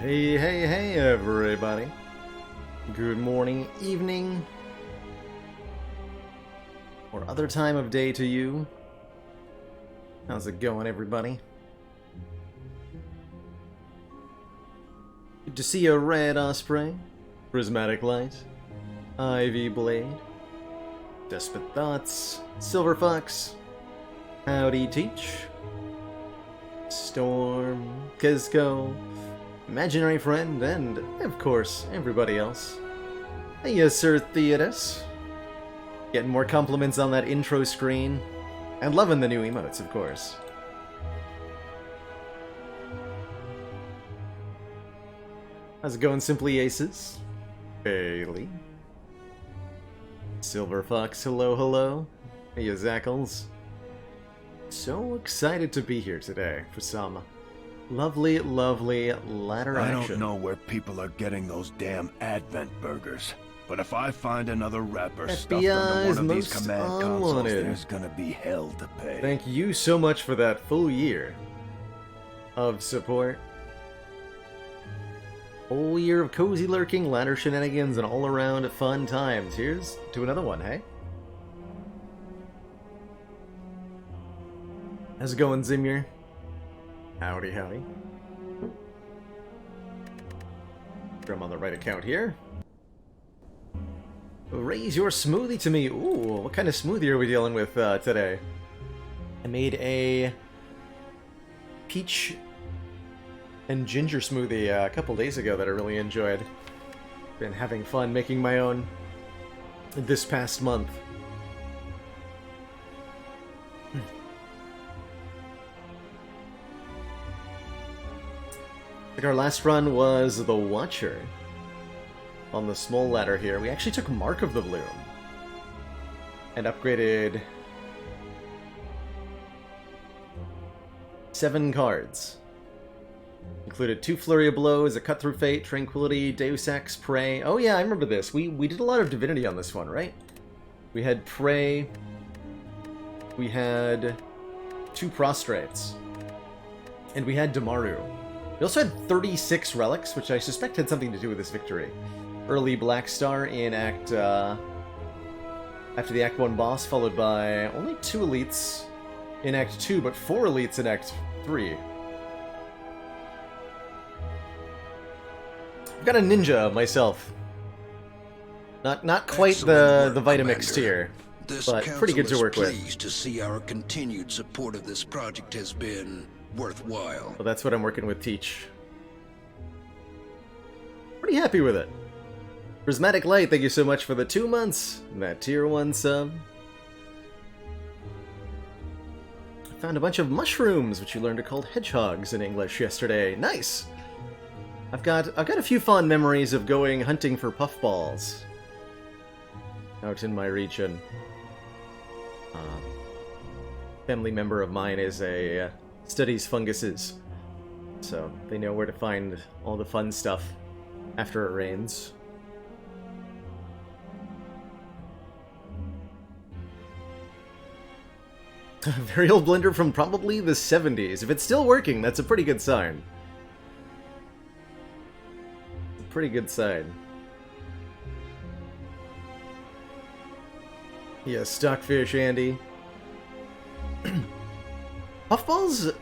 Hey, hey, hey, everybody. Good morning, evening, or other time of day to you. How's it going, everybody? Good to see you, Red Osprey, Prismatic Light, Ivy Blade, Despot Thoughts, Silver Fox, Howdy Teach, Storm, Kizco, Imaginary Friend, and, of course, everybody else. Hey, yes, Sir Theodus. Getting more compliments on that intro screen. And loving the new emotes, of course. How's it going, Simply Aces? Bailey. Silver Fox, hello, hello. Hey, you Zackles. So excited to be here today for some lovely, lovely ladder action. I don't know where people are getting those damn Advent burgers, but if I find another wrapper stuffed under one of these command consoles, there's gonna be hell to pay. Thank you so much for that full year of support. Whole year of cozy lurking, ladder shenanigans, and all-around fun times. Here's to another one, hey? How's it going, Zimir? Howdy, howdy. I'm on the right account here. Raise your smoothie to me. Ooh, what kind of smoothie are we dealing with today? I made a peach and ginger smoothie a couple days ago that I really enjoyed. Been having fun making my own this past month. Our last run was the Watcher. On the Smol ladder here, we actually took Mark of the Bloom and upgraded 7 cards. Included 2 Flurry of Blows, a Cut Through Fate, Tranquility, Deus Ex, Prey. Oh yeah, I remember this. We did a lot of Divinity on this one, right? We had Prey. We had 2 Prostrates. And we had Damaru. We also had 36 relics, which I suspect had something to do with this victory. Early Black Star in Act... after the Act 1 boss, followed by only 2 elites in Act 2, but 4 elites in Act 3. I've got a ninja myself. Not quite the Vitamix tier, but pretty good to work with. Pleased to see our continued support of this project has been worthwhile. Well, that's what I'm working with, Teach. Pretty happy with it. Prismatic Light, thank you so much for the 2 months. And that tier 1 sub. I found a bunch of mushrooms, which you learned are called hedgehogs in English yesterday. Nice! I've got a few fond memories of going hunting for puffballs out in my region. Family member of mine is a studies funguses, so they know where to find all the fun stuff after it rains. A very old blender from probably the 70s. If it's still working, that's a pretty good sign. Pretty good sign. Yeah, Stockfish Andy. Puffballs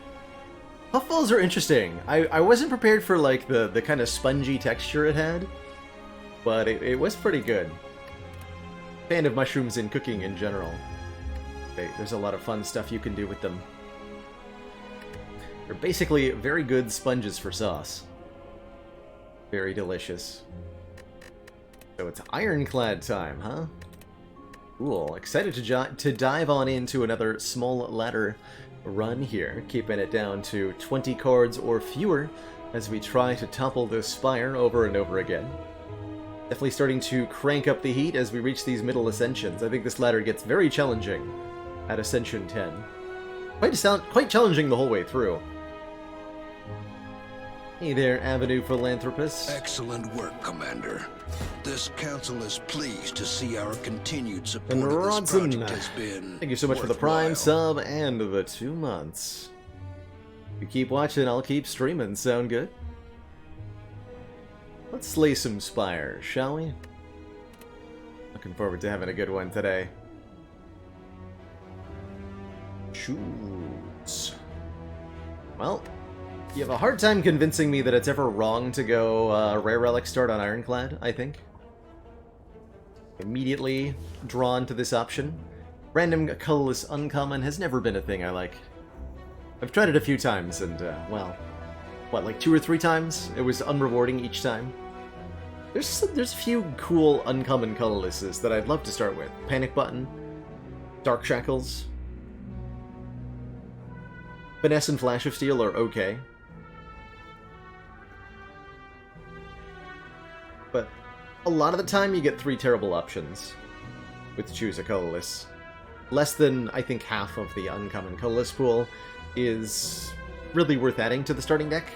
are interesting. I wasn't prepared for like the kind of spongy texture it had, but it was pretty good. Fan of mushrooms in cooking in general. There's a lot of fun stuff you can do with them. They're basically very good sponges for sauce. Very delicious. So it's Ironclad time, huh? Cool. Excited to dive on into another small ladder run here, keeping it down to 20 cards or fewer as we try to topple this Spire over and over again. Definitely starting to crank up the heat as we reach these middle ascensions. I think this ladder gets very challenging at Ascension 10. Quite challenging the whole way through. Hey there, Avenue Philanthropist. Excellent work, Commander. This council is pleased to see our continued support And of this Rodson, project has been thank you so much for the Prime sub and the 2 months. You keep watching, I'll keep streaming. Sound good? Let's slay some Spire, shall we? Looking forward to having a good one today. Shoots. Well, you have a hard time convincing me that it's ever wrong to go Rare Relic start on Ironclad, I think. Immediately drawn to this option. Random colorless uncommon has never been a thing I like. I've tried it a few times and, well, what, like 2 or 3 times? It was unrewarding each time. There's a few cool uncommon colorlesses that I'd love to start with. Panic Button, Dark Shackles, Finesse and Flash of Steel are okay. But a lot of the time you get 3 terrible options with Choose a Colorless. Less than, I think, half of the uncommon colorless pool is really worth adding to the starting deck.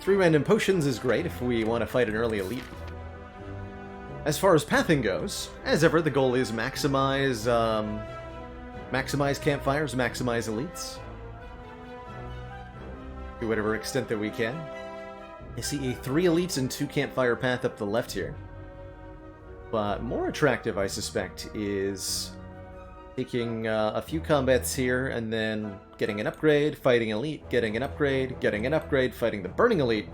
Three random potions is great if we want to fight an early elite. As far as pathing goes, as ever, the goal is maximize campfires, maximize elites. To whatever extent that we can. I see a 3 elites and 2 campfire path up the left here. But more attractive, I suspect, is taking a few combats here and then getting an upgrade, fighting elite, getting an upgrade, fighting the burning elite,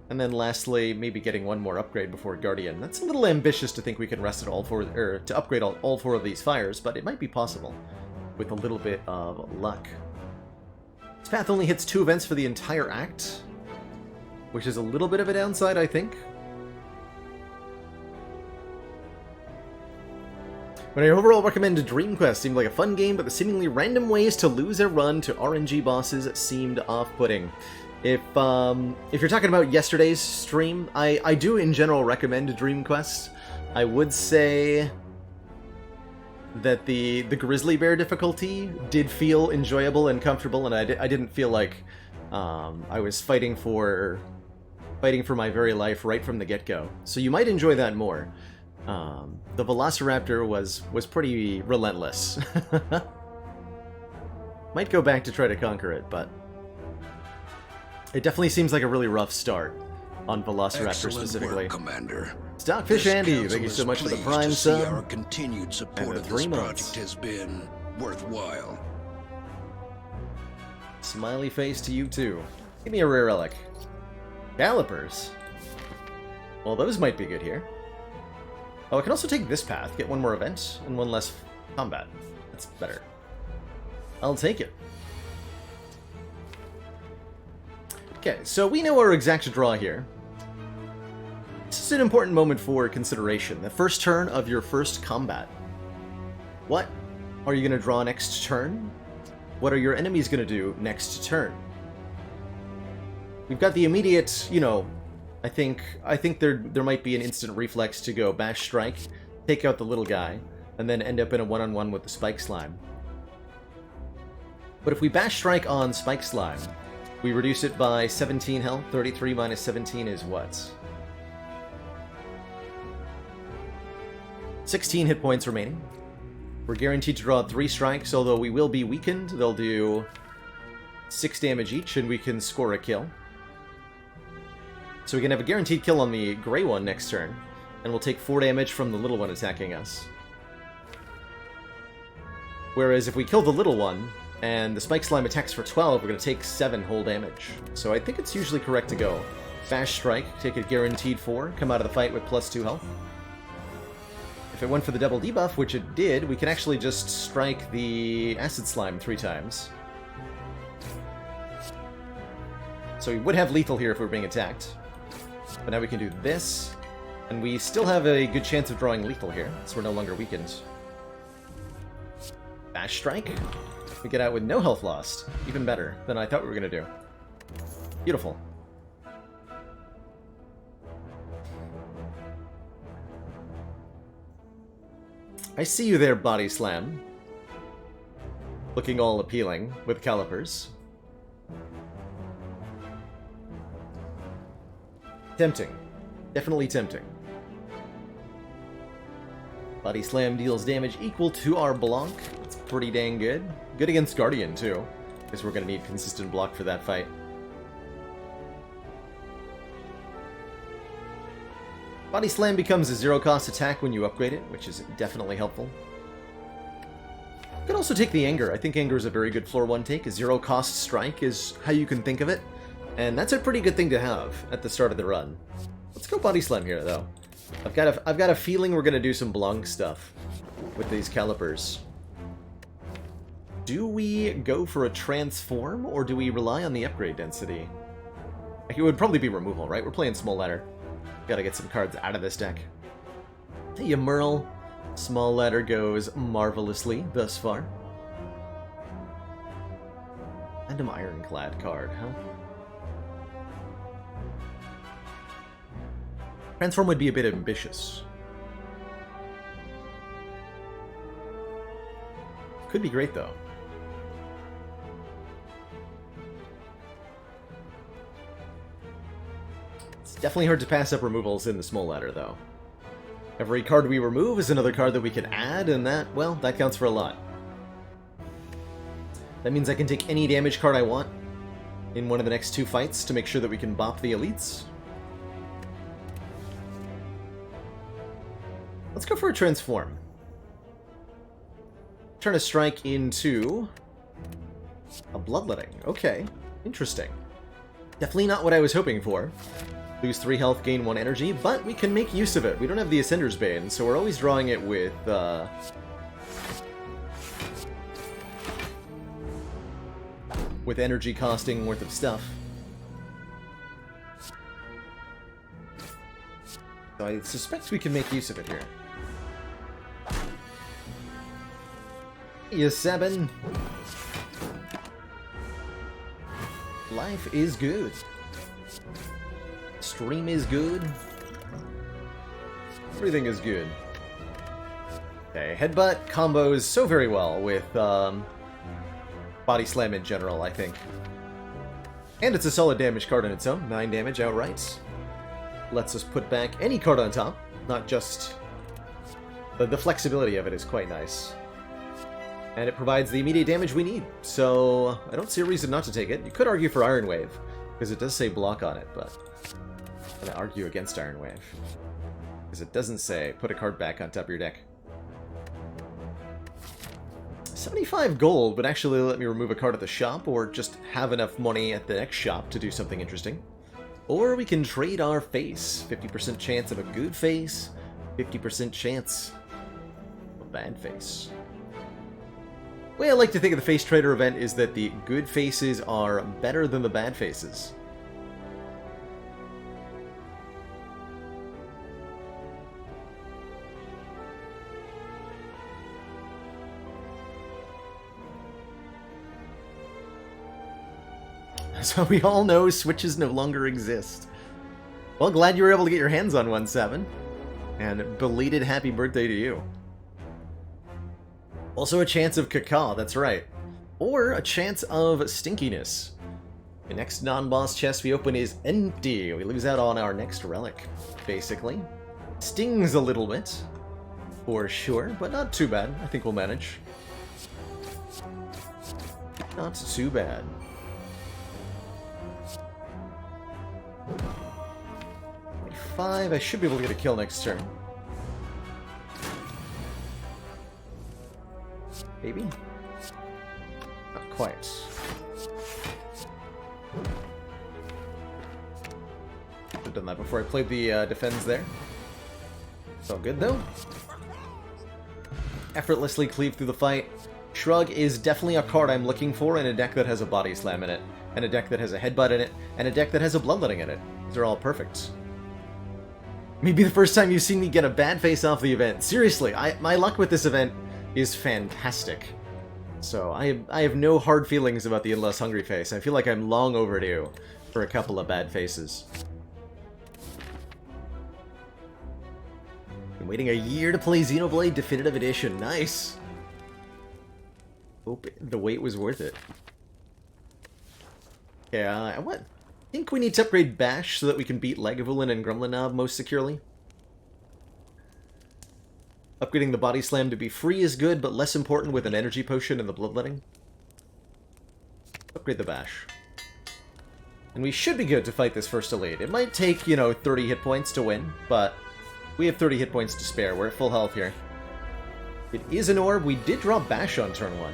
and then lastly, maybe getting one more upgrade before Guardian. That's a little ambitious to think we can rest at all 4, or to upgrade all 4 of these fires, but it might be possible with a little bit of luck. This path only hits 2 events for the entire act, which is a little bit of a downside, I think. But I overall recommend Dream Quest. Seemed like a fun game, but the seemingly random ways to lose a run to RNG bosses seemed off-putting. If you're talking about yesterday's stream, I do in general recommend Dream Quest. I would say that the Grizzly Bear difficulty did feel enjoyable and comfortable, and I didn't feel like I was fighting for my very life right from the get-go. So you might enjoy that more. The Velociraptor was pretty relentless. Might go back to try to conquer it, but it definitely seems like a really rough start on Velociraptor. Excellent specifically. Work, Commander. Stockfish This Andy, council thank you so much for the is Prime pleased to see sub. Our continued support And of 3 this months. project has been worthwhile. Smiley face to you too. Give me a rare relic. Gallopers. Well, those might be good here. Oh, I can also take this path, get 1 more event, and 1 less combat. That's better. I'll take it. Okay, so we know our exact draw here. This is an important moment for consideration. The first turn of your first combat. What are you going to draw next turn? What are your enemies going to do next turn? We've got the immediate, you know, I think there might be an instant reflex to go Bash Strike, take out the little guy, and then end up in a one-on-one with the Spike Slime. But if we Bash Strike on Spike Slime, we reduce it by 17 health. 33 minus 17 is what? 16 hit points remaining. We're guaranteed to draw 3 strikes, although we will be weakened. They'll do 6 damage each, and we can score a kill. So we can have a guaranteed kill on the gray one next turn, and we'll take 4 damage from the little one attacking us. Whereas if we kill the little one, and the Spike Slime attacks for 12, we're going to take 7 whole damage. So I think it's usually correct to go Bash Strike, take a guaranteed 4, come out of the fight with +2 health. If it went for the double debuff, which it did, we can actually just strike the Acid Slime 3 times. So we would have lethal here if we were being attacked. But now we can do this, and we still have a good chance of drawing lethal here, so we're no longer weakened. Bash Strike. We get out with no health lost. Even better than I thought we were going to do. Beautiful. I see you there, Body Slam. Looking all appealing with calipers. Tempting. Definitely tempting. Body Slam deals damage equal to our Blanc. It's pretty dang good. Good against Guardian, too. Because we're going to need consistent block for that fight. Body Slam becomes a zero-cost attack when you upgrade it, which is definitely helpful. You could also take the Anger. I think Anger is a very good floor 1 take. A zero-cost strike is how you can think of it. And that's a pretty good thing to have at the start of the run. Let's go Body Slam here, though. I've got a feeling we're going to do some Blanc stuff with these calipers. Do we go for a transform, or do we rely on the upgrade density? It would probably be removal, right? We're playing Small Ladder. Gotta get some cards out of this deck. Hey, Merle. Small Ladder goes marvelously thus far. Random Ironclad card, huh? Transform would be a bit ambitious. Could be great, though. It's definitely hard to pass up removals in the Small Ladder, though. Every card we remove is another card that we can add, and that, well, that counts for a lot. That means I can take any damage card I want in one of the next 2 fights to make sure that we can bop the elites. Let's go for a transform. Turn a strike into a bloodletting. Okay, interesting. Definitely not what I was hoping for. Lose 3 health, gain 1 energy, but we can make use of it. We don't have the Ascender's Bane, so we're always drawing it with energy costing worth of stuff. So I suspect we can make use of it here. Yes, 7. Life is good. Stream is good. Everything is good. Okay, Headbutt combos so very well with Body Slam in general, I think. And it's a solid damage card on its own. 9 damage outright. Lets us put back any card on top, not just... The flexibility of it is quite nice. And it provides the immediate damage we need, so I don't see a reason not to take it. You could argue for Iron Wave, because it does say block on it, but I'm going to argue against Iron Wave. Because it doesn't say put a card back on top of your deck. 75 gold would actually let me remove a card at the shop, or just have enough money at the next shop to do something interesting. Or we can trade our face. 50% chance of a good face, 50% chance of a bad face. The way I like to think of the Face Trader event is that the good faces are better than the bad faces. So we all know switches no longer exist. Well, glad you were able to get your hands on one, 7. And belated happy birthday to you. Also a chance of caca, that's right. Or a chance of stinkiness. The next non-boss chest we open is empty. We lose out on our next relic, basically. Stings a little bit, for sure, but not too bad. I think we'll manage. Not too bad. Five, I should be able to get a kill next turn. Maybe? Not quite. I've done that before I played the defense there. It's all good though. Effortlessly cleave through the fight. Shrug is definitely a card I'm looking for in a deck that has a Body Slam in it, and a deck that has a Headbutt in it, and a deck that has a Bloodletting in it. These are all perfect. Maybe the first time you've seen me get a bad face off the event. Seriously, my luck with this event is fantastic. So I have no hard feelings about the Endless Hungry face. I feel like I'm long overdue for a couple of bad faces. Been waiting a year to play Xenoblade Definitive Edition. Nice! Hope the wait was worth it. Yeah, what? I think we need to upgrade Bash so that we can beat Lagavulin and Gremlinob most securely. Upgrading the Body Slam to be free is good, but less important with an energy potion and the Bloodletting. upgrade the bash. And we should be good to fight this first elite. It might take, 30 hit points to win, but we have 30 hit points to spare. We're at full health here. It is an orb. We did draw bash on turn 1.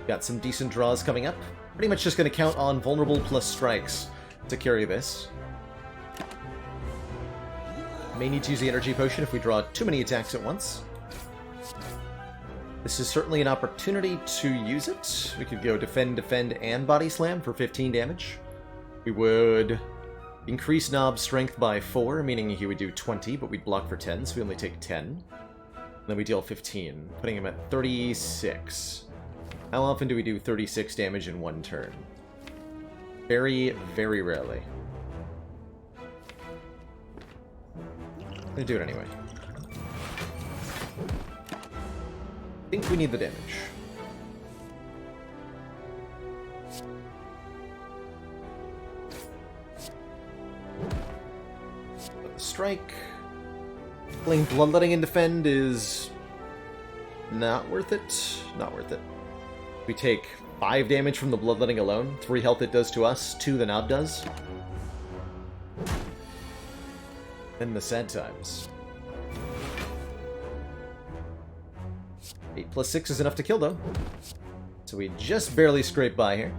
Got some decent draws coming up. Pretty much just going to count on vulnerable plus strikes to carry this. May need to use the energy potion if we draw too many attacks at once. This is certainly an opportunity to use it. We could go defend, defend, and body slam for 15 damage. We would increase Knob's strength by 4, meaning he would do 20, but we'd block for 10, so we only take 10. And then we deal 15, putting him at 36. How often do we do 36 damage in one turn? Very, very rarely. I'm gonna do it anyway. I think we need the damage. Strike. Playing Bloodletting and Defend is not worth it. Not worth it. We take 5 damage from the Bloodletting alone. 3 health it does to us, 2 the Knob does. And the sad times. 8 plus 6 is enough to kill, though. So we just barely scrape by here.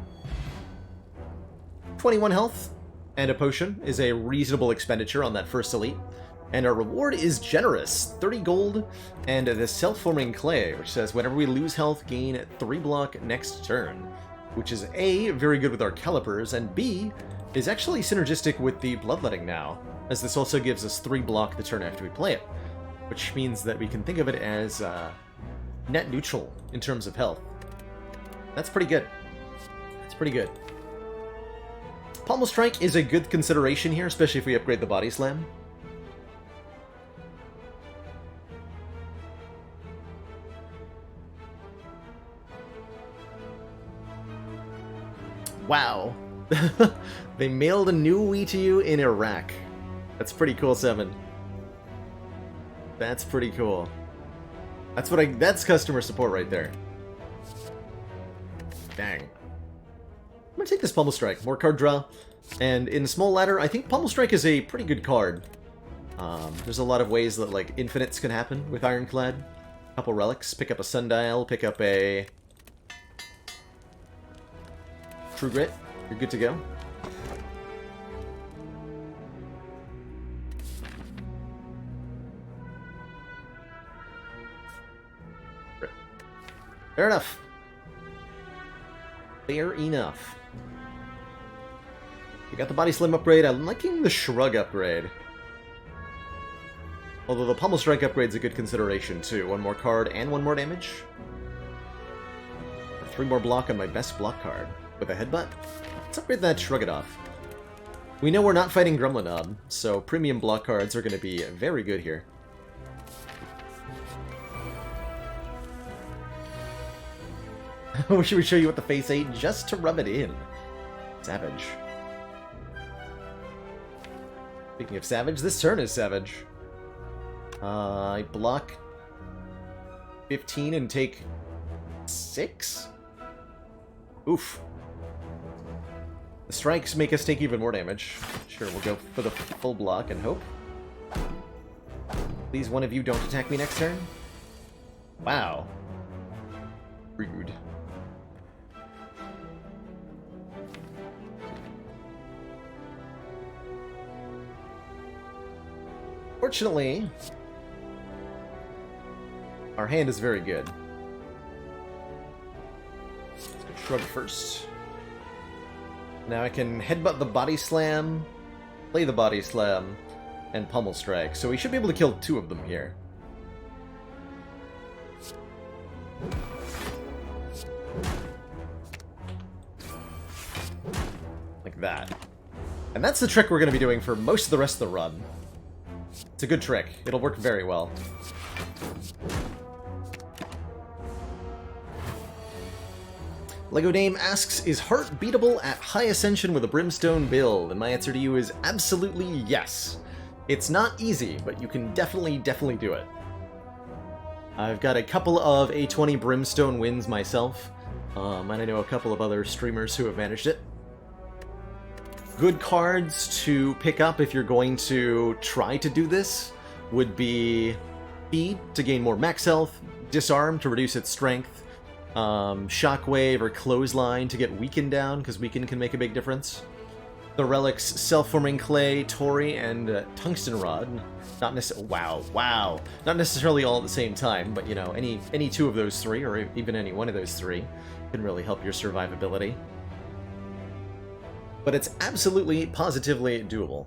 21 health and a potion is a reasonable expenditure on that first elite. And our reward is generous, 30 gold, and the self-forming clay, which says whenever we lose health, gain 3 block next turn. Which is A, very good with our calipers, and B, is actually synergistic with the Bloodletting now, as this also gives us 3 block the turn after we play it. Which means that we can think of it as net neutral in terms of health. That's pretty good. That's pretty good. Pommel Strike is a good consideration here, especially if we upgrade the Body Slam. Wow. They mailed a new Wii to you in Iraq. That's pretty cool, 7. That's pretty cool. That's customer support right there. Dang. I'm gonna take this Pommel Strike. More card draw. And in Small Ladder, I think Pommel Strike is a pretty good card. There's a lot of ways that, like, infinites can happen with Ironclad. A couple relics. Pick up a Sundial. Pick up a True Grit. You're good to go. Fair enough. Fair enough. We got the Body Slam upgrade. I'm liking the Shrug upgrade. Although the Pommel Strike upgrade's a good consideration too. 1 more card and 1 more damage. 3 more block on my best block card. With a Headbutt? Let's upgrade that Shrug It Off. We know we're not fighting Gremlinob, so premium block cards are going to be very good here. Should we show you what the face ate just to rub it in? Savage. Speaking of Savage, this turn is Savage. I block 15 and take 6? Oof. The strikes make us take even more damage. Sure, we'll go for the full block and hope. Please, one of you don't attack me next turn. Wow. Rude. Fortunately, our hand is very good. Let's go Shrug first. Now I can Headbutt the Body Slam, play the Body Slam, and Pommel Strike. So we should be able to kill 2 of them here. Like that. And that's the trick we're going to be doing for most of the rest of the run. It's a good trick. It'll work very well. Lego Dame asks, is Heart beatable at High Ascension with a Brimstone build? And my answer to you is absolutely yes. It's not easy, but you can definitely do it. I've got a couple of A20 Brimstone wins myself, and I know a couple of other streamers who have managed it. Good cards to pick up if you're going to try to do this would be Speed to gain more max health, Disarm to reduce its strength, Shockwave or Clothesline to get Weaken down, because Weaken can make a big difference. The relics Self-Forming Clay, Tori, and Tungsten Rod. Not necessarily. Wow. Not necessarily all at the same time, but you know, any two of those three, or even any one of those three, can really help your survivability. But it's absolutely, positively doable.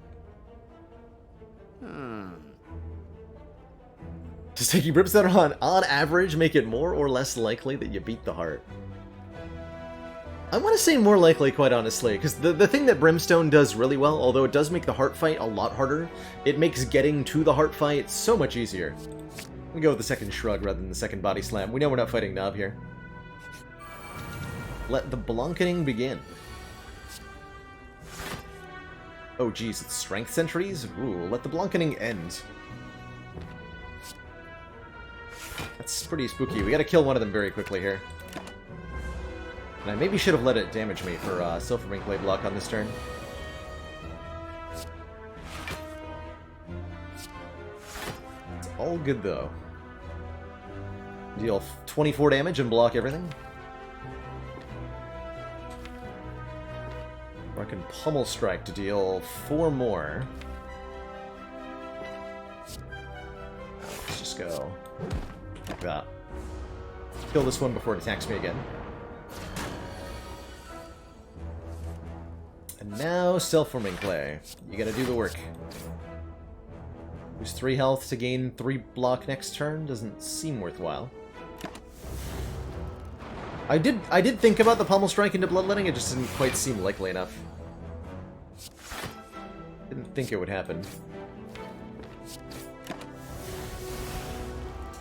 Just taking Brimstone on average make it more or less likely that you beat the heart. I want to say more likely, quite honestly, because the thing that Brimstone does really well, although it does make the heart fight a lot harder, it makes getting to the heart fight so much easier. We go with the second shrug rather than the second body slam. We know we're not fighting Nob here. Let the blanketing begin. Oh geez, it's strength sentries? Ooh, let the blanketing end. That's pretty spooky. We gotta kill one of them very quickly here. And I maybe should have let it damage me for Self-Forming Clay block on this turn. It's all good, though. Deal 24 damage and block everything. Or I can Pummel Strike to deal 4 more. Let's just go like that. Kill this one before it attacks me again. And now, Self-Forming Clay. You gotta do the work. Lose 3 health to gain 3 block next turn doesn't seem worthwhile. I did think about the Pummel Strike into Bloodletting, it just didn't quite seem likely enough. Didn't think it would happen.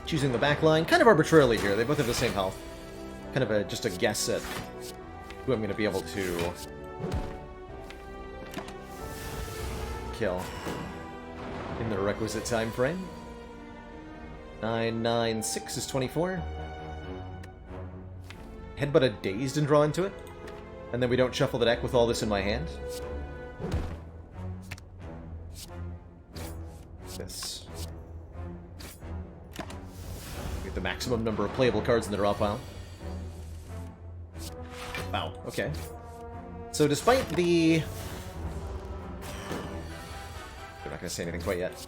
Choosing the back line, kind of arbitrarily here. They both have the same health. Kind of just a guess at who I'm gonna be able to kill in the requisite time frame. 9, 9, 6 is 24. Headbutt a Dazed and draw into it. And then we don't shuffle the deck with all this in my hand. This. Get the maximum number of playable cards in the draw pile. Wow, okay. So despite the... I'm not going to say anything quite yet.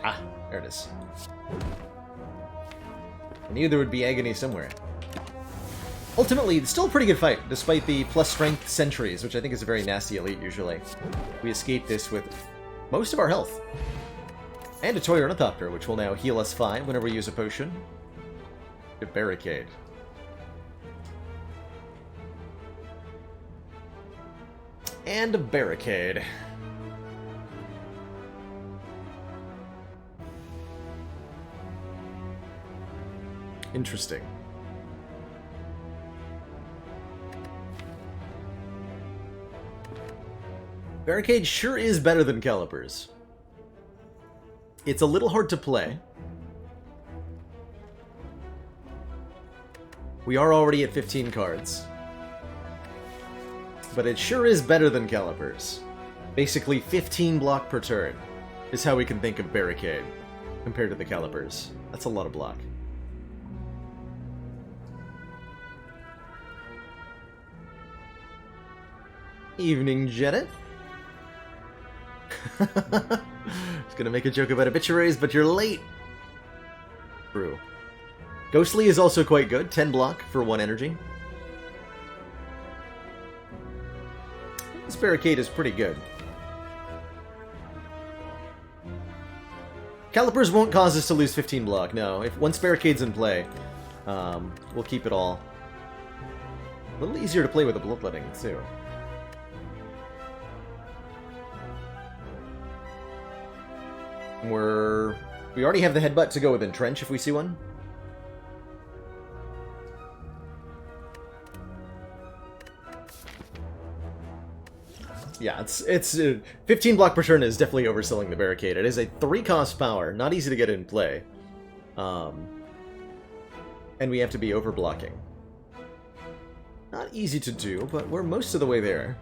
Ah, there it is. I knew there would be agony somewhere. Ultimately, it's still a pretty good fight, despite the plus strength sentries, which I think is a very nasty elite usually. We escape this with most of our health. And a Toy Ornithopter, which will now heal us 5 whenever we use a potion. A barricade. And a barricade. Interesting. Barricade sure is better than Calipers. It's a little hard to play. We are already at 15 cards. But it sure is better than Calipers. Basically 15 block per turn is how we can think of Barricade compared to the Calipers. That's a lot of block. Evening, Janet. I was gonna make a joke about obituaries, but you're late. True. Ghostly is also quite good. 10 block for 1 energy. This barricade is pretty good. Calipers won't cause us to lose 15 block, no. Once barricade's in play, we'll keep it all. A little easier to play with a Bloodletting, too. We already have the Headbutt to go with Entrench if we see one. Yeah, it's 15 block per turn is definitely overselling the barricade. It is a 3-cost power, not easy to get in play. And we have to be overblocking. Not easy to do, but we're most of the way there.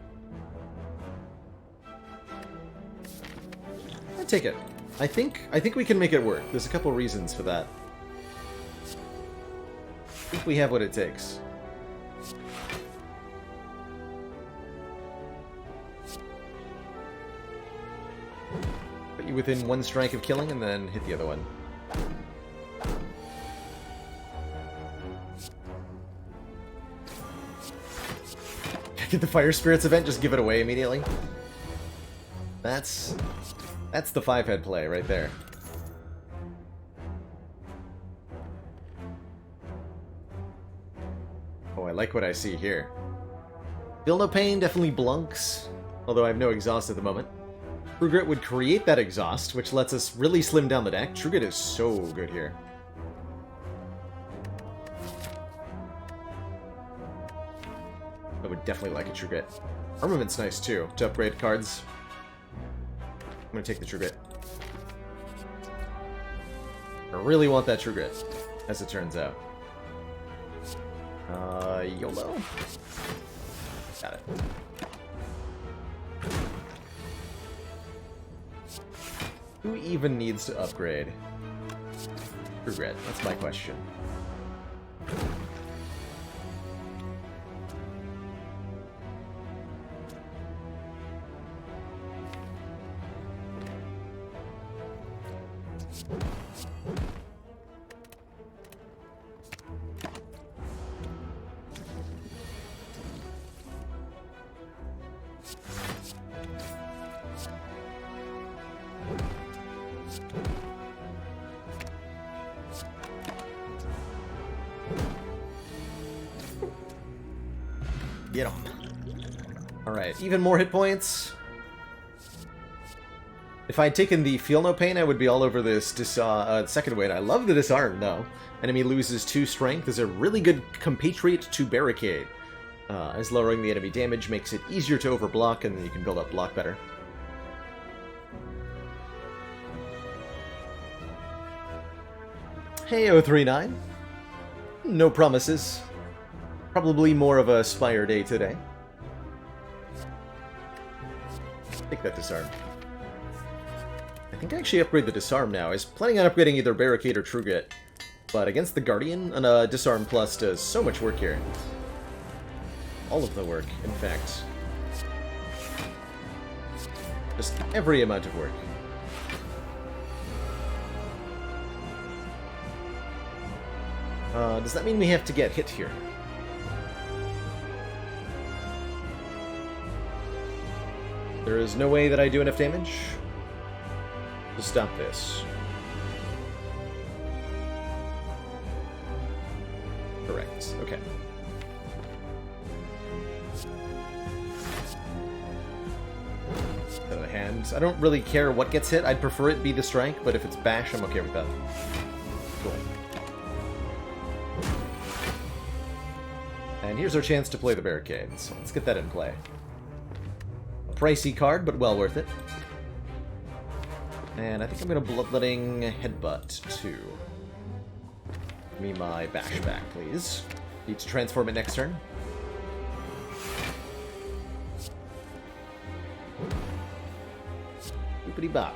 I take it. I think we can make it work. There's a couple reasons for that. I think we have what it takes. Put you within 1 strike of killing and then hit the other one. Get the Fire Spirits event, just give it away immediately. That's the 5-head play right there. Oh, I like what I see here. Feel No Pain definitely blunks, although I have no exhaust at the moment. True Grit would create that exhaust, which lets us really slim down the deck. True Grit is so good here. I would definitely like a True Grit. Armament's nice too, to upgrade cards. I'm gonna take the True Grit. I really want that True Grit, as it turns out. YOLO? Got it. Who even needs to upgrade? True Grit, that's my question. Get him. Alright, even more hit points. If I'd taken the Feel No Pain, I would be all over this second wave. I love the Disarm, though. Enemy loses 2 strength is a really good compatriot to Barricade, as lowering the enemy damage makes it easier to overblock, and then you can build up block better. Hey, 039. No promises. Probably more of a Spire day today. Take that Disarm. I think I actually upgrade the Disarm now. I was planning on upgrading either Barricade or True Grit, but against the Guardian, a Disarm Plus does so much work here. All of the work, in fact. Just every amount of work. Does that mean we have to get hit here? There is no way that I do enough damage to stop this. Correct. Okay. Out of the hand. I don't really care what gets hit. I'd prefer it be the strike, but if it's bash, I'm okay with that. Cool. And here's our chance to play the Barricade, so let's get that in play. A pricey card, but well worth it. And I think I'm going to Bloodletting Headbutt, too. Give me my bash back, please. Need to transform it next turn. Boopity bop.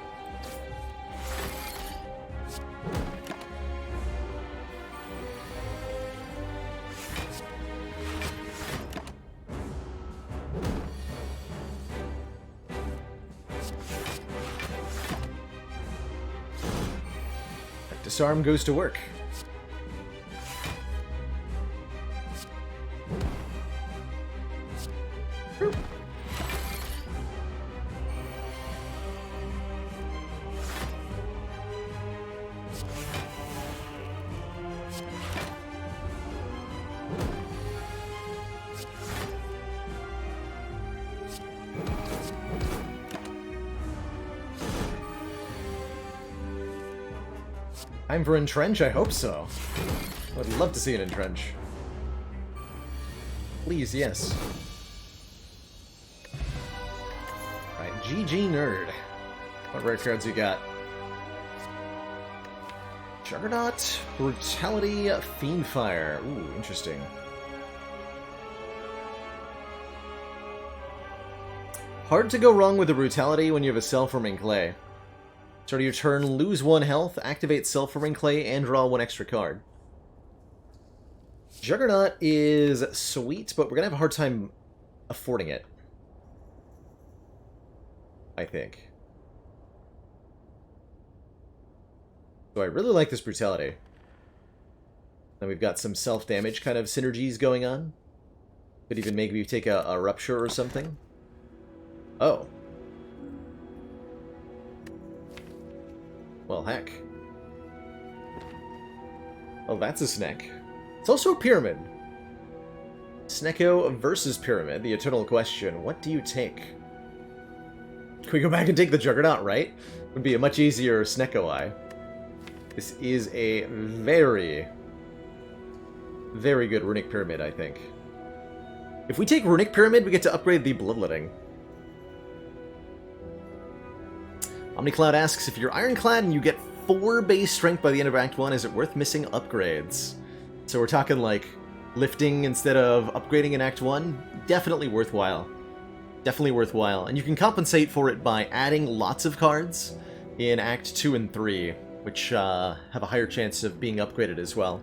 Disarm goes to work. Time for Entrench? I hope so. I would love to see an Entrench. Please, yes. GG nerd. What rare cards you got? Juggernaut, Brutality, Fiendfire. Ooh, interesting. Hard to go wrong with the Brutality when you have a self-forming clay. Start of your turn, lose 1 health, activate self-forming clay, and draw 1 extra card. Juggernaut is sweet, but we're gonna have a hard time affording it. I think. So I really like this Brutality. Then we've got some self-damage kind of synergies going on. Could even maybe take a Rupture or something. Oh. Well, heck. Oh, that's a Sneck. It's also a Pyramid. Snecko versus Pyramid, the eternal question. What do you take? Can we go back and take the Juggernaut, right? Would be a much easier Snecko-eye. This is a very, very good Runic Pyramid, I think. If we take Runic Pyramid, we get to upgrade the Bloodletting. OmniCloud asks, if you're Ironclad and you get 4 base strength by the end of Act 1, is it worth missing upgrades? So we're talking like lifting instead of upgrading in Act 1? Definitely worthwhile. Definitely worthwhile. And you can compensate for it by adding lots of cards in Act 2 and 3, which have a higher chance of being upgraded as well.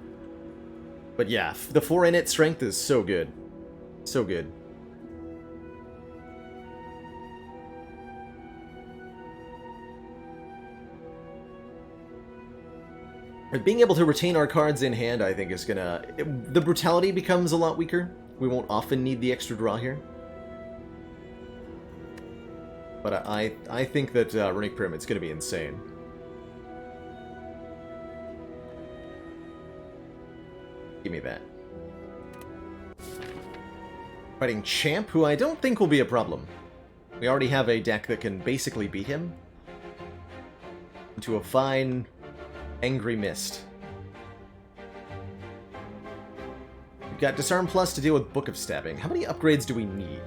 But yeah, the 4 init strength is so good. So good. Being able to retain our cards in hand, I think, is gonna... The Brutality becomes a lot weaker. We won't often need the extra draw here. But I think that Runic Pyramid's gonna be insane. Give me that. Fighting Champ, who I don't think will be a problem. We already have a deck that can basically beat him. Into a fine... Angry Mist. We've got Disarm Plus to deal with Book of Stabbing. How many upgrades do we need?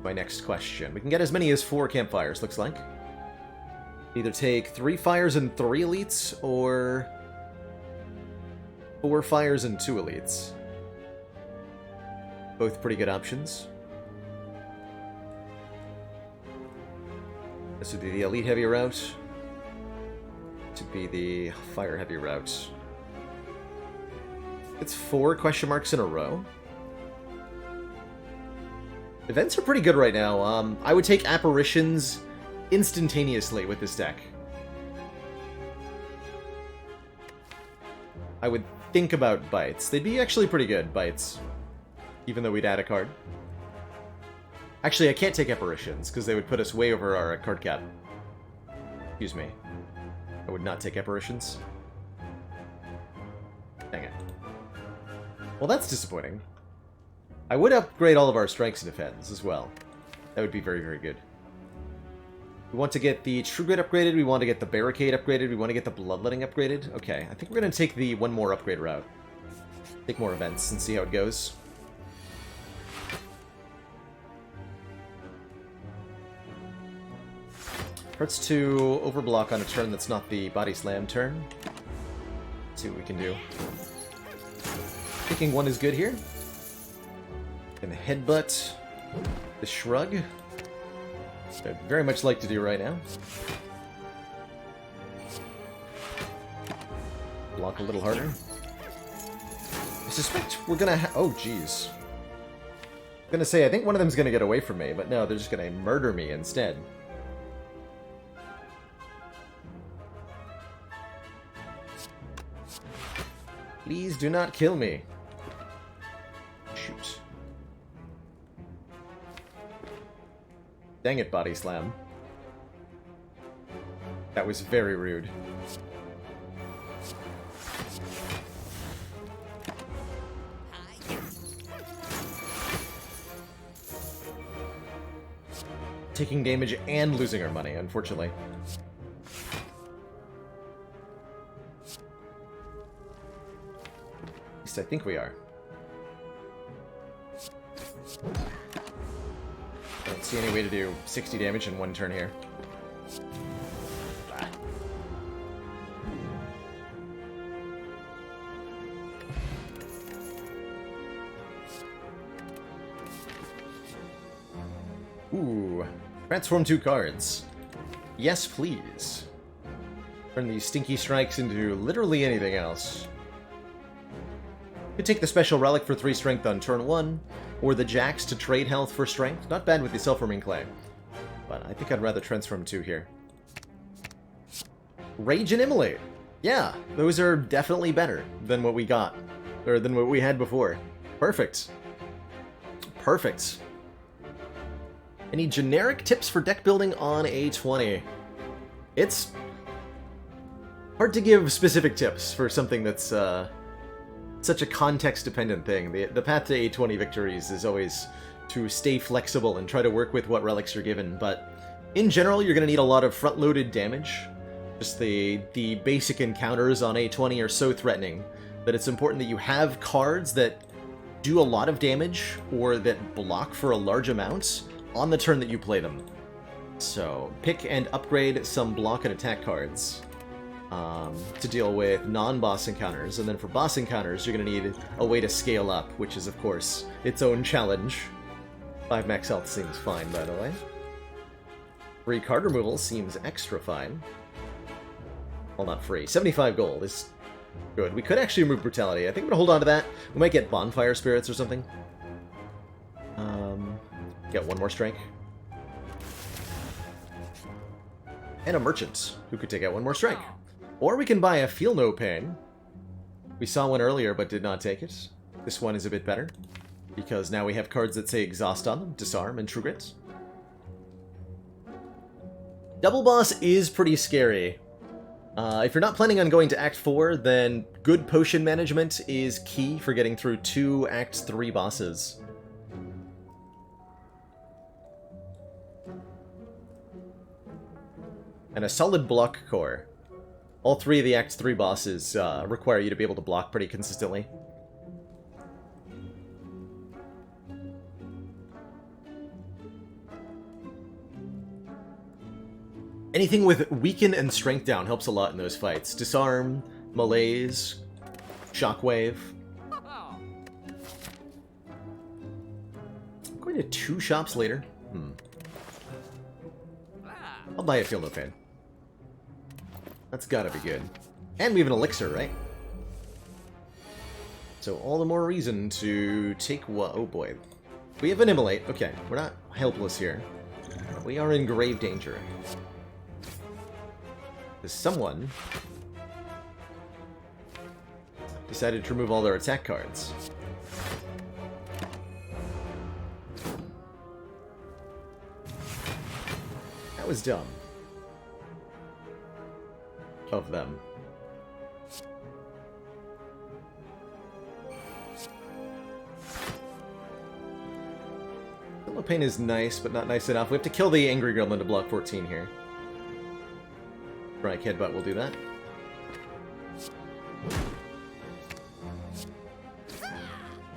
My next question. We can get as many as 4 campfires, looks like. Either take 3 fires and 3 elites, or 4 fires and 2 elites. Both pretty good options. This would be the elite heavy route. To be the fire heavy route. It's 4 question marks in a row. Events are pretty good right now. I would take apparitions instantaneously with this deck. I would think about bites. They'd be actually pretty good, bites. Even though we'd add a card. Actually, I can't take apparitions, because they would put us way over our card cap. Excuse me. I would not take apparitions. Dang it. Well, that's disappointing. I would upgrade all of our strikes and defense as well. That would be very, very good. We want to get the True Grit upgraded, we want to get the Barricade upgraded, we want to get the Bloodletting upgraded. Okay, I think we're going to take the 1 more upgrade route. Take more events and see how it goes. Hurts to overblock on a turn that's not the Body Slam turn. Let's see what we can do. Picking 1 is good here. And the Headbutt. The Shrug. Which I'd very much like to do right now. Block a little harder. I suspect we're gonna oh, jeez. I'm gonna say, I think one of them's gonna get away from me, but no, they're just gonna murder me instead. Please do not kill me. Shoot. Dang it, Body Slam. That was very rude. Taking damage and losing our money, unfortunately. I think we are. See any way to do 60 damage in one turn here. Ooh. Transform 2 cards. Yes, please. Turn these stinky strikes into literally anything else. You take the special relic for 3 strength on turn 1, or the jacks to trade health for strength. Not bad with the self-forming clay. But I think I'd rather transform 2 here. Rage and Immolate. Yeah, those are definitely better than what we got. Or than what we had before. Perfect. Perfect. Any generic tips for deck building on A20? It's hard to give specific tips for something that's such a context-dependent thing. The path to A20 victories is always to stay flexible and try to work with what relics you're given, but in general, you're going to need a lot of front-loaded damage. Just the basic encounters on A20 are so threatening that it's important that you have cards that do a lot of damage or that block for a large amount on the turn that you play them. So, pick and upgrade some block and attack cards to deal with non-boss encounters, and then for boss encounters, you're going to need a way to scale up, which is, of course, its own challenge. 5 max health seems fine, by the way. 3 card removal seems extra fine. Well, not free. 75 gold is good. We could actually remove Brutality. I think I'm going to hold on to that. We might get Bonfire Spirits or something. Get 1 more strike. And a Merchant, who could take out 1 more strike. Or we can buy a Feel No Pain. We saw one earlier, but did not take it. This one is a bit better, because now we have cards that say Exhaust on them, Disarm, and True Grit. Double Boss is pretty scary. If you're not planning on going to Act 4, then good potion management is key for getting through 2 Act 3 bosses. And a solid block core. All 3 of the Act 3 bosses require you to be able to block pretty consistently. Anything with Weaken and Strength down helps a lot in those fights. Disarm, Malaise, Shockwave. I'm going to 2 shops later. I'll buy a Feel No Pain. That's gotta be good. And we have an elixir, right? So all the more reason to take what? Oh boy. We have an Immolate. Okay, we're not helpless here. But we are in grave danger. Because someone decided to remove all their attack cards. That was dumb of them. Feel No Pain is nice, but not nice enough. We have to kill the Angry Gremlin to block 14 here. Strike Headbutt will do that.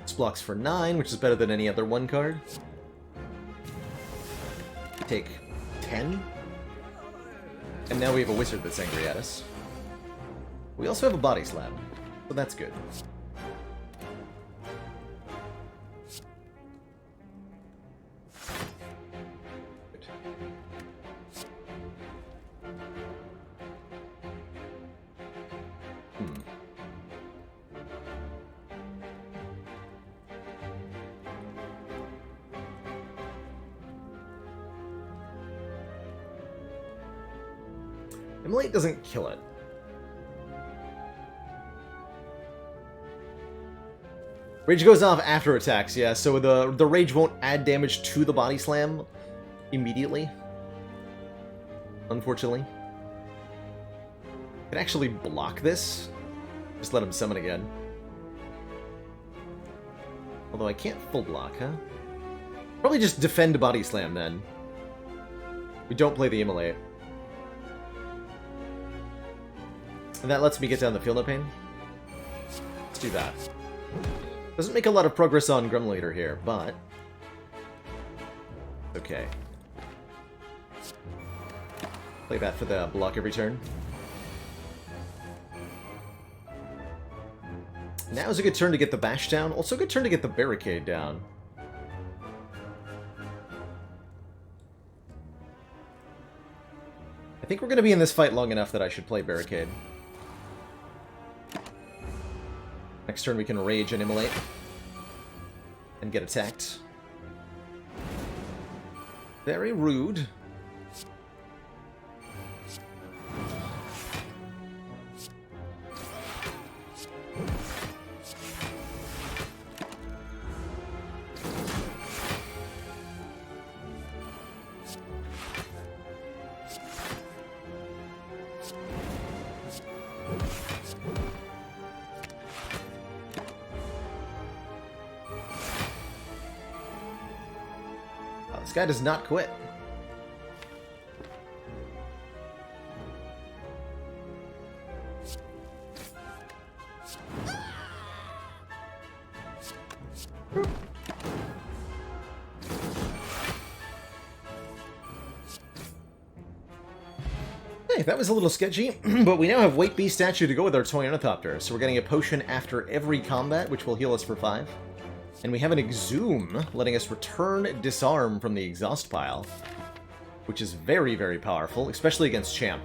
This blocks for 9, which is better than any other 1 card. Take 10. And now we have a wizard that's angry at us. We also have a body slam, so that's good. Immolate doesn't kill it. Rage goes off after attacks, yeah, so the rage won't add damage to the body slam immediately. Unfortunately. Can actually block this. Just let him summon again. Although I can't full block, huh? Probably just defend body slam then. We don't play the Immolate. And that lets me get down the Feel No Pain. Let's do that. Doesn't make a lot of progress on Gremlin Leader here, but Okay. Play that for the block every turn. Now's a good turn to get the bash down. Also a good turn to get the barricade down. I think we're going to be in this fight long enough that I should play barricade. Next turn we can rage and immolate. And get attacked. Very rude. This guy does not quit. Hey, that was a little sketchy, but we now have Weight B statue to go with our toy ornithopter, so we're getting a potion after every combat, which will heal us for 5. And we have an Exhume, letting us return Disarm from the exhaust pile, which is very, very powerful, especially against Champ.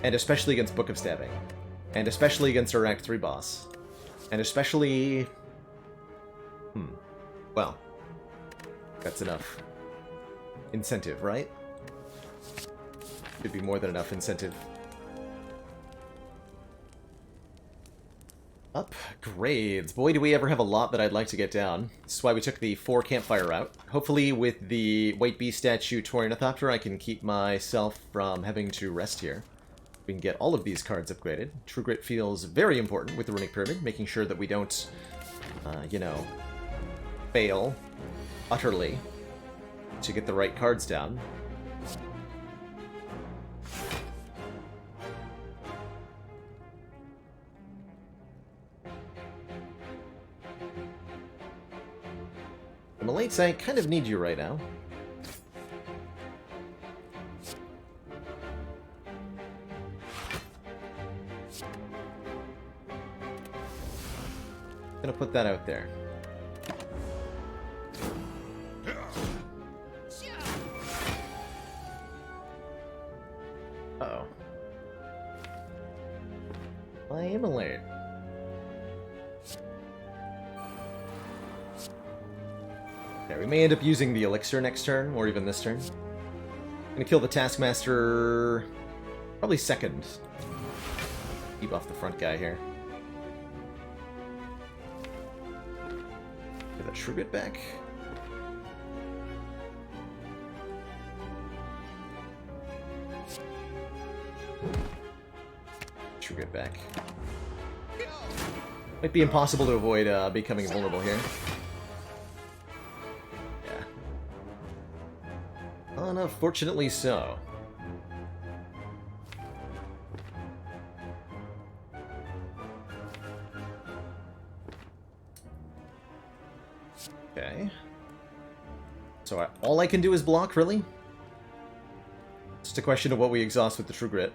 And especially against Book of Stabbing. And especially against our Act 3 boss. And especially... Well, that's enough incentive, right? Could be more than enough incentive. Upgrades. Boy, do we ever have a lot that I'd like to get down. This is why we took the 4 campfire route. Hopefully with the White Bee statue Toy Ornithopter, I can keep myself from having to rest here. We can get all of these cards upgraded. True Grit feels very important with the Runic Pyramid, making sure that we don't, you know, fail utterly to get the right cards down. Malates, I kind of need you right now. Gonna put that out there. Uh-oh. I am a late. Okay, we may end up using the elixir next turn, or even this turn. Gonna kill the Taskmaster... probably second. Keep off the front guy here. Get that True Grit back. True Grit back. Might be impossible to avoid becoming vulnerable here. Unfortunately so. Okay. So all I can do is block, really? Just a question of what we exhaust with the True Grit.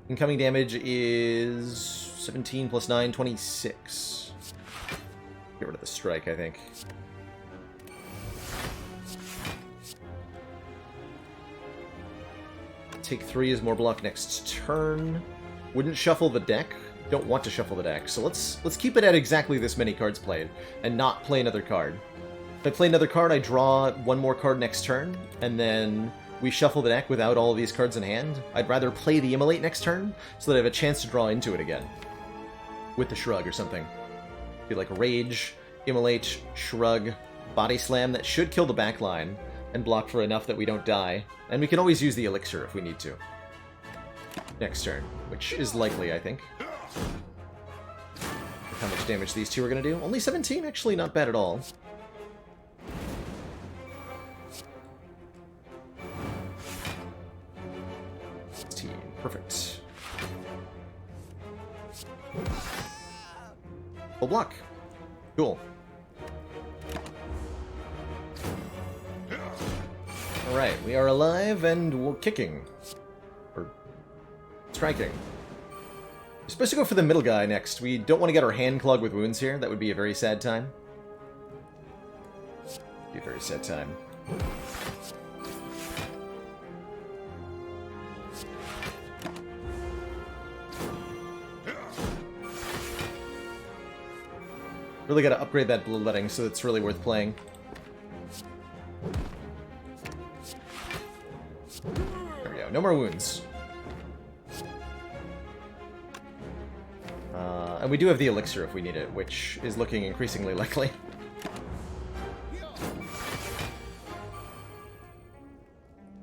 Incoming damage is 17 plus 9, 26. Get rid of the strike, I think. Take 3 is more block next turn. Wouldn't shuffle the deck. Don't want to shuffle the deck. So let's keep it at exactly this many cards played and not play another card. If I play another card, I draw 1 more card next turn, and then we shuffle the deck without all of these cards in hand. I'd rather play the Immolate next turn so that I have a chance to draw into it again. With the Shrug or something. Be like Rage, Immolate, Shrug, Body Slam. That should kill the back line and block for enough that we don't die. And we can always use the Elixir if we need to. Next turn, which is likely, I think. Look how much damage these two are going to do. Only 17? Actually, not bad at all. Perfect. Full block. Cool. Alright, we are alive and we're kicking. Or striking. We're supposed to go for the middle guy next. We don't want to get our hand clogged with wounds here. That would be a very sad time. Be a very sad time. Really gotta upgrade that bloodletting so it's really worth playing. There we go. No more wounds. And we do have the elixir if we need it, which is looking increasingly likely.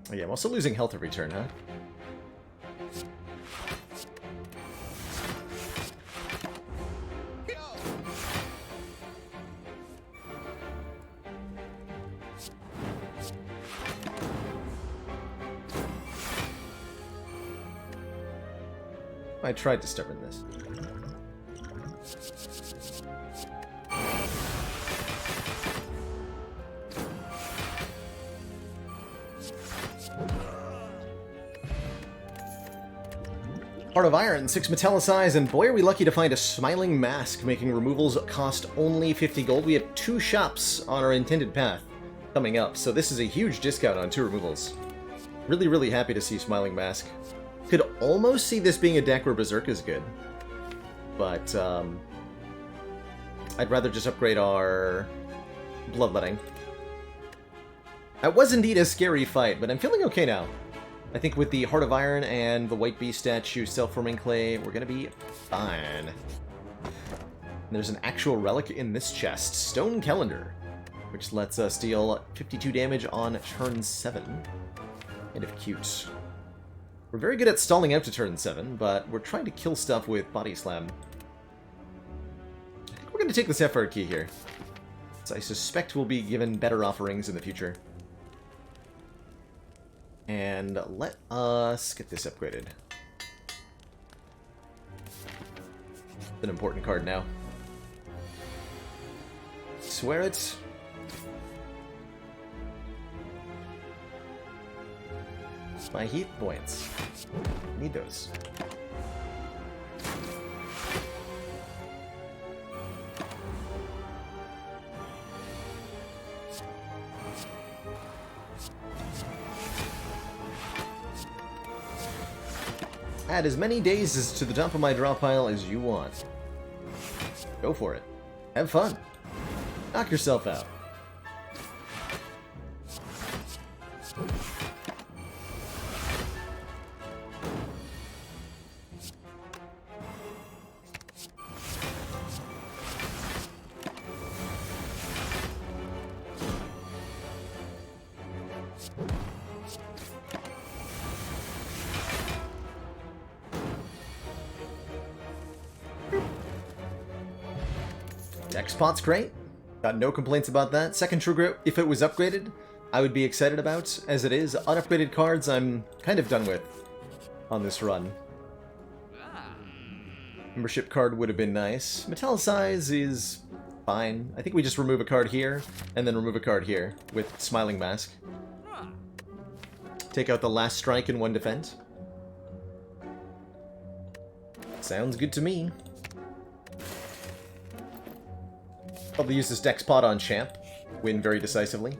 Oh yeah, I'm also losing health every turn, huh? I tried to stubborn this. Heart of Iron, 6 metallicized, and boy are we lucky to find a smiling mask making removals cost only 50 gold. We have 2 shops on our intended path coming up, so this is a huge discount on 2 removals. Really, really happy to see Smiling Mask. Could almost see this being a deck where Berserk is good, but I'd rather just upgrade our Bloodletting. That was indeed a scary fight, but I'm feeling okay now. I think with the Heart of Iron and the White Beast statue, Self-Forming Clay, we're gonna be fine. And there's an actual relic in this chest, Stone Calendar, which lets us deal 52 damage on turn 7. Kind of cute. We're very good at stalling out to turn 7, but we're trying to kill stuff with Body Slam. I think we're gonna take the Sapphire Key here, so I suspect we'll be given better offerings in the future. And let us get this upgraded. It's an important card now. Swear it. My heat points. Need those. Add as many days to the top of my draw pile as you want. Go for it. Have fun. Knock yourself out. X-Pot's great. Got no complaints about that. Second True Grit, if it was upgraded, I would be excited about. As it is, unupgraded cards I'm kind of done with on this run. Membership card would have been nice. Metallicize is fine. I think we just remove a card here, and then remove a card here with Smiling Mask. Take out the last strike and 1 defend. Sounds good to me. Probably use this Dex Pod on Champ. Win very decisively.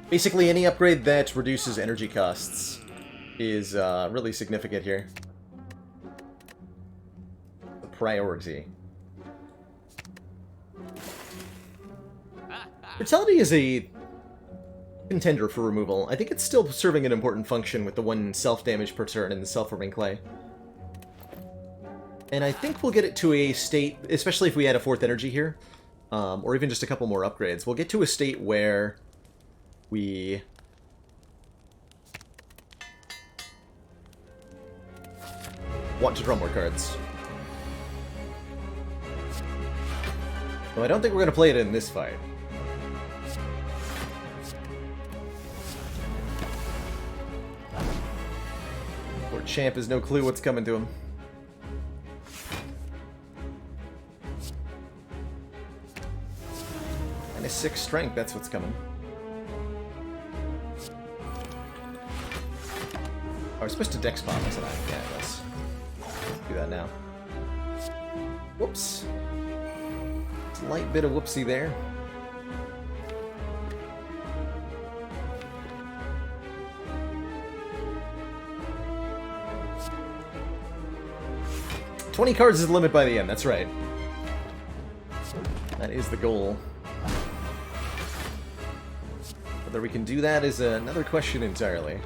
Basically, any upgrade that reduces energy costs is really significant here. The priority. Brutality is a contender for removal. I think it's still serving an important function with the 1 self-damage per turn in the Self-Forming Clay. And I think we'll get it to a state, especially if we add a 4th energy here, or even just a couple more upgrades, we'll get to a state where we want to draw more cards. Well, I don't think we're going to play it in this fight. Poor Champ has no clue what's coming to him. -6 strength, that's what's coming. Oh, I was supposed to dex pop, wasn't I? Yeah, I was. Do that now. Whoops. Slight bit of whoopsie there. $20 cards is the limit by the end, that's right. That is the goal. Whether we can do that is another question entirely.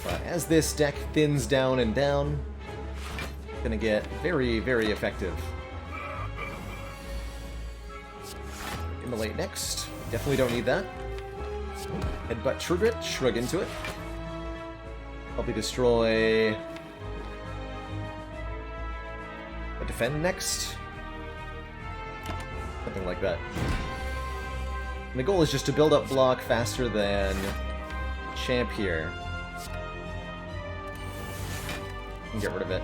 But as this deck thins down and down, it's gonna get very, very effective. Immolate next. Definitely don't need that. Headbutt True Grit, shrug into it. Probably destroy... Defend next. Something like that. And the goal is just to build up block faster than Champ here. And get rid of it.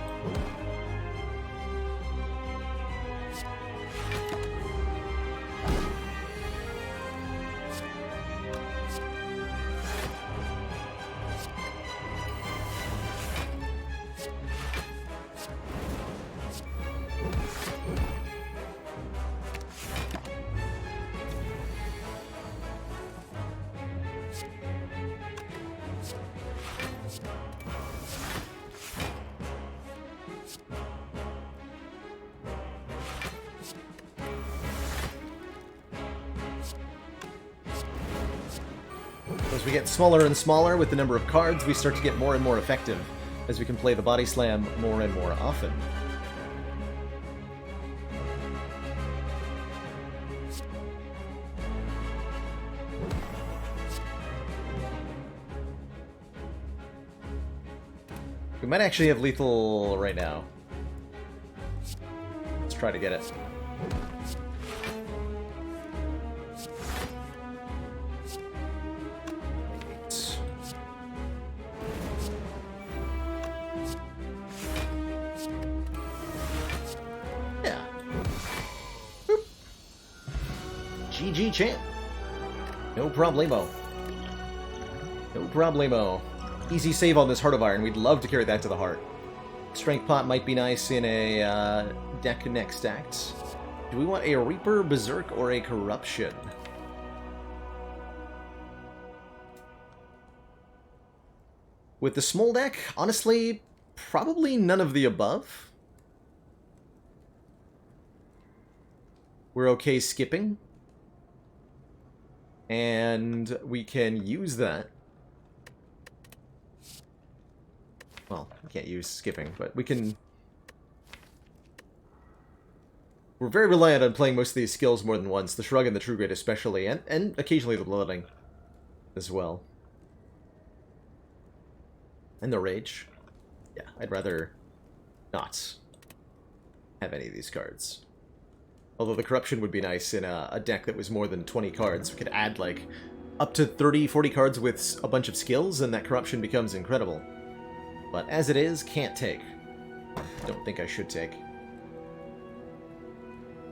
As we get smaller and smaller with the number of cards, we start to get more and more effective as we can play the Body Slam more and more often. We might actually have lethal right now. Let's try to get it. GG champ. No problemo. No problemo. Easy save on this Heart of Iron. We'd love to carry that to the heart. Strength pot might be nice in a deck next act. Do we want a Reaper, Berserk, or a Corruption? With the Smol deck, honestly, probably none of the above. We're okay skipping. And we can use that. Well, we can't use skipping, but we can... We're very reliant on playing most of these skills more than once, the Shrug and the True Grit especially, and occasionally the Bloodletting as well. And the Rage. Yeah, I'd rather not have any of these cards. Although the Corruption would be nice in a deck that was more than 20 cards. We could add, like, up to 30, 40 cards with a bunch of skills, and that Corruption becomes incredible. But as it is, can't take. Don't think I should take.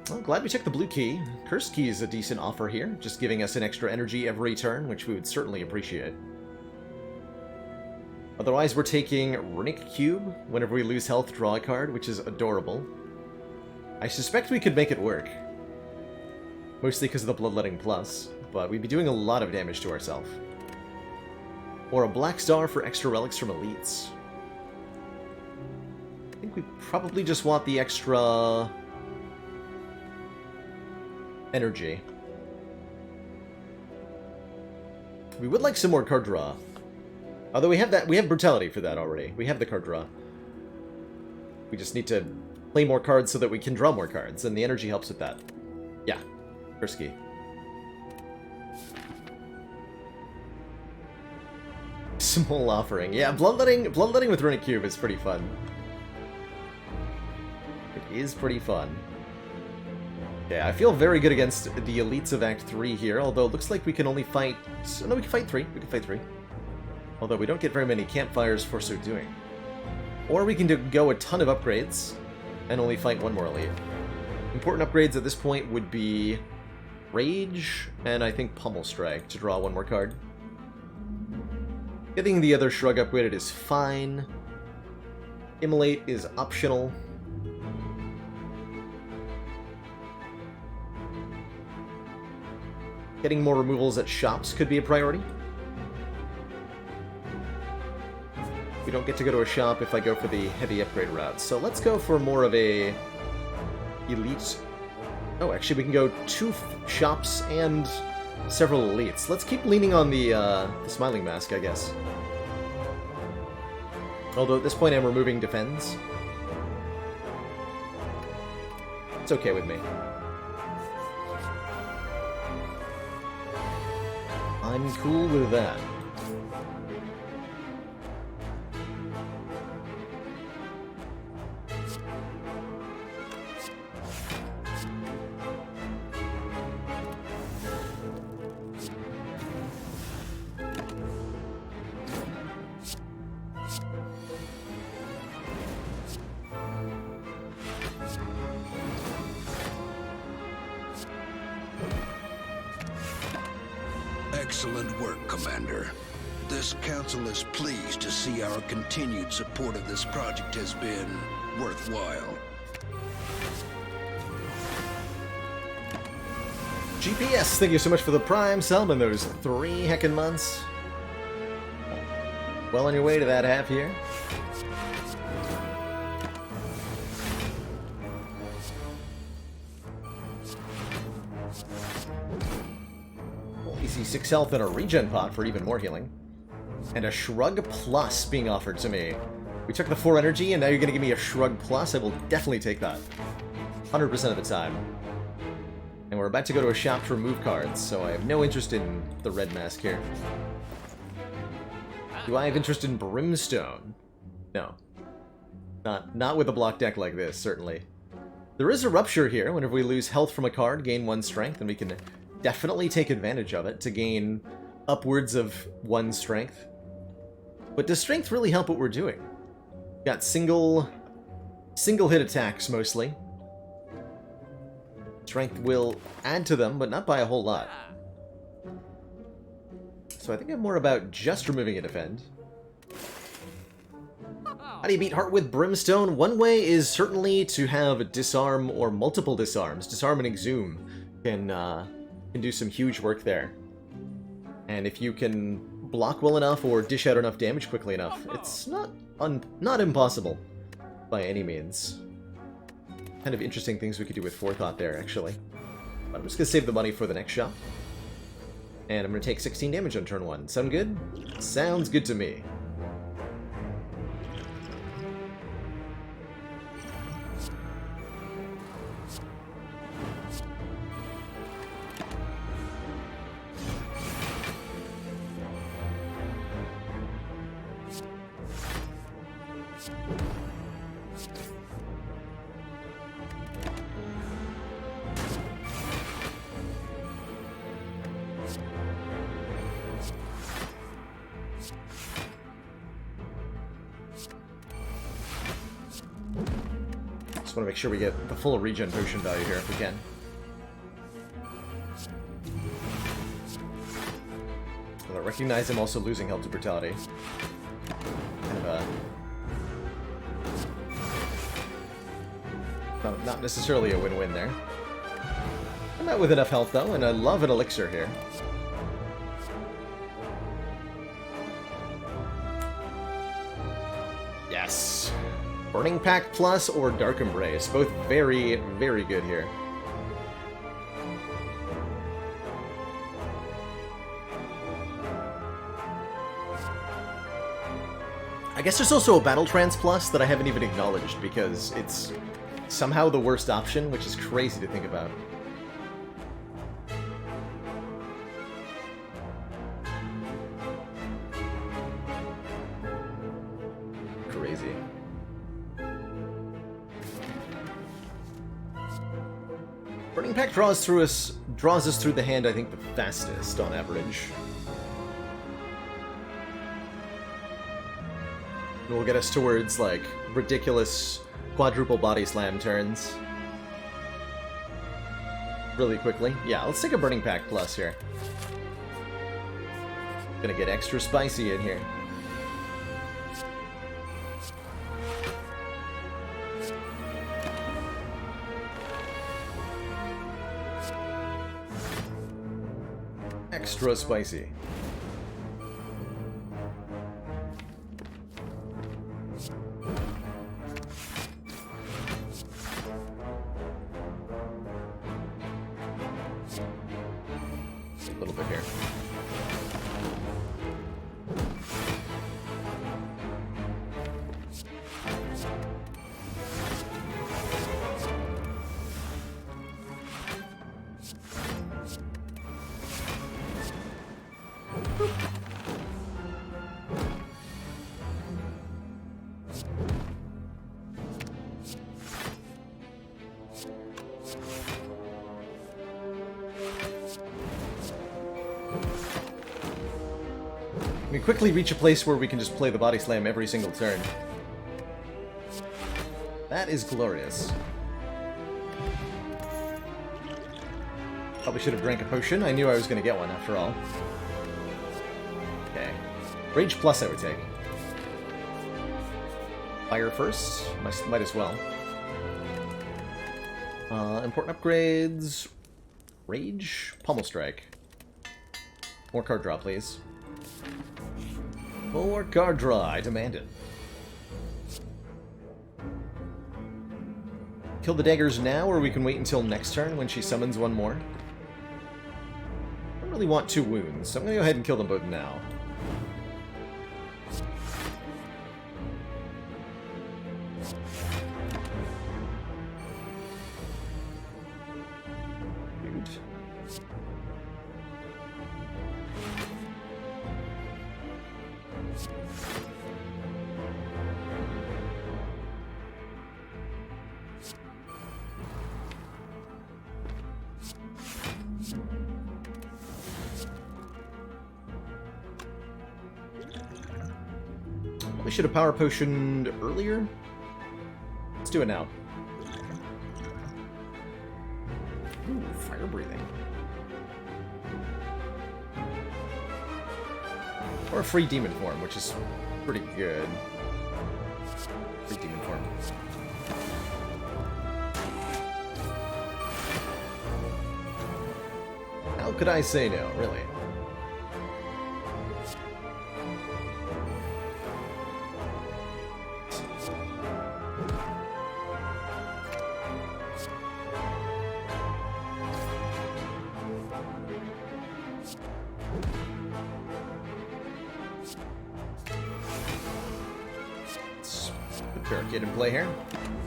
Well, glad we took the blue key. Cursed key is a decent offer here, just giving us an extra energy every turn, which we would certainly appreciate. Otherwise, we're taking Runic Cube. Whenever we lose health, draw a card, which is adorable. I suspect we could make it work. Mostly because of the Bloodletting Plus, but we'd be doing a lot of damage to ourselves. Or a Black Star for extra relics from elites. I think we probably just want the extra... energy. We would like some more card draw. Although we have that, we have Brutality for that already. We have the card draw. We just need to play more cards so that we can draw more cards, and the energy helps with that. Yeah, risky. Small offering. Yeah, Bloodletting with Runic Cube is pretty fun. It is pretty fun. Yeah, I feel very good against the elites of Act 3 here, although it looks like we can only fight... No, we can fight 3. We can fight 3. Although we don't get very many campfires for so doing. Or we can go a ton of upgrades and only fight one more elite. Important upgrades at this point would be Rage, and I think Pummel Strike to draw one more card. Getting the other Shrug upgraded is fine. Immolate is optional. Getting more removals at shops could be a priority. We don't get to go to a shop if I go for the heavy upgrade route, so let's go for more of a elite. Oh, actually we can go 2 shops and several elites. Let's keep leaning on the Smiling Mask, I guess. Although at this point I'm removing defends. It's okay with me. I'm cool with that. Excellent work, Commander. This council is pleased to see our continued support of this project has been worthwhile. GPS, thank you so much for the Prime sub in those 3 heckin' months. Well on your way to that half year. Easy 6 health and a regen pot for even more healing. And a Shrug Plus being offered to me. We took the 4 energy and now you're going to give me a Shrug Plus? I will definitely take that. 100% of the time. And we're about to go to a shop to remove cards, so I have no interest in the red mask here. Do I have interest in Brimstone? No. Not with a block deck like this, certainly. There is a Rupture here. Whenever we lose health from a card, gain 1 strength, and we can definitely take advantage of it to gain upwards of 1 strength. But does strength really help what we're doing? Got single hit attacks mostly. Strength will add to them, but not by a whole lot. So I think I'm more about just removing a defend. How do you beat Heart with Brimstone? One way is certainly to have disarm or multiple disarms. Disarm and Exhume can do some huge work there. And if you can block well enough or dish out enough damage quickly enough, it's not impossible by any means. Kind of interesting things we could do with Forethought there, actually. But I'm just going to save the money for the next shop. And I'm going to take 16 damage on turn 1. Sound good? Sounds good to me. Just want to make sure we get the full regen potion value here if we can. Well, I recognize I'm also losing health to brutality. Kind of not necessarily a win-win there. I'm out with enough health though, and I love an elixir here. Yes! Burning Pact Plus or Dark Embrace. Both very, very good here. I guess there's also a Battle Trance Plus that I haven't even acknowledged because it's somehow the worst option, which is crazy to think about. Crazy. Burning Pact draws us through the hand, I think, the fastest on average. It will get us towards, like, ridiculous quadruple body slam turns. really quickly. Yeah, let's take a Burning Pack Plus here. Gonna get extra spicy in here. Extra spicy. A little bit here. We quickly reach a place where we can just play the body slam every single turn. That is glorious. Probably should have drank a potion. I knew I was going to get one after all. Okay. Rage Plus I would take. Fire first. Might as well. Important upgrades. Rage. Pummel Strike. More card draw, please. More card draw, I demand it. Kill the daggers now, or we can wait until next turn when she summons one more. I don't really want 2 wounds, so I'm gonna go ahead and kill them both now. We should have power potioned earlier. Let's do it now. Ooh, fire breathing. Or a free demon form, which is pretty good. Free demon form. How could I say no, really? Barricade in play here.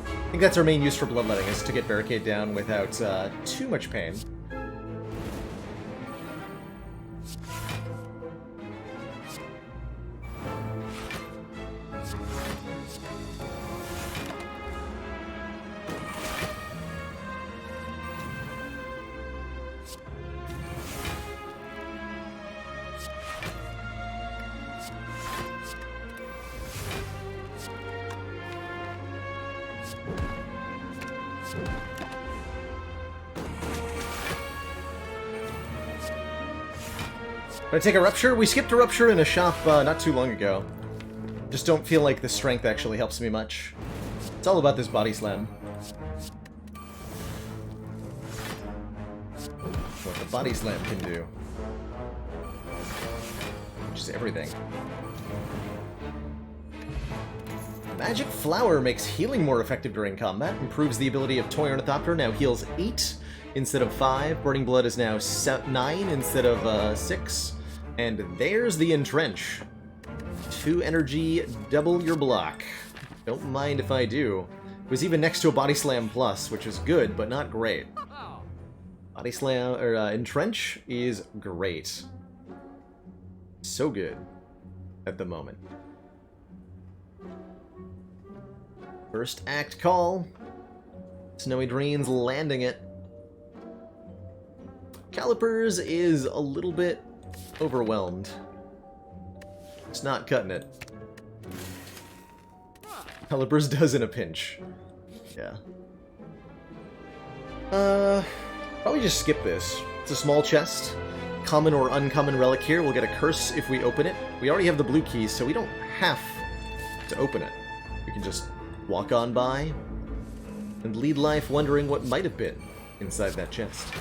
I think that's our main use for bloodletting, is to get barricade down without too much pain. Gonna take a Rupture? We skipped a Rupture in a shop not too long ago. Just don't feel like the strength actually helps me much. It's all about this body slam. What the body slam can do. Which is everything. Magic Flower makes healing more effective during combat. Improves the ability of Toy Ornithopter. Now heals 8 instead of 5. Burning Blood is now 9 instead of 6. And there's the Entrench. 2 energy, double your block. Don't mind if I do. It was even next to a Body Slam Plus, which is good, but not great. Body Slam, or Entrench is great. So good at the moment. First act call. Snowy Drains landing it. Calipers is a little bit overwhelmed. It's not cutting it. Calipers does in a pinch. Yeah. Probably just skip this. It's a small chest. Common or uncommon relic here. We'll get a curse if we open it. We already have the blue keys, so we don't have to open it. We can just walk on by and lead life wondering what might have been inside that chest.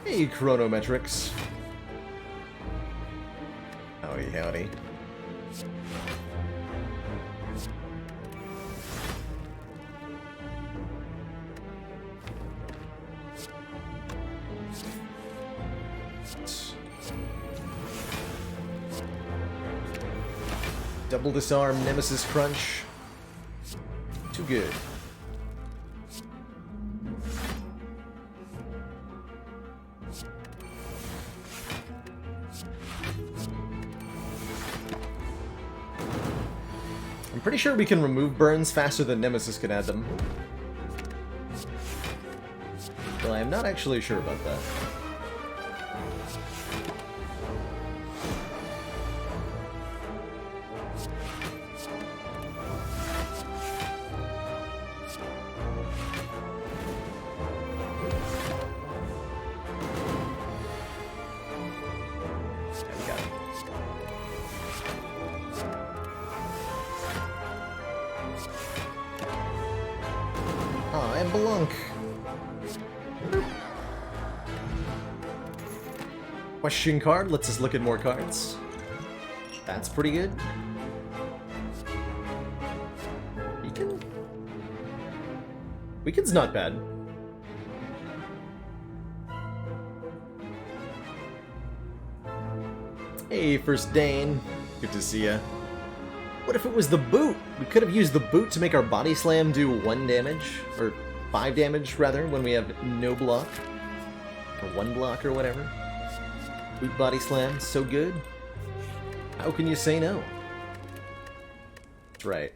Hey, Chronometrics. Howdy, howdy. Double disarm, Nemesis Crunch. Too good. I'm pretty sure we can remove burns faster than Nemesis can add them. Well, I'm not actually sure about that. And Belunk. Question card lets us look at more cards. That's pretty good. Beacon? Beacon's not bad. Hey, First Dane. Good to see ya. What if it was the boot? We could have used the boot to make our body slam do 1 damage, or 5 damage, rather, when we have no block. Or 1 block, or whatever. Boot body slam, so good. How can you say no? That's right.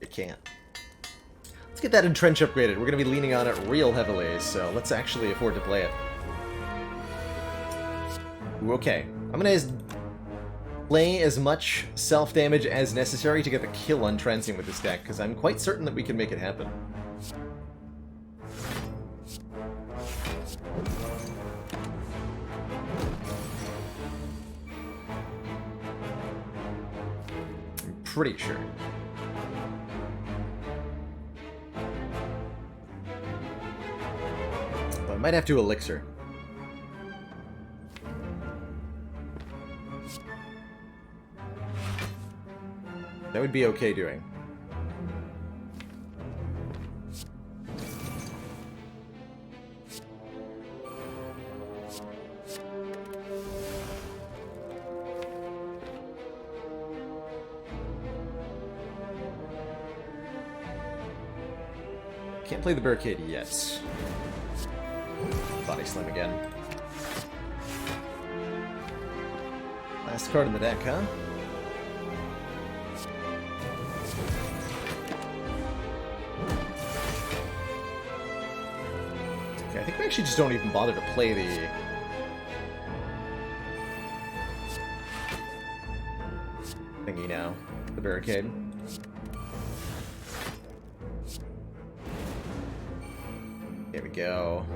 You can't. Let's get that Entrench upgraded. We're going to be leaning on it real heavily, so let's actually afford to play it. Ooh, okay. I'm going to play as much self-damage as necessary to get the kill on Transient with this deck, because I'm quite certain that we can make it happen. I'm pretty sure. But I might have to Elixir. That would be okay doing. Can't play the barricade yet. Body slam again. Last card in the deck, huh? Okay, I think we actually just don't even bother to play the... thingy now. The barricade. There we go.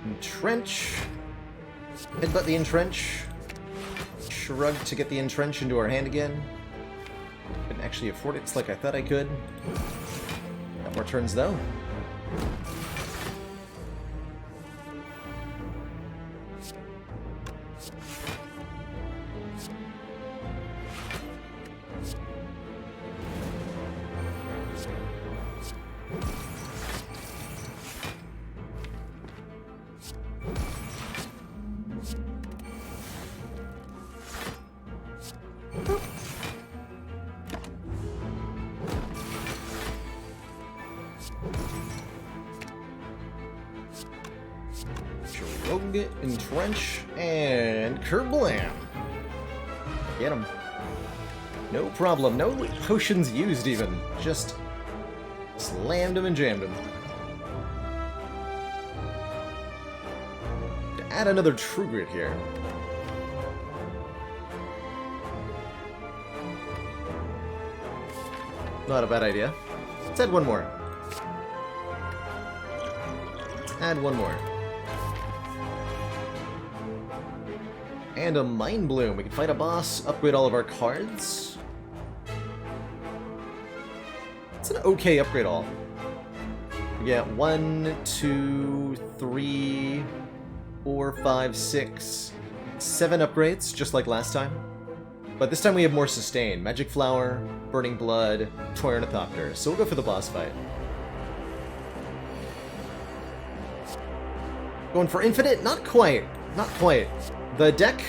Entrench. Headbutt the Entrench. Shrug to get the Entrench into our hand again. Couldn't actually afford it like I thought I could. Got more turns though. Shrug, Entrench, and Kerblam. Get him. No problem. No potions used even. Just slammed him and jammed him. To add another True Grit here. Not a bad idea. Let's add one more. Add one more. And a Mind Bloom. We can fight a boss, upgrade all of our cards. It's an okay upgrade all. We get 1, 2, 3, 4, 5, 6, 7 upgrades, just like last time. But this time we have more sustain. Magic Flower, Burning Blood, Toy Ornithopter. So we'll go for the boss fight. Going for infinite? Not quite. Not quite. The deck...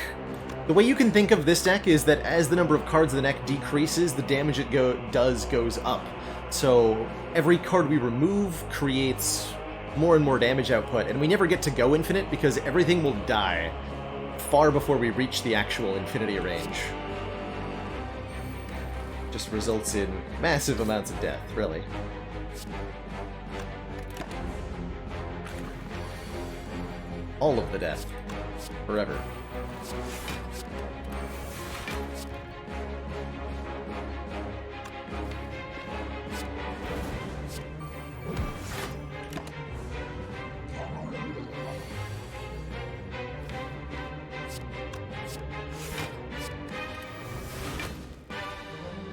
The way you can think of this deck is that as the number of cards in the deck decreases, the damage it does goes up. So every card we remove creates more and more damage output, and we never get to go infinite because everything will die far before we reach the actual infinity range. Just results in massive amounts of death, really. All of the death. Forever.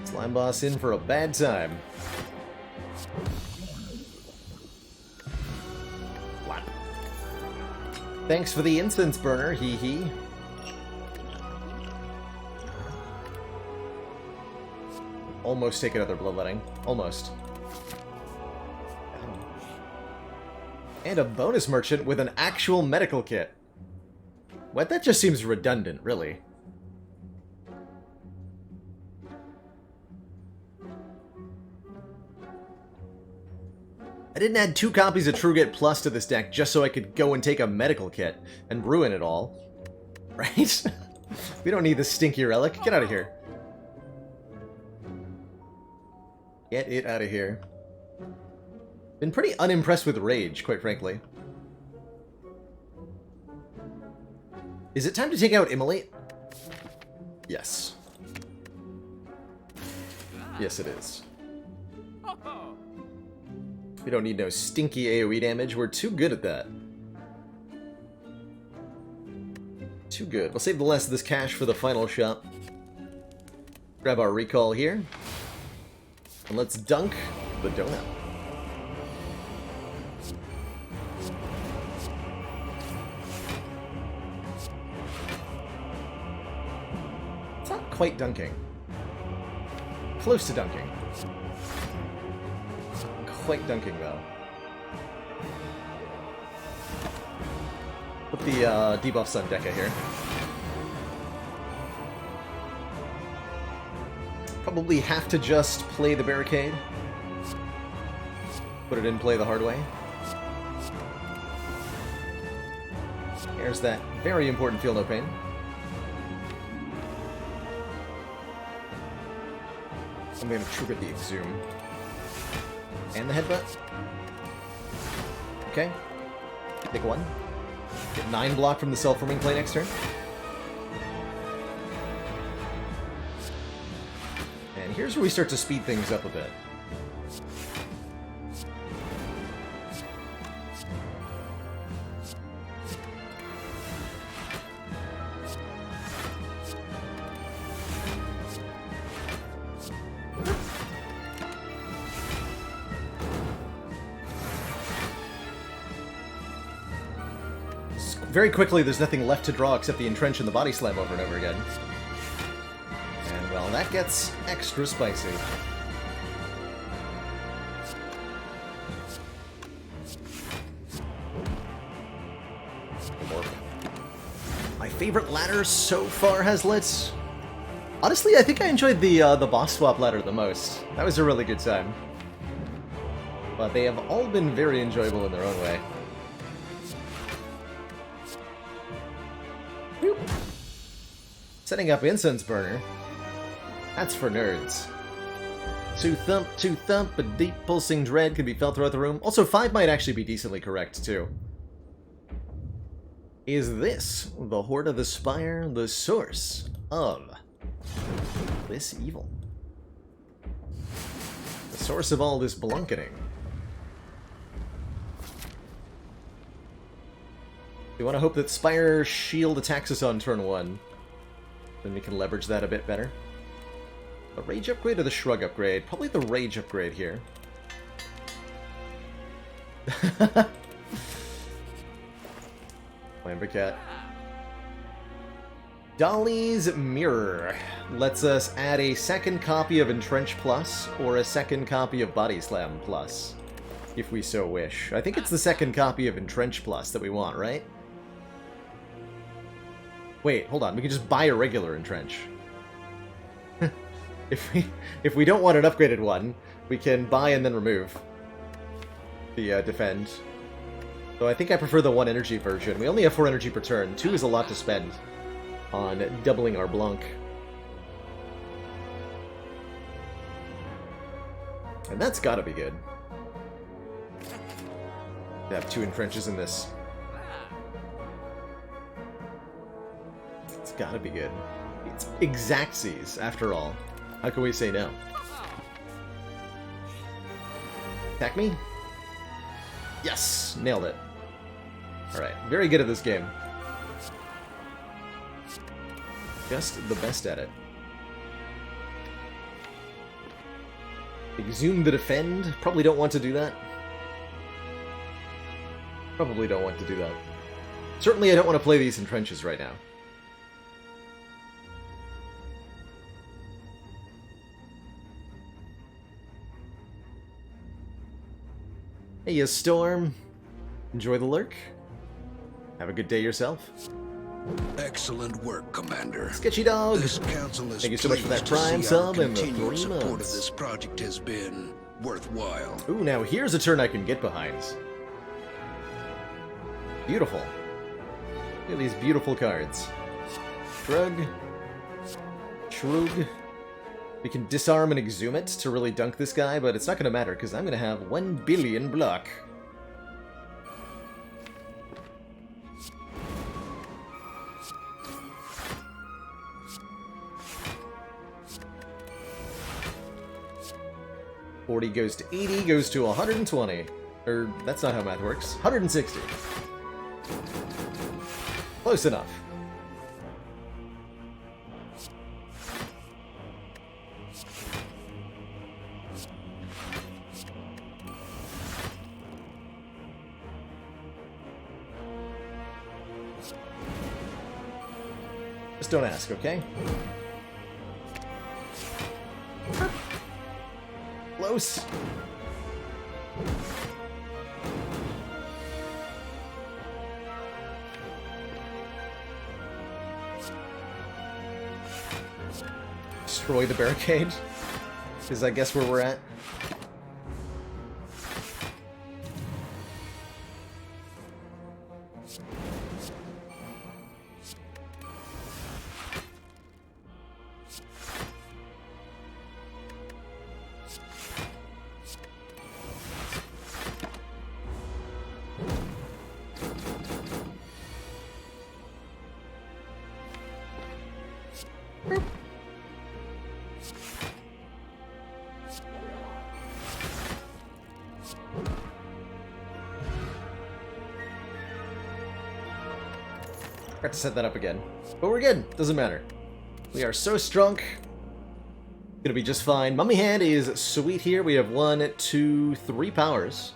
Slime boss in for a bad time. What? Thanks for the incense burner, hee hee. Almost take another bloodletting. Almost. And a bonus merchant with an actual medical kit. What? That just seems redundant, really. I didn't add 2 copies of Truegate Plus to this deck just so I could go and take a medical kit and ruin it all. Right? We don't need this stinky relic. Get out of here. Get it out of here. Been pretty unimpressed with Rage, quite frankly. Is it time to take out Immolate? Yes. Yes, it is. We don't need no stinky AoE damage. We're too good at that. Too good. We'll save the last of this cash for the final shot. Grab our recall here. And let's dunk the donut. It's not quite dunking. Close to dunking. Quite dunking, though. Put the debuffs on Deca here. Probably have to just play the barricade. Put it in play the hard way. Here's that very important Feel No Pain. I'm going to trigger the Exhume. And the headbutt. Okay. Take 1. Get 9 block from the self-forming play next turn. And here's where we start to speed things up a bit. Very quickly, there's nothing left to draw except the Entrench and the Body Slam over and over again. And, well, that gets extra spicy. My favorite ladder so far has lit. Honestly, I think I enjoyed the boss swap ladder the most. That was a really good time. But they have all been very enjoyable in their own way. Setting up Incense Burner. That's for nerds. To thump, a deep pulsing dread can be felt throughout the room. Also, 5 might actually be decently correct, too. Is this the Horde of the Spire, the source of this evil? The source of all this blunketing. We want to hope that Spire shield attacks us on turn 1. Then we can leverage that a bit better. The rage upgrade or the shrug upgrade? Probably the rage upgrade here. Lambercat. Dolly's Mirror lets us add a second copy of Entrench Plus or a second copy of Body Slam Plus, if we so wish. I think it's the second copy of Entrench Plus that we want, right? Wait, hold on. We can just buy a regular Entrench. If we don't want an upgraded one, we can buy and then remove the Defend. So I think I prefer the 1 energy version. We only have 4 energy per turn. 2 is a lot to spend on doubling our Blunk. And that's gotta be good. To have 2 Entrenches in this. It's gotta be good. It's Exactsies, after all. How can we say no? Attack me? Yes! Nailed it. Alright, very good at this game. Just the best at it. Exhume the Defend? Probably don't want to do that. Probably don't want to do that. Certainly I don't want to play these in trenches right now. Hey, you Storm. Enjoy the lurk. Have a good day yourself. Excellent work, Commander. Sketchy Dog. This council is Thank you so much for that pleased to Prime see our sub and the continued 3 support of months. this project has been worthwhile. Ooh, now here's a turn I can get behind. Beautiful. Look at these beautiful cards. Shrug. Shrug. We can disarm and exhume it to really dunk this guy, but it's not going to matter because I'm going to have 1 billion block. $40 goes to 80, goes to 120. Or, that's not how math works. 160. Close enough. Just don't ask, okay? Close. Destroy the barricade is, I guess, where we're at. Got to set that up again. But we're good. Doesn't matter. We are so strong. Gonna be just fine. Mummy Hand is sweet here. We have 1, 2, 3 powers.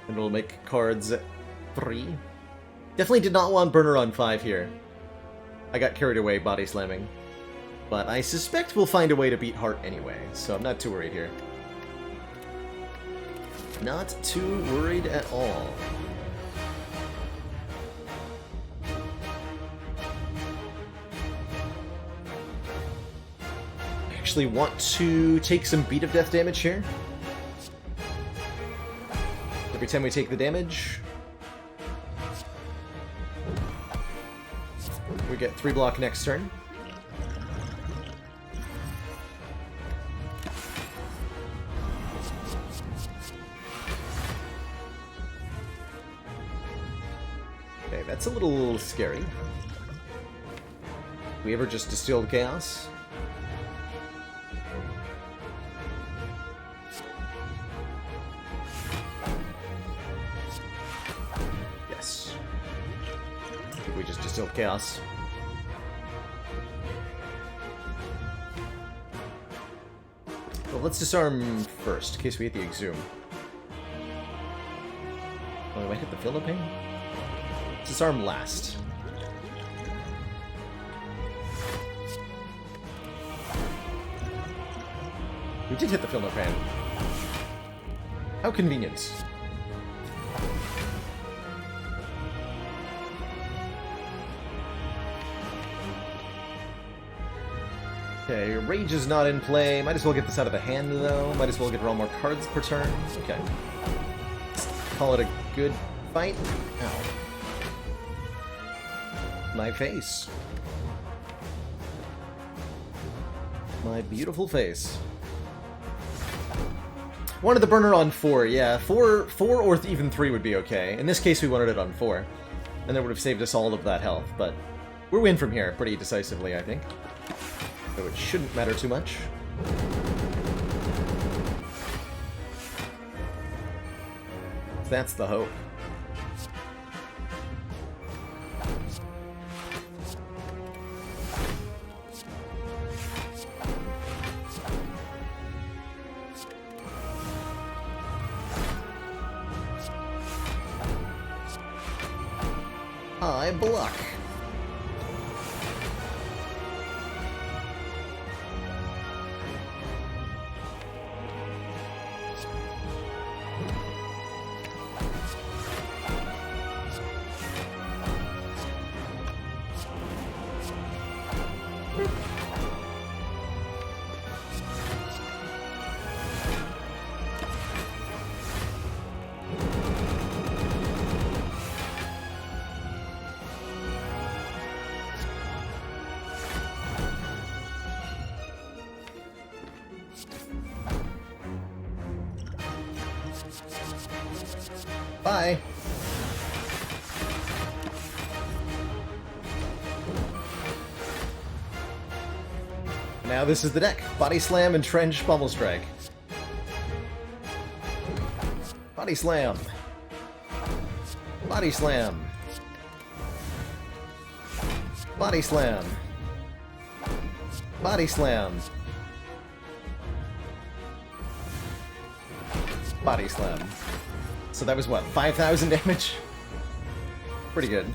And we'll make cards 3. Definitely did not want Burner on 5 here. I got carried away body slamming. But I suspect we'll find a way to beat Heart anyway, so I'm not too worried here. Not too worried at all. Actually want to take some Beat of Death damage here. Every time we take the damage, we get 3 block next turn. Okay, that's a little scary. We ever just distilled chaos? of chaos. Well, let's disarm first, in case we hit the Exhume. Oh, we might hit the Philippine? Let's disarm last. We did hit the Philippine. How convenient. Okay, Rage is not in play. Might as well get this out of the hand, though. Might as well get around more cards per turn. Okay. Let's call it a good fight. Ow. My face. My beautiful face. Wanted the burner on 4, yeah. 4 or even 3 would be okay. In this case, we wanted it on 4. And that would have saved us all of that health, but we're win from here pretty decisively, I think. So it shouldn't matter too much. That's the hope. I block. Bye. Now this is the deck. Body Slam, Entrench, Pummel Strike. Body Slam. Body Slam. Body Slam. Body Slam. Body Slam. So that was what, 5,000 damage? Pretty good.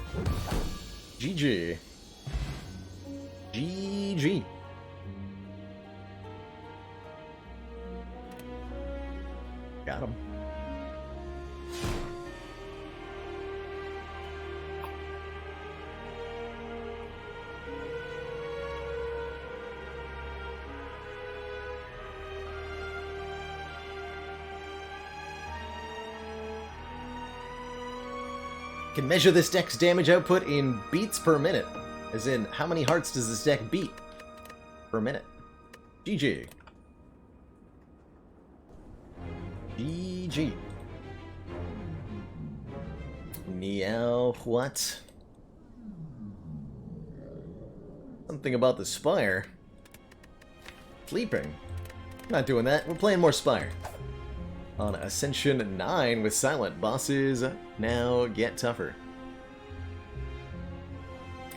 GG. GG. Got him. Can measure this deck's damage output in beats per minute. As in, how many hearts does this deck beat per minute? GG. GG. Meow, what? Something about the Spire. Sleeping. Not doing that. We're playing more Spire. On Ascension 9 with Silent, bosses now get tougher.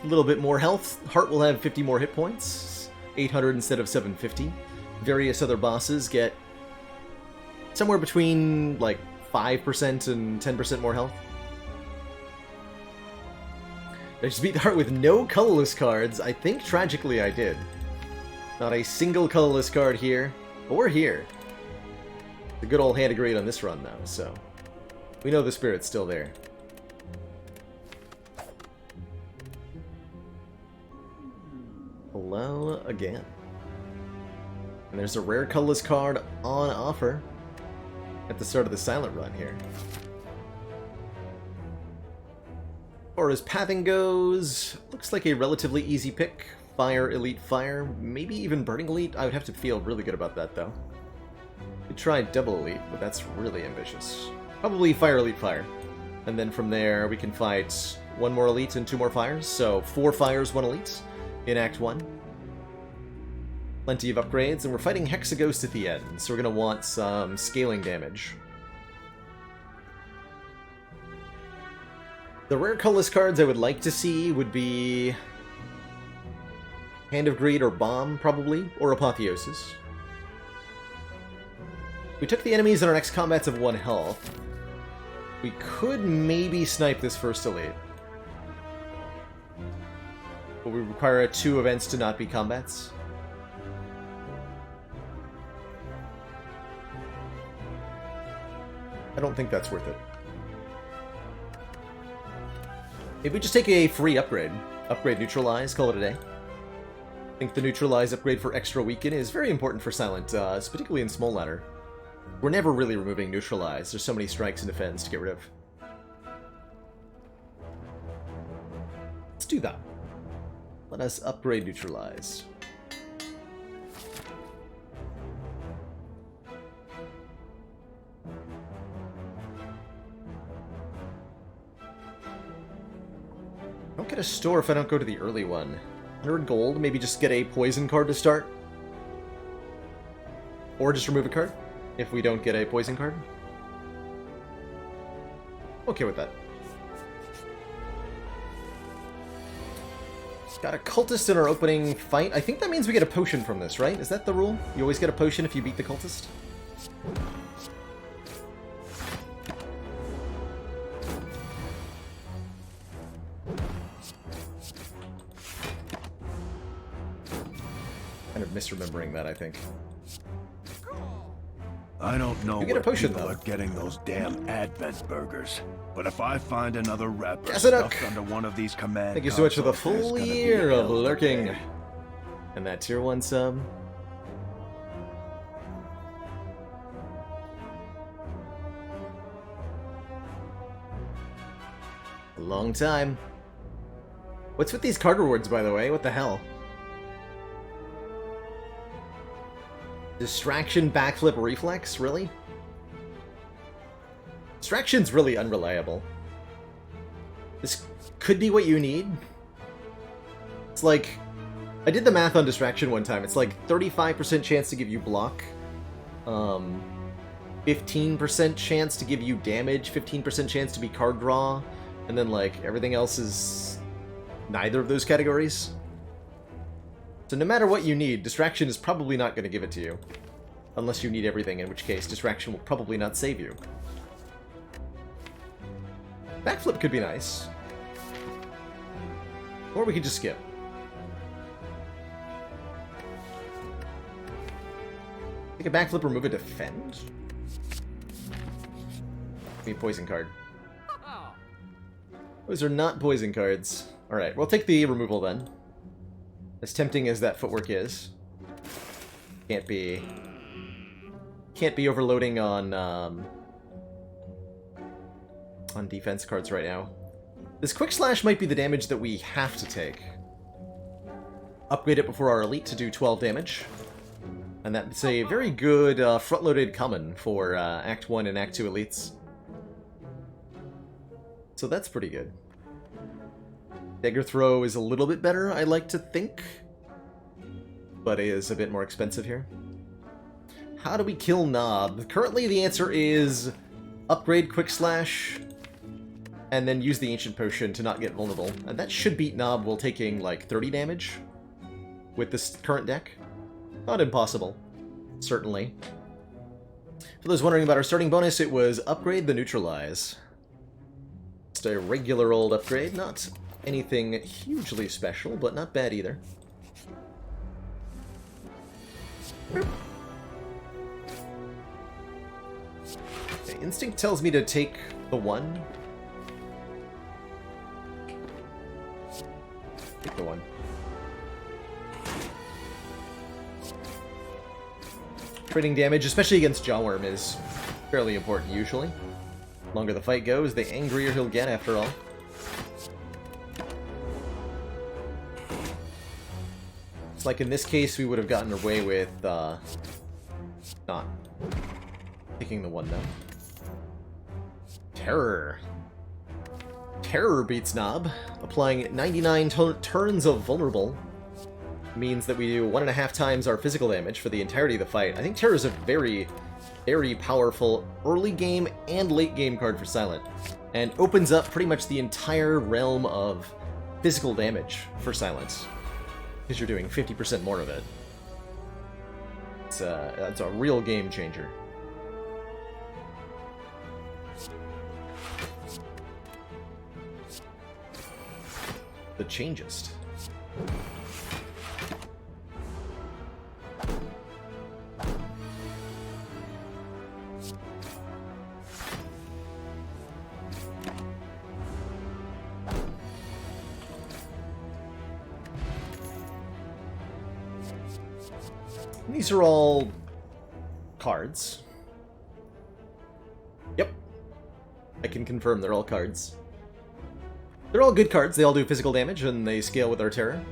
A little bit more health. Heart will have 50 more hit points. 800 instead of 750. Various other bosses get somewhere between like 5% and 10% more health. I just beat the heart with no colorless cards. I think tragically I did. Not a single colorless card here or here. The good old hand of greed on this run, though, so we know the spirit's still there. Hello again. And there's a rare colorless card on offer at the start of the silent run here. As far as pathing goes, looks like a relatively easy pick. Fire, Elite Fire, maybe even Burning Elite. I would have to feel really good about that, though. We tried double Elite, but that's really ambitious. Probably Fire, Elite, Fire. And then from there, we can fight one more Elite and 2 more Fires. So 4 Fires, 1 Elite in Act 1. Plenty of upgrades, and we're fighting Hexaghost at the end, so we're going to want some scaling damage. The rare colorless cards I would like to see would be Hand of Greed or Bomb, probably, or Apotheosis. We took the enemies in our next combats of 1 health. We could maybe snipe this first elite. But we require 2 events to not be combats. I don't think that's worth it. Maybe we just take a free upgrade. Upgrade Neutralize, call it a day. I think the Neutralize upgrade for extra weaken is very important for Silent, particularly in Smol ladder. We're never really removing Neutralize. There's so many strikes and defense to get rid of. Let's do that. Let us upgrade Neutralize. I don't get a store if I don't go to the early one. 100 gold, maybe just get a poison card to start. Or just remove a card if we don't get a poison card. Okay with that. Got a cultist in our opening fight. I think that means we get a potion from this, right? Is that the rule? You always get a potion if you beat the cultist? Kind of misremembering that, I think. I don't know get a where potion, people though. are getting those damn Advent burgers, but if I find another rapper Gasaduk! stuffed under one of these command Thank you so much for the consoles, there's full gonna be year of hell to lurking. pay. And that tier 1 sub. A long time. What's with these card rewards, by the way? What the hell? Distraction, backflip, reflex? Really? Distraction's really unreliable. This could be what you need. It's like... I did the math on distraction one time. It's like 35% chance to give you block. 15% chance to give you damage. 15% chance to be card draw. And then, like, everything else is neither of those categories. So no matter what you need, distraction is probably not going to give it to you. Unless you need everything, in which case distraction will probably not save you. Backflip could be nice. Or we could just skip. Take a backflip, remove a defend? Give me a poison card. Those are not poison cards. Alright, we'll take the removal then. As tempting as that footwork is. Can't be overloading on defense cards right now. This quick slash might be the damage that we have to take. Upgrade it before our elite to do 12 damage. And that's a very good front-loaded common for Act 1 and Act 2 elites. So that's pretty good. Dagger Throw is a little bit better, I like to think. But it is a bit more expensive here. How do we kill Nob? Currently the answer is upgrade Quick Slash and then use the Ancient Potion to not get vulnerable. And that should beat Nob while taking like 30 damage with this current deck. Not impossible, certainly. For those wondering about our starting bonus, it was upgrade the Neutralize. Just a regular old upgrade, not anything hugely special, but not bad either. Okay, instinct tells me to take the 1. Take the 1. Trading damage, especially against Jawworm, is fairly important usually. The longer the fight goes, the angrier he'll get after all. It's like in this case, we would have gotten away with not taking the 1 though. Terror. Terror beats Nob. Applying 99 turns of vulnerable means that we do 1.5 times our physical damage for the entirety of the fight. I think Terror is a very, very powerful early game and late game card for Silent. and opens up pretty much the entire realm of physical damage for Silence, because you're doing 50% more of it. It's a real game changer. The changest. These are all cards. Yep. I can confirm they're all cards. They're all good cards. They all do physical damage, and they scale with our terror.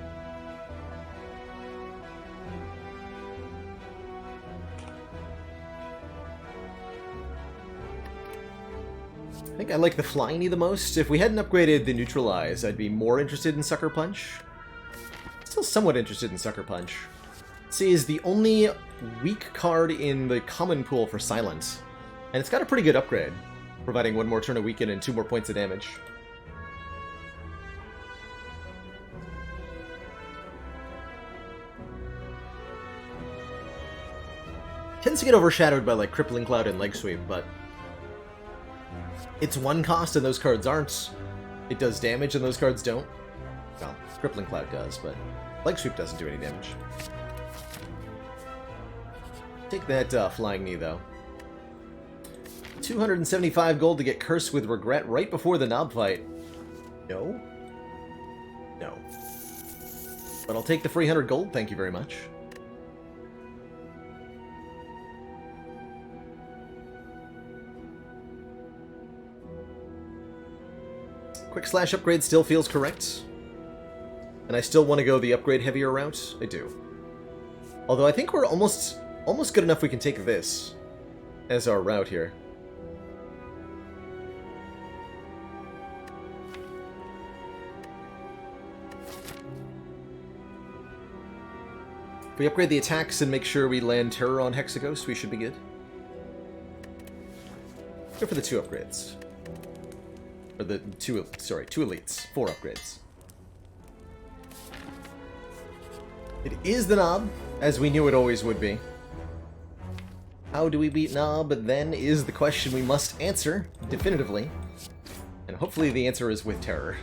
I think I like the Flying the most. If we hadn't upgraded the Neutralize, I'd be more interested in Sucker Punch. Still somewhat interested in Sucker Punch. See, is the only weak card in the common pool for Silence, and it's got a pretty good upgrade, providing 1 more turn a weaken and 2 more points of damage. Tends to get overshadowed by like Crippling Cloud and Leg Sweep, but it's 1 cost and those cards aren't. It does damage and those cards don't. Well, Crippling Cloud does, but Leg Sweep doesn't do any damage. Take that Flying Knee, though. 275 gold to get Cursed with Regret right before the Knob fight. No? No. But I'll take the free 100 gold, thank you very much. Quick Slash upgrade still feels correct. And I still want to go the upgrade heavier route. I do. Although I think we're almost good enough we can take this as our route here. If we upgrade the attacks and make sure we land Terror on Hexaghost, we should be good. Go for the 2 upgrades. Or the 2 elites. 4 upgrades. It is the Knob, as we knew it always would be. How do we beat Knob, then, is the question we must answer definitively. And hopefully the answer is with Terror.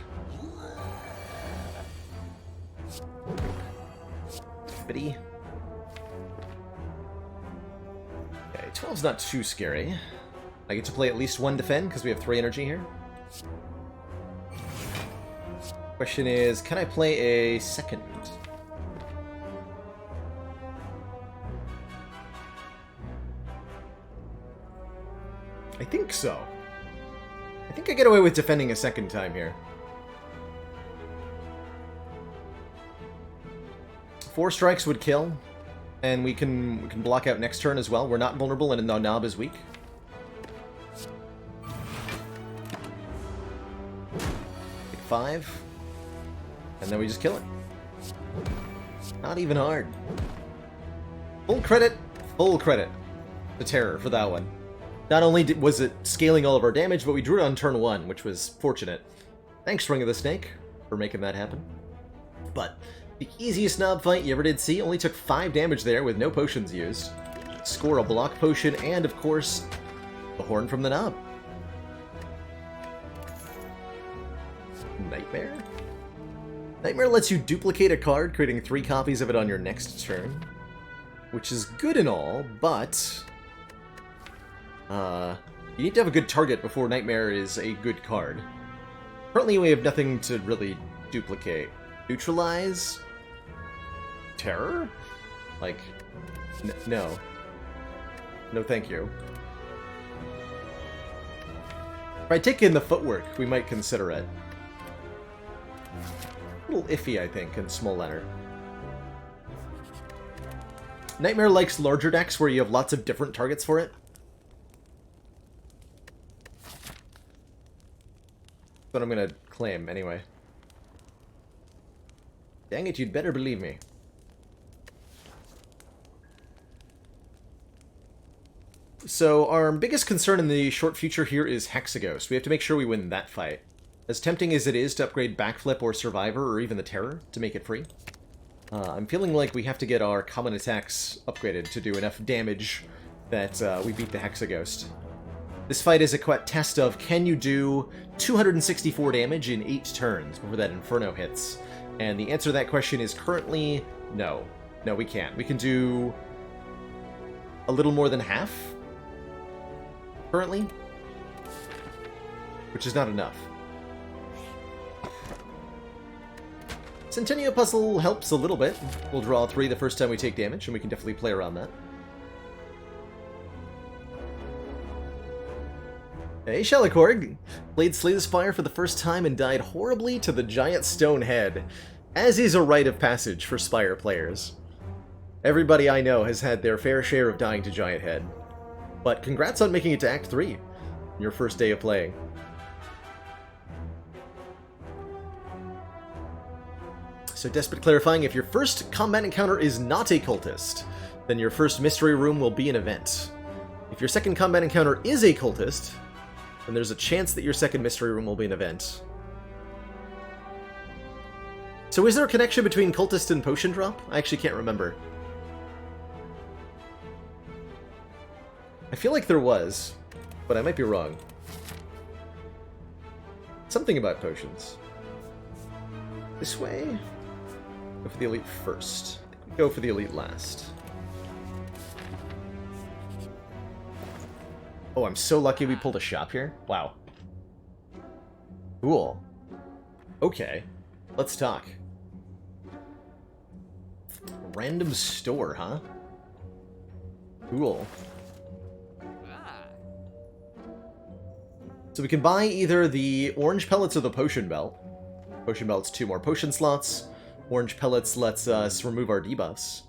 Bitty. Okay, 12's not too scary. I get to play at least 1 defend, because we have 3 energy here. Question is, can I play a second? I think so. I think I get away with defending a second time here. 4 strikes would kill, and we can block out next turn as well. We're not vulnerable, and the Knob is weak. Take 5, and then we just kill it. Not even hard. Full credit to Terror for that one. Not only was it scaling all of our damage, but we drew it on turn 1, which was fortunate. Thanks, Ring of the Snake, for making that happen. But the easiest Knob fight you ever did see only took 5 damage there with no potions used. Score a block potion and, of course, the Horn from the Knob. Nightmare? Nightmare lets you duplicate a card, creating 3 copies of it on your next turn. Which is good and all, but you need to have a good target before Nightmare is a good card. Currently we have nothing to really duplicate. Neutralize? Terror? Like, no. No thank you. If I take in the footwork, we might consider it. A little iffy, I think, in Smol Leonard. Nightmare likes larger decks where you have lots of different targets for it. What I'm gonna claim, anyway. Dang it, you'd better believe me. So our biggest concern in the short future here is Hexaghost. We have to make sure we win that fight. As tempting as it is to upgrade Backflip or Survivor or even the Terror to make it free, I'm feeling like we have to get our common attacks upgraded to do enough damage that we beat the Hexaghost. This fight is a test of, can you do 264 damage in 8 turns before that Inferno hits? And the answer to that question is currently no. No, we can't. We can do a little more than half currently, which is not enough. Centennial Puzzle helps a little bit. We'll draw 3 the first time we take damage, and we can definitely play around that. Hey, Shellicorg! Played Slay the Spire for the first time and died horribly to the giant stone head, as is a rite of passage for Spire players. Everybody I know has had their fair share of dying to giant head. But congrats on making it to Act 3, your first day of playing. So Desperate clarifying, if your first combat encounter is not a cultist, then your first mystery room will be an event. If your second combat encounter is a cultist, then there's a chance that your second mystery room will be an event. So is there a connection between cultist and potion drop? I actually can't remember. I feel like there was, but I might be wrong. Something about potions. This way? Go for the elite first. Go for the elite last. Oh, I'm so lucky we pulled a shop here. Wow. Cool. Okay. Let's talk. Random store, huh? Cool. So we can buy either the orange pellets or the potion belt. Potion belt's 2 more potion slots. Orange pellets lets us remove our debuffs.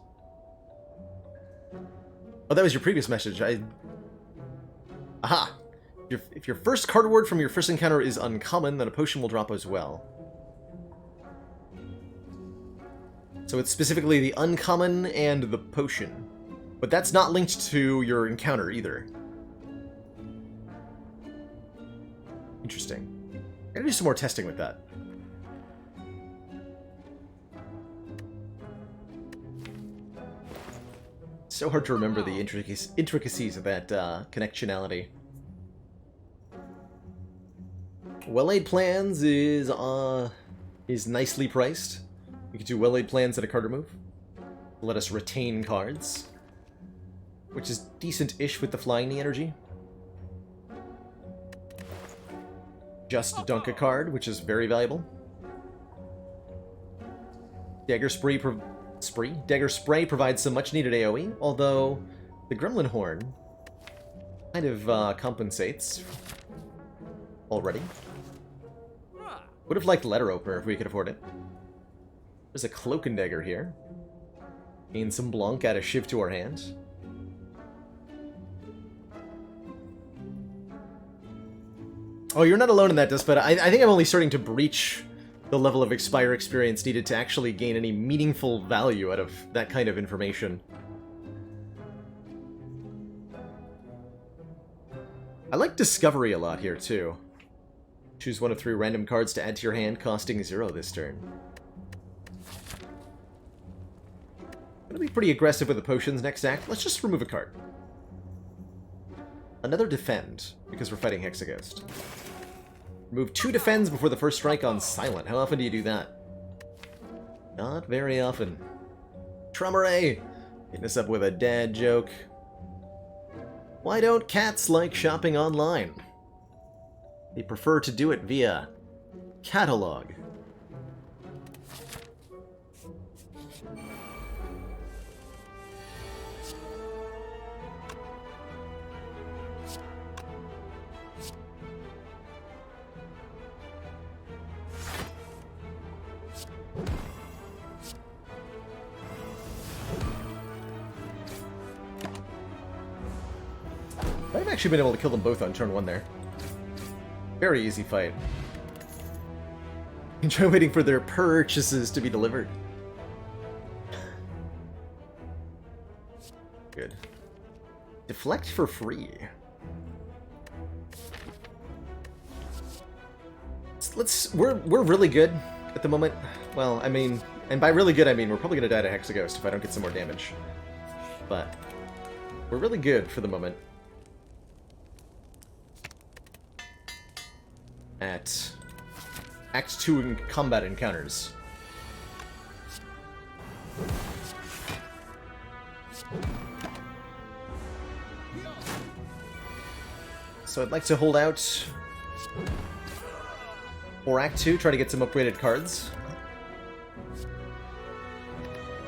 Oh, that was your previous message. Aha! If your first card award from your first encounter is uncommon, then a potion will drop as well. So it's specifically the uncommon and the potion. But that's not linked to your encounter either. Interesting. I'm gonna do some more testing with that. So hard to remember the intricacies of that connectionality. Well-Laid Plans is nicely priced. We can do Well-Laid Plans at a card remove. Let us retain cards, which is decent-ish with the Flying Knee energy. Just dunk a card, which is very valuable. Dagger Spray provides some much-needed AoE, although the Gremlin Horn kind of compensates already. Would have liked Letter Opener if we could afford it. There's a Cloak and Dagger here. Gain some Blanc, add a Shiv to our hand. Oh, you're not alone in that, Despot. I think I'm only starting to breach the level of Spire experience needed to actually gain any meaningful value out of that kind of information. I like Discovery a lot here, too. Choose 1 of 3 random cards to add to your hand, costing 0 this turn. I'm gonna be pretty aggressive with the potions next act. Let's just remove a card. Another Defend, because we're fighting Hexaghost. Remove 2 defends before the first strike on Silent. How often do you do that? Not very often. Trummeray! Hitting us up with a dad joke. Why don't cats like shopping online? They prefer to do it via catalog. I've actually been able to kill them both on turn 1 there. Very easy fight. Enjoy waiting for their purchases to be delivered. Good. Deflect for free. We're really good at the moment. Well, I mean, and by really good I mean we're probably gonna die to Hexaghost if I don't get some more damage. But we're really good for the moment. At Act 2 in combat encounters. So I'd like to hold out for Act 2, try to get some upgraded cards.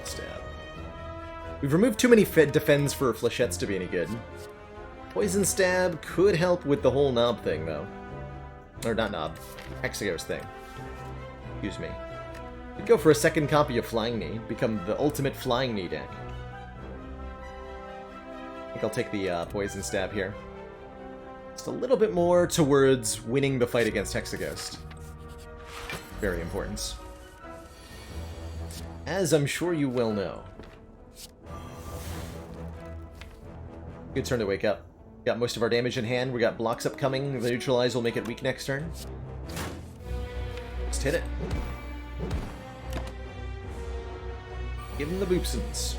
Stab. We've removed too many defends for flechettes to be any good. Poison Stab could help with the whole knob thing, though. Or not knob, Hexaghost thing. Excuse me. We'd go for a second copy of Flying Knee, become the ultimate Flying Knee deck. I think I'll take the Poison Stab here. Just a little bit more towards winning the fight against Hexaghost. Very important. As I'm sure you well know. Good turn to wake up. Got most of our damage in hand. We got blocks upcoming. The neutralize will make it weak next turn. Just hit it. Give him the boopsons.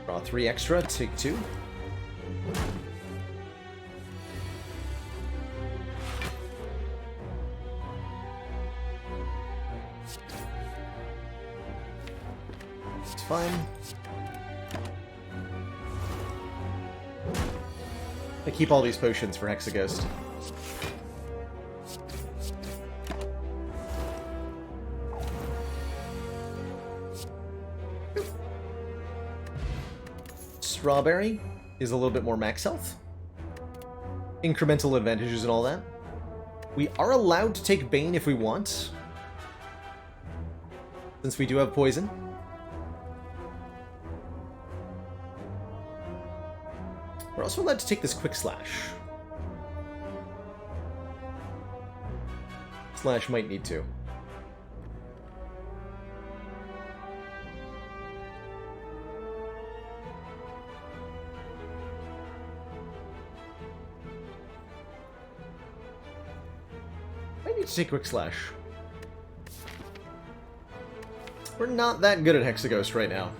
Draw 3 extra, take 2. It's fine. I keep all these potions for Hexaghost. Strawberry is a little bit more max health. Incremental advantages and all that. We are allowed to take Bane if we want, since we do have poison. We're also allowed to take this Quick Slash. Slash might need to. Might need to take Quick Slash. We're not that good at Hexaghost right now.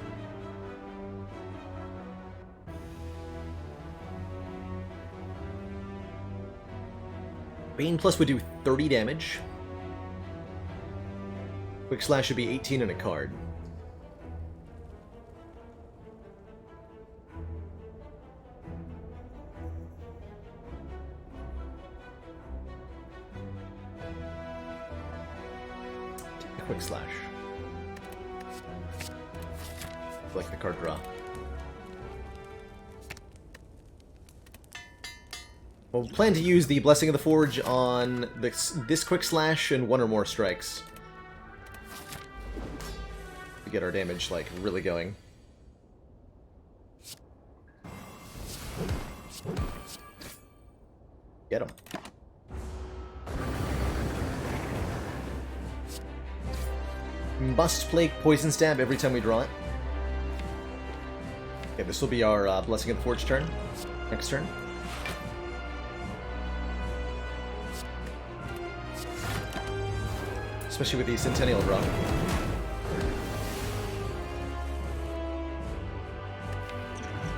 Bane Plus would do 30 damage. Quick Slash should be 18 in a card. Take a Quick Slash. Like the card draw. We'll plan to use the Blessing of the Forge on this Quick Slash and 1 or more strikes. To get our damage, like, really going. Get him. Must play Poison Stab every time we draw it. Okay, this will be our Blessing of the Forge turn. Next turn. Especially with the Centennial draw.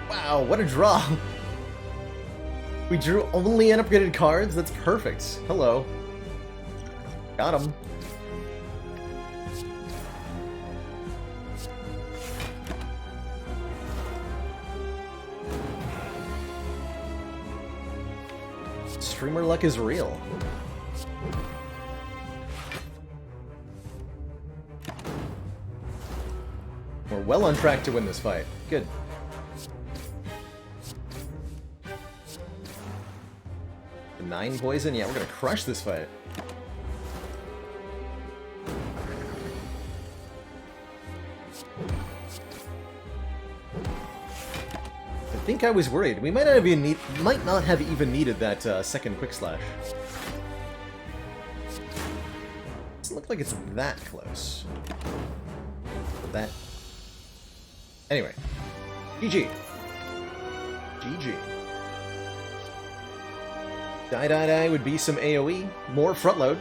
Wow, what a draw! We drew only unupgraded cards? That's perfect. Hello. Got him. Streamer luck is real. We're well on track to win this fight. Good. The 9 poison? Yeah, we're gonna crush this fight. I think I was worried. We might not have even needed that second Quick Slash. Doesn't look like it's that close. That... Anyway. GG. GG. Die would be some AoE. More front load.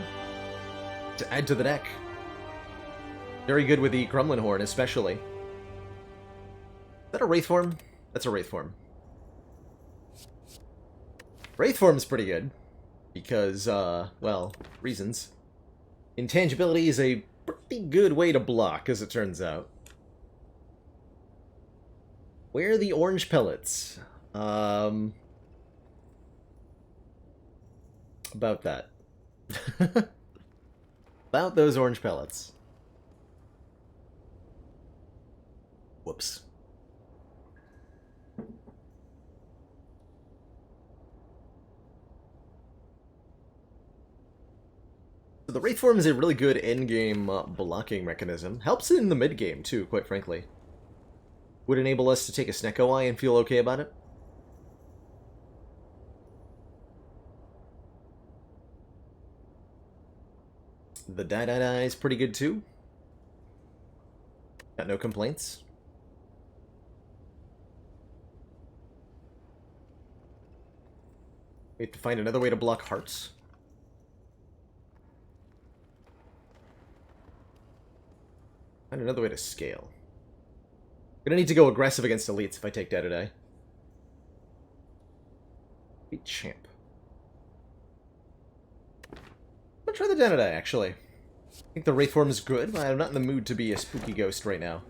To add to the deck. Very good with the Gremlin Horn, especially. Is that a Wraith form? That's a Wraith form. Wraith form's pretty good. Because, well, reasons. Intangibility is a pretty good way to block, as it turns out. Where are the orange pellets? About that. About those orange pellets. Whoops. So the Wraith form is a really good endgame blocking mechanism. Helps in the mid-game, too, quite frankly. Would enable us to take a Snecko Eye and feel okay about it. The Die is pretty good, too. Got no complaints. We have to find another way to block hearts. Find another way to scale. I'm gonna need to go aggressive against elites if I take Die. Be champ. I'm gonna try the Die, actually. I think the Wraith form is good, but I'm not in the mood to be a spooky ghost right now.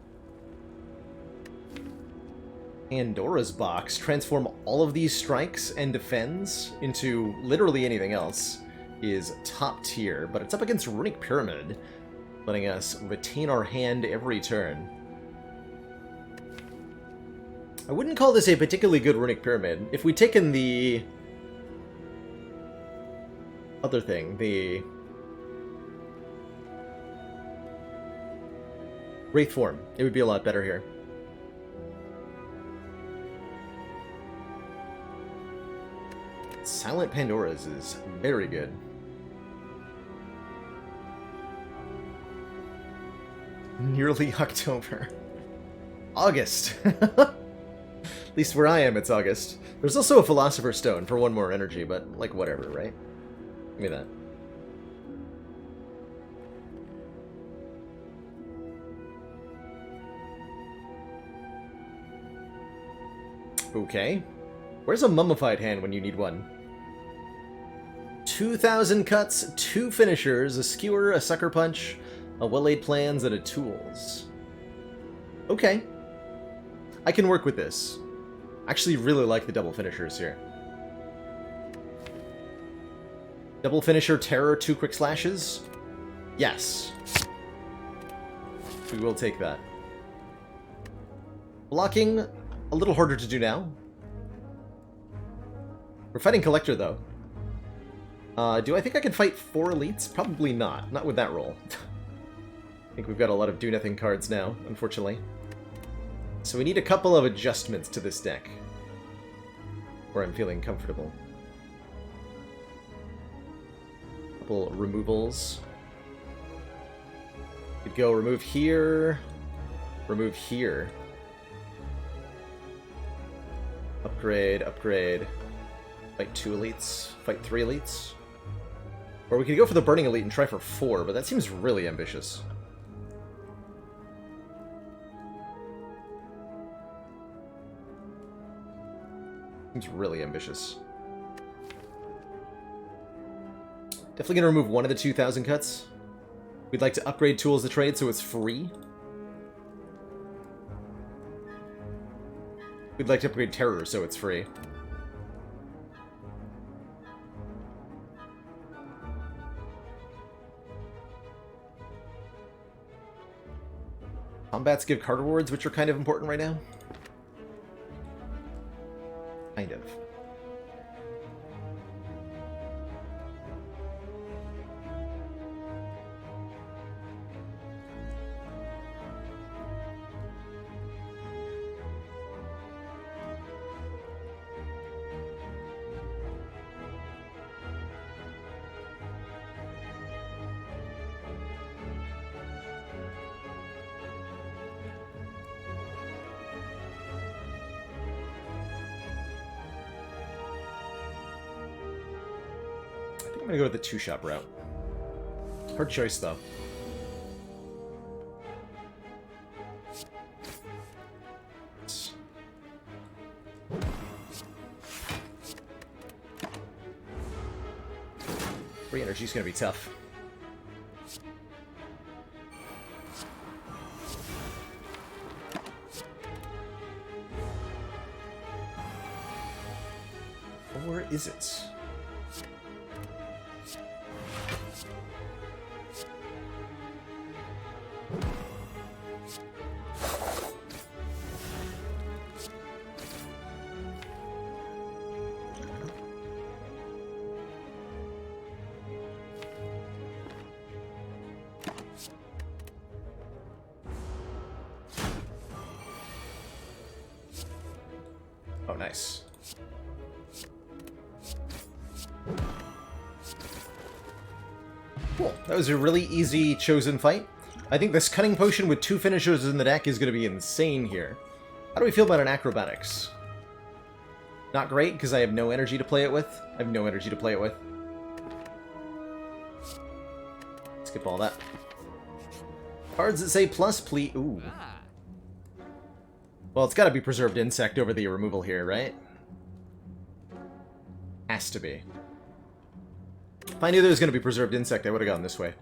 Pandora's Box. Transform all of these strikes and defends into literally anything else is top tier, but it's up against Runic Pyramid, letting us retain our hand every turn. I wouldn't call this a particularly good Runic Pyramid. If we'd taken the other thing, the Wraith form, it would be a lot better here. Silent Pandora's is very good. Nearly October. August. At least where I am, it's August. There's also a Philosopher's Stone for one more energy, but, like, whatever, right? Give me that. Okay. Where's a mummified hand when you need one? 2,000 cuts, 2 finishers, a skewer, a sucker punch, a well-laid plans, and a tools. Okay. I can work with this. I actually really like the double finishers here. Double finisher, terror, 2 quick slashes? Yes. We will take that. Blocking, a little harder to do now. We're fighting Collector, though. Do I think I can fight 4 elites? Probably not. Not with that roll. I think we've got a lot of do-nothing cards now, unfortunately. So we need a couple of adjustments to this deck, where I'm feeling comfortable. Couple removals. Could go remove here, remove here. Upgrade, upgrade. Fight 2 elites, fight 3 elites. Or we could go for the Burning Elite and try for 4, but that seems really ambitious. Seems really ambitious. Definitely gonna remove one of the 2,000 cuts. We'd like to upgrade Tools to Trade so it's free. We'd like to upgrade Terror so it's free. Combats give card rewards, which are kind of important right now. Kind of. I'm gonna go with the two-shop route. Hard choice, though. Free energy's gonna be tough. Or is it? Oh, nice. Cool. That was a really easy chosen fight. I think this cunning potion with 2 finishers in the deck is going to be insane here. How do we feel about an acrobatics? Not great, because I have no energy to play it with. I have no energy to play it with. Skip all that. Cards that say plus, please. Ooh. Well, it's got to be Preserved Insect over the removal here, right? Has to be. If I knew there was going to be Preserved Insect, I would have gone this way.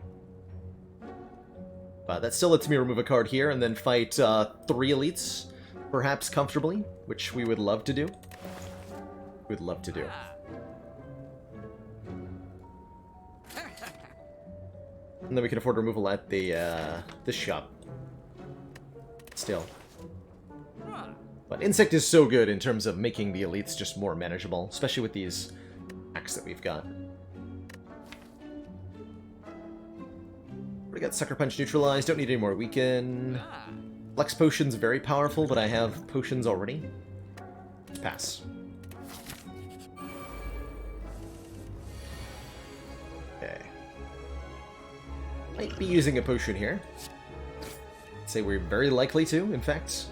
But that still lets me remove a card here and then fight 3 elites, perhaps comfortably, which we would love to do. We'd love to do. And then we can afford removal at the this shop. Still. But Insect is so good in terms of making the elites just more manageable, especially with these packs that we've got. We got Sucker Punch neutralized, don't need any more weaken. Flex Potion's very powerful, but I have potions already. Pass. Okay. Might be using a potion here. I'd say we're very likely to, in fact.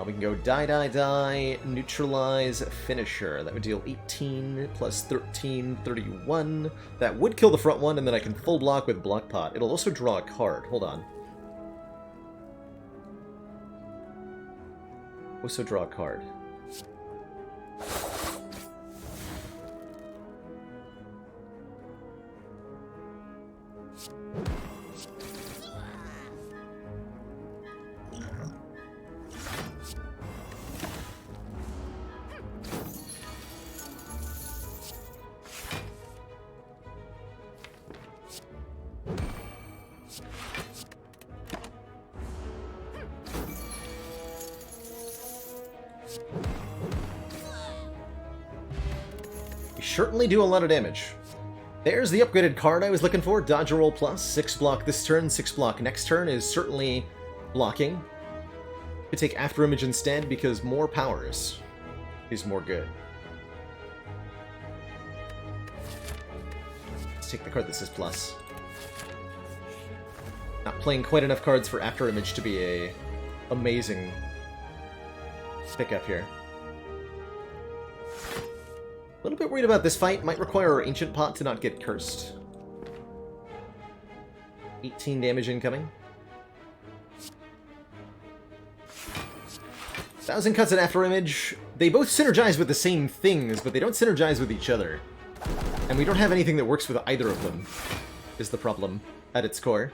We can go die, neutralize, finisher. That would deal 18 plus 13, 31. That would kill the front one, and then I can full block with Block Pot. It'll also draw a card. Hold on. Also draw a card. Certainly do a lot of damage. There's the upgraded card I was looking for, Dodge Roll Plus. 6 block this turn, 6 block next turn is certainly blocking. Could take After Image instead because more powers is more good. Let's take the card that says plus. Not playing quite enough cards for After Image to be a amazing pickup here. A little bit worried about this fight. Might require our Ancient Pot to not get cursed. 18 damage incoming. 1,000 cuts and After Image. They both synergize with the same things, but they don't synergize with each other. And we don't have anything that works with either of them, is the problem at its core.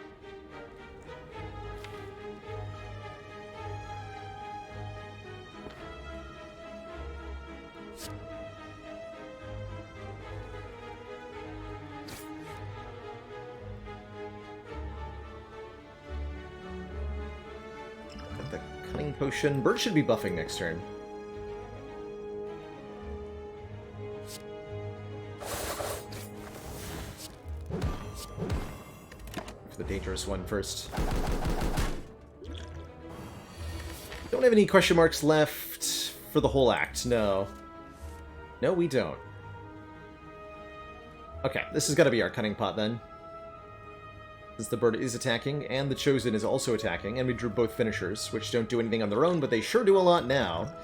Potion. Bird should be buffing next turn. For the dangerous one first. Don't have any question marks left for the whole act, no. No, we don't. Okay, this has got to be our Cunning Pot then. Since the bird is attacking, and the Chosen is also attacking, and we drew both finishers, which don't do anything on their own, but they sure do a lot now.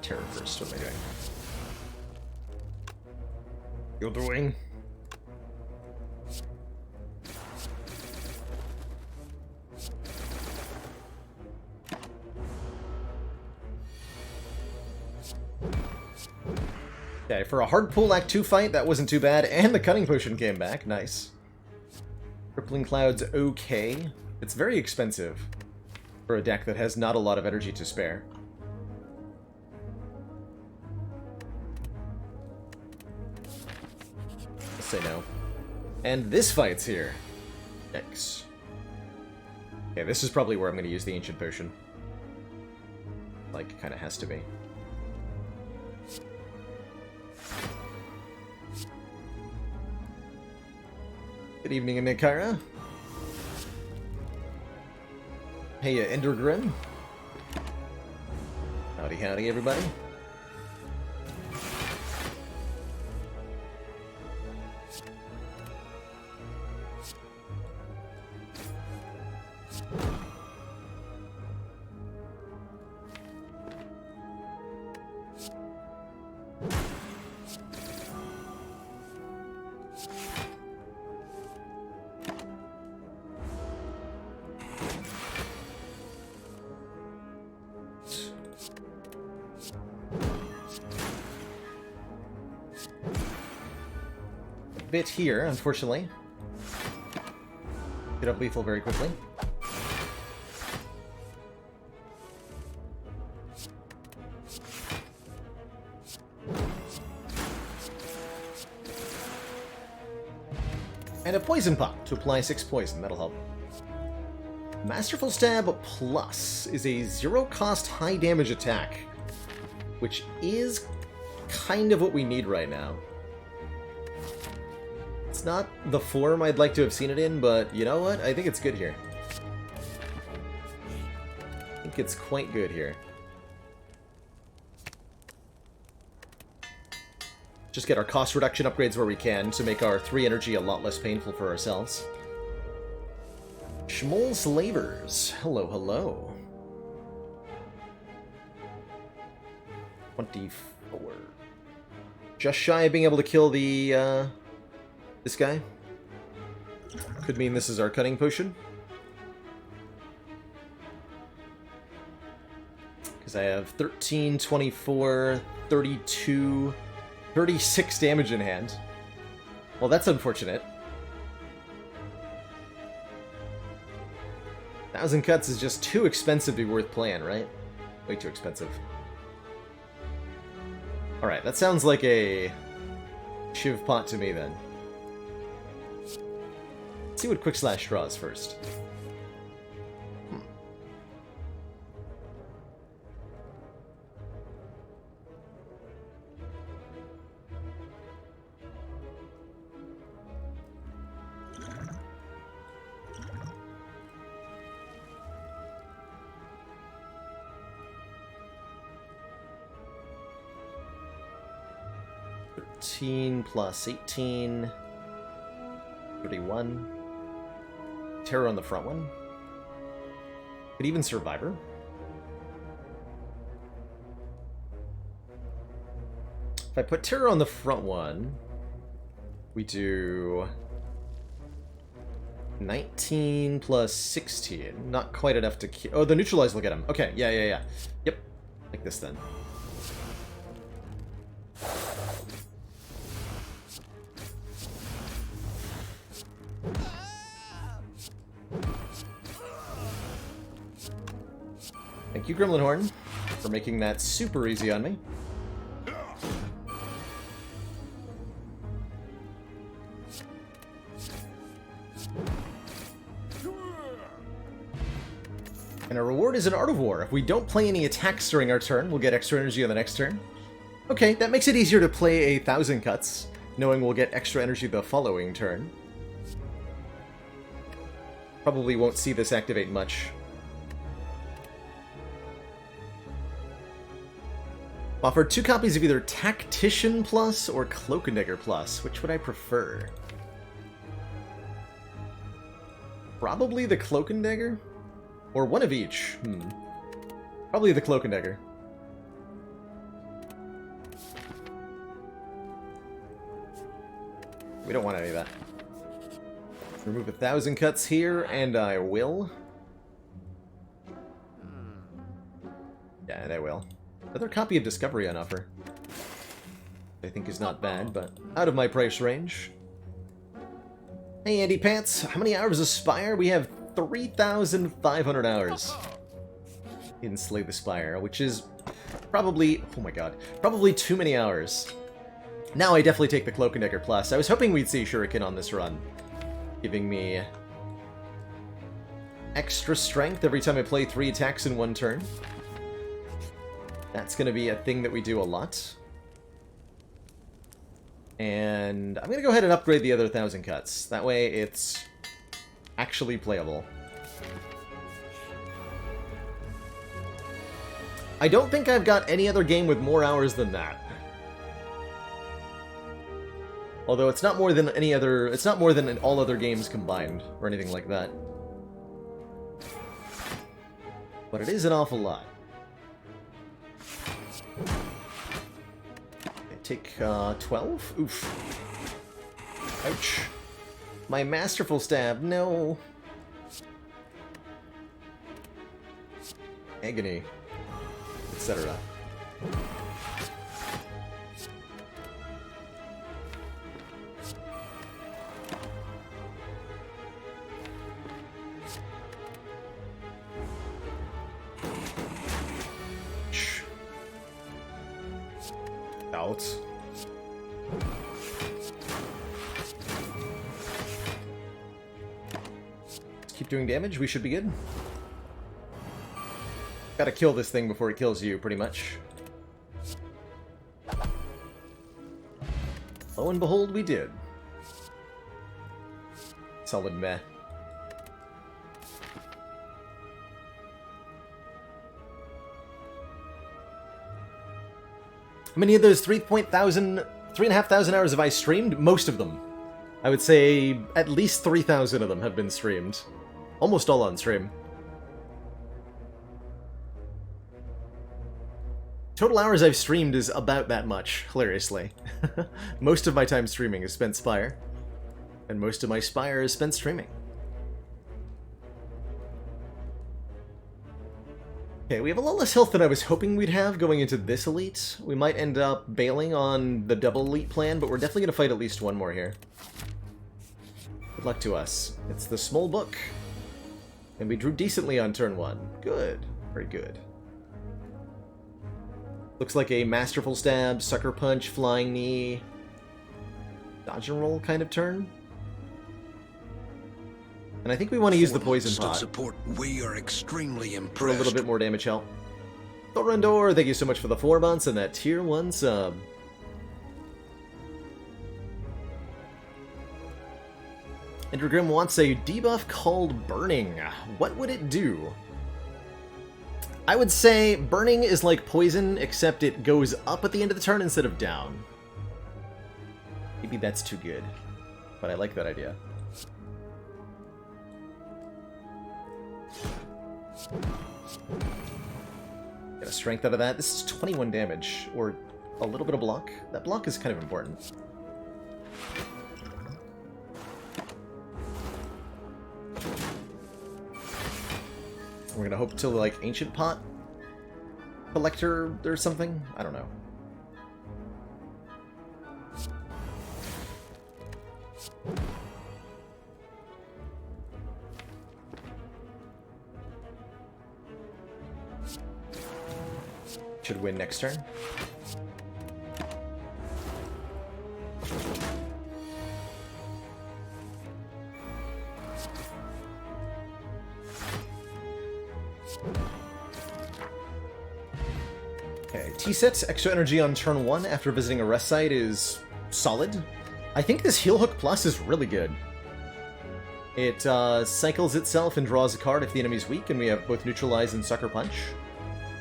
Terror first. What am I doing? You're doing. Okay, for a hard pull Act 2 fight, that wasn't too bad, and the Cunning Potion came back. Nice. Crippling Cloud's okay. It's very expensive for a deck that has not a lot of energy to spare. Let's say no. And this fight's here. Yikes. Okay, this is probably where I'm going to use the Ancient Potion. Like, kind of has to be. Good evening, Nikara. Hey, Endergrim. Howdy, howdy, everybody. Bit here, unfortunately. Get up lethal very quickly. And a poison pop to apply 6 poison, that'll help. Masterful Stab Plus is a 0-cost high damage attack, which is kind of what we need right now. It's not the form I'd like to have seen it in, but you know what? I think it's good here. I think it's quite good here. Just get our cost reduction upgrades where we can to make our 3 energy a lot less painful for ourselves. Smol Slavers. Hello, hello. 24. Just shy of being able to kill the, this guy. Could mean this is our Cunning Potion. Because I have 13, 24, 32, 36 damage in hand. Well, that's unfortunate. 1,000 cuts is just too expensive to be worth playing, right? Way too expensive. Alright, that sounds like a Shiv pot to me then. Let's see what Quick Slash draws first. Plus 18, 31. Terror on the front one. Could even Survivor. If I put Terror on the front one, we do 19 plus 16. Not quite enough to kill. Oh, the neutralize will get him. Okay, yeah. Yep. Like this then. Thank you, Gremlin Horn, for making that super easy on me. And our reward is an Art of War. If we don't play any attacks during our turn, we'll get extra energy on the next turn. Okay, that makes it easier to play 1,000 cuts, knowing we'll get extra energy the following turn. Probably won't see this activate much. Offered 2 copies of either Tactician Plus or Cloak and Dagger Plus. Which would I prefer? Probably the Cloak and Dagger? Or one of each. Probably the Cloak and Dagger. We don't want any of that. Remove 1,000 cuts here, and I will. Yeah, and I will. Another copy of Discovery on offer. I think is not bad, but out of my price range. Hey, Andy Pants, how many hours of Spire? We have 3,500 hours in Slay the Spire, which is probably, oh my god, probably too many hours. Now I definitely take the Cloak and Dagger Plus. I was hoping we'd see Shuriken on this run, giving me extra strength every time I play 3 attacks in 1 turn. That's going to be a thing that we do a lot. And I'm going to go ahead and upgrade the other 1,000 cuts. That way it's actually playable. I don't think I've got any other game with more hours than that. Although it's not more than any other, it's not more than all other games combined, or anything like that. But it is an awful lot. I take 12? Oof. Ouch. My masterful stab, no. Agony. Etc. Out. Let's keep doing damage, we should be good. Gotta kill this thing before it kills you, pretty much. Lo and behold, we did. Solid meh. How many of those 3,500 hours have I streamed? Most of them. I would say at least 3,000 of them have been streamed. Almost all on stream. Total hours I've streamed is about that much, hilariously. Most of my time streaming is spent Spire. And most of my Spire is spent streaming. Okay, we have a lot less health than I was hoping we'd have going into this elite. We might end up bailing on the double elite plan, but we're definitely going to fight at least one more here. Good luck to us. It's the Smol book. And we drew decently on turn 1. Good. Very good. Looks like a Masterful Stab, Sucker Punch, Flying Knee, dodge and roll kind of turn. And I think we want to use the Poison Pot support. We are extremely impressed. for a little bit more damage help. Thorondor, thank you so much for the 4 months and that tier 1 sub. Andrew Grimm wants a debuff called Burning. What would it do? I would say Burning is like Poison, except it goes up at the end of the turn instead of down. Maybe that's too good, but I like that idea. Get a strength out of that. This is 21 damage, or a little bit of block. That block is kind of important. We're gonna hope till like Ancient Pot Collector or something? I don't know. Should win next turn. Okay, T-Set, extra energy on turn 1 after visiting a rest site is solid. I think this Heal Hook Plus is really good. It cycles itself and draws a card if the enemy's weak, and we have both Neutralize and Sucker Punch.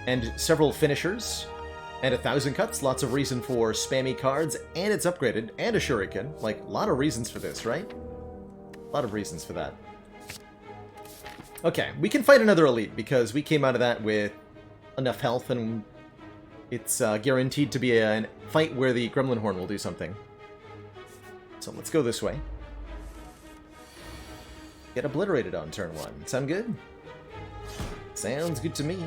And several finishers, and 1,000 cuts, lots of reason for spammy cards, and it's upgraded, and a Shuriken. Like, a lot of reasons for this, right? A lot of reasons for that. Okay, we can fight another elite, because we came out of that with enough health, and it's guaranteed to be a fight where the Gremlin Horn will do something. So let's go this way. Get obliterated on turn 1. Sound good? Sounds good to me.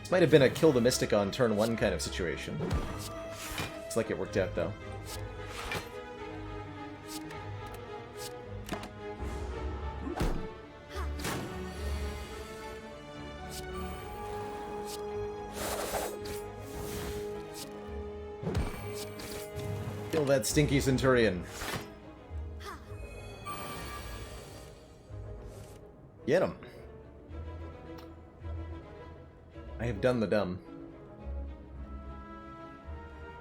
This might have been a kill the Mystic on turn 1 kind of situation. Looks like it worked out, though. Kill that stinky Centurion. Get him. I have done the dumb.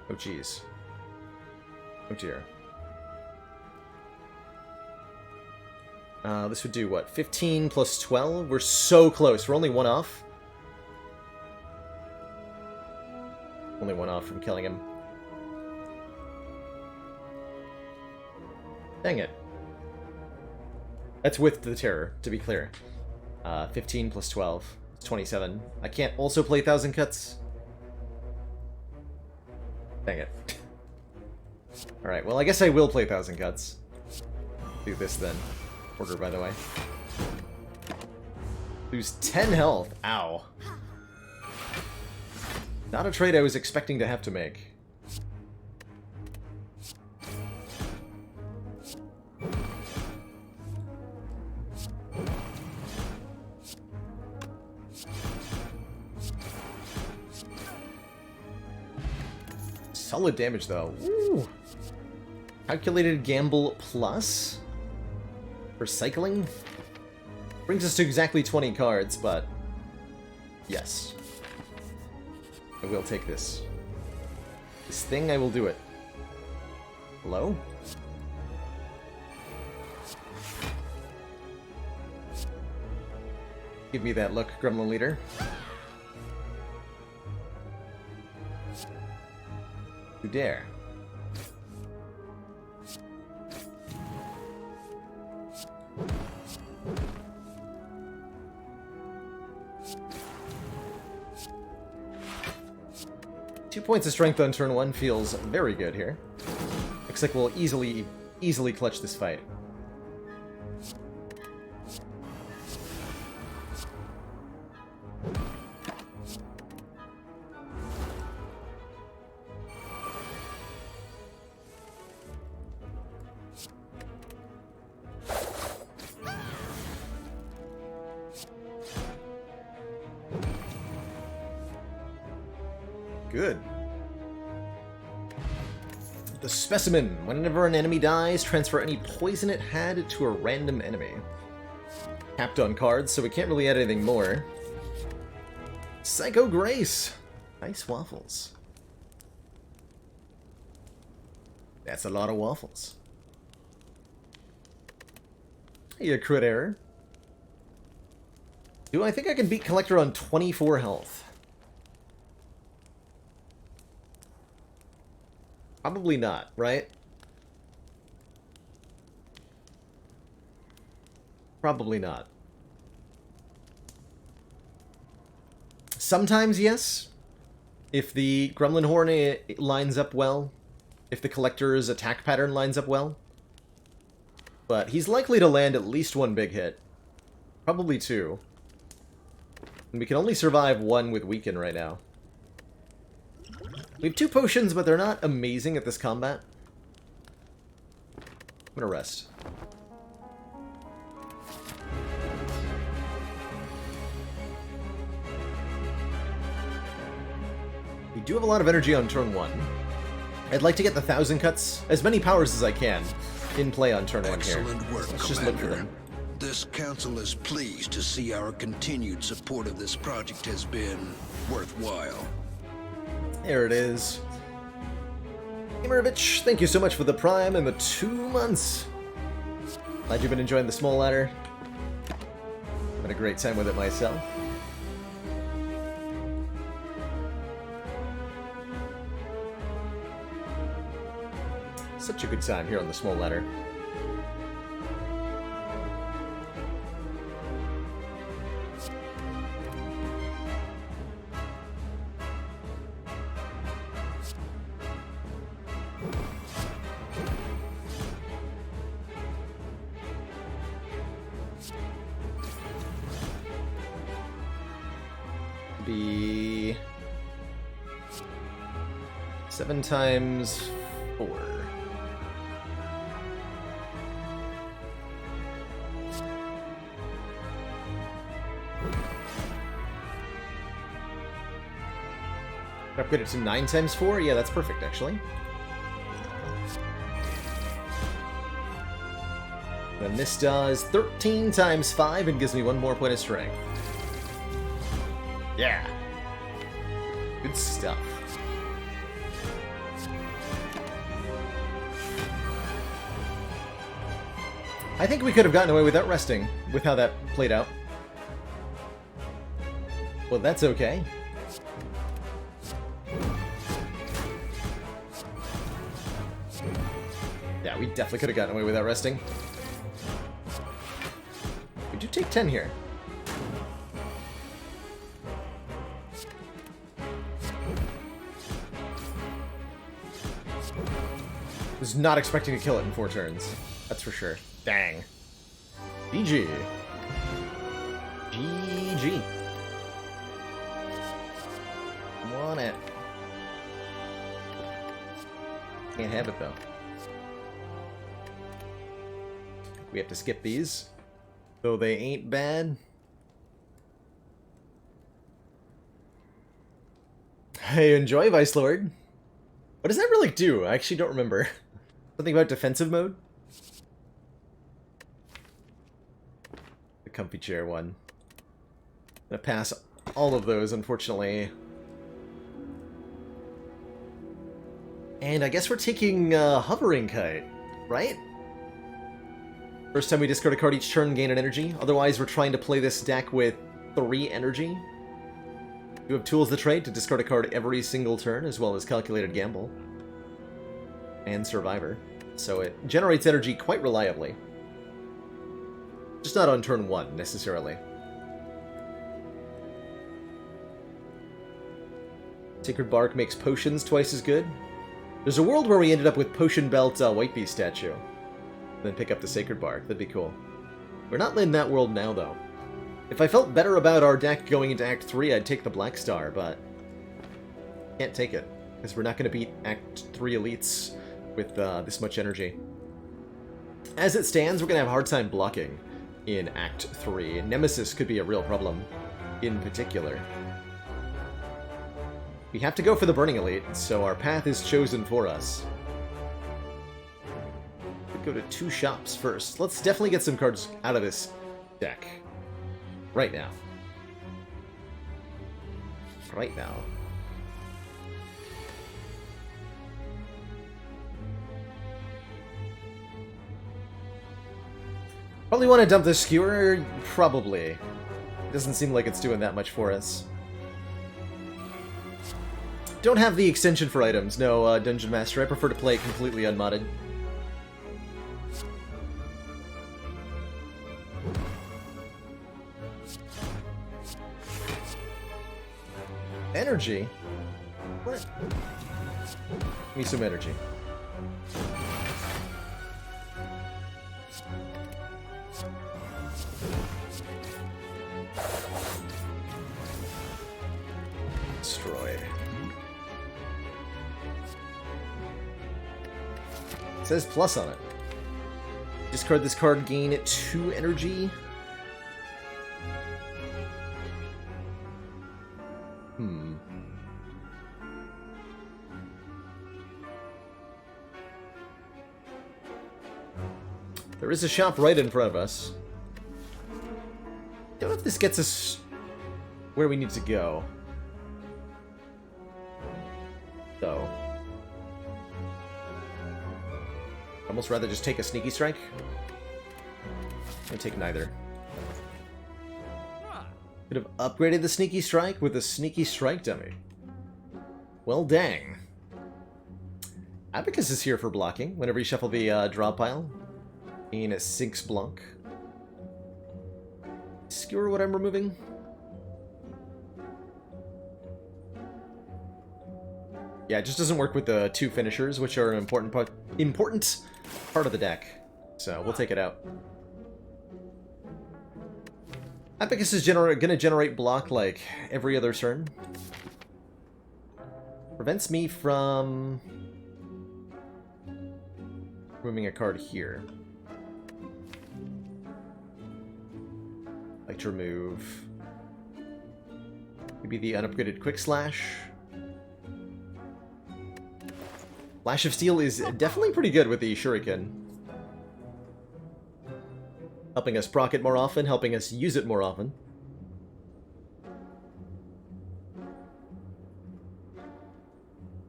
Oh, jeez. Oh, dear. This would do, what, 15 plus 12? We're so close. We're only one off. Only one off from killing him. Dang it. That's with the terror, to be clear. 15 plus 12. It's 27. I can't also play 1,000 Cuts. Dang it. Alright, well I guess I will play 1,000 Cuts. Do this then. Order, by the way. Lose 10 health. Ow. Not a trade I was expecting to have to make. Solid damage, though. Ooh. Calculated Gamble Plus? For cycling? Brings us to exactly 20 cards, but... yes. I will take this. This thing, I will do it. Hello? Give me that look, Gremlin Leader. You dare. Two points of strength on turn 1 feels very good here. Looks like we'll easily clutch this fight. Good. The Specimen. Whenever an enemy dies, transfer any poison it had to a random enemy. Capped on cards, so we can't really add anything more. Psycho Grace. Nice waffles. That's a lot of waffles. Hey, crit error. Do I think I can beat Collector on 24 health? Probably not, right? Probably not. Sometimes, yes. If the Gremlin Horn lines up well. If the Collector's attack pattern lines up well. But he's likely to land at least one big hit. Probably two. And we can only survive one with Weaken right now. We have 2 potions, but they're not amazing at this combat. I'm gonna rest. We do have a lot of energy on turn 1. I'd like to get the 1,000 Cuts, as many powers as I can, in play on turn 1 here. Excellent work, Let's just look for Commander. them. This council is pleased to see our continued support of this project has been worthwhile. There it is. Gamerovich, thank you so much for the Prime and the 2 months. Glad you've been enjoying the Smol ladder. Having a great time with it myself. Such a good time here on the Smol ladder. be 7 times 4. Upgrade it to 9 times 4? Yeah, that's perfect, actually. Then this does 13 times 5 and gives me 1 more point of strength. Yeah. Good stuff. I think we could have gotten away without resting with how that played out. Well, that's okay. Yeah, we definitely could have gotten away without resting. We do take 10 here. Was not expecting to kill it in 4 turns. That's for sure. Dang. GG. GG. Want it. Can't have it though. We have to skip these, though they ain't bad. Hey, enjoy, Vice Lord. What does that really do? I actually don't remember. Something about defensive mode? The comfy chair one. I'm gonna pass all of those, unfortunately. And I guess we're taking Hovering Kite, right? First time we discard a card each turn, gain an energy. Otherwise, we're trying to play this deck with 3 energy. You have Tools the Trade to discard a card every single turn, as well as Calculated Gamble. And Survivor. So it generates energy quite reliably. Just not on turn 1, necessarily. Sacred Bark makes potions twice as good. There's a world where we ended up with Potion Belt White Beast statue. Then pick up the Sacred Bark. That'd be cool. We're not in that world now, though. If I felt better about our deck going into Act 3, I'd take the Black Star, but can't take it, because we're not going to beat Act 3 elites with this much energy. As it stands, we're going to have a hard time blocking in Act 3. Nemesis could be a real problem, in particular. We have to go for the Burning Elite, so our path is chosen for us. Go to 2 shops first. Let's definitely get some cards out of this deck. Right now. Right now. Probably want to dump the Skewer? Probably. It doesn't seem like it's doing that much for us. Don't have the extension for items, no, Dungeon Master. I prefer to play it completely unmodded. Energy? What? Give me some energy. Destroy. It says plus on it. Discard this card, gain 2 energy. There is a shop right in front of us. Don't know if this gets us where we need to go. So. Almost rather just take a Sneaky Strike. I'll take neither. Could have upgraded the Sneaky Strike with a Sneaky Strike dummy. Well, dang. Abacus is here for blocking whenever you shuffle the draw pile. In a 6 Blanc. Skewer what I'm removing. Yeah, it just doesn't work with the 2 finishers, which are an important part of the deck. So we'll take it out. Abacus is gonna generate block like every other turn. Prevents me from removing a card here. Like to remove maybe the unupgraded Quick Slash. Flash of Steel is definitely pretty good with the Shuriken. Helping us proc it more often, helping us use it more often.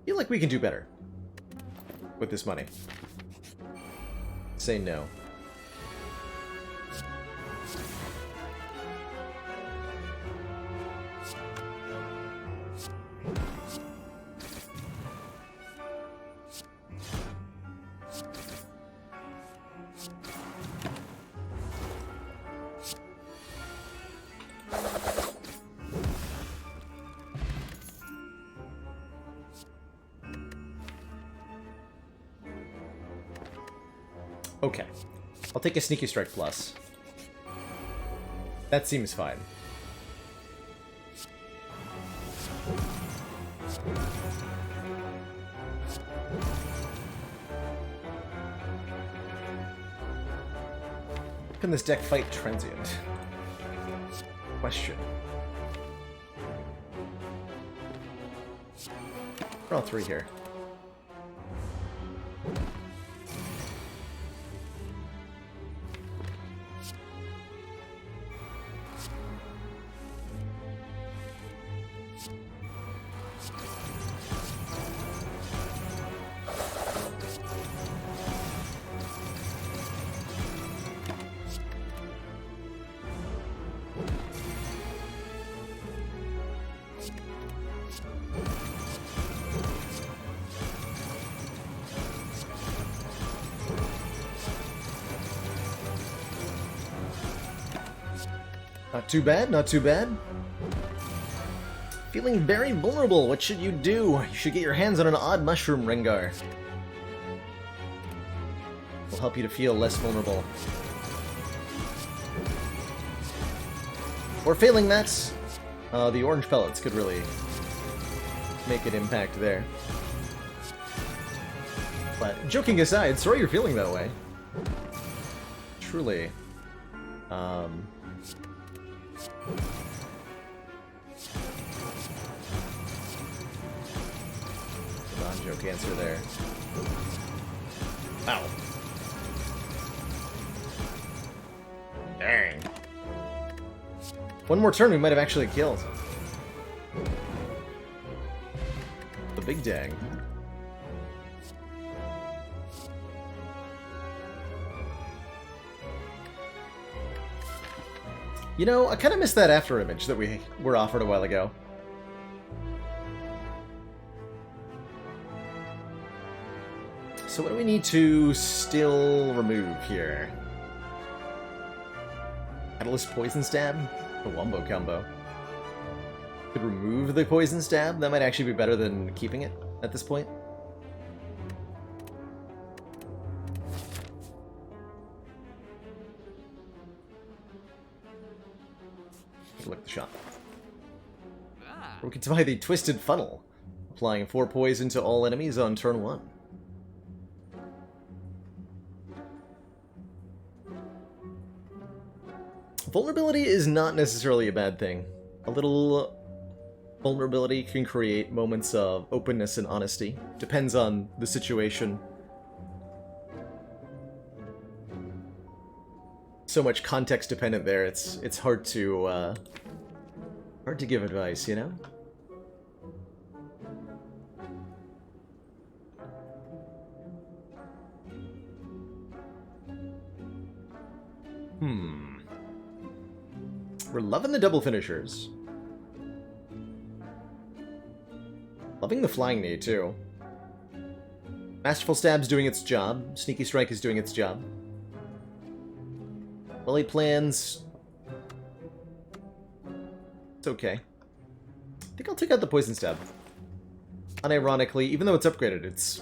Feel like we can do better with this money. Say no. Okay. I'll take a Sneaky Strike Plus. That seems fine. Can this deck fight Transient? Question. Draw 3 here. Not too bad, not too bad. Feeling very vulnerable, what should you do? You should get your hands on an odd mushroom, Rengar. Will help you to feel less vulnerable. Or failing that, the orange pellets could really make an impact there. But joking aside, sorry you're feeling that way. Truly. Non-joke answer there. Ow. Dang. One more turn we might have actually killed. The big dang. You know, I kind of missed that after image that we were offered a while ago. So what do we need to still remove here? Catalyst Poison Stab? The Wombo combo. Could remove the Poison Stab? That might actually be better than keeping it at this point. Look at the shot. Or we could try the Twisted Funnel, applying 4 poison to all enemies on turn 1. Vulnerability is not necessarily a bad thing. A little vulnerability can create moments of openness and honesty. Depends on the situation. So much context dependent there. It's hard to give advice, you know? We're loving the double finishers. Loving the flying knee, too. Masterful Stab's doing its job. Sneaky Strike is doing its job. Well-laid plans. It's okay. I think I'll take out the Poison Stab. Unironically, even though it's upgraded, it's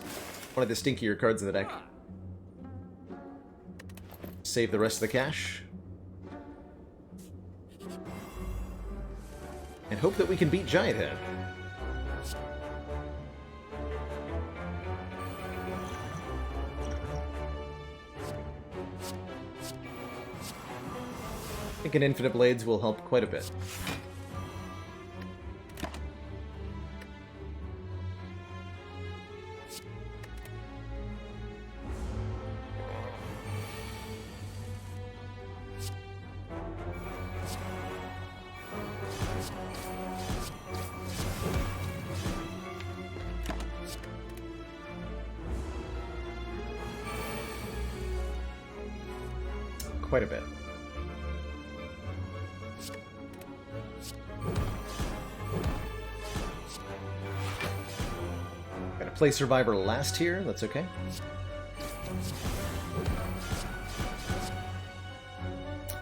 one of the stinkier cards in the deck. Save the rest of the cash. and hope that we can beat Giant Head. I think an Infinite Blades will help quite a bit. Quite a bit. Gotta play Survivor last here, that's okay.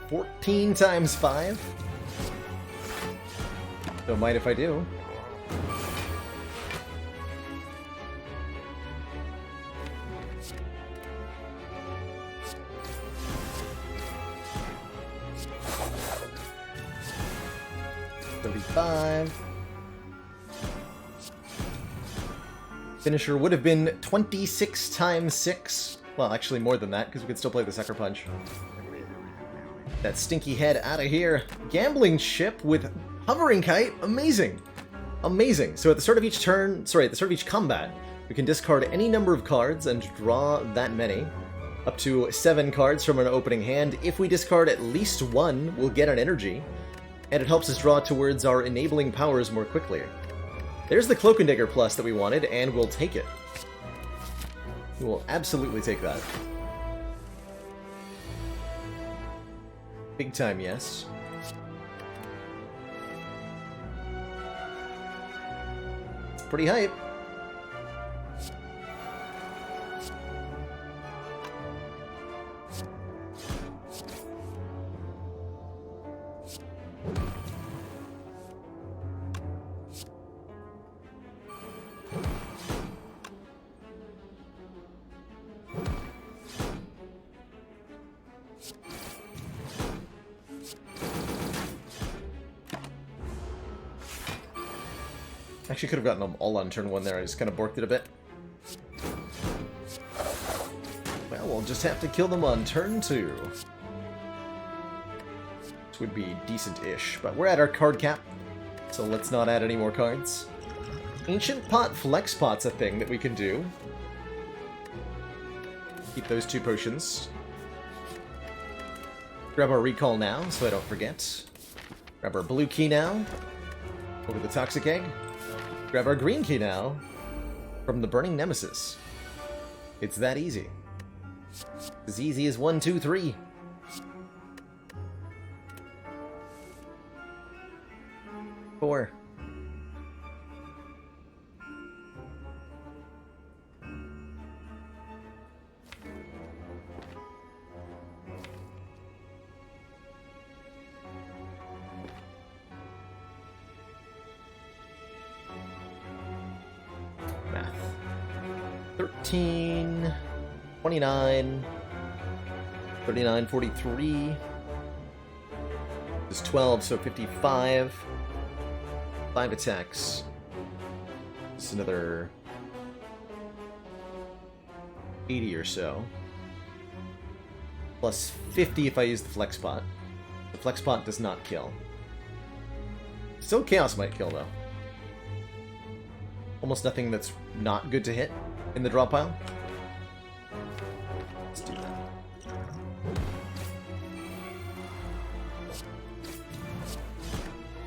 $14 times 5. Don't mind if I do. Finisher would have been 26 times 6. Well, actually more than that, because we could still play the Sucker Punch. That stinky head out of here. Gambling Ship with Hovering Kite. Amazing. Amazing. So at the start of each turn, sorry, at the start of each combat, we can discard any number of cards and draw that many. Up to 7 cards from an opening hand. If we discard at least 1, we'll get an energy. And it helps us draw towards our enabling powers more quickly. There's the Cloak and Dagger plus that we wanted, and we'll take it. We will absolutely take that. Big time, yes. Pretty hype. Actually could have gotten them all on turn 1 there, I just kind of borked it a bit. Well, we'll just have to kill them on turn 2. This would be decent-ish, but we're at our card cap, so let's not add any more cards. Ancient Pot Flex Pot's a thing that we can do. Keep those 2 potions. Grab our Recall now, so I don't forget. Grab our blue key now. Over the Toxic Egg. Grab our green key now from the Burning Nemesis. It's that easy. As easy as 1, 2, 3. Four. Math. 13, 29, 39, 43. This is 12, so 55. 5 attacks. This is another 80 or so. Plus 50 if I use the Flex Pot. The Flex Pot does not kill. Still Chaos might kill, though. Almost nothing that's not good to hit in the draw pile. Let's do that.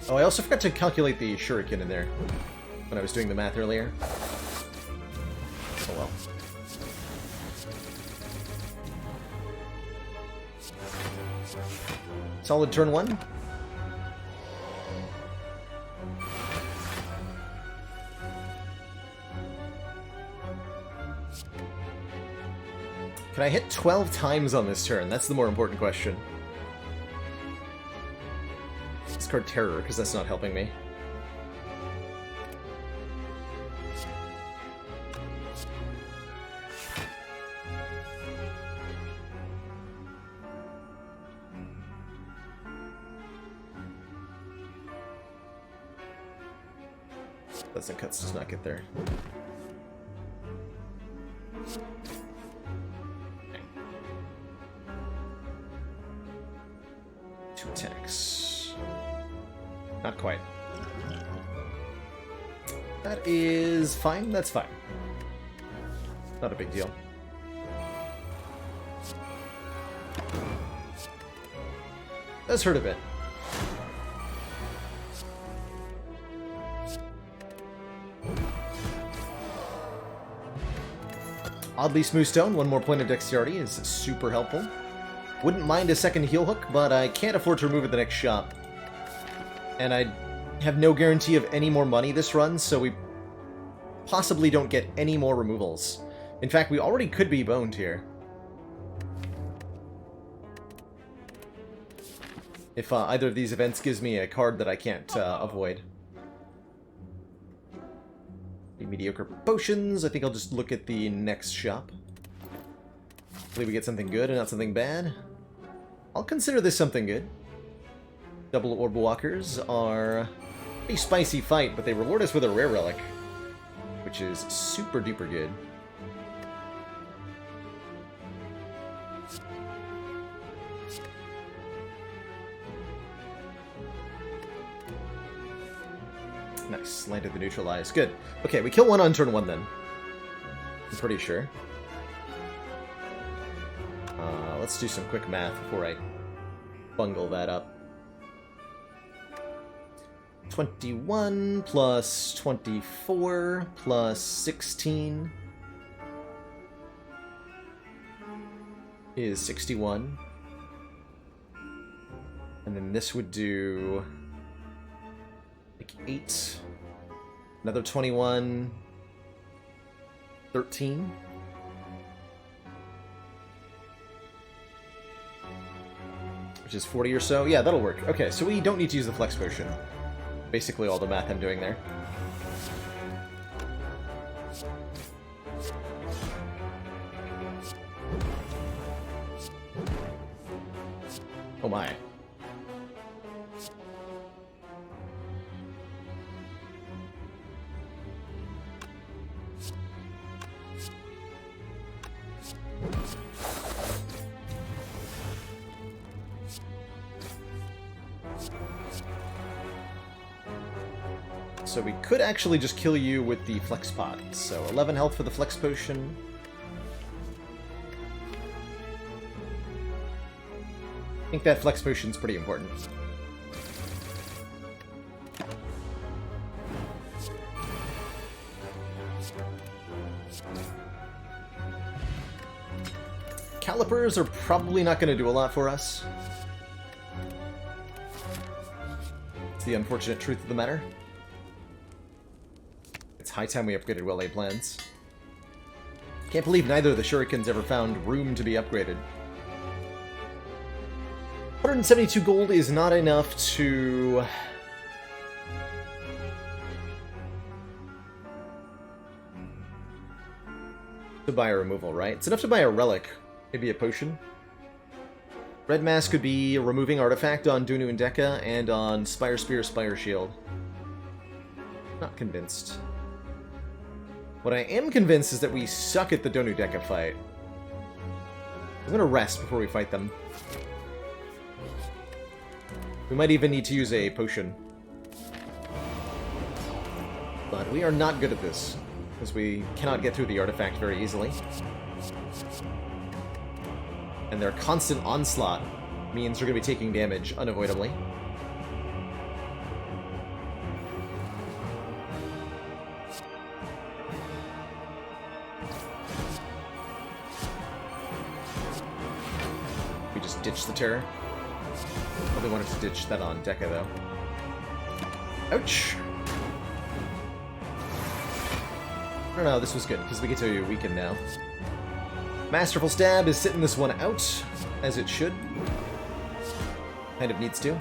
Oh, I also forgot to calculate the shuriken in there when I was doing the math earlier. Oh well. Solid turn 1. Can I hit 12 times on this turn? That's the more important question. Discard Terror, because that's not helping me. Doesn't cuts does not get there. Two attacks. Not quite. That is fine. That's fine. Not a big deal. Does hurt a bit. Oddly smooth stone, one more point of dexterity is super helpful. Wouldn't mind a second heal hook, but I can't afford to remove it the next shop. And I have no guarantee of any more money this run, so we possibly don't get any more removals. In fact, we already could be boned here. If either of these events gives me a card that I can't avoid. Mediocre potions. I think I'll just look at the next shop. Hopefully we get something good and not something bad. I'll consider this something good. Double orb walkers are a pretty spicy fight, but they reward us with a rare relic, which is super duper good. Nice. Landed the neutralize. Good. Okay, we kill one on turn one then. I'm pretty sure. Let's do some quick math before I bungle that up. 21 plus 24 plus 16 is 61. And then this would do... 8, another 21, 13. Which is 40 or so. Yeah, that'll work. Okay, so we don't need to use the flex potion. Basically all the math I'm doing there. Oh my. So we could actually just kill you with the flex pot. So 11 health for the flex potion. I think that flex potion's pretty important. Calipers are probably not going to do a lot for us. It's the unfortunate truth of the matter. It's high time we upgraded well-laid plans. Can't believe neither of the shurikens ever found room to be upgraded. 172 gold is not enough to... buy a removal, right? It's enough to buy a relic. Maybe a potion. Red Mask could be removing artifact on Dunu and Deka and on Spire Spear, Spire Shield. Not convinced. What I am convinced is that we suck at the Donu Deka fight. I'm gonna rest before we fight them. We might even need to use a potion. But we are not good at this, because we cannot get through the artifact very easily. And their constant onslaught means we're going to be taking damage unavoidably. We just ditch the terror. Probably wanted to ditch that on Deka, though. Ouch! I don't know, this was good, because we get to weaken now. Masterful Stab is sitting this one out, as it should. Kind of needs to.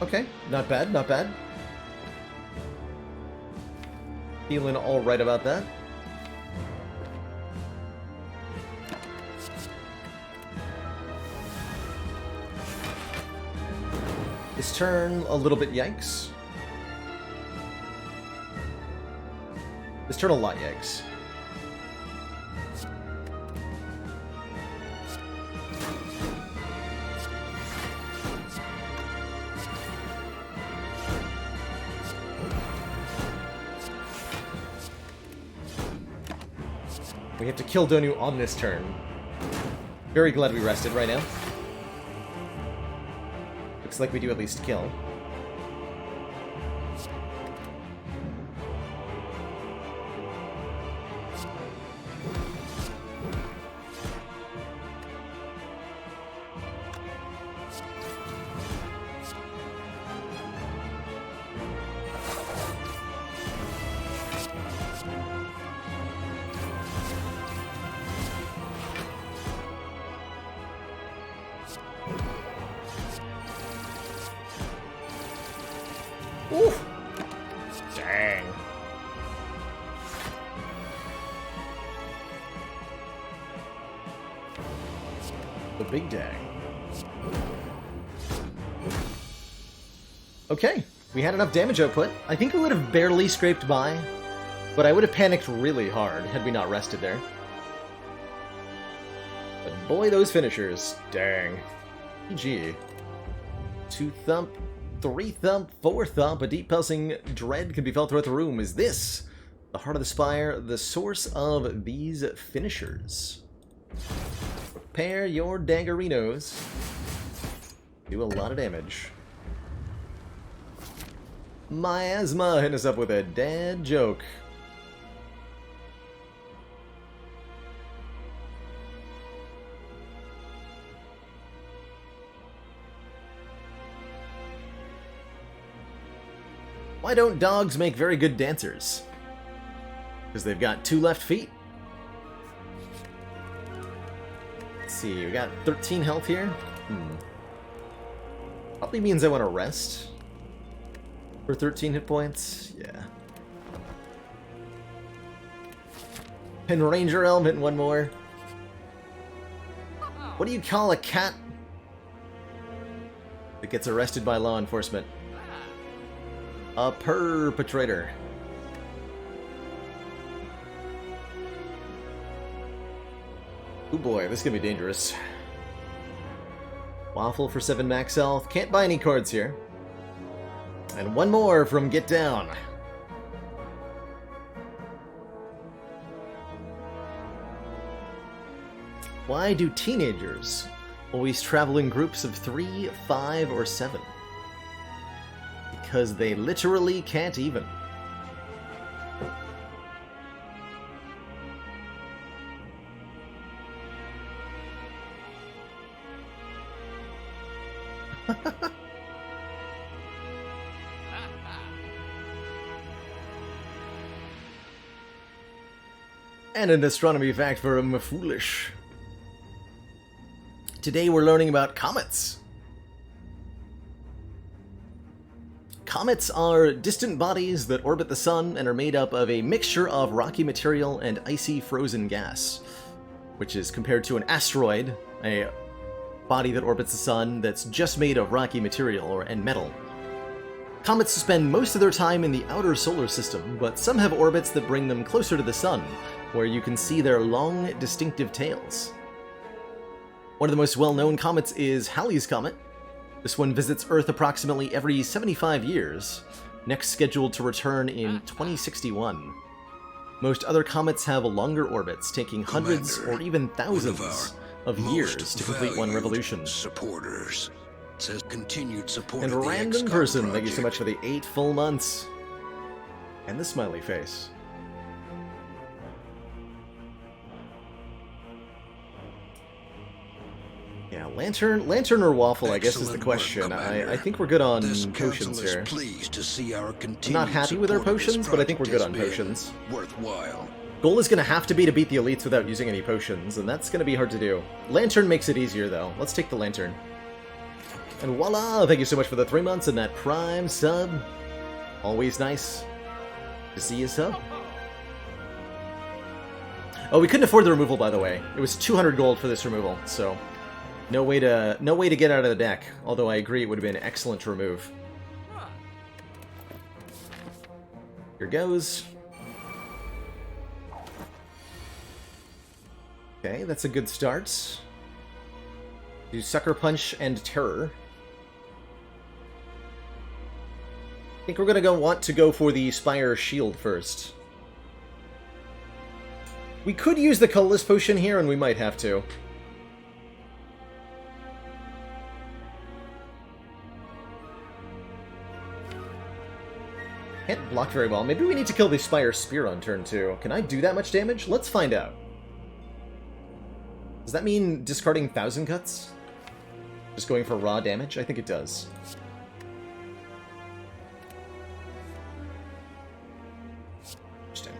Okay, not bad, not bad. Feeling alright about that. This turn, a little bit yikes. This turn, a lot yikes. We have to kill Donu on this turn. Very glad we rested right now. Looks like we do at least kill. Ooh. Dang. The big dang. Okay, we had enough damage output. I think we would have barely scraped by, but I would have panicked really hard had we not rested there. But boy, those finishers. Dang. GG. 2 thump. 3 thump, 4 thump, a deep pulsing dread can be felt throughout the room. Is this the heart of the Spire, the source of these finishers? Prepare your daggerinos. Do a lot of damage. Miasma hitting us up with a dad joke. Why don't dogs make very good dancers? Because they've got 2 left feet. Let's see, we got 13 health here. Probably means I want to rest. For 13 hit points, yeah. And Ranger Elm hitting 1 more. What do you call a cat that gets arrested by law enforcement? A perpetrator. Oh boy, this is gonna be dangerous. Waffle for 7 max health. Can't buy any cards here. And 1 more from Get Down. Why do teenagers always travel in groups of 3, 5, or 7? Because they literally can't even. And an astronomy fact for a foolish. Today we're learning about comets. Comets are distant bodies that orbit the sun and are made up of a mixture of rocky material and icy frozen gas, which is compared to an asteroid, a body that orbits the sun that's just made of rocky material and metal. Comets spend most of their time in the outer solar system, but some have orbits that bring them closer to the sun, where you can see their long, distinctive tails. One of the most well-known comets is Halley's Comet. This one visits Earth approximately every 75 years, next scheduled to return in 2061. Most other comets have longer orbits, taking hundreds or even thousands of years to complete one revolution. Supporters says continued support. And of the random XCOM person, project. thank you so much for the 8 full months. And the smiley face. Yeah, lantern or waffle, I guess, is the Excellent question. work, Commander. I think we're good on This potions council is here. pleased to see our I'm continued not happy with our support of this potions, but I think we're good on project has been potions. Worthwhile. Goal is going to have to be to beat the elites without using any potions, and that's going to be hard to do. Lantern makes it easier, though. Let's take the lantern. And voila! Thank you so much for the 3 months and that Prime sub. Always nice to see you sub. Oh, we couldn't afford the removal, by the way. It was 200 gold for this removal, so no way to get out of the deck. Although I agree, it would have been excellent to remove. Here goes. Okay, that's a good start. Do Sucker Punch and Terror. I think we're gonna want to go for the Spire Shield first. We could use the Colorless Potion here, and we might have to. Can't block very well. Maybe we need to kill the Spire Spear on turn 2. Can I do that much damage? Let's find out. Does that mean discarding Thousand Cuts? Just going for raw damage? I think it does. Interesting.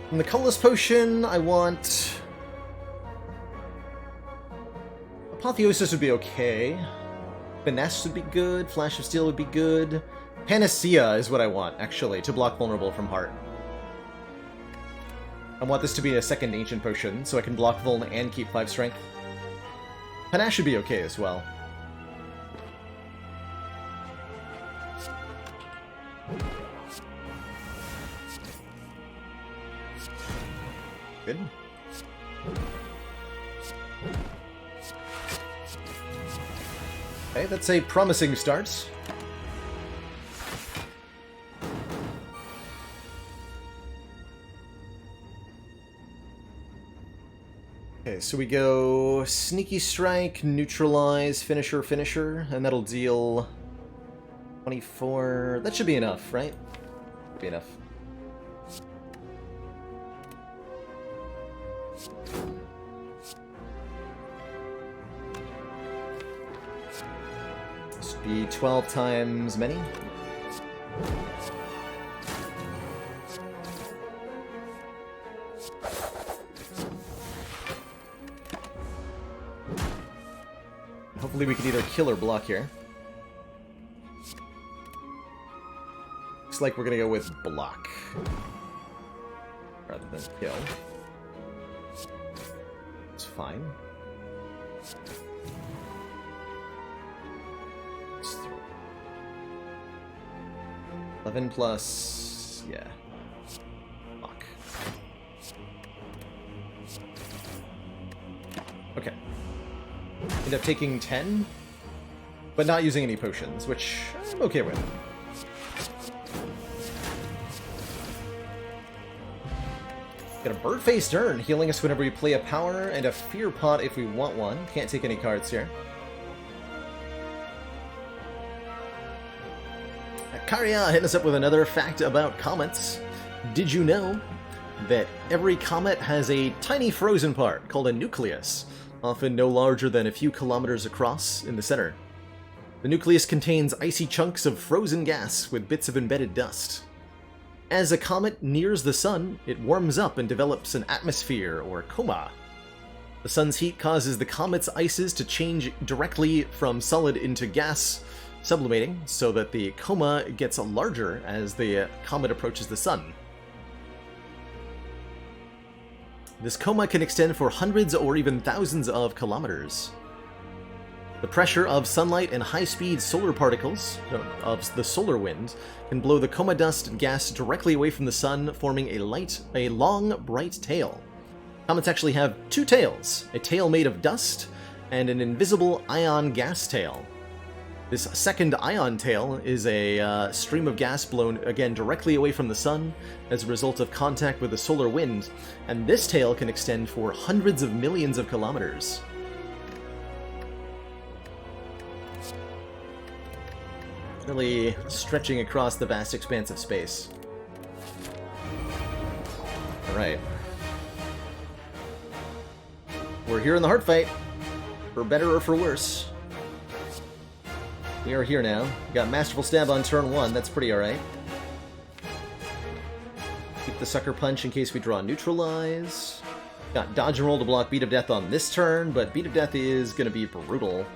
From the Colorless Potion, I want... Apotheosis would be okay. Finesse would be good. Flash of Steel would be good. Panacea is what I want, actually, to block Vulnerable from Heart. I want this to be a second Ancient Potion, so I can block Vuln and keep 5 Strength. Panache should be okay as well. Good. Okay, that's a promising start. Okay, so we go Sneaky Strike, Neutralize, Finisher, and that'll deal 24. That should be enough, right? Be enough. This would be 12 times many. Hopefully we can either kill or block here. Looks like we're gonna go with block rather than kill. It's fine. It's 11 plus... yeah. Block. Okay. End up taking 10, but not using any potions, which I'm okay with. Got a Bird-Faced Urn, healing us whenever we play a power, and a Fear Pot if we want one. Can't take any cards here. Karya hitting us up with another fact about comets. Did you know that every comet has a tiny frozen part called a nucleus, often no larger than a few kilometers across, in the center? The nucleus contains icy chunks of frozen gas with bits of embedded dust. As a comet nears the sun, it warms up and develops an atmosphere, or coma. The sun's heat causes the comet's ices to change directly from solid into gas, sublimating, so that the coma gets larger as the comet approaches the sun. This coma can extend for hundreds or even thousands of kilometers. The pressure of sunlight and high-speed solar particles of the solar wind can blow the coma dust gas directly away from the sun, forming a long, bright tail. Comets actually have two tails, a tail made of dust and an invisible ion gas tail. This second ion tail is a stream of gas blown, again, directly away from the sun as a result of contact with the solar wind, and this tail can extend for hundreds of millions of kilometers. Really stretching across the vast expanse of space. Alright. We're here in the heart fight, for better or for worse. We are here now. We got Masterful Stab on turn 1, that's pretty alright. Keep the Sucker Punch in case we draw Neutralize. Got dodge and roll to block Beat of Death on this turn, but Beat of Death is going to be brutal.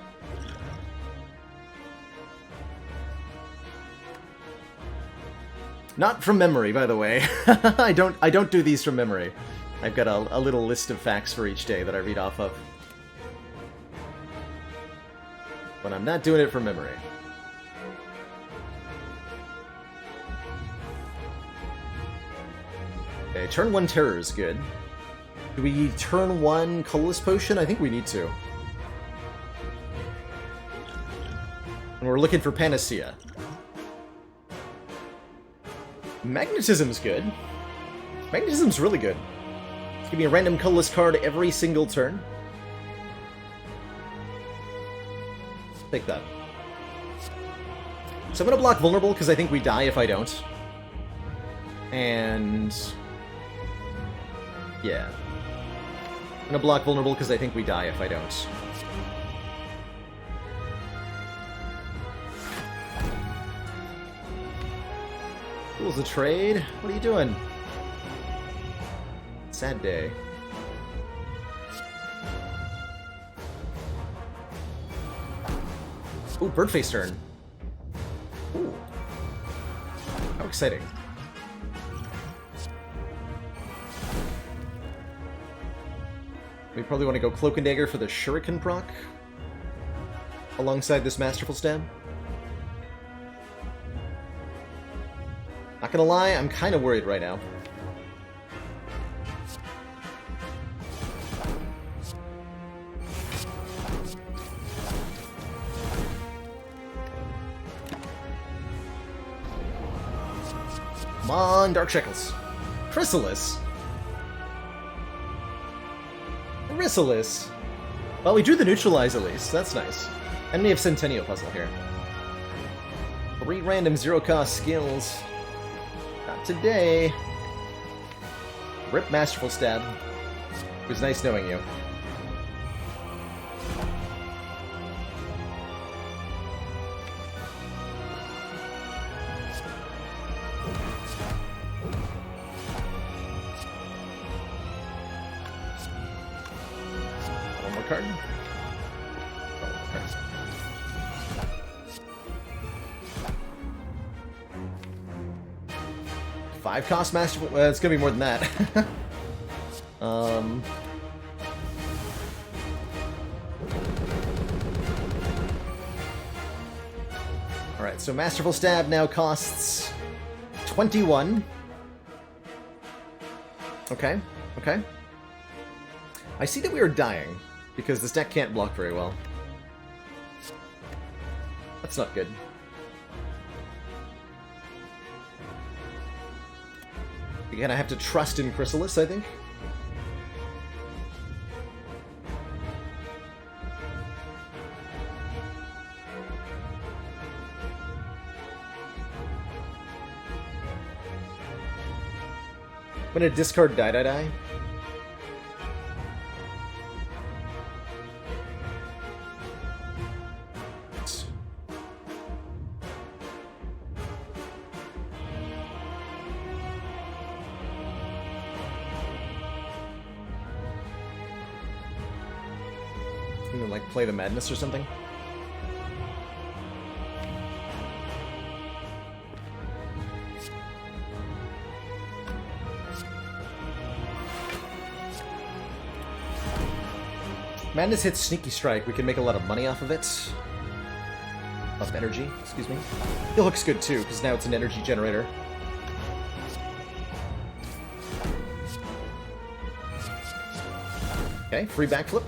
Not from memory, by the way. I don't do these from memory. I've got a little list of facts for each day that I read off of. But I'm not doing it from memory. Okay, turn 1 Terror is good. Do we turn 1 Colorless Potion? I think we need to. And we're looking for Panacea. Magnetism's good. Magnetism's really good. It's gonna be a random colorless card every single turn. Take that. So I'm gonna block Vulnerable because I think we die if I don't. And... yeah. I'm gonna block Vulnerable because I think we die if I don't. Rules of trade? What are you doing? Sad day. Ooh, Birdface turn. Ooh. How exciting. We probably want to go Cloak and Dagger for the Shuriken proc alongside this Masterful Stab. Not gonna lie, I'm kind of worried right now. Come on, Dark Shackles. Chrysalis. Chrysalis. Well, we drew the Neutralize at least. That's nice. And we have Centennial Puzzle here. 3 random 0-cost skills. Not today. Rip Masterful Stab. It was nice knowing you. One more card. Five cost Masterful. Well, it's gonna be more than that. Alright, so Masterful Stab now costs 21. Okay, okay. I see that we are dying, because this deck can't block very well. That's not good. Again, I have to trust in Chrysalis, I think. I'm gonna discard Die. Like play the Madness or something. Madness hits Sneaky Strike. We can make a lot of money off of it. Of energy, excuse me. Heal Hook's good too, because now it's an energy generator. Okay, free backflip.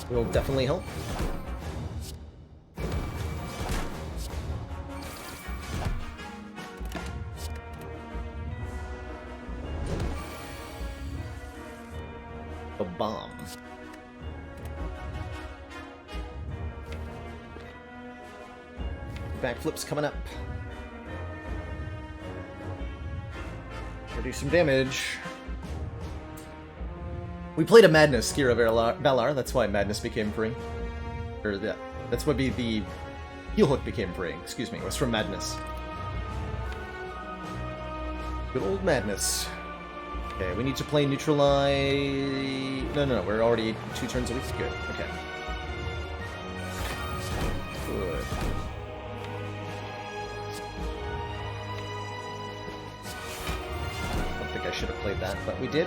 Will definitely help. A bomb. Backflip's coming up. Gonna do some damage. We played a Madness, Skira Valar, that's why Madness became free. Or, yeah, that's what the Heal Hook became free, excuse me, it was from Madness. Good old Madness. Okay, we need to play neutralize... No, we're already 2 turns a week. Good, okay. Good. I don't think I should have played that, but we did.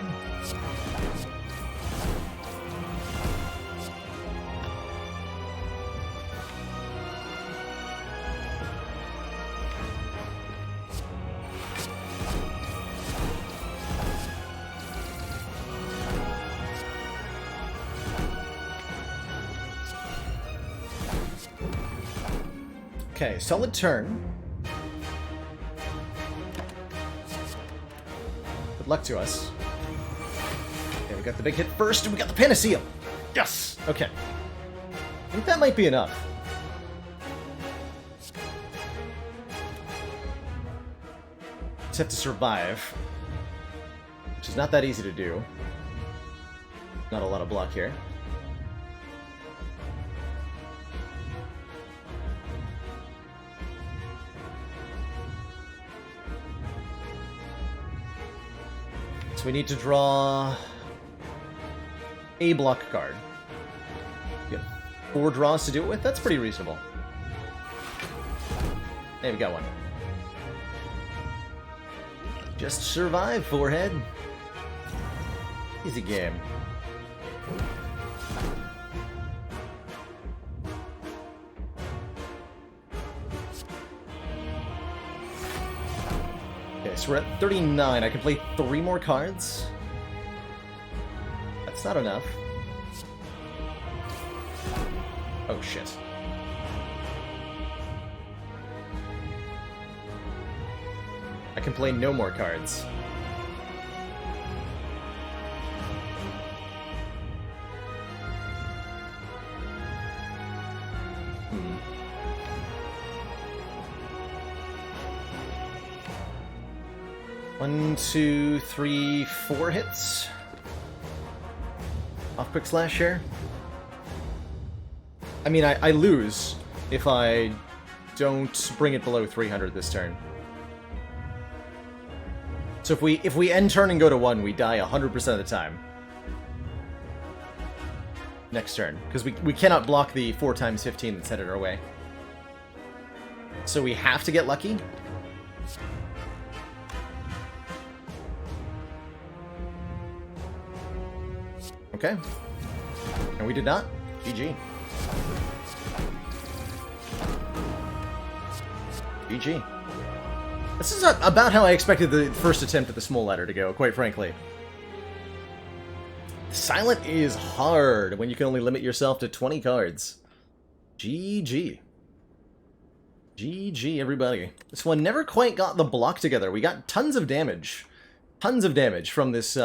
Okay, solid turn. Good luck to us. Okay, we got the big hit first, and we got the Panacea! Yes! Okay. I think that might be enough. Just have to survive. Which is not that easy to do. Not a lot of block here. So we need to draw a block card. We have 4 draws to do it with? That's pretty reasonable. Hey, we got one. Just survive, forehead. Easy game. Okay, so we're at 39. I can play 3 more cards. That's not enough. Oh, shit. I can play no more cards. One, 2, 3, 4 hits. Off quick slash here. I mean, I lose if I don't bring it below 300 this turn. So if we end turn and go to 1, we die 100% of the time. Next turn. Because we cannot block the 4 times 15 that's headed our way. So we have to get lucky. Okay. And we did not. GG. GG. This is about how I expected the first attempt at the Smol ladder to go, quite frankly. Silent is hard when you can only limit yourself to 20 cards. GG. GG, everybody. This one never quite got the block together. We got tons of damage. Tons of damage from this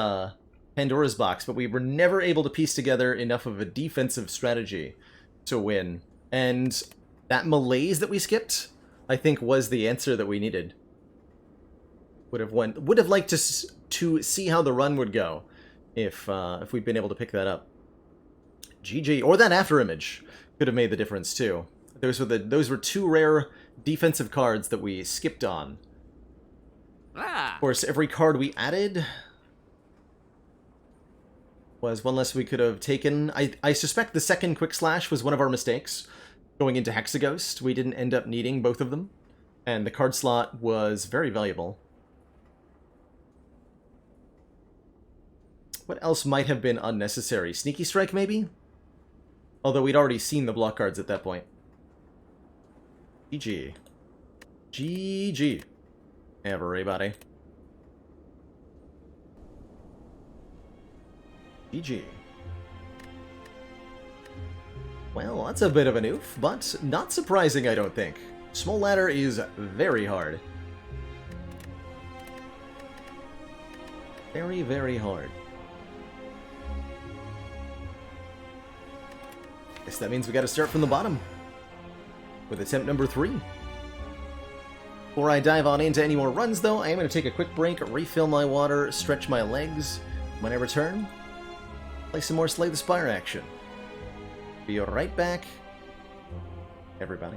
Pandora's box, but we were never able to piece together enough of a defensive strategy to win. And that malaise that we skipped, I think, was the answer that we needed. Would have liked to see how the run would go if we'd been able to pick that up. GG. Or that after image could have made the difference too. Those were 2 rare defensive cards that we skipped on. Of course, every card we added was one less we could have taken. I suspect the second quick slash was one of our mistakes. Going into Hexaghost, we didn't end up needing both of them. And the card slot was very valuable. What else might have been unnecessary? Sneaky Strike, maybe? Although we'd already seen the block cards at that point. GG. GG. Everybody. GG. Well, that's a bit of an oof, but not surprising, I don't think. Smol ladder is very hard. Very, very hard. Guess that means we gotta start from the bottom. With attempt number 3. Before I dive on into any more runs, though, I am going to take a quick break, refill my water, stretch my legs. When I return, play some more Slay the Spire action. Be right back, everybody.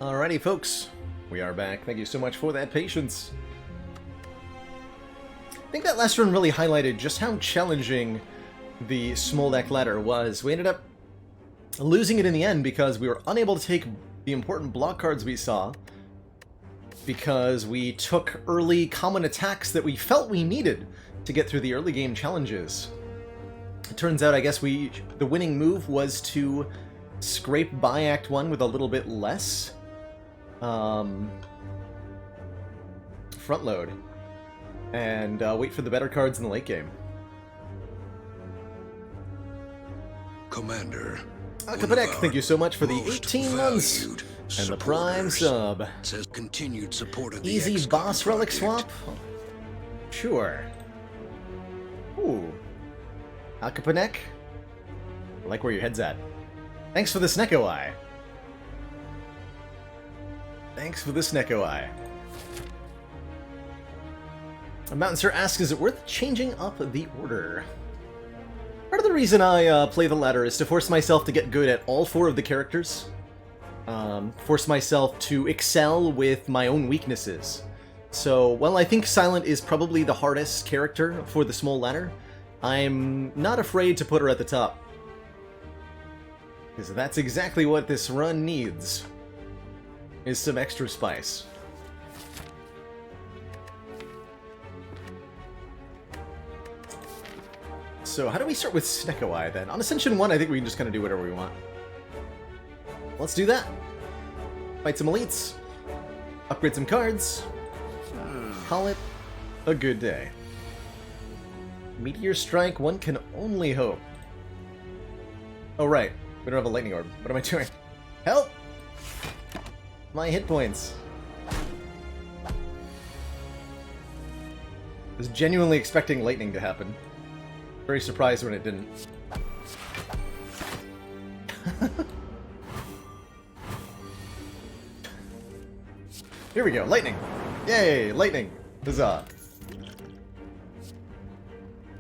Alrighty, folks. We are back. Thank you so much for that patience. I think that last run really highlighted just how challenging the Smol deck ladder was. We ended up losing it in the end because we were unable to take the important block cards we saw because we took early common attacks that we felt we needed to get through the early game challenges. It turns out, I guess the winning move was to scrape by Act 1 with a little bit less front load and wait for the better cards in the late game. Commander, Kapanek, thank you so much for the 18 months and the Prime sub. Says continued support of the Easy XCOM boss relic project. swap? Sure. Ooh. Akapanek? I like where your head's at. Thanks for the Snecko Eye. Thanks for the Snecko Eye. Mountain Sir asks, is it worth changing up the order? Part of the reason I play the ladder is to force myself to get good at all 4 of the characters. Force myself to excel with my own weaknesses. So, while I think Silent is probably the hardest character for the Smol ladder, I'm not afraid to put her at the top. Because that's exactly what this run needs, is some extra spice. So how do we start with Snecko Eye then? On Ascension 1, I think we can just kind of do whatever we want. Let's do that. Fight some elites. Upgrade some cards. Call it a good day. Meteor Strike, one can only hope. Oh right, we don't have a lightning orb. What am I doing? Help! My hit points. I was genuinely expecting lightning to happen. Very surprised when it didn't. Here we go, lightning! Yay, lightning! Huzzah!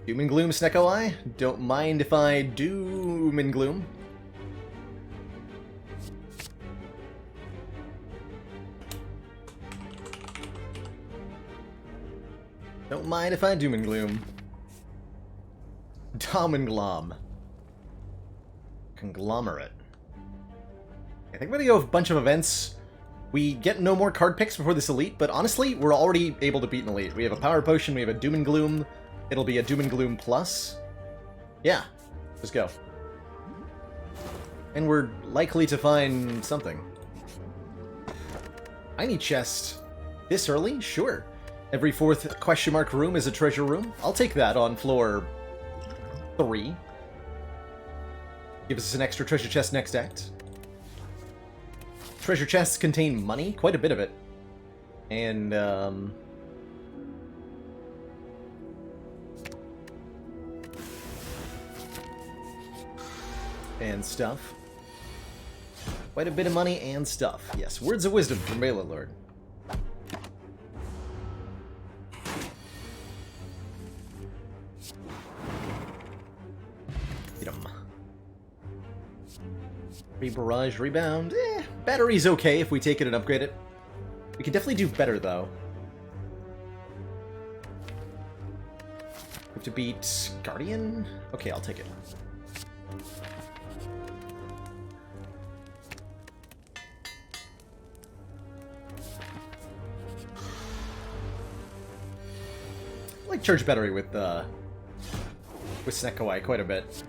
Doom and Gloom, Snecko Eye? Don't mind if I doom and gloom. Don't mind if I doom and gloom. Dom and Glom. Conglomerate. I think we're gonna go with a bunch of events. We get no more card picks before this elite, but honestly, we're already able to beat an elite. We have a power potion, we have a Doom and Gloom. It'll be a Doom and Gloom plus. Yeah, let's go. And we're likely to find something. Tiny chest. This early? Sure. Every 4th question mark room is a treasure room. I'll take that on floor 3. Gives us an extra treasure chest next act. Treasure chests contain money, quite a bit of it. And, and stuff. Quite a bit of money and stuff. Yes, words of wisdom from Bela Lord. Get 'em. Barrage, rebound. Battery's okay if we take it and upgrade it. We can definitely do better, though. We have to beat Guardian? Okay, I'll take it. I like charge battery with Snecko Eye quite a bit.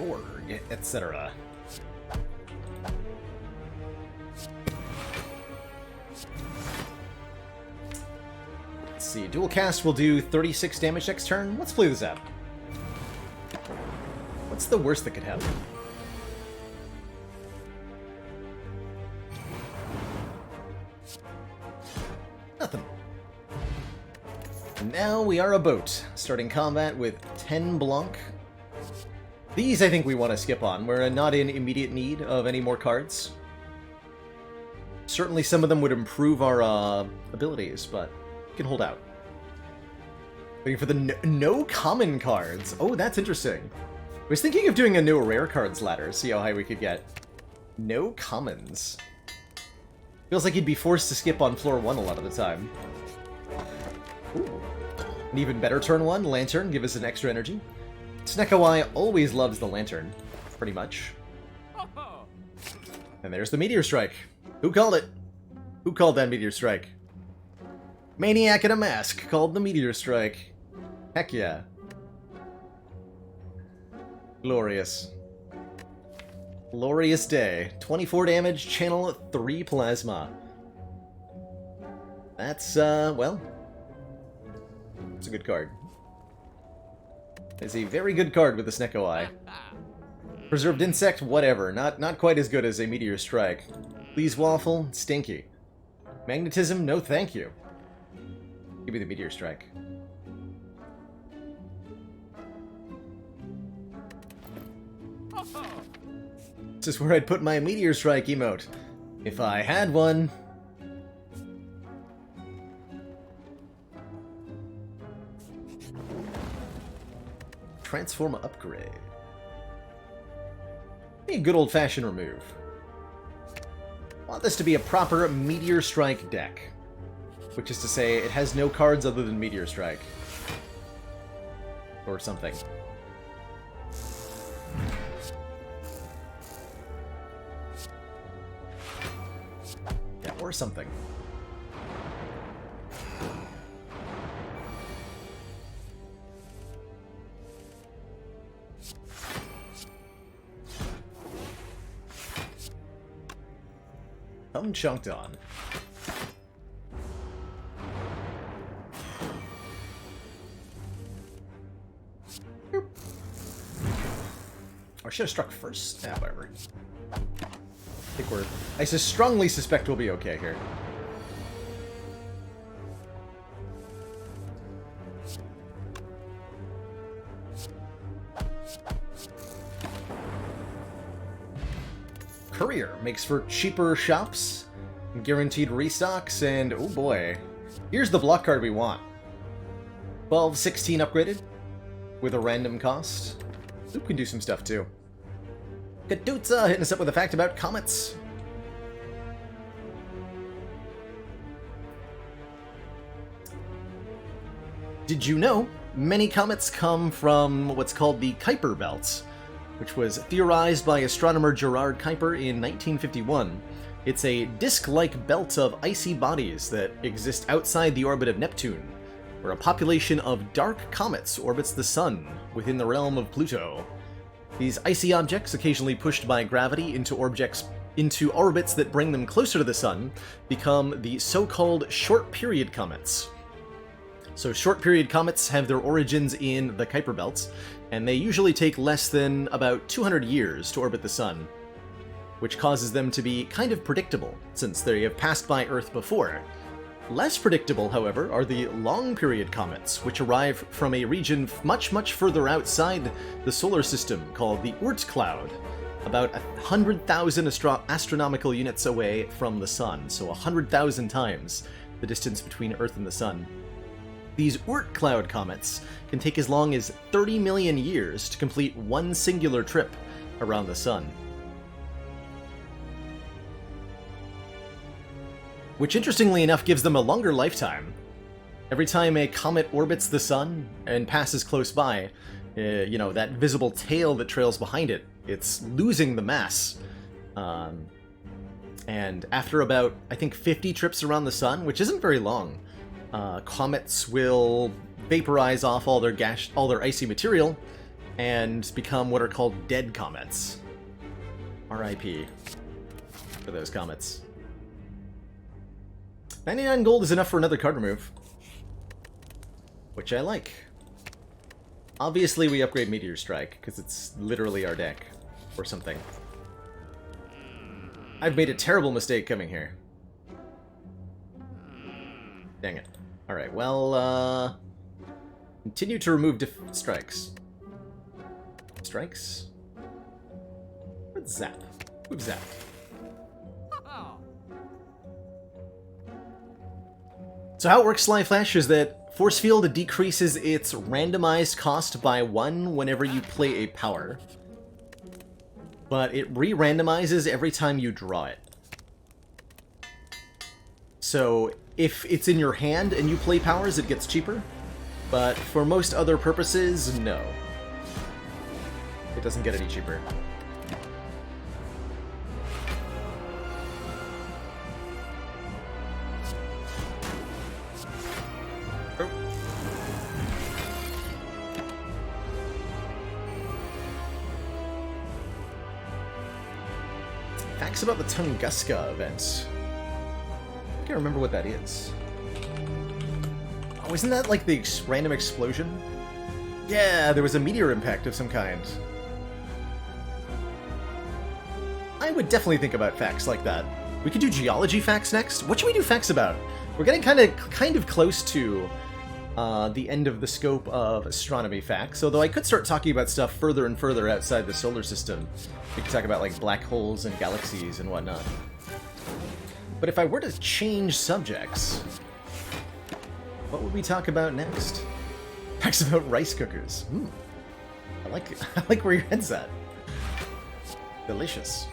Org, etc. Let's see, dual cast will do 36 damage next turn. Let's play this out. What's the worst that could happen? Nothing. And now we are a boat, starting combat with 10 Blanc. These I think we want to skip on. We're not in immediate need of any more cards. Certainly some of them would improve our abilities, but we can hold out. Waiting for the no common cards. Oh, that's interesting. was thinking of doing a no rare cards ladder, see how high we could get. No commons. Feels like he'd be forced to skip on floor 1 a lot of the time. Ooh. An even better turn 1, Lantern, give us an extra energy. Snekawai always loves the Lantern, pretty much. And there's the Meteor Strike. Who called it? Who called that Meteor Strike? Maniac in a Mask called the Meteor Strike. Heck yeah. Glorious. Glorious day. 24 damage, channel 3 plasma. That's, well... it's a good card. It's a very good card with the Snekawai. Preserved Insect, whatever. Not quite as good as a Meteor Strike. Please Waffle, stinky. Magnetism, no thank you. Give me the Meteor Strike. This is where I'd put my Meteor Strike emote. If I had one. Transform upgrade. A good old-fashioned remove. Want this to be a proper Meteor Strike deck. Which is to say, it has no cards other than Meteor Strike. Or something. Yeah, or something. I'm chunked on. I should have struck first. Ah, whatever. I think we're... I strongly suspect we'll be okay here. Courier makes for cheaper shops, guaranteed restocks, and oh boy, here's the block card we want. 12-16 upgraded with a random cost. Loop can do some stuff too. Kadutza hitting us up with a fact about comets. Did you know many comets come from what's called the Kuiper Belt, which was theorized by astronomer Gerard Kuiper in 1951. It's a disk-like belt of icy bodies that exist outside the orbit of Neptune, where a population of dark comets orbits the Sun within the realm of Pluto. These icy objects, occasionally pushed by gravity into orbits that bring them closer to the Sun, become the so-called short-period comets. So short-period comets have their origins in the Kuiper Belts, and they usually take less than about 200 years to orbit the Sun, which causes them to be kind of predictable, since they have passed by Earth before. Less predictable, however, are the long-period comets, which arrive from a region much, much further outside the solar system called the Oort cloud, about 100,000 astronomical units away from the Sun, so 100,000 times the distance between Earth and the Sun. These Oort cloud comets can take as long as 30 million years to complete one singular trip around the Sun. Which, interestingly enough, gives them a longer lifetime. Every time a comet orbits the Sun and passes close by, you know, that visible tail that trails behind it, it's losing the mass. And after about, I think, 50 trips around the Sun, which isn't very long, comets will vaporize off all their icy material and become what are called dead comets. R.I.P. for those comets. 99 gold is enough for another card remove, which I like. Obviously we upgrade Meteor Strike, because it's literally our deck, or something. I've made a terrible mistake coming here. Dang it. Alright, well, continue to remove strikes. Strikes? What's zap? Move zap. So how it works, Sly Flash, is that Force Field decreases its randomized cost by 1 whenever you play a power. But it re-randomizes every time you draw it. So, if it's in your hand and you play powers, it gets cheaper. But for most other purposes, no. It doesn't get any cheaper. Facts about the Tunguska event. I can't remember what that is. Oh, isn't that like the random explosion? Yeah, there was a meteor impact of some kind. I would definitely think about facts like that. We could do geology facts next. What should we do facts about? We're getting kind of close to the end of the scope of astronomy facts, although I could start talking about stuff further and further outside the solar system. We could talk about like black holes and galaxies and whatnot. But if I were to change subjects, what would we talk about next? Facts about rice cookers. I like where your head's at. Delicious.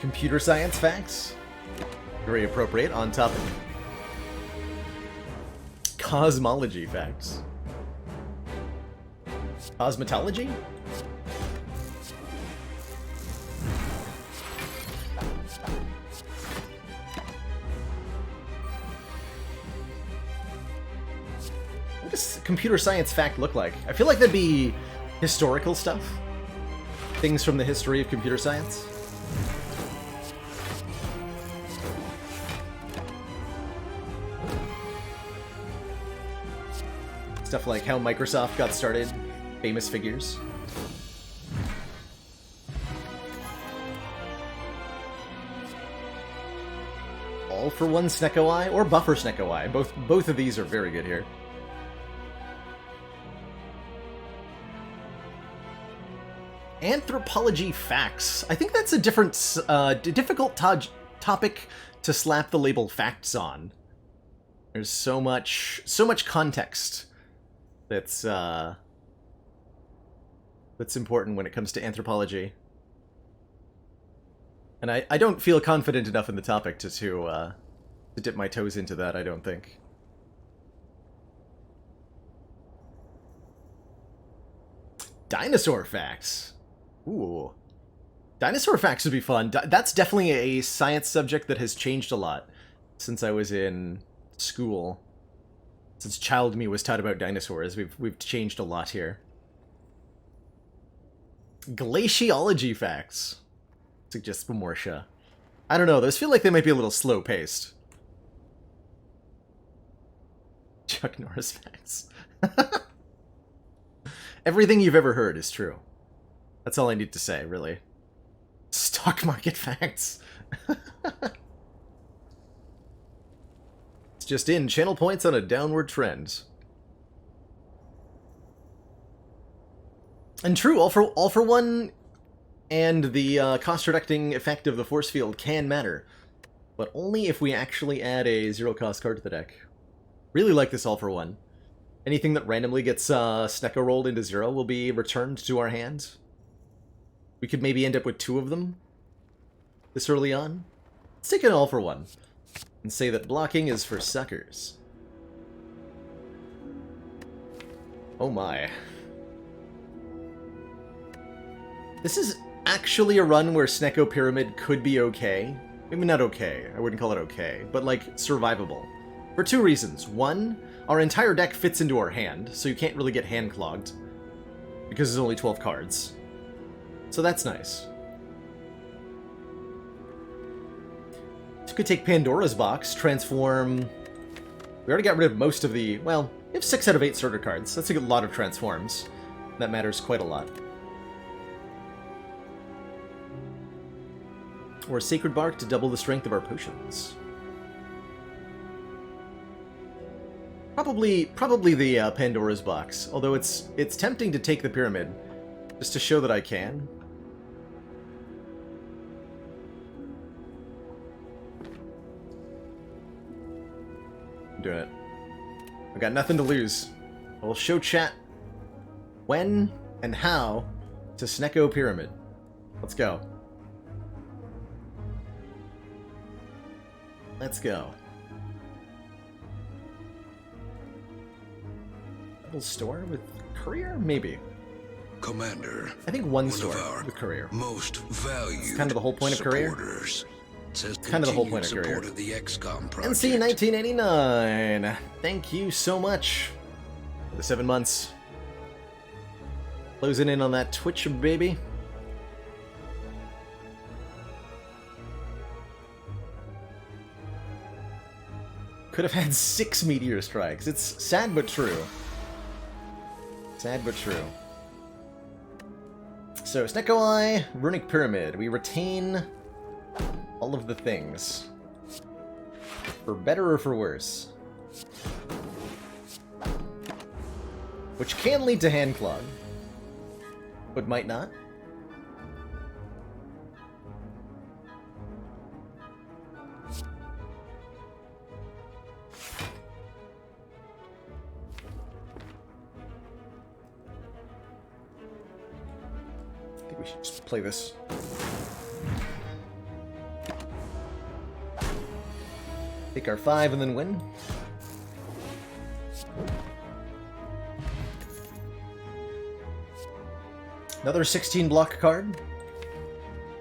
Computer science facts. Very appropriate, on topic. Cosmology facts. Cosmetology? What does computer science fact look like? I feel like that'd be historical stuff. Things from the history of computer science. Stuff like how Microsoft got started, famous figures. All for one Snecko Eye or Buffer Snecko Eye. Both of these are very good here. Anthropology facts. I think that's a difficult topic to slap the label facts on. There's so much context that's important when it comes to anthropology. And I don't feel confident enough in the topic to dip my toes into that, I don't think. Dinosaur facts. Ooh. Dinosaur facts would be fun. That's definitely a science subject that has changed a lot since I was in school. Since child me was taught about dinosaurs, we've changed a lot here. Glaciology facts. Suggests Pomortia. I don't know, those feel like they might be a little slow-paced. Chuck Norris facts. Everything you've ever heard is true. That's all I need to say, really. Stock market facts. It's just in. Channel points on a downward trend. And true, all for one and the cost-reducing effect of the force field can matter. But only if we actually add a zero-cost card to the deck. Really like this all for one. Anything that randomly gets Snecko rolled into 0 will be returned to our hand. We could maybe end up with 2 of them this early on. Let's take an all for one and say that blocking is for suckers. Oh my. This is actually a run where Snecko Pyramid could be okay. Maybe not okay, I wouldn't call it okay, but like survivable. For 2 reasons. One, our entire deck fits into our hand, so you can't really get hand clogged because there's only 12 cards. So that's nice. You could take Pandora's Box, transform... We already got rid of most of the... Well, we have 6 out of 8 starter cards. That's a lot of transforms. That matters quite a lot. Or Sacred Bark to double the strength of our potions. Probably the Pandora's Box, although it's tempting to take the Pyramid, just to show that I can. I'm doing it. I've got nothing to lose. I will show chat when and how to Snecko Pyramid. Let's go. Let's go. Double store with courier? Maybe. Commander, I think one store with courier. Most valued. It's kind of the whole point of courier. Says kind of the whole point of courier. Of the XCOM project. NC 1989. Thank you so much for the 7 months. Closing in on that Twitch, baby. Could have had 6 meteor strikes. It's sad but true. Sad but true. So, Snecko Eye, Runic Pyramid. We retain all of the things. For better or for worse. Which can lead to hand clog. But might not. I think we should just play this. Take our 5 and then win. Another 16 block card.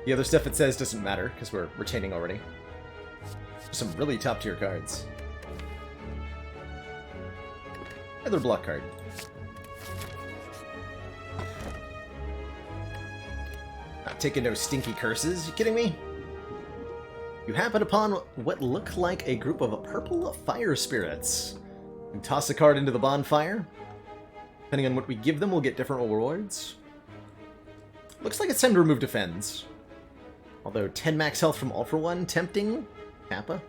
The other stuff it says doesn't matter, because we're retaining already. Some really top tier cards. Another block card. Not taking no stinky curses, you kidding me? You happen upon what look like a group of purple fire spirits. You toss a card into the bonfire. Depending on what we give them, we'll get different rewards. Looks like it's time to remove defends. Although 10 max health from All for One, tempting. Kappa.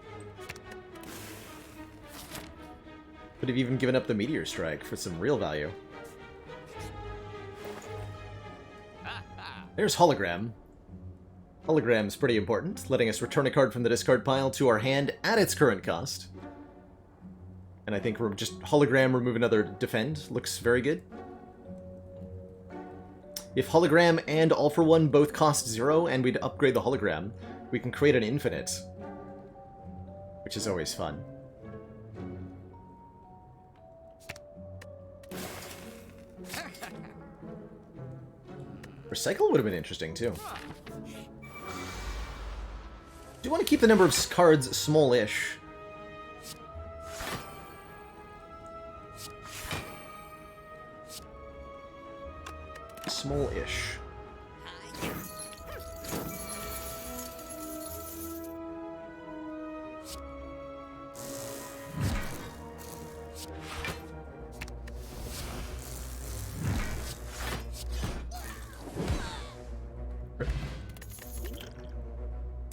Could have even given up the Meteor Strike for some real value. There's Hologram. Hologram's pretty important, letting us return a card from the discard pile to our hand at its current cost. And I think we're just Hologram, remove another defend. Looks very good. If Hologram and All for One both cost 0 and we'd upgrade the Hologram, we can create an infinite. Which is always fun. Recycle would have been interesting, too. Do you want to keep the number of cards small-ish? Small-ish.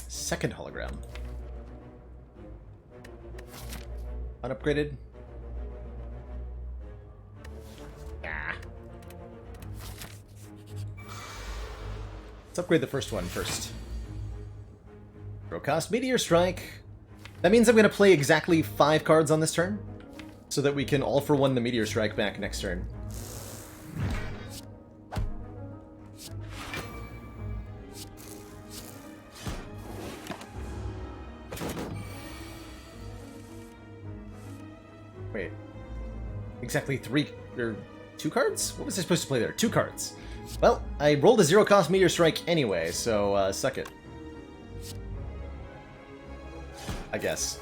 Second hologram. Unupgraded. Ah. Let's upgrade the first one first. Zero cost Meteor Strike. That means I'm going to play exactly 5 cards on this turn, so that we can All for One the Meteor Strike back next turn. Wait. Exactly 3 or 2 cards? What was I supposed to play there? 2 cards. Well, I rolled a 0 cost Meteor Strike anyway, so suck it. I guess.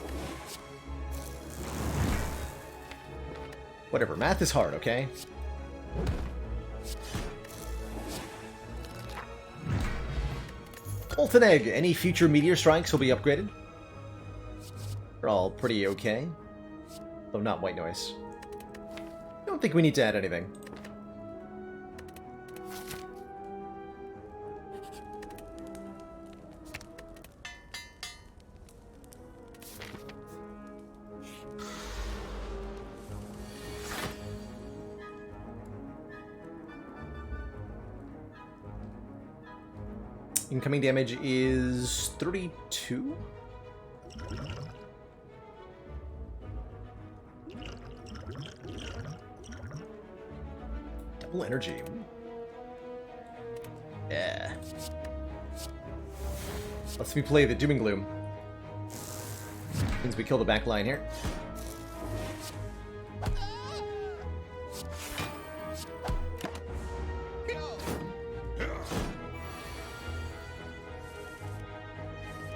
Whatever, math is hard, okay? Molten Egg. Any future Meteor Strikes will be upgraded. They're all pretty okay. Though not White Noise. Don't think we need to add anything. Incoming damage is 32? Full energy. Yeah. Let's me play the Doom and Gloom. Means we kill the back line here.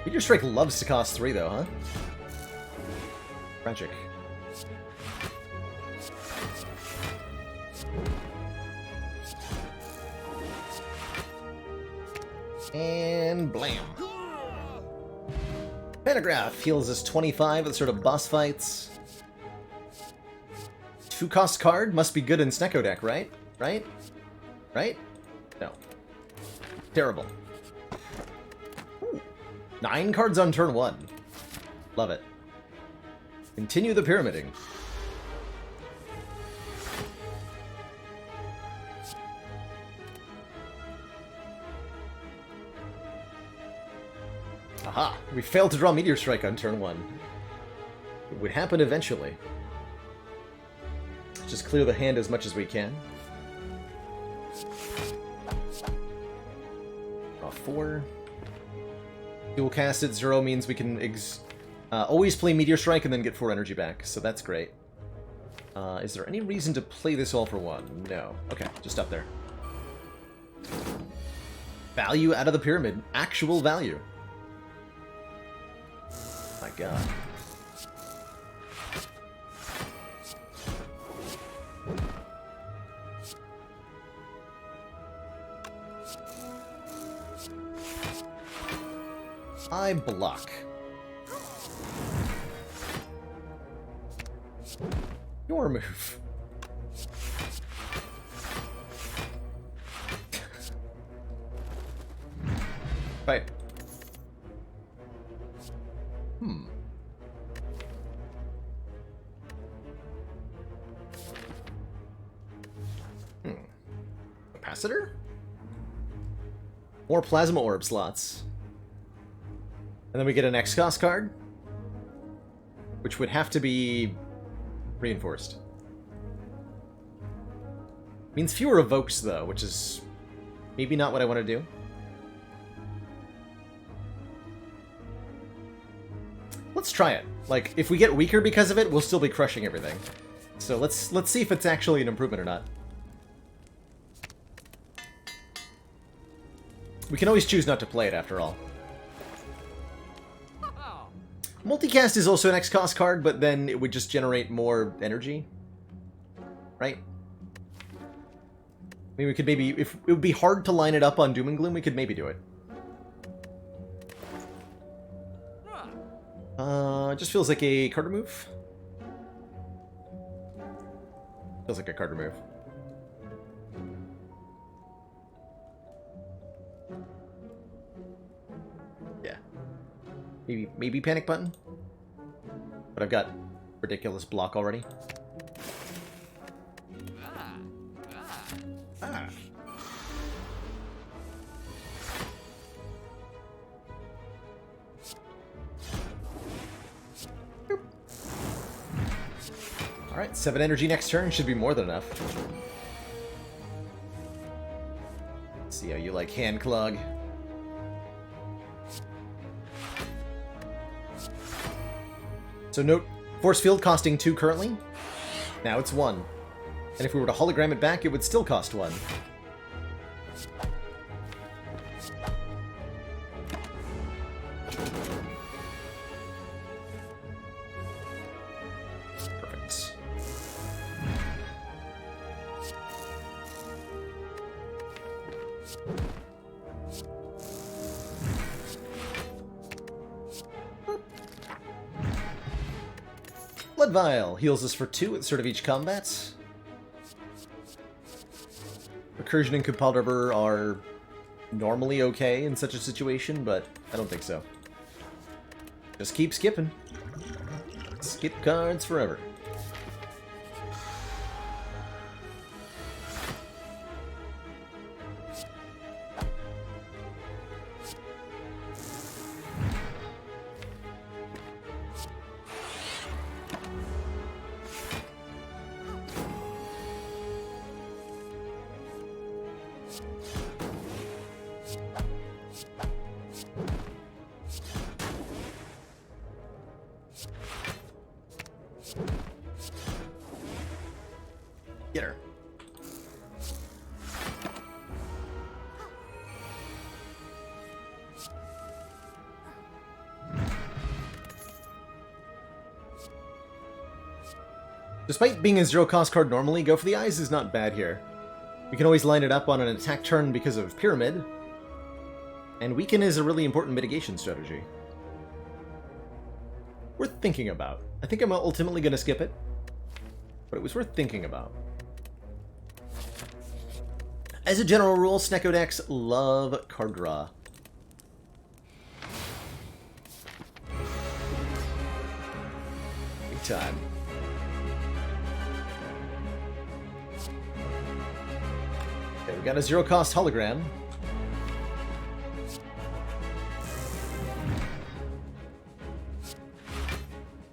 Meteor Strike loves to cost 3 though, huh? Tragic. And blam. Pentagraph heals us 25 with sort of boss fights. 2-cost card must be good in Snecko deck, right? Right? Right? No. Terrible. Ooh. 9 cards on turn 1. Love it. Continue the pyramiding. Aha! We failed to draw Meteor Strike on turn 1. It would happen eventually. Just clear the hand as much as we can. Draw 4. Dual cast at 0 means we can always play Meteor Strike and then get 4 energy back, so that's great. Is there any reason to play this all for 1? No. Okay, just up there. Value out of the pyramid. Actual value. My god. I block. Your move. Right. Capacitor? More Plasma Orb slots. And then we get an X-Cost card, which would have to be reinforced. Means fewer evokes, though, which is maybe not what I want to do. Let's try it. Like, if we get weaker because of it, we'll still be crushing everything. So let's see if it's actually an improvement or not. We can always choose not to play it, after all. Multicast is also an X-Cost card, but then it would just generate more energy. Right? I mean, we could maybe... If it would be hard to line it up on Doom and Gloom, we could maybe do it. It just feels like a Carter move. Feels like a Carter move. Yeah. Maybe Panic Button? But I've got ridiculous block already. Ah. Alright, 7 energy next turn should be more than enough. Let's see how you like Hand Clog. So note, Force Field costing 2 currently. Now it's 1. And if we were to hologram it back, it would still cost 1. Perfect. Blood Vial heals us for 2 at the start of each combat. Recursion and Compelled Rubber are normally okay in such a situation, but I don't think so. Just keep skipping. Skip cards forever. Get her. Despite being a zero-cost card normally, Go for the Eyes is not bad here. We can always line it up on an attack turn because of Pyramid, and Weaken is a really important mitigation strategy. Worth thinking about. I think I'm ultimately going to skip it, but it was worth thinking about. As a general rule, Snecko decks love card draw. Big time. Okay, we got a zero-cost hologram.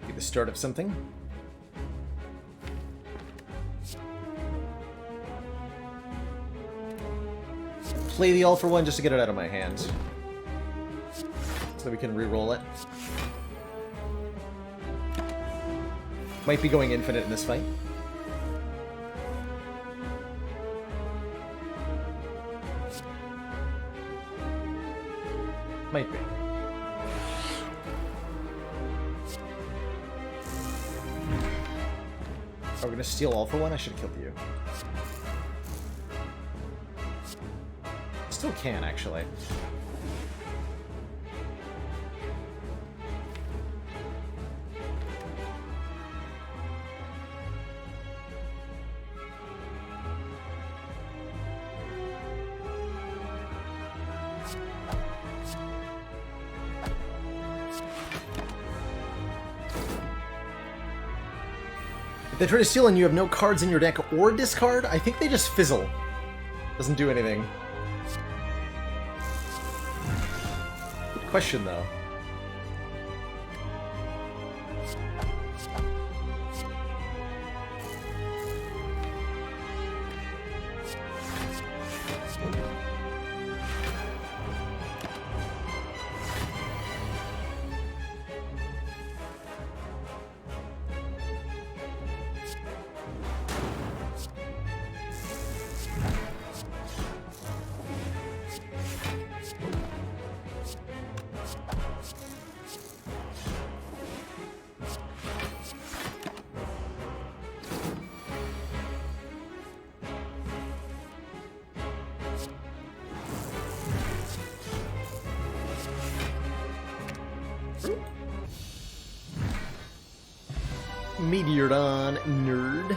Be the start of something. Play the all for one just to get it out of my hand, so we can re-roll it. Might be going infinite in this fight. Might be. Are we gonna steal all for one? I should have killed you. Still can, actually. If they try to steal and you have no cards in your deck or discard, I think they just fizzle. Doesn't do anything. Good question, though. Meteorodon, nerd.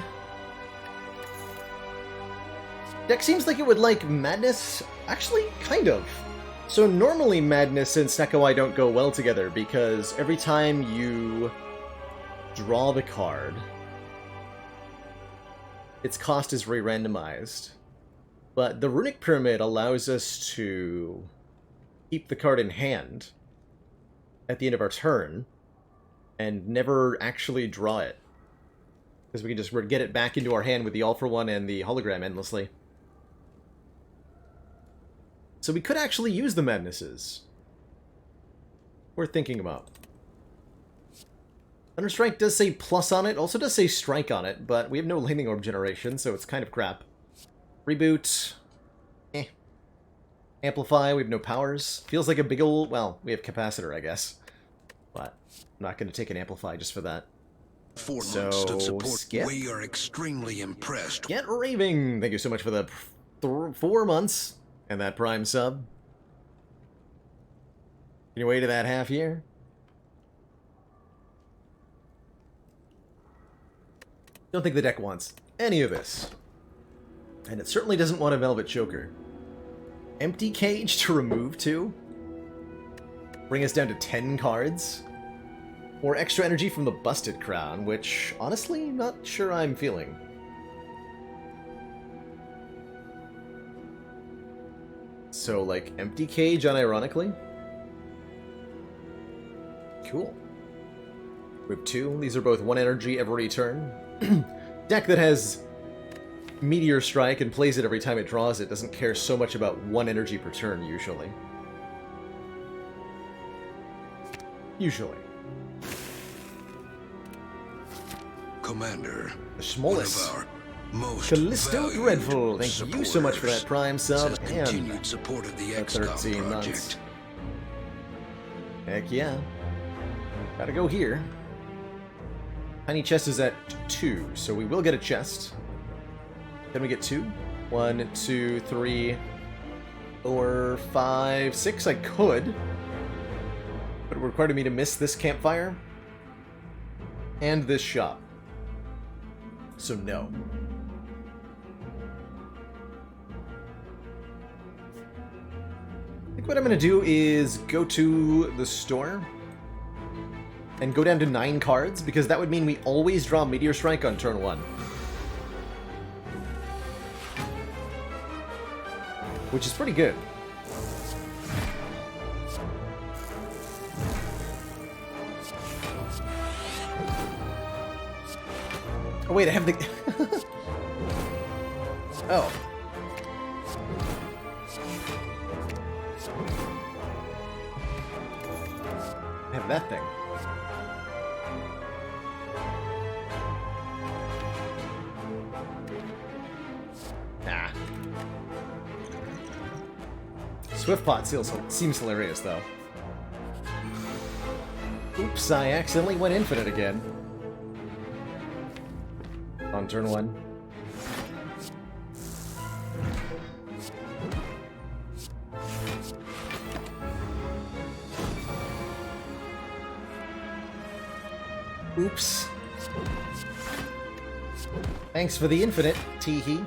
Deck seems like it would like Madness. Actually, kind of. So normally Madness and Snecko Eye don't go well together because every time you draw the card, its cost is re-randomized. But the Runic Pyramid allows us to keep the card in hand at the end of our turn and never actually draw it. Because we can just get it back into our hand with the all-for-one and the hologram endlessly. So we could actually use the Madnesses. Worth thinking about. Thunderstrike does say plus on it, also does say strike on it, but we have no Lightning Orb generation, so it's kind of crap. Reboot. Eh. Amplify, we have no powers. Feels like a big ol'... well, we have Capacitor, I guess. But I'm not going to take an Amplify just for that. 4 months So, of support. skip. We are extremely impressed. Get raving! Thank you so much for the 4 months and that Prime sub. Can you wait to that half year? Don't think the deck wants any of this. And it certainly doesn't want a Velvet Choker. Empty Cage to remove 2? Bring us down to 10 cards? Or extra energy from the Busted Crown, which, honestly, not sure I'm feeling. So, like, Empty Cage unironically? Cool. We have 2. These are both 1 energy every turn. Deck that has Meteor Strike and plays it every time it draws it doesn't care so much about 1 energy per turn, usually. Commander, The one Smolus. of our most Callisto valued Dreadful, thank you so much for that supporters, Prime sub says and continued support of the the 13 XCOM months. project. Heck yeah. Gotta go here. Tiny chest is at 2, so we will get a chest. Can we get 2? 1, 2, 3, 4, 5, 6. I could. But it would require me to miss this campfire. And this shop. So no. I think what I'm going to do is go to the store and go down to 9 cards, because that would mean we always draw Meteor Strike on turn 1. Which is pretty good. Oh wait, I have the... Oh. I have that thing. Nah. Swiftpot seems hilarious, though. Oops, I accidentally went infinite again. On turn 1. Oops. Thanks for the infinite, teehee.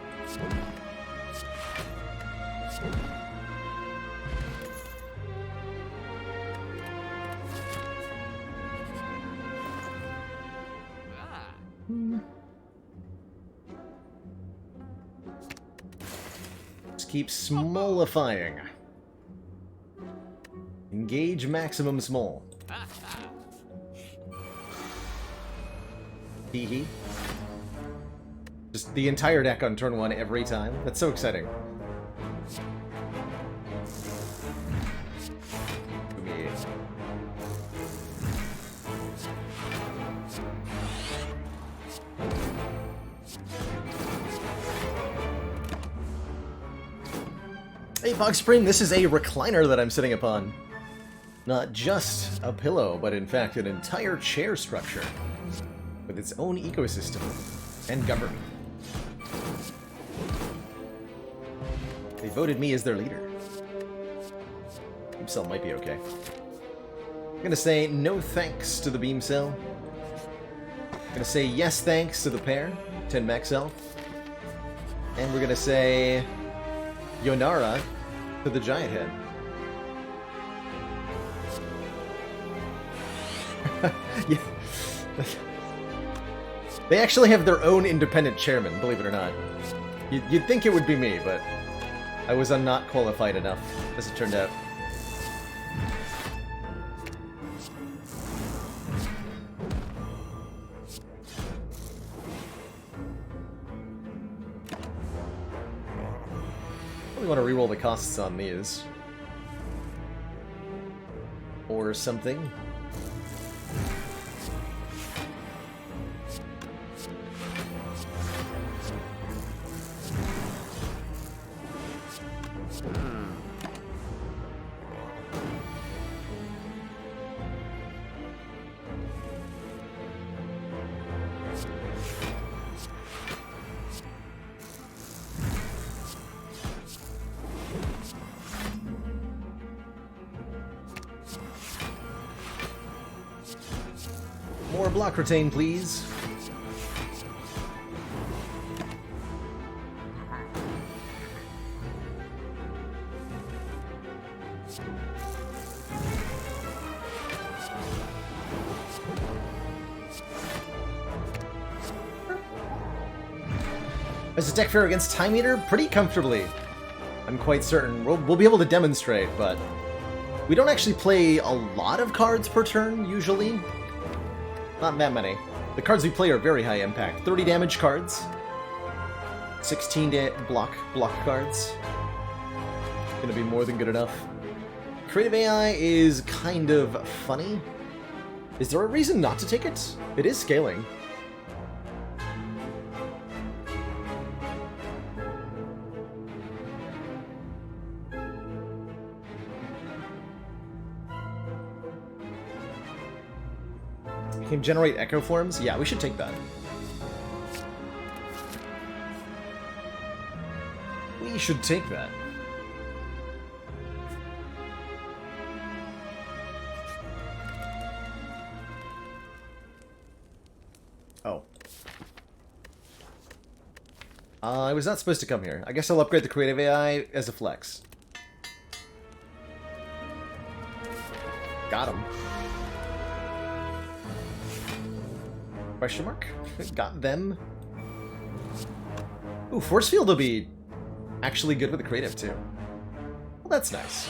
Just keep smolifying. Engage maximum smol. Teehee. Just the entire deck on turn 1 every time. That's so exciting. Me. Hey, Bog Spring, this is a recliner that I'm sitting upon. Not just a pillow, but in fact an entire chair structure. With its own ecosystem and government. They voted me as their leader. Beam Cell might be okay. I'm gonna say no thanks to the Beam Cell. I'm gonna say yes thanks to the pair, 10 max health. And we're gonna say Yonara to the Giant Head. Yeah. They actually have their own independent chairman, believe it or not. You'd think it would be me, but I was not qualified enough, as it turned out. Probably want to reroll the costs on these. Or something. More block retain, please. As a deck fair against Time Eater, pretty comfortably. I'm quite certain. We'll be able to demonstrate, but we don't actually play a lot of cards per turn, usually. Not that many. The cards we play are very high impact. 30 damage cards. 16 block cards. Gonna be more than good enough. Creative AI is kind of funny. Is there a reason not to take it? It is scaling. Can generate echo forms? Yeah, we should take that. We should take that. Oh. I was not supposed to come here. I guess I'll upgrade the creative AI as a flex. Got him. Question mark? Got them. Ooh, force field will be actually good with the creative too. Well, that's nice.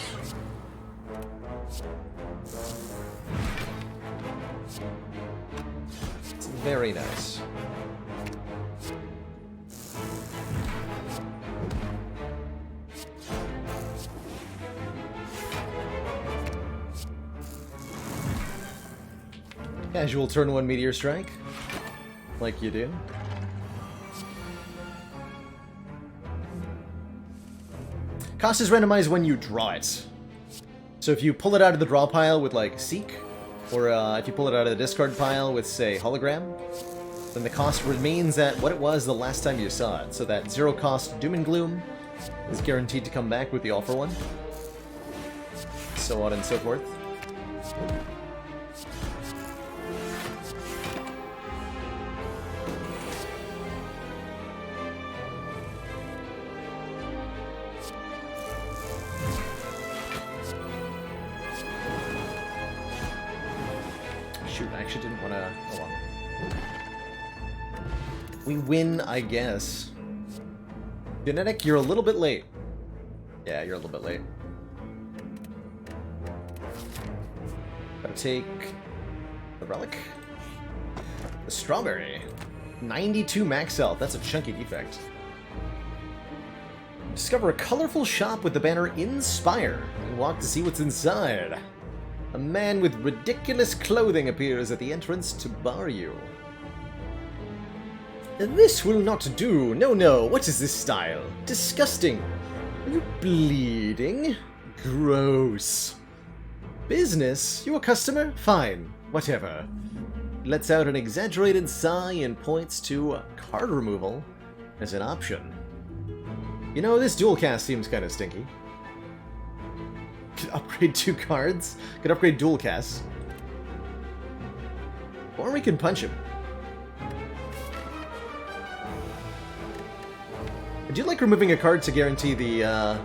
It's very nice. Casual turn 1 meteor strike. Like you do. Cost is randomized when you draw it. So if you pull it out of the draw pile with, like, Seek, or if you pull it out of the discard pile with, say, Hologram, then the cost remains at what it was the last time you saw it. So that 0 cost Doom and Gloom is guaranteed to come back with the All for One. So on and so forth. We win, I guess. Genetic, you're a little bit late. Yeah, you're a little bit late. Gotta take the relic. The strawberry. 92 max health. That's a chunky defect. Discover a colorful shop with the banner in Spire and walk to see what's inside. A man with ridiculous clothing appears at the entrance to bar you. This will not do. No, no. What is this style? Disgusting. Are you bleeding? Gross. Business? You a customer? Fine. Whatever. Lets out an exaggerated sigh and points to card removal as an option. You know, this dual cast seems kind of stinky. Could upgrade 2 cards. Could upgrade dual casts. Or we can punch him. I do like removing a card to guarantee the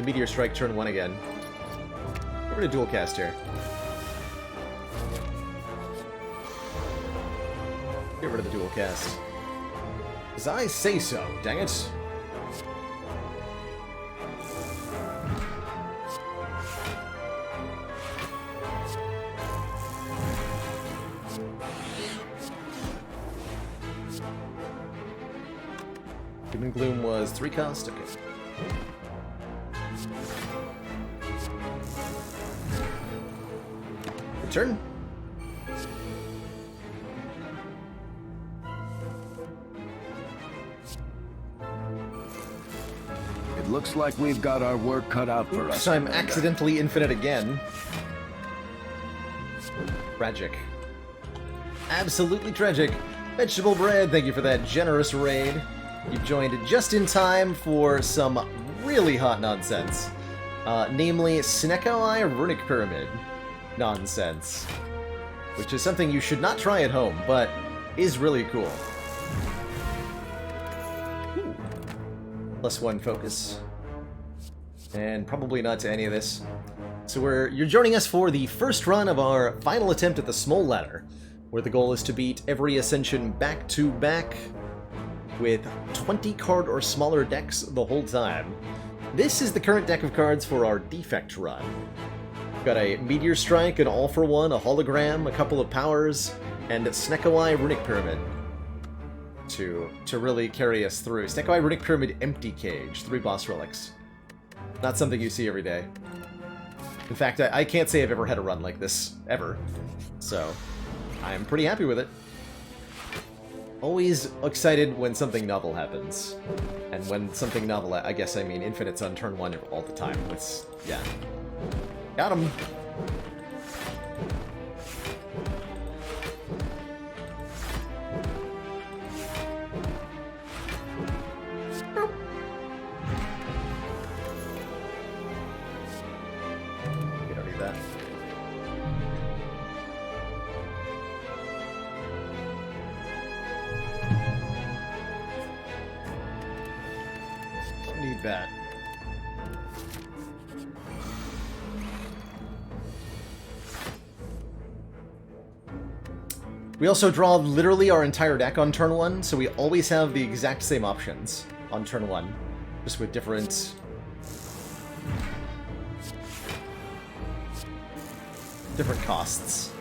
Meteor Strike turn 1 again. Get rid of dual cast here. Get rid of the dual cast. As I say so, dang it. Doom and Gloom was 3 cost? Okay. Good turn. It looks like we've got our work cut out for us. I'm accidentally infinite again. Tragic. Absolutely tragic. Vegetable Bread, thank you for that generous raid. You've joined just in time for some really hot nonsense. Namely, Snekoi Runic Pyramid nonsense. Which is something you should not try at home, but is really cool. Ooh. +1 focus. And probably not to any of this. So you're joining us for the first run of our final attempt at the Smol ladder, where the goal is to beat every Ascension back-to-back with 20 card or smaller decks the whole time. This is the current deck of cards for our defect run. We've got a Meteor Strike, an All for One, a Hologram, a couple of powers, and Snekoi Runic Pyramid to really carry us through. Snekoi Runic Pyramid Empty Cage, 3 boss relics. Not something you see every day. In fact, I can't say I've ever had a run like this, ever. So, I'm pretty happy with it. Always excited when something novel happens. And when something novel, I guess I mean Infinite's on turn 1 all the time. It's, yeah. Got him! that. We also draw literally our entire deck on turn 1, so we always have the exact same options on turn 1, just with different costs.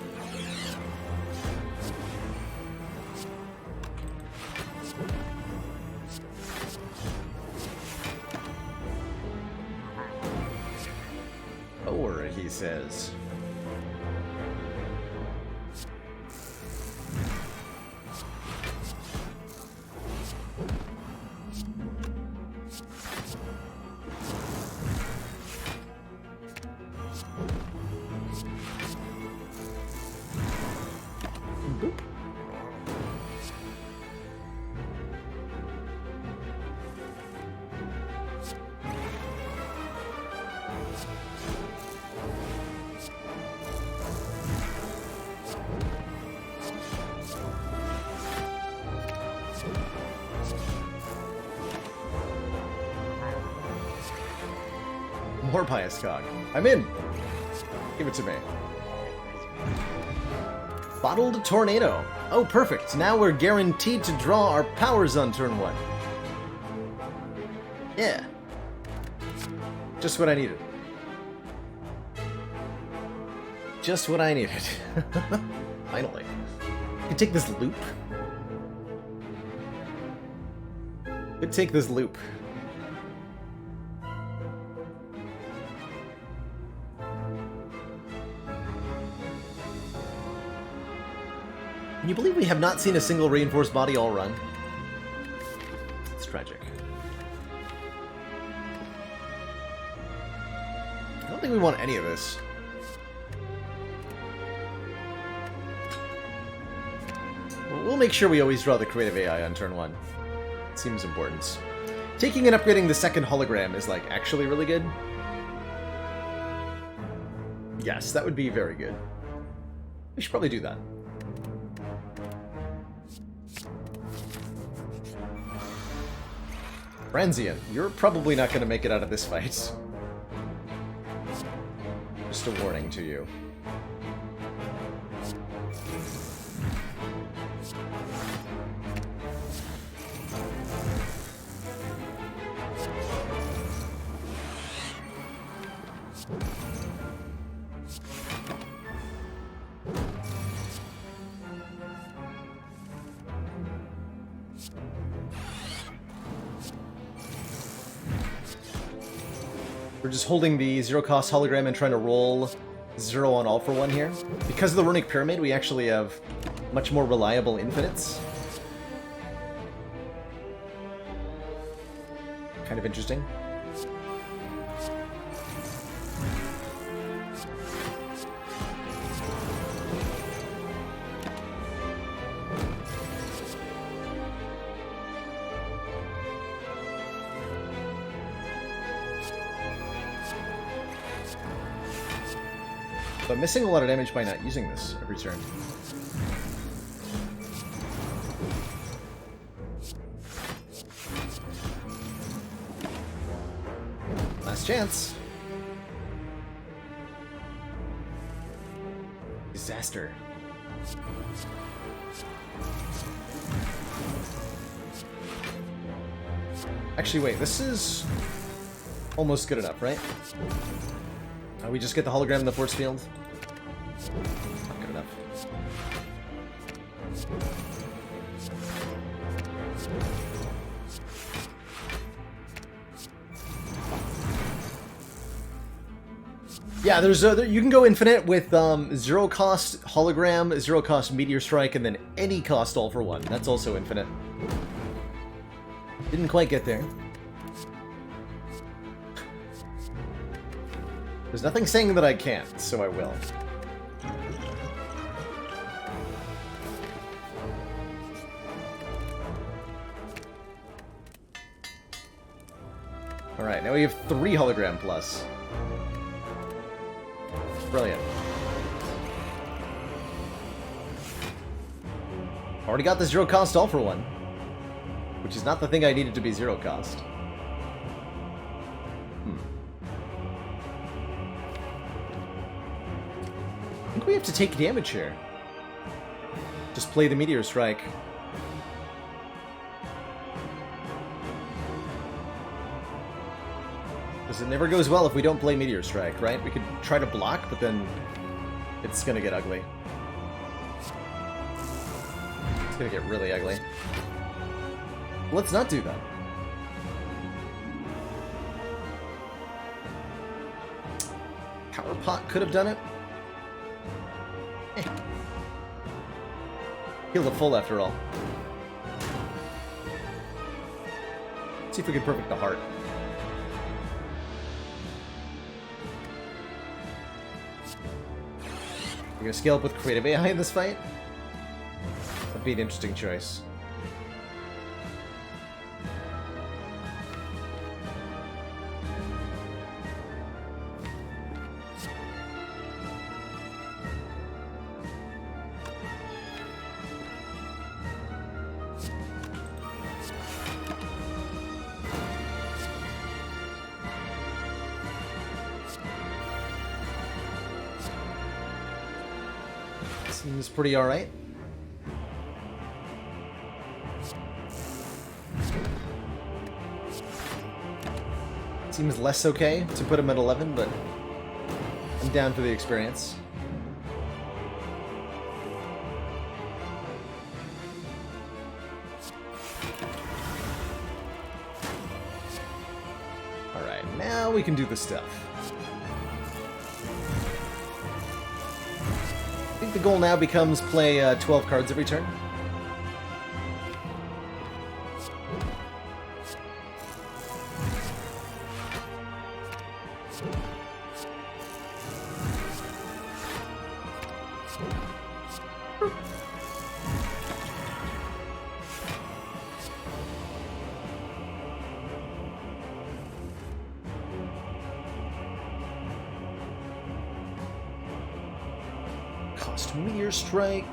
Or, he says. More Pious Cog. I'm in! Give it to me. Bottled Tornado. Oh, perfect. Now we're guaranteed to draw our powers on turn 1. Yeah. Just what I needed. Just what I needed. Finally. Could take this loop. Could take this loop. Can you believe we have not seen a single reinforced body all run? It's tragic. I don't think we want any of this. We'll make sure we always draw the creative AI on turn 1. It seems important. Taking and upgrading the second hologram is, like, actually really good. Yes, that would be very good. We should probably do that. Franzian, you're probably not going to make it out of this fight. Just a warning to you. We're just holding the zero-cost hologram and trying to roll 0 on all for 1 here. Because of the Runic Pyramid, we actually have much more reliable infinites. Kind of interesting. But I'm missing a lot of damage by not using this every turn. Last chance. Disaster. Actually, wait, this is almost good enough, right? We just get the hologram in the force field? Not good enough. Yeah, there's you can go infinite with 0 cost hologram, 0 cost meteor strike, and then any cost all for 1. That's also infinite. Didn't quite get there. There's nothing saying that I can't, so I will. Alright, now we have 3 hologram plus. Brilliant. Already got the 0 cost all for 1. Which is not the thing I needed to be 0 cost. to take damage here. Just play the Meteor Strike. Because it never goes well if we don't play Meteor Strike, right? We could try to block, but then it's gonna get ugly. It's gonna get really ugly. Let's not do that. Power Pot could have done it. Heal a full after all. Let's see if we can perfect the heart. We're gonna scale up with creative AI in this fight? That'd be an interesting choice. Seems pretty alright. Seems less okay to put him at 11, but I'm down for the experience. Alright, now we can do the stuff. I think the goal now becomes play 12 cards every turn. Cost Meteor Strike.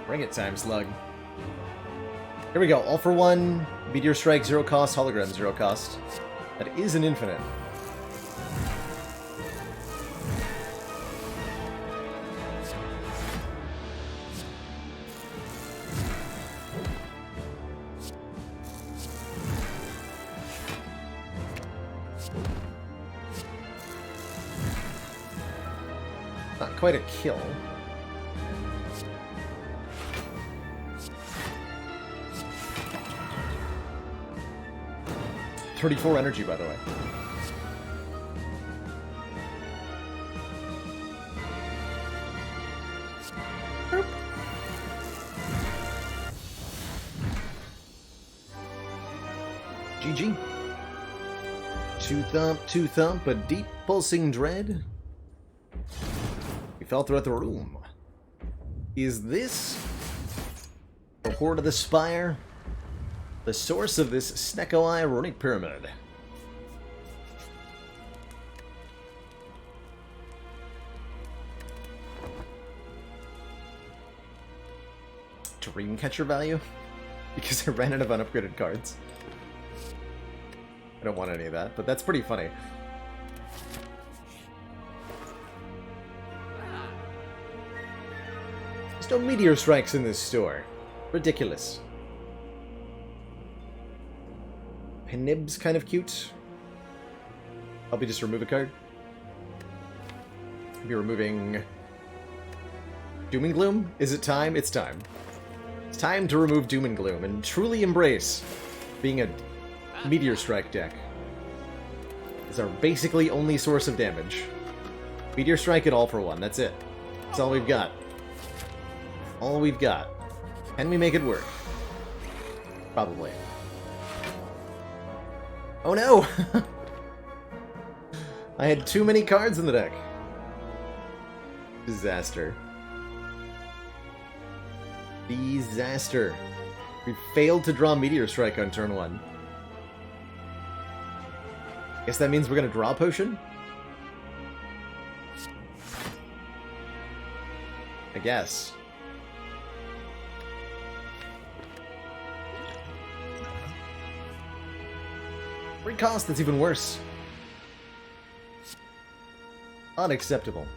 Bring it, time slug. Here we go. All for one. Meteor Strike, 0 cost. Hologram, 0 cost. That is an infinite. Not quite a kill. 34 energy, by the way. GG. Two thump, a deep pulsing dread. We fell throughout the room. Is this the Horde of the Spire? The source of this Snecko-Eye runic pyramid. Dreamcatcher value? Because I ran out of unupgraded cards. I don't want any of that, but that's pretty funny. There's no Meteor Strikes in this store. Ridiculous. Penib's kind of cute. I'll be just remove a card. I'll be removing Doom and Gloom. Is it time? It's time. It's time to remove Doom and Gloom and truly embrace being a Meteor Strike deck. It's our basically only source of damage. Meteor Strike and all for one. That's it. That's all we've got. All we've got. Can we make it work? Probably. Oh no! I had too many cards in the deck. Disaster. Disaster. We failed to draw Meteor Strike on turn 1. Guess that means we're gonna draw a potion? I guess. Free cost, that's even worse. Unacceptable.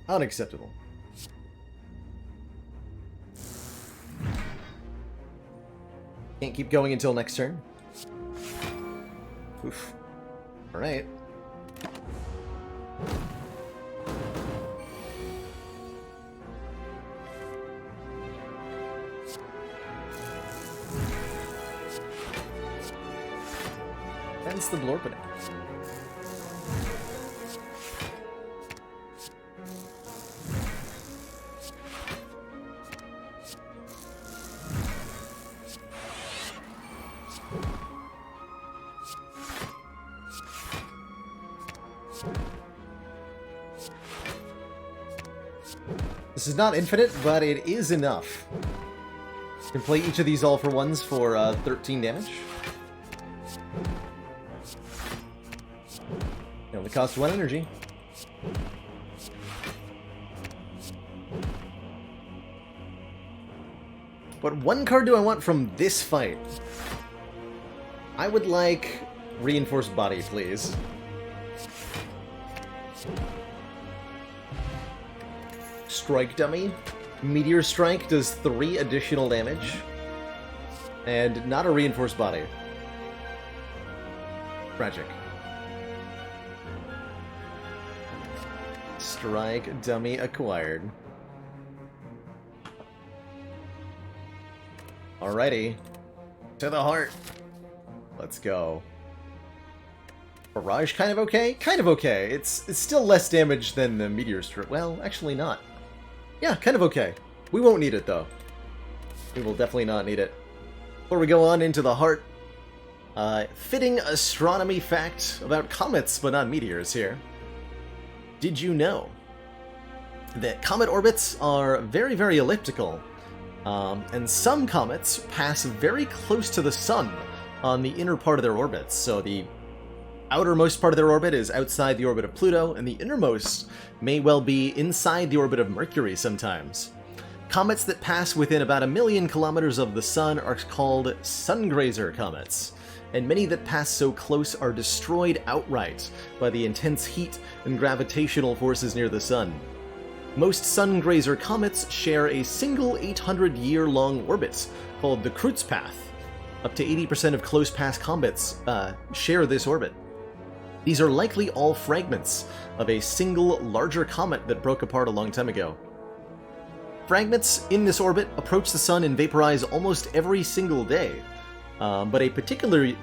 Unacceptable. Can't keep going until next turn. Oof. Alright. Hence the blorpening. This is not infinite, but it is enough. You can play each of these all-for-ones for 13 damage. It only costs 1 energy. What one card do I want from this fight? I would like Reinforced Body, please. Strike Dummy. Meteor Strike does 3 additional damage. And not a Reinforced Body. Tragic. Strike Dummy acquired. Alrighty. To the heart. Let's go. Barrage kind of okay? Kind of okay. It's still less damage than the Meteor Strike. Well, actually not. Yeah, kind of okay. We won't need it, though. We will definitely not need it. Before we go on into the heart, fitting astronomy fact about comets, but not meteors here. Did you know that comet orbits are very, very elliptical, and some comets pass very close to the sun on the inner part of their orbits? So the outermost part of their orbit is outside the orbit of Pluto, and the innermost may well be inside the orbit of Mercury sometimes. Comets that pass within about 1 million kilometers of the sun are called sungrazer comets, and many that pass so close are destroyed outright by the intense heat and gravitational forces near the sun. Most sungrazer comets share a single 800-year-long orbit called the Kreutz path. Up to 80% of close-pass comets share this orbit. These are likely all fragments of a single larger comet that broke apart a long time ago. Fragments in this orbit approach the sun and vaporize almost every single day, but a particularly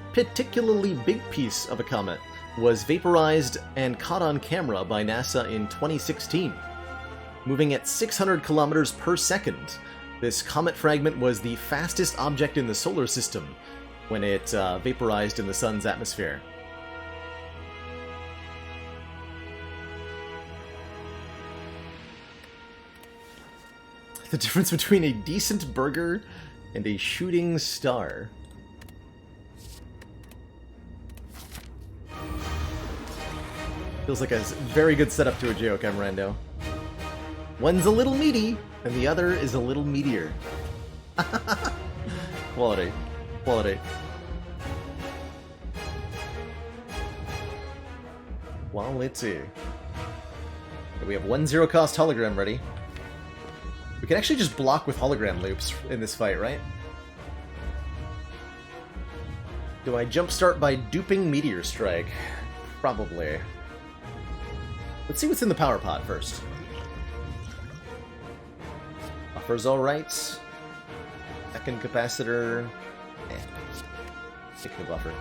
big piece of a comet was vaporized and caught on camera by NASA in 2016. Moving at 600 kilometers per second, this comet fragment was the fastest object in the solar system when it vaporized in the sun's atmosphere. The difference between a decent burger and a shooting star. Feels like a very good setup to a joke, I'm Rando. One's a little meaty, and the other is a little meatier. Quality. Quality. Quality. We have 1 zero-cost hologram ready. We can actually just block with hologram loops in this fight, right? Do I jumpstart by duping Meteor Strike? Probably. Let's see what's in the power pod first. Buffer's alright. Second capacitor. Take the buffer.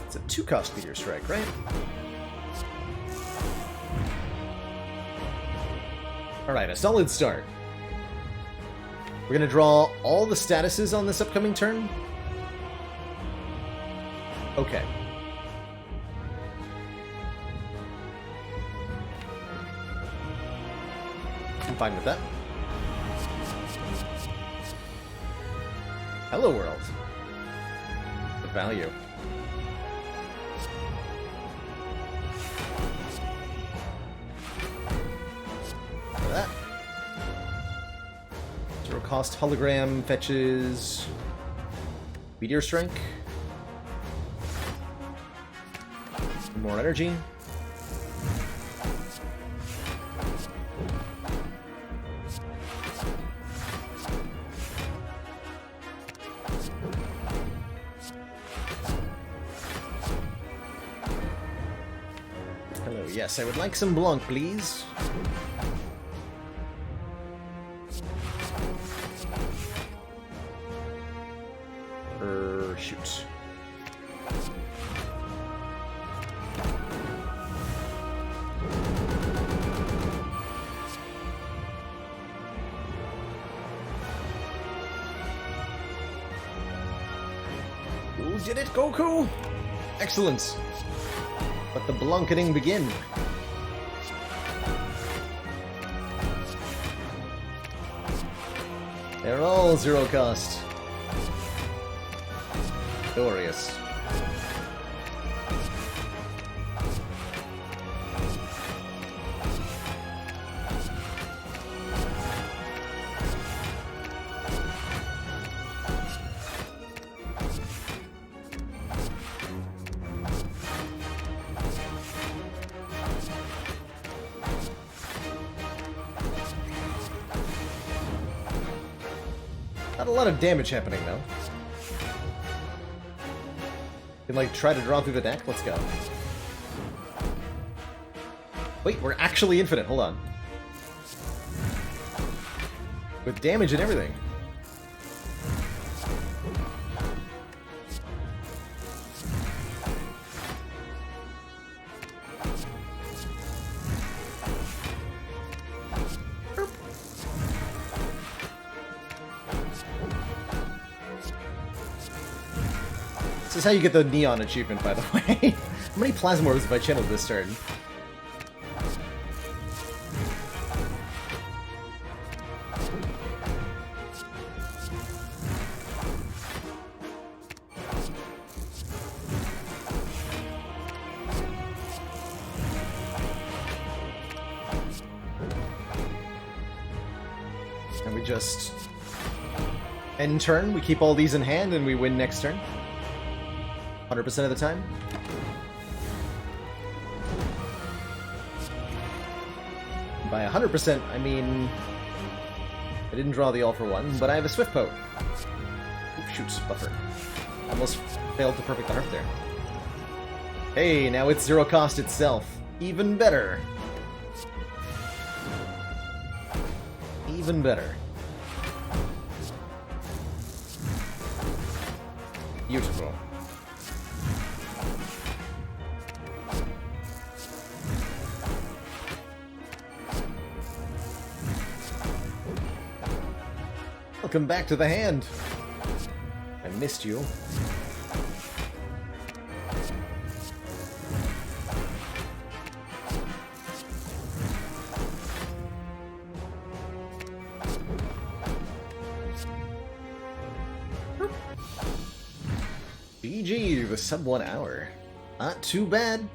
It's a 2-cost Meteor Strike, right? Alright, a solid start. We're gonna draw all the statuses on this upcoming turn. Okay. I'm fine with that. Hello, world. The value. For that. Zero cost hologram fetches Meteor Strike. More energy. Hello, yes, I would like some Blanc, please. Shoot. Who did it, Goku? Excellent. Let the blanketing begin. They're all zero cost. Glorious. Not a lot of damage happening, though. Can, like, try to draw through the deck? Let's go. Wait, we're actually infinite. Hold on. With damage and everything. This is how you get the Neon achievement, by the way. How many Plasmorbs have I channeled this turn? And we just end turn, we keep all these in hand, and we win next turn. 100% of the time. By 100%, I mean... I didn't draw the all-for-one, but I have a Swift Poke. Oop, shoots, buffer. Almost failed to perfect the heart there. Hey, now it's zero cost itself. Even better. Even better. Beautiful. Welcome back to the hand. I missed you. GG, the sub 1 hour. Not too bad.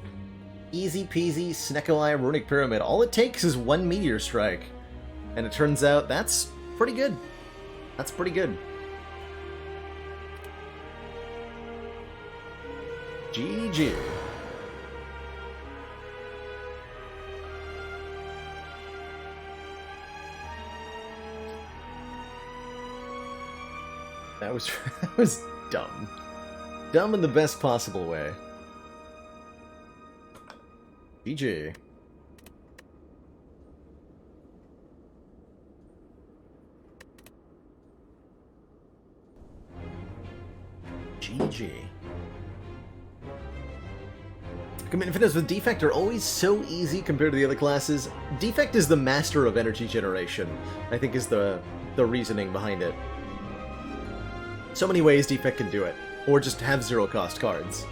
Easy peasy, Snecko-Eye Runic Pyramid. All it takes is one Meteor Strike. And it turns out that's pretty good. That's pretty good. GG. That was dumb. Dumb in the best possible way. GG. GG. Infinites with Defect are always so easy compared to the other classes. Defect is the master of energy generation, I think is the reasoning behind it. So many ways Defect can do it, or just have zero cost cards.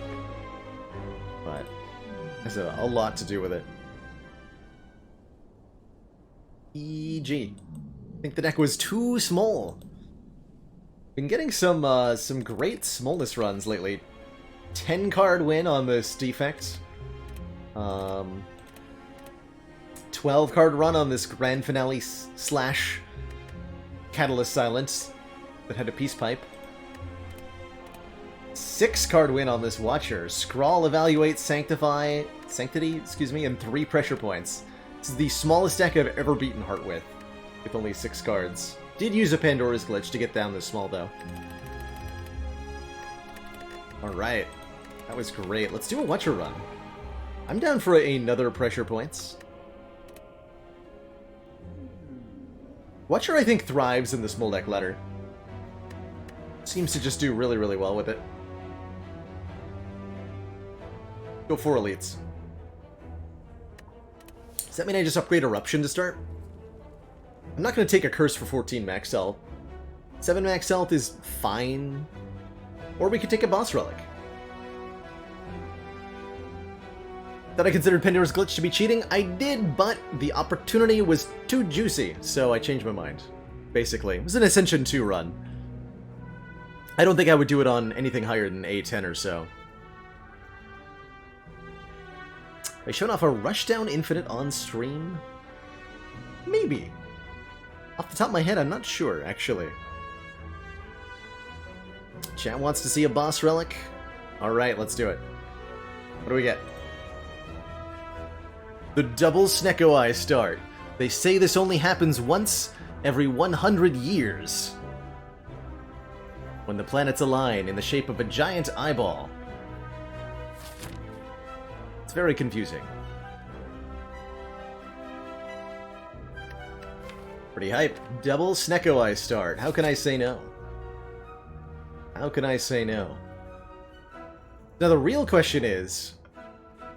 But there's a lot to do with it. E.g. I think the deck was too small. Been getting some great smallness runs lately. 10-card win on this Defect. 12-card run on this Grand Finale slash Catalyst Silence that had a Peace Pipe. 6-card win on this Watcher. Scrawl, Evaluate, Sanctity, and 3 pressure points. This is the smallest deck I've ever beaten Heart with only 6 cards. Did use a Pandora's Glitch to get down this small, though. Alright. That was great. Let's do a Watcher run. I'm down for another pressure points. Watcher, I think, thrives in the small deck ladder. Seems to just do really, really well with it. Go 4 elites. Does that mean I just upgrade Eruption to start? I'm not going to take a Curse for 14 max health. 7 max health is fine. Or we could take a Boss Relic. That I considered Pandora's Glitch to be cheating? I did, but the opportunity was too juicy, so I changed my mind. Basically. It was an Ascension 2 run. I don't think I would do it on anything higher than A10 or so. I showed off a Rushdown Infinite on stream? Maybe. Off the top of my head, I'm not sure, actually. Chat wants to see a Boss Relic? Alright, let's do it. What do we get? The double Snecko Eye start. They say this only happens once every 100 years. When the planets align in the shape of a giant eyeball. It's very confusing. Pretty hype. Double Snecko Eye start. How can I say no? How can I say no? Now the real question is,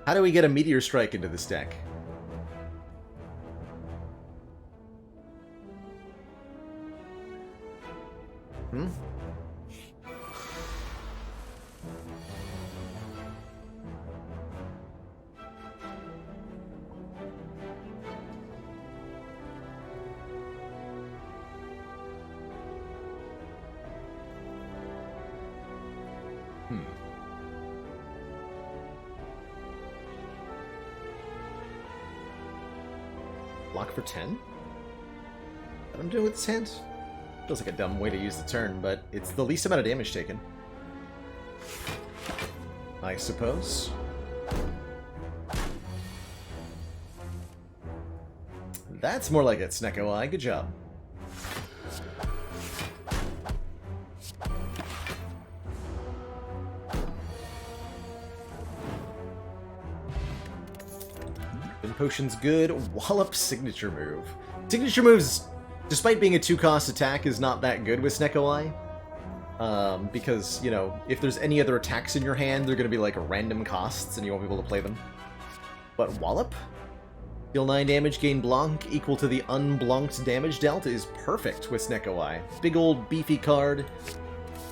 how do we get a Meteor Strike into this deck? Block for 10? What I'm doing with this hand? Feels like a dumb way to use the turn, but it's the least amount of damage taken. I suppose. That's more like it, Snecko Eye. Good job. Potion's good. Wallop signature move. Signature moves, despite being a 2-cost attack, is not that good with Snecko Eye. Because, you know, if there's any other attacks in your hand, they're going to be like random costs and you won't be able to play them. But Wallop? Deal 9 damage, gain Blanc, equal to the unblonked damage dealt, is perfect with Snecko Eye. Big old beefy card.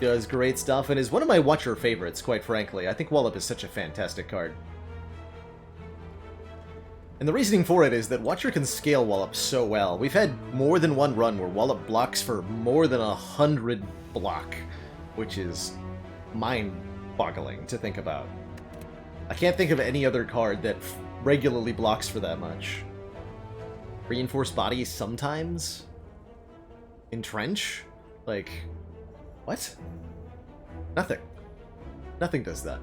Does great stuff and is one of my Watcher favorites, quite frankly. I think Wallop is such a fantastic card. And the reasoning for it is that Watcher can scale Wallop so well. We've had more than one run where Wallop blocks for more than 100 block, which is mind-boggling to think about. I can't think of any other card that regularly blocks for that much. Reinforced Body sometimes? Entrench? Like, what? Nothing. Nothing does that.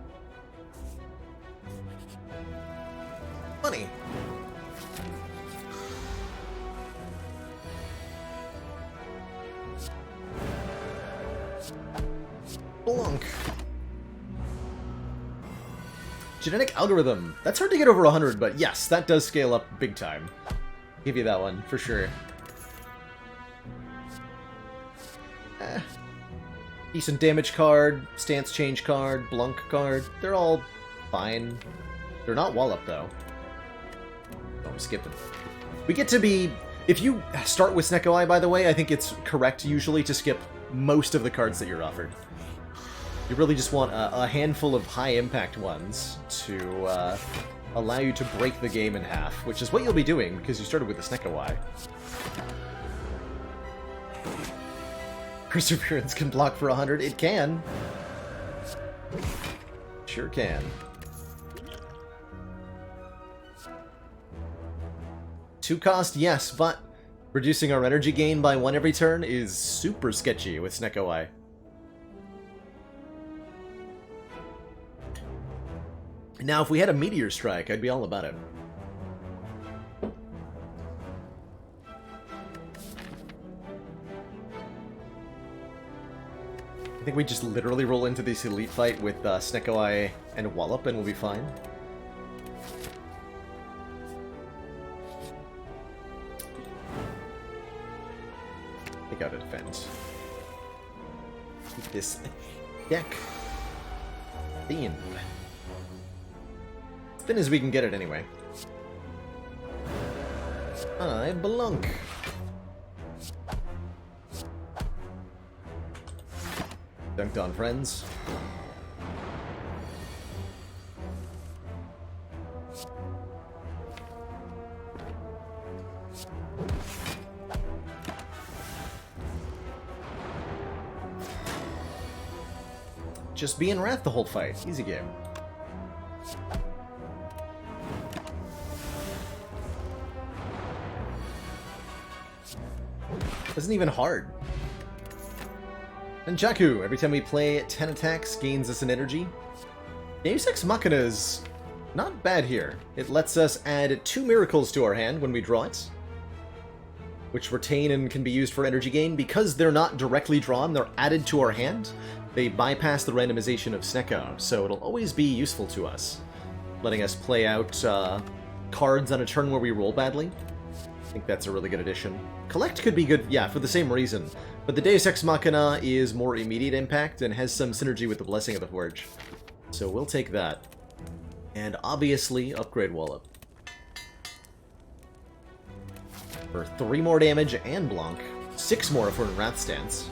Funny. Blanc. Genetic Algorithm. That's hard to get over 100, but yes, that does scale up big time. Give you that one, for sure. Decent damage card, stance change card, Blanc card. They're all fine. They're not Wallop, though. Oh, I'm skipping. We get to be... If you start with Snecko Eye, by the way, I think it's correct usually to skip most of the cards that you're offered. You really just want a handful of high-impact ones to allow you to break the game in half, which is what you'll be doing because you started with the Snecko Eye. Perseverance can block for 100. It can. Sure can. 2 cost, yes, but reducing our energy gain by 1 every turn is super sketchy with Snecko Eye. Now, if we had a Meteor Strike, I'd be all about it. I think we just literally roll into this elite fight with Snecko Eye and Wallop and we'll be fine. I gotta defend. Keep this deck thin. As thin as we can get it anyway. I belong. Dunked on, friends. Just be in Wrath the whole fight. Easy game. Isn't even hard. And Jakku, every time we play 10 attacks, gains us an energy. Deus Ex Machina is not bad here. It lets us add 2 miracles to our hand when we draw it, which retain and can be used for energy gain. Because they're not directly drawn, they're added to our hand. They bypass the randomization of Snecko, so it'll always be useful to us, letting us play out cards on a turn where we roll badly. I think that's a really good addition. Collect could be good, yeah, for the same reason. But the Deus Ex Machina is more immediate impact and has some synergy with the Blessing of the Forge. So we'll take that. And obviously, upgrade Wallop. For 3 more damage and Blanc. 6 more if we're in Wrath stance.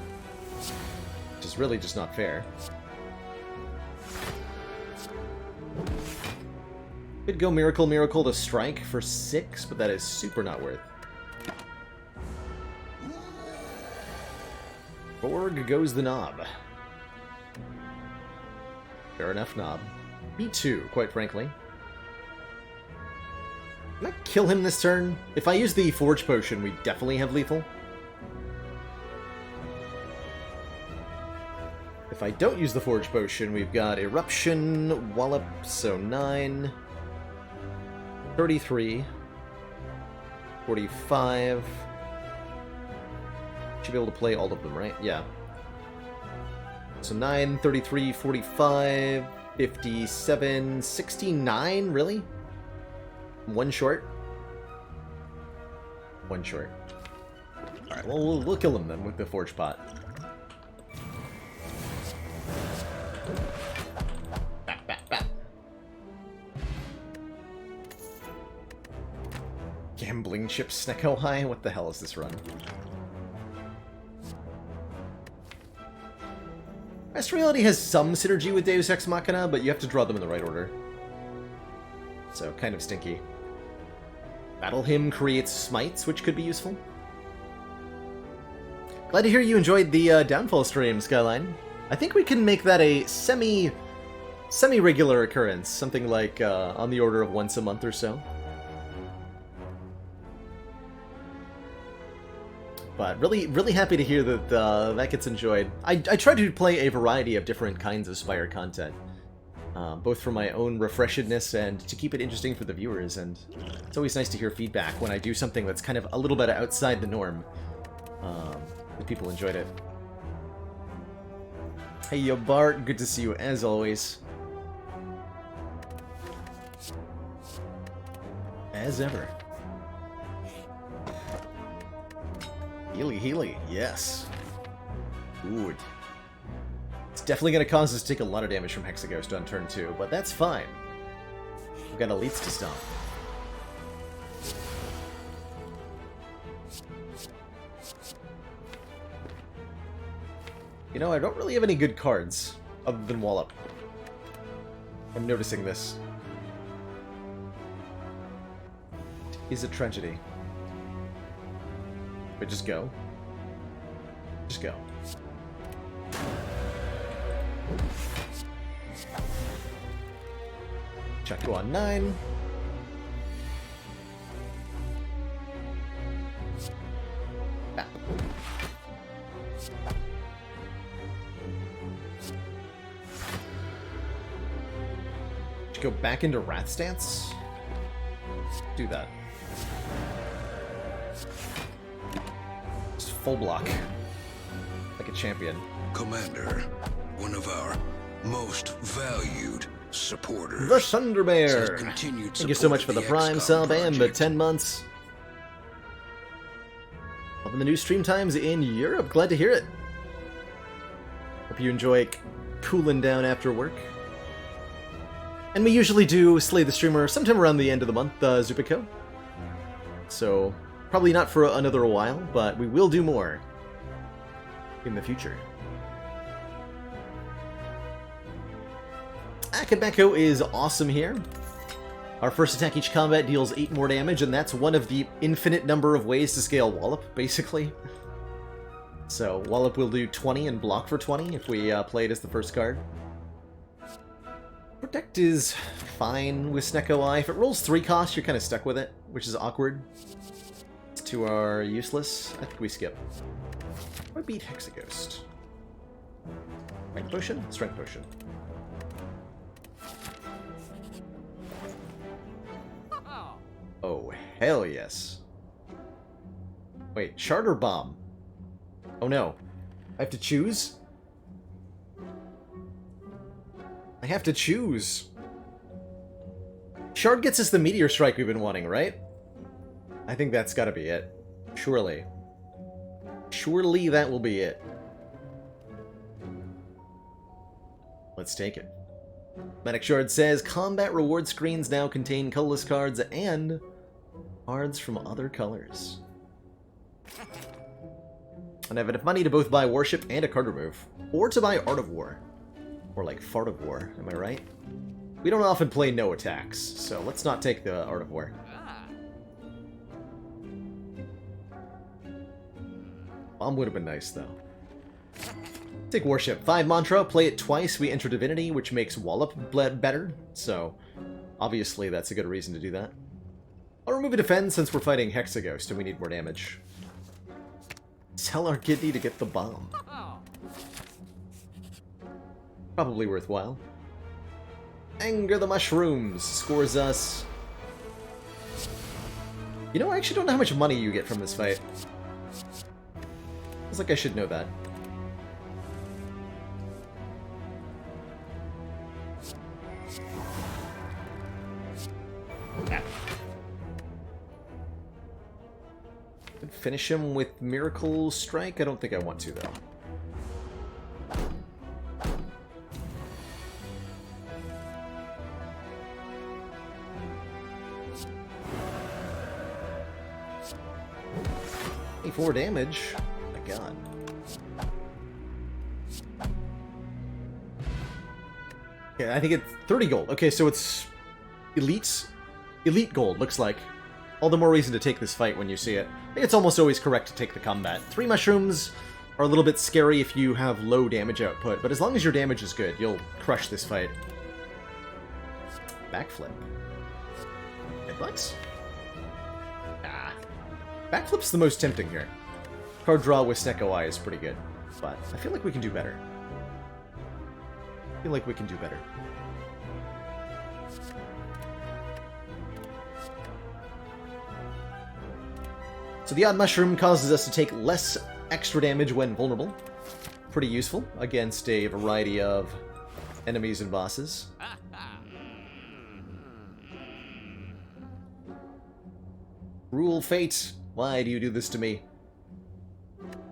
Which is really just not fair. Could go Miracle Miracle to strike for 6, but that is super not worth. Borg goes the Knob. Fair enough, Knob. B2, quite frankly. Can I kill him this turn? If I use the Forge Potion, we definitely have lethal. If I don't use the Forge Potion, we've got Eruption, Wallop, so 9, 33, 45... Should be able to play all of them, right? Yeah. So 9, 33, 45, 57, 69, really? 1 short? 1 short. Alright, well, we'll kill him then with the Forge Pot. Bap, bap, bap. Gambling Chip Snecko High? What the hell is this run? Rest Reality has some synergy with Deus Ex Machina, but you have to draw them in the right order. So, kind of stinky. Battle Hymn creates smites, which could be useful. Glad to hear you enjoyed the Downfall stream, Skyline. I think we can make that a semi-regular occurrence, something like on the order of once a month or so. But really happy to hear that that gets enjoyed. I try to play a variety of different kinds of Spire content, both for my own refreshedness and to keep it interesting for the viewers, and it's always nice to hear feedback when I do something that's kind of a little bit outside the norm, that people enjoyed it. Hey yo Bart, good to see you as always. As ever. Healy, yes. Good. It's definitely going to cause us to take a lot of damage from Hexaghost on turn 2, but that's fine. We've got elites to stop. You know, I don't really have any good cards, other than Wallop. I'm noticing this. It is a tragedy. But just go. Just go. Check go on 9. Ah. Go back into Wrath stance? Do that. Just full block. Like a champion. Commander, one of our most valued supporters. The Thunder Bear! Thank you so much for the Prime sub and the 10 months. Loving the new stream times in Europe. Glad to hear it. Hope you enjoy cooling down after work. And we usually do Slay the Streamer sometime around the end of the month, Zupico. So, probably not for another while, but we will do more in the future. Akabeko is awesome here. Our first attack each combat deals 8 more damage, and that's one of the infinite number of ways to scale Wallop, basically. So, Wallop will do 20 and block for 20 if we play it as the first card. Protect is fine with Snecko Eye. If it rolls 3 costs, you're kind of stuck with it, which is awkward. To our useless. I think we skip. I beat Hexaghost. Strength Potion? Strength Potion. Oh, hell yes. Wait, Shard or Bomb? Oh no. I have to choose? I have to choose. Shard gets us the Meteor Strike we've been wanting, right? I think that's gotta be it. Surely. Surely that will be it. Let's take it. Medic Shard says, combat reward screens now contain colorless cards and cards from other colors. And I have enough money to both buy Warship and a card remove. Or to buy Art of War. Or like Fart of War, am I right? We don't often play no attacks, so let's not take the Art of War. Bomb would have been nice, though. Take Warship. 5 mantra, play it twice, we enter Divinity, which makes Wallop better, so obviously that's a good reason to do that. I'll remove a defend since we're fighting Hexaghost and we need more damage. Sell our kidney to get the bomb. Probably worthwhile. Anger the Mushrooms scores us. You know, I actually don't know how much money you get from this fight. Feels like I should know that. Could finish him with Miracle Strike? I don't think I want to, though. Four damage. Oh my god. Yeah, I think it's 30 gold. Okay, so it's elite gold, looks like. All the more reason to take this fight when you see it. I think it's almost always correct to take the combat. 3 mushrooms are a little bit scary if you have low damage output, but as long as your damage is good, you'll crush this fight. Backflip. Headbucks? Backflip's the most tempting here. Card draw with Snecko Eye is pretty good, but I feel like we can do better. I feel like we can do better. So the Odd Mushroom causes us to take less extra damage when vulnerable. Pretty useful against a variety of enemies and bosses. Rule Fate. Why do you do this to me?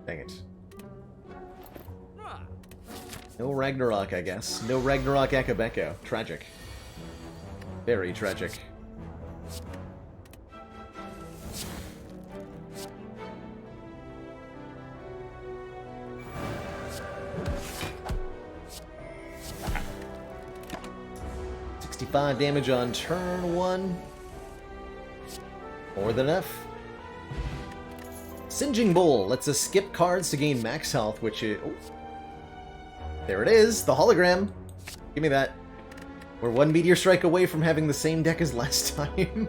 Dang it. No Ragnarok, I guess. No Ragnarok Akabeko. Tragic. Very tragic. $65 damage on turn 1. More than enough. Singeing Bowl lets us skip cards to gain max health, which is... Oh. There it is, the hologram. Give me that. We're one Meteor Strike away from having the same deck as last time.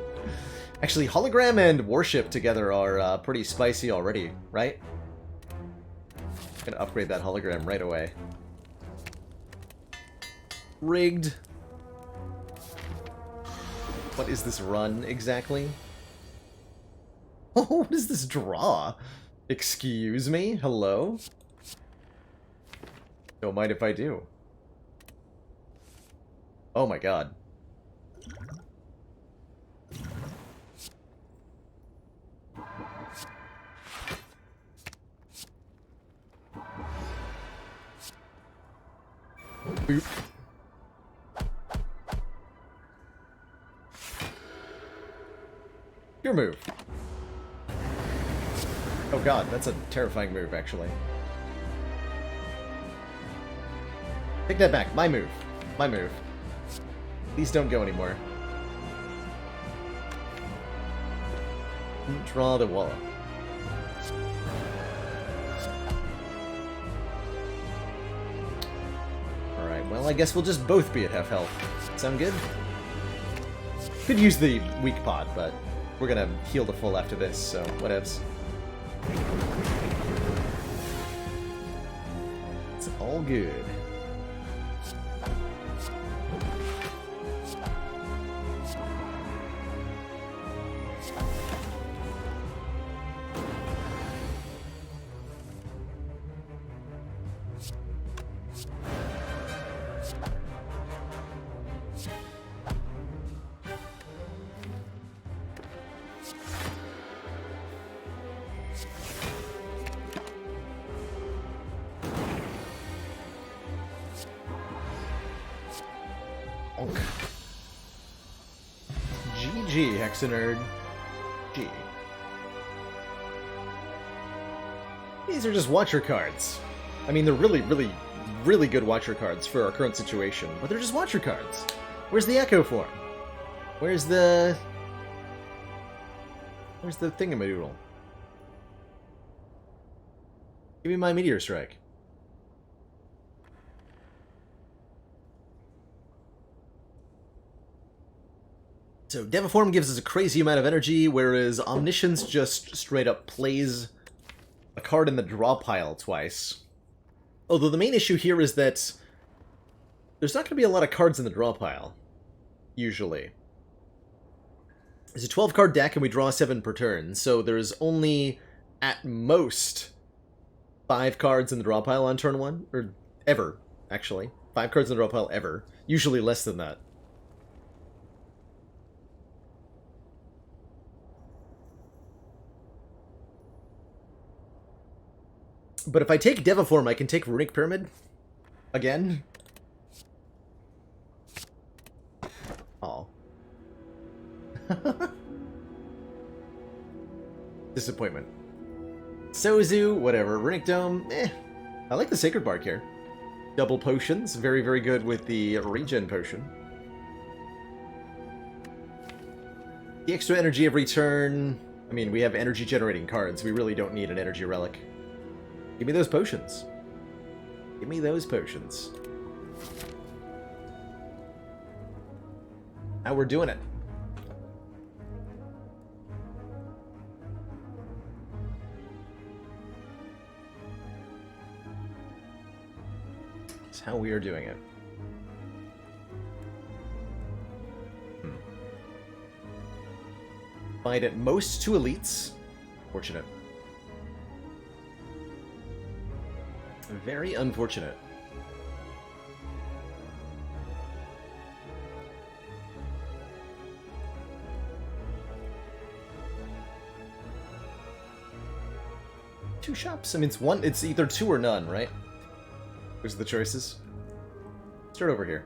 Actually, hologram and warship together are pretty spicy already, right? I'm gonna upgrade that hologram right away. Rigged. What is this run exactly? Oh, what is this draw? Excuse me? Hello? Don't mind if I do. Oh my god. Boop. Your move. Oh god, that's a terrifying move, actually. Take that back. My move. My move. Please don't go anymore. Draw the wall. Alright, well, I guess we'll just both be at half health. Sound good? Could use the weak pod, but we're gonna heal to full after this, so whatevs. It's all good. GG, Hexanerd. G. These are just Watcher cards. I mean, they're really good Watcher cards for our current situation, but they're just Watcher cards. Where's the Echo form? Where's the thingamadoodle? Give me my Meteor Strike. So Deviform gives us a crazy amount of energy, whereas Omniscience just straight up plays a card in the draw pile twice. Although the main issue here is that there's not going to be a lot of cards in the draw pile, usually. It's a 12-card deck and we draw 7 per turn, so there's only, at most, 5 cards in the draw pile on turn 1, or ever, actually. 5 cards in the draw pile ever. Usually less than that. But if I take Deviform, I can take Runic Pyramid again. Oh. Disappointment. Sozu, whatever. Runic Dome, eh. I like the Sacred Bark here. Double potions, very, very good with the regen potion. The extra energy every turn. I mean, we have energy generating cards. We really don't need an energy relic. Give me those potions. Give me those potions. Now we're doing it. That's how we are doing it. Find at most 2 elites. Fortunate. Very unfortunate. Two shops? I mean, it's either 2 or none, right? Those are the choices. Start over here.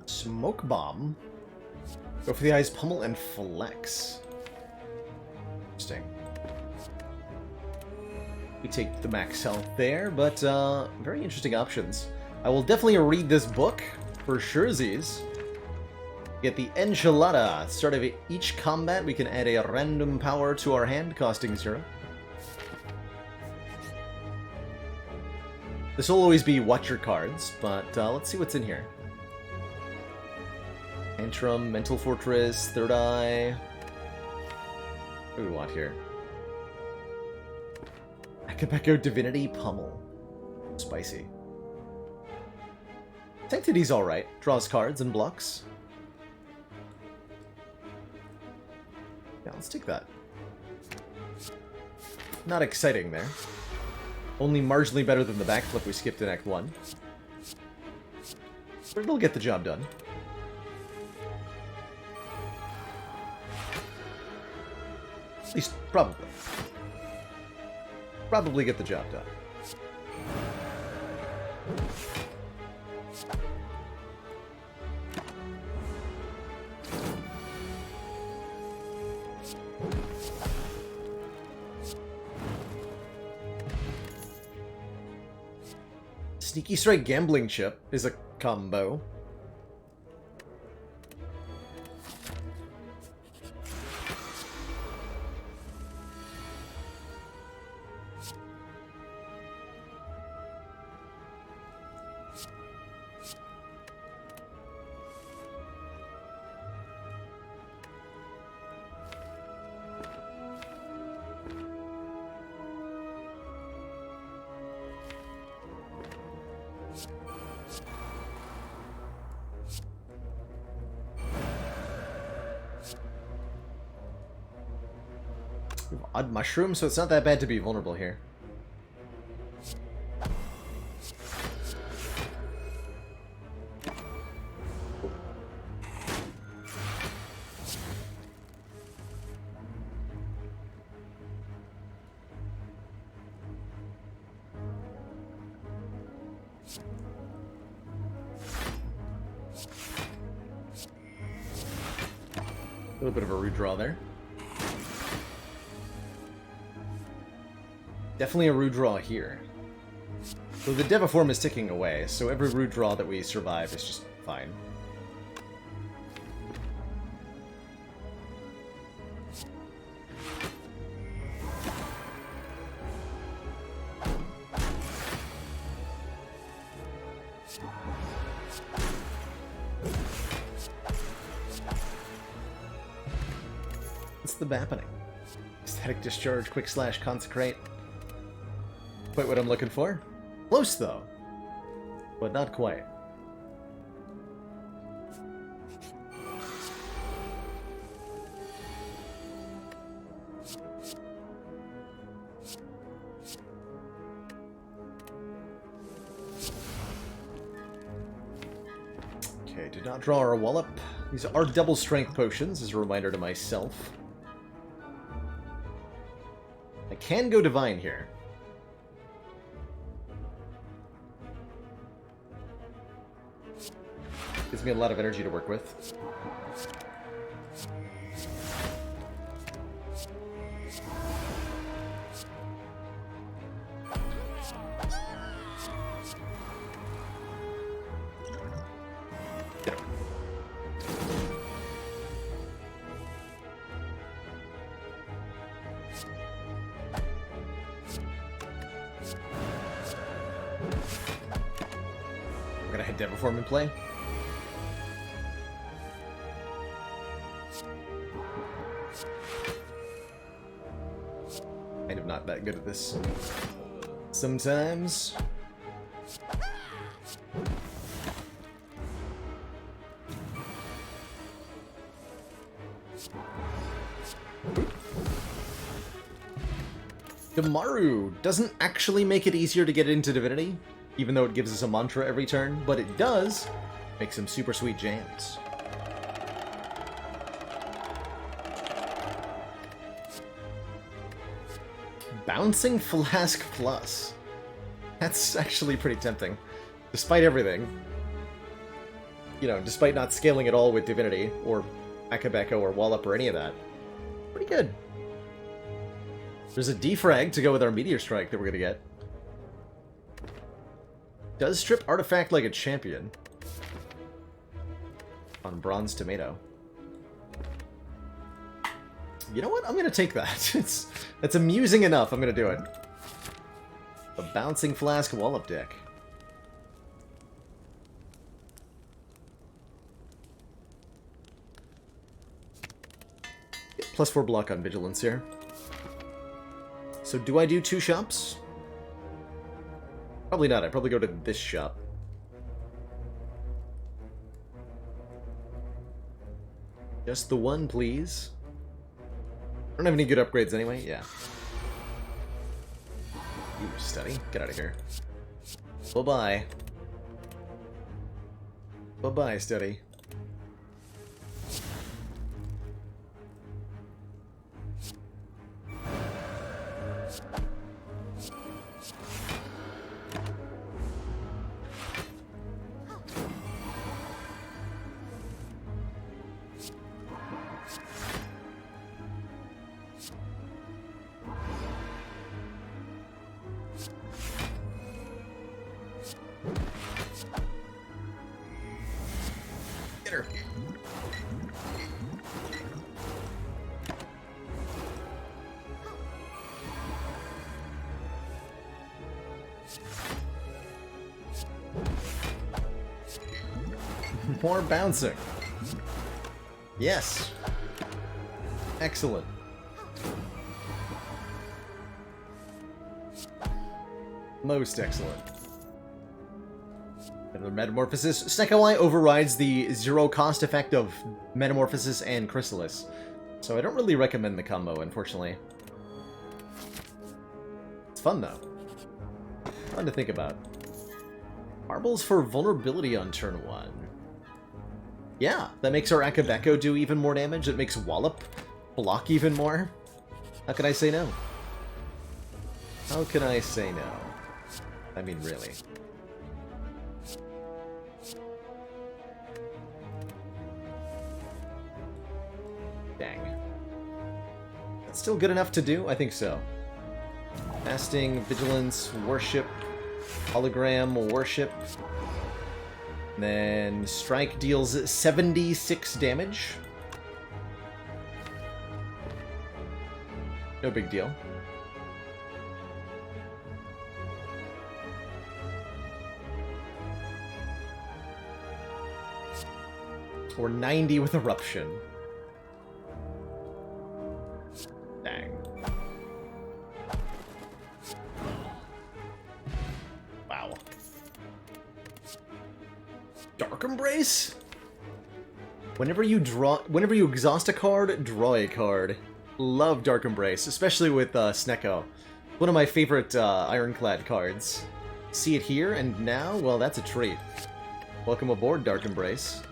Smoke bomb. Go for the eyes, pummel, and flex. Interesting. We take the max health there, but very interesting options. I will definitely read this book for surezies. Get the enchilada. Start of each combat, we can add a random power to our hand, costing 0. This will always be watch your cards, but let's see what's in here. Antrim, Mental Fortress, Third Eye. What do we want here? Akabeko Divinity Pummel. Spicy. Sanctity's alright. Draws cards and blocks. Yeah, let's take that. Not exciting there. Only marginally better than the backflip we skipped in Act 1. But it'll get the job done. At least, probably. Probably get the job done. Sneaky Strike Gambling Chip is a combo. Odd mushroom, so it's not that bad to be vulnerable here. A little bit of a redraw there. Definitely a rude draw here. So the Deviform is ticking away, so every rude draw that we survive is just fine. What's the happening? Static Discharge, Quick Slash, Consecrate. Quite what I'm looking for. Close, though. But not quite. Okay, did not draw our wallop. These are double strength potions, as a reminder to myself. I can go divine here. Gives me a lot of energy to work with. We're gonna hit Deviform in play. Kind of not that good at this. Sometimes. Damaru doesn't actually make it easier to get into Divinity, even though it gives us a mantra every turn, but it does make some super sweet jams. Bouncing Flask Plus. That's actually pretty tempting. Despite everything. You know, despite not scaling at all with Divinity, or Akabeko, or Wallop, or any of that. Pretty good. There's a defrag to go with our Meteor Strike that we're gonna get. Does strip Artifact like a champion. On Bronze Tomato. You know what? I'm gonna take that. That's amusing enough. I'm gonna do it. A Bouncing Flask Wallop deck. +4 block on Vigilance here. So do I do 2 shops? Probably not. I'd probably go to this shop. Just the one, please. I don't have any good upgrades anyway. Yeah. Ooh, study. Get out of here. Bye-bye. Bye-bye, study. More bouncing. Yes. Excellent. Most excellent. Another Metamorphosis. Snecko Eye overrides the 0 cost effect of Metamorphosis and Chrysalis. So I don't really recommend the combo, unfortunately. It's fun, though. Fun to think about. Marbles for vulnerability on turn 1. Yeah, that makes our Akabeko do even more damage. It makes Wallop block even more. How can I say no? How can I say no? I mean, really. Dang. That's still good enough to do? I think so. Fasting, Vigilance, Worship, Hologram, Worship. And then Strike deals 76 damage. No big deal. Or 90 with Eruption. Dang. Wow. Dark Embrace? Whenever you exhaust a card, draw a card. Love Dark Embrace, especially with Snecko. One of my favorite Ironclad cards. See it here and now? Well, that's a treat. Welcome aboard, Dark Embrace.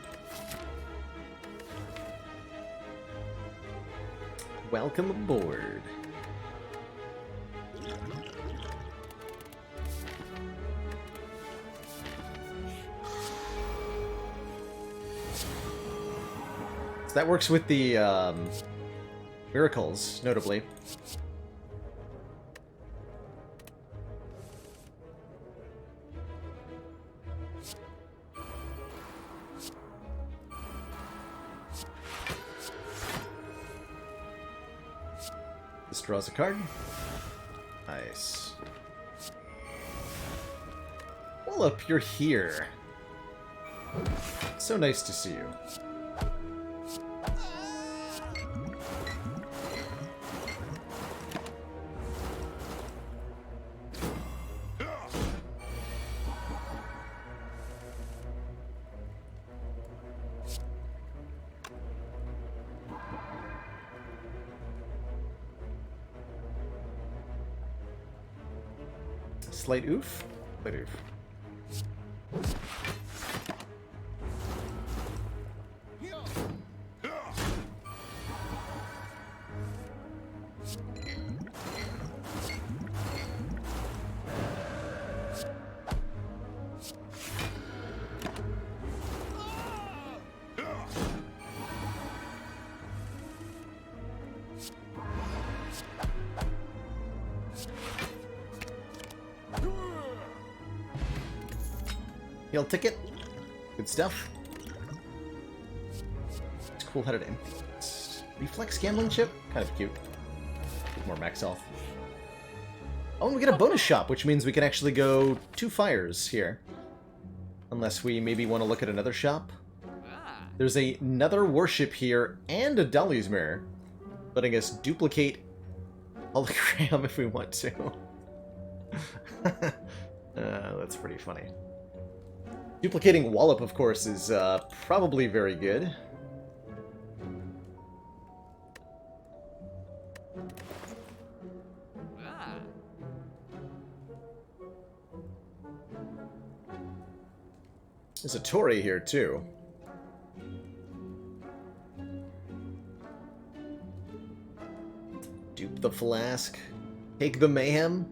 Welcome aboard. So that works with the Miracles, notably. This draws a card. Nice. Wallop, you're here. So nice to see you. Slight oof. Slight oof. Heal ticket. Good stuff. It's cool-headed imps. Reflex gambling chip? Kind of cute. More max health. Oh, and we get a bonus shop, which means we can actually go 2 fires here. Unless we maybe want to look at another shop. There's another warship here and a Dolly's Mirror, letting us duplicate hologram if we want to. That's pretty funny. Duplicating Wallop, of course, is probably very good. There's a Tory here, too. Dupe the flask. Take the mayhem.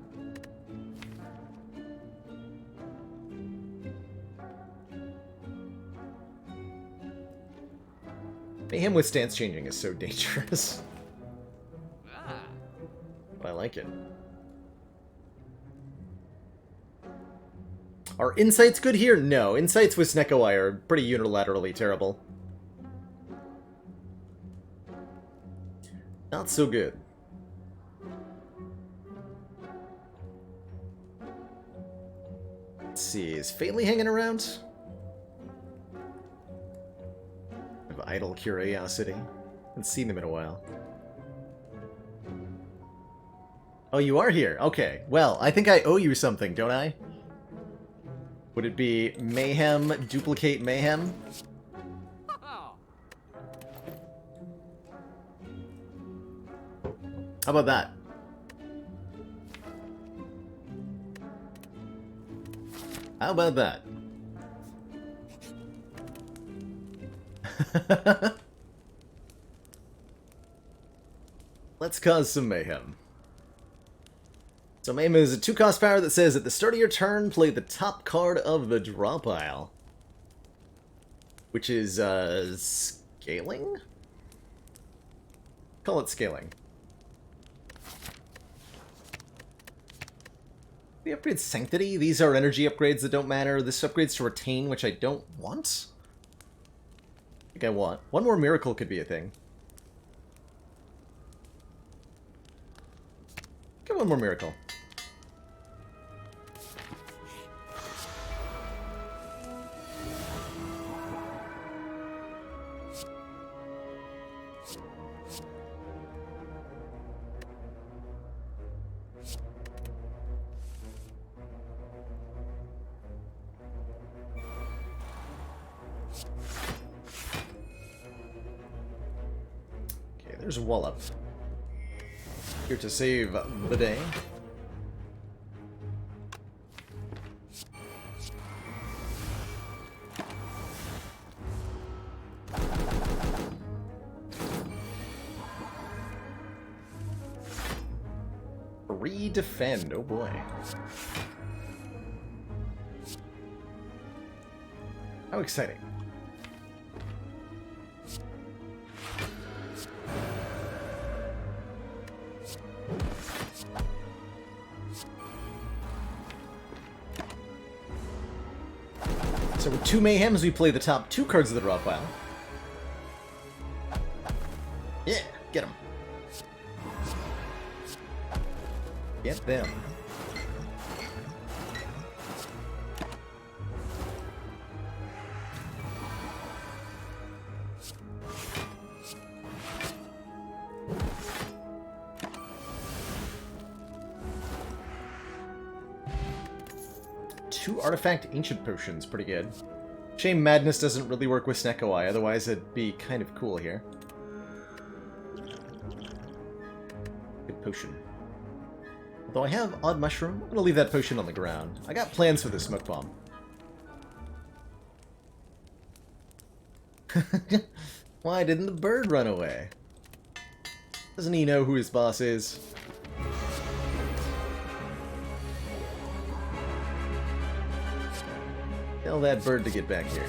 Mayhem with stance changing is so dangerous. But I like it. Are insights good here? No. Insights with Snekoi are pretty unilaterally terrible. Not so good. Let's see, is Faintly hanging around? Of idle curiosity. Haven't seen them in a while. Oh, you are here? Okay. Well, I think I owe you something, don't I? Would it be Mayhem, duplicate Mayhem? How about that? How about that? Let's cause some mayhem. So mayhem is a 2-cost power that says at the start of your turn, play the top card of the draw pile. Which is, scaling? Call it scaling. The upgrade Sanctity, these are energy upgrades that don't matter. This upgrades to Retain, which I don't want. I think I want. One more Miracle could be a thing. Get one more Miracle. There's a Wallop. Here to save the day. Redefend, oh boy. How exciting. So with 2 Mayhems, we play the top 2 cards of the draw pile. Yeah, get them. Get them. Two Artifact Ancient Potions, pretty good. Shame Madness doesn't really work with Snekoi, otherwise it'd be kind of cool here. Good potion. Though I have Odd Mushroom, I'm gonna leave that potion on the ground. I got plans for this smoke bomb. Why didn't the bird run away? Doesn't he know who his boss is? Tell that bird to get back here.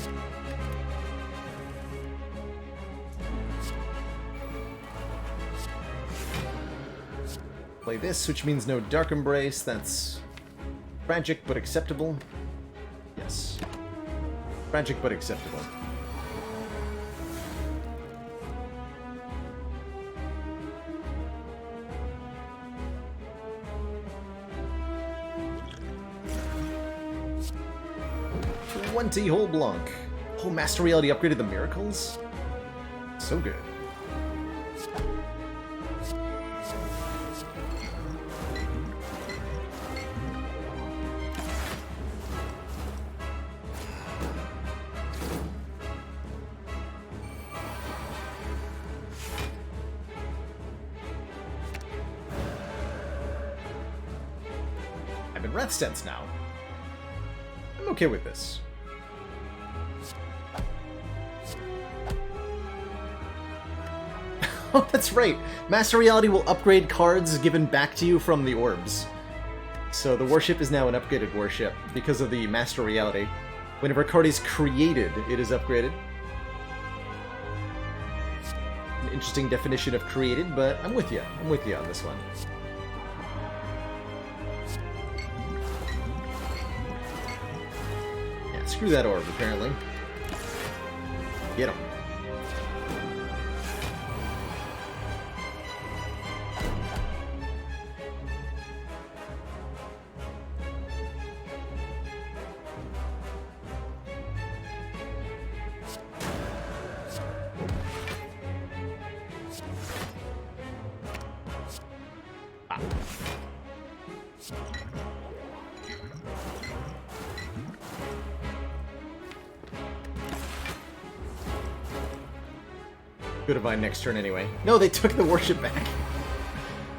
Play this, which means no Dark Embrace. That's tragic but acceptable. Yes. Tragic but acceptable. Whole Blanc. Oh, Master Reality upgraded the miracles? So good. I'm in Wrath Stance now. I'm okay with this. Oh, that's right. Master Reality will upgrade cards given back to you from the orbs. So the warship is now an upgraded warship because of the Master Reality. Whenever a card is created, it is upgraded. An interesting definition of created, but I'm with you. I'm with you on this one. Yeah, screw that orb, apparently. Get him. Good Divine next turn anyway. No, they took the warship back.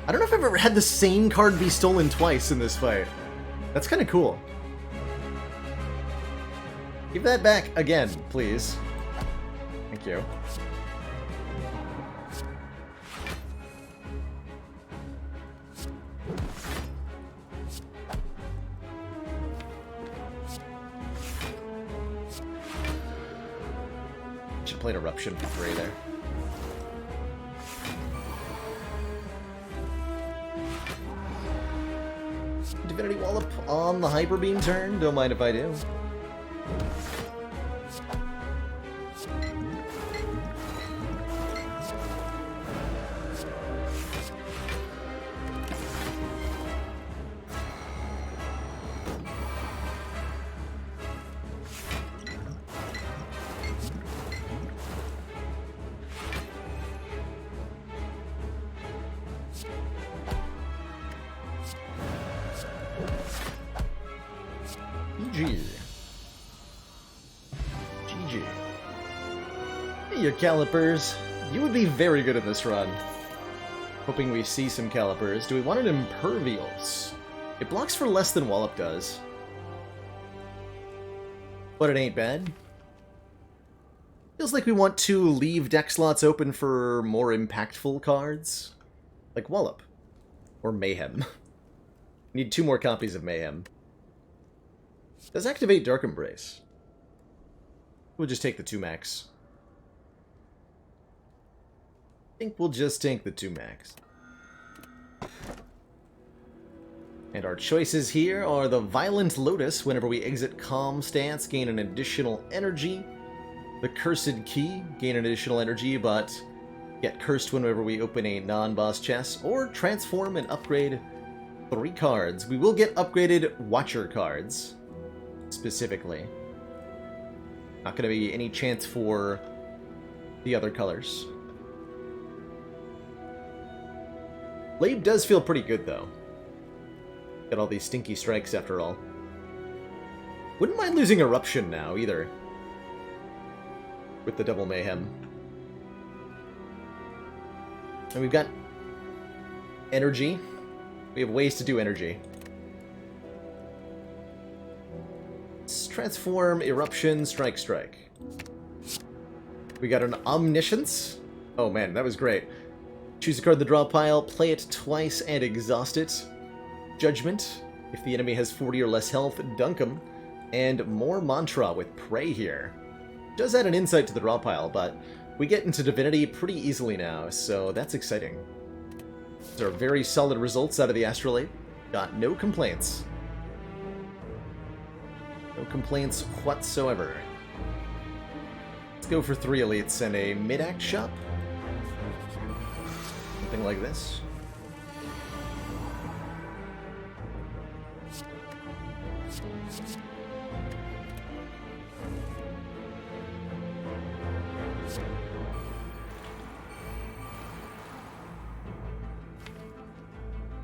I don't know if I've ever had the same card be stolen twice in this fight. That's kind of cool. Give that back again, please. Thank you. Should play Eruption for free there. Divinity Wallop on the Hyper Beam turn. Don't mind if I do. GG. GG. Hey, you Calipers. You would be very good at this run. Hoping we see some Calipers. Do we want an Impervious? It blocks for less than Wallop does. But it ain't bad. Feels like we want to leave deck slots open for more impactful cards. Like Wallop. Or Mayhem. Need 2 more copies of Mayhem. Does activate Dark Embrace. We'll just take the 2 max. I think we'll just take the 2 max. And our choices here are the Violent Lotus. Whenever we exit Calm Stance, gain an additional energy. The Cursed Key, gain an additional energy, but get cursed whenever we open a non-boss chest. Or transform and upgrade 3 cards. We will get upgraded Watcher cards. Specifically. Not going to be any chance for the other colors. Lave does feel pretty good, though. Got all these stinky strikes after all. Wouldn't mind losing Eruption now, either. With the Double Mayhem. And we've got Energy. We have ways to do energy. Let's transform, eruption, strike, strike. We got an omniscience. Oh man, that was great. Choose a card in the draw pile, play it twice, and exhaust it. Judgment. If the enemy has 40 or less health, dunk him. And more mantra with Pray here. Does add an insight to the draw pile, but we get into Divinity pretty easily now, so that's exciting. These are very solid results out of the Astrolabe. Got no complaints. No complaints whatsoever. Let's go for 3 elites and a mid-act shop. Something like this.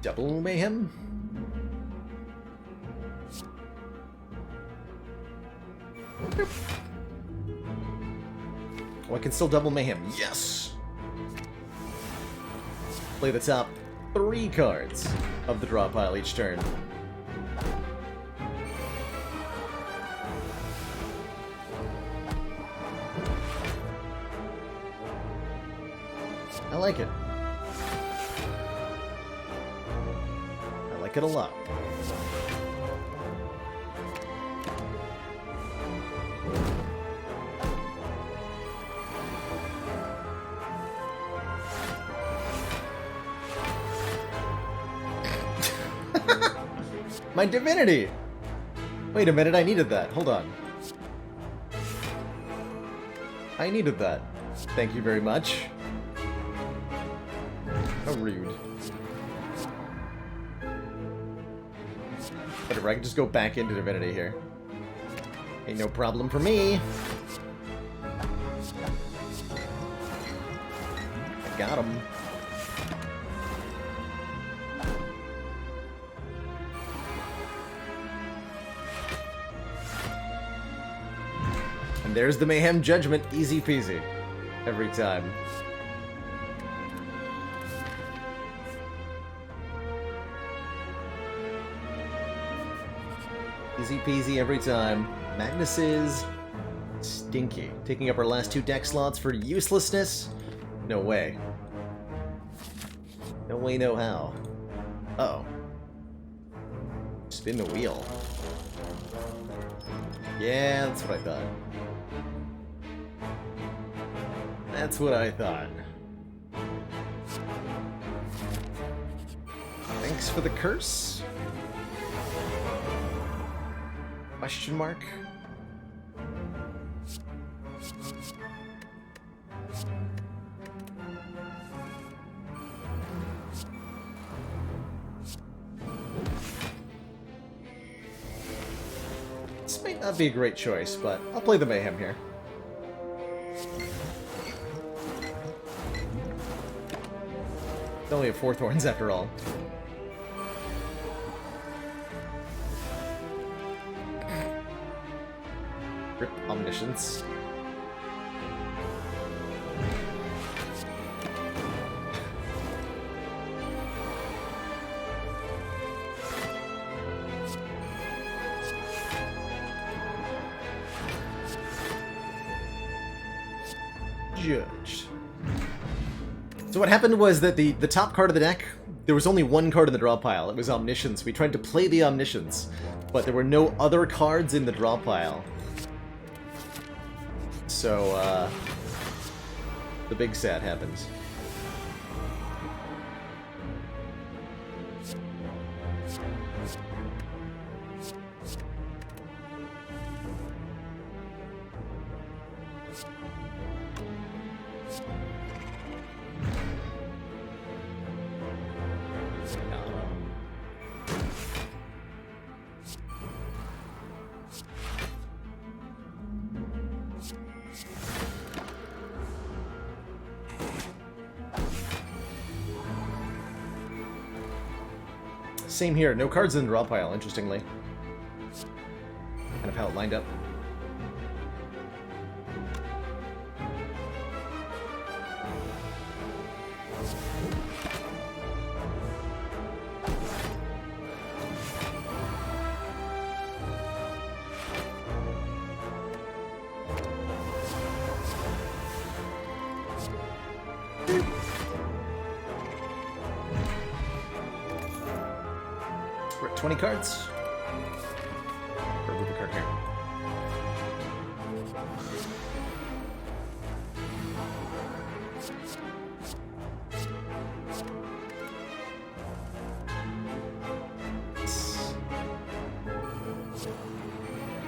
Double Mayhem. Oh, I can still double Mayhem. Yes! Play the top 3 cards of the draw pile each turn. I like it. I like it a lot. My divinity! Wait a minute, I needed that. Hold on. I needed that. Thank you very much. How rude. Whatever, I can just go back into divinity here. Ain't no problem for me. I got him. And there's the Mayhem Judgment, easy peasy. Every time. Easy peasy every time. Magnus is stinky. Taking up our last 2 deck slots for uselessness? No way. No way, no how. Uh-oh. Spin the wheel. Yeah, that's what I thought. That's what I thought. Thanks for the curse? Question mark? This might not be a great choice, but I'll play the Mayhem here. It's only a 4 thorns after all. Rip Omniscience. Judged. So what happened was that the top card of the deck, there was only 1 card in the draw pile. It was Omniscience. We tried to play the Omniscience, but there were no other cards in the draw pile. So, the big sad happens. Same here, no cards in the draw pile, interestingly. Kind of how it lined up. We're at 20 cards. Remove the card here.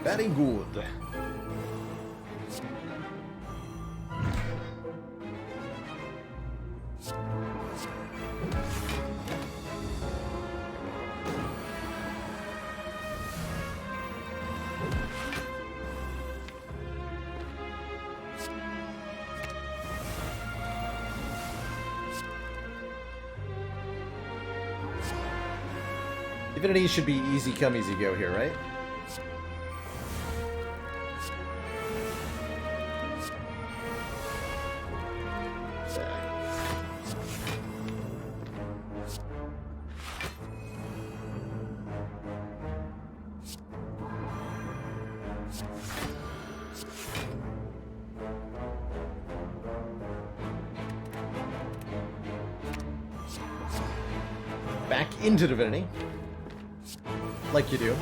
Very good. Divinity should be easy come, easy go here, right? Back into Divinity. Like you do.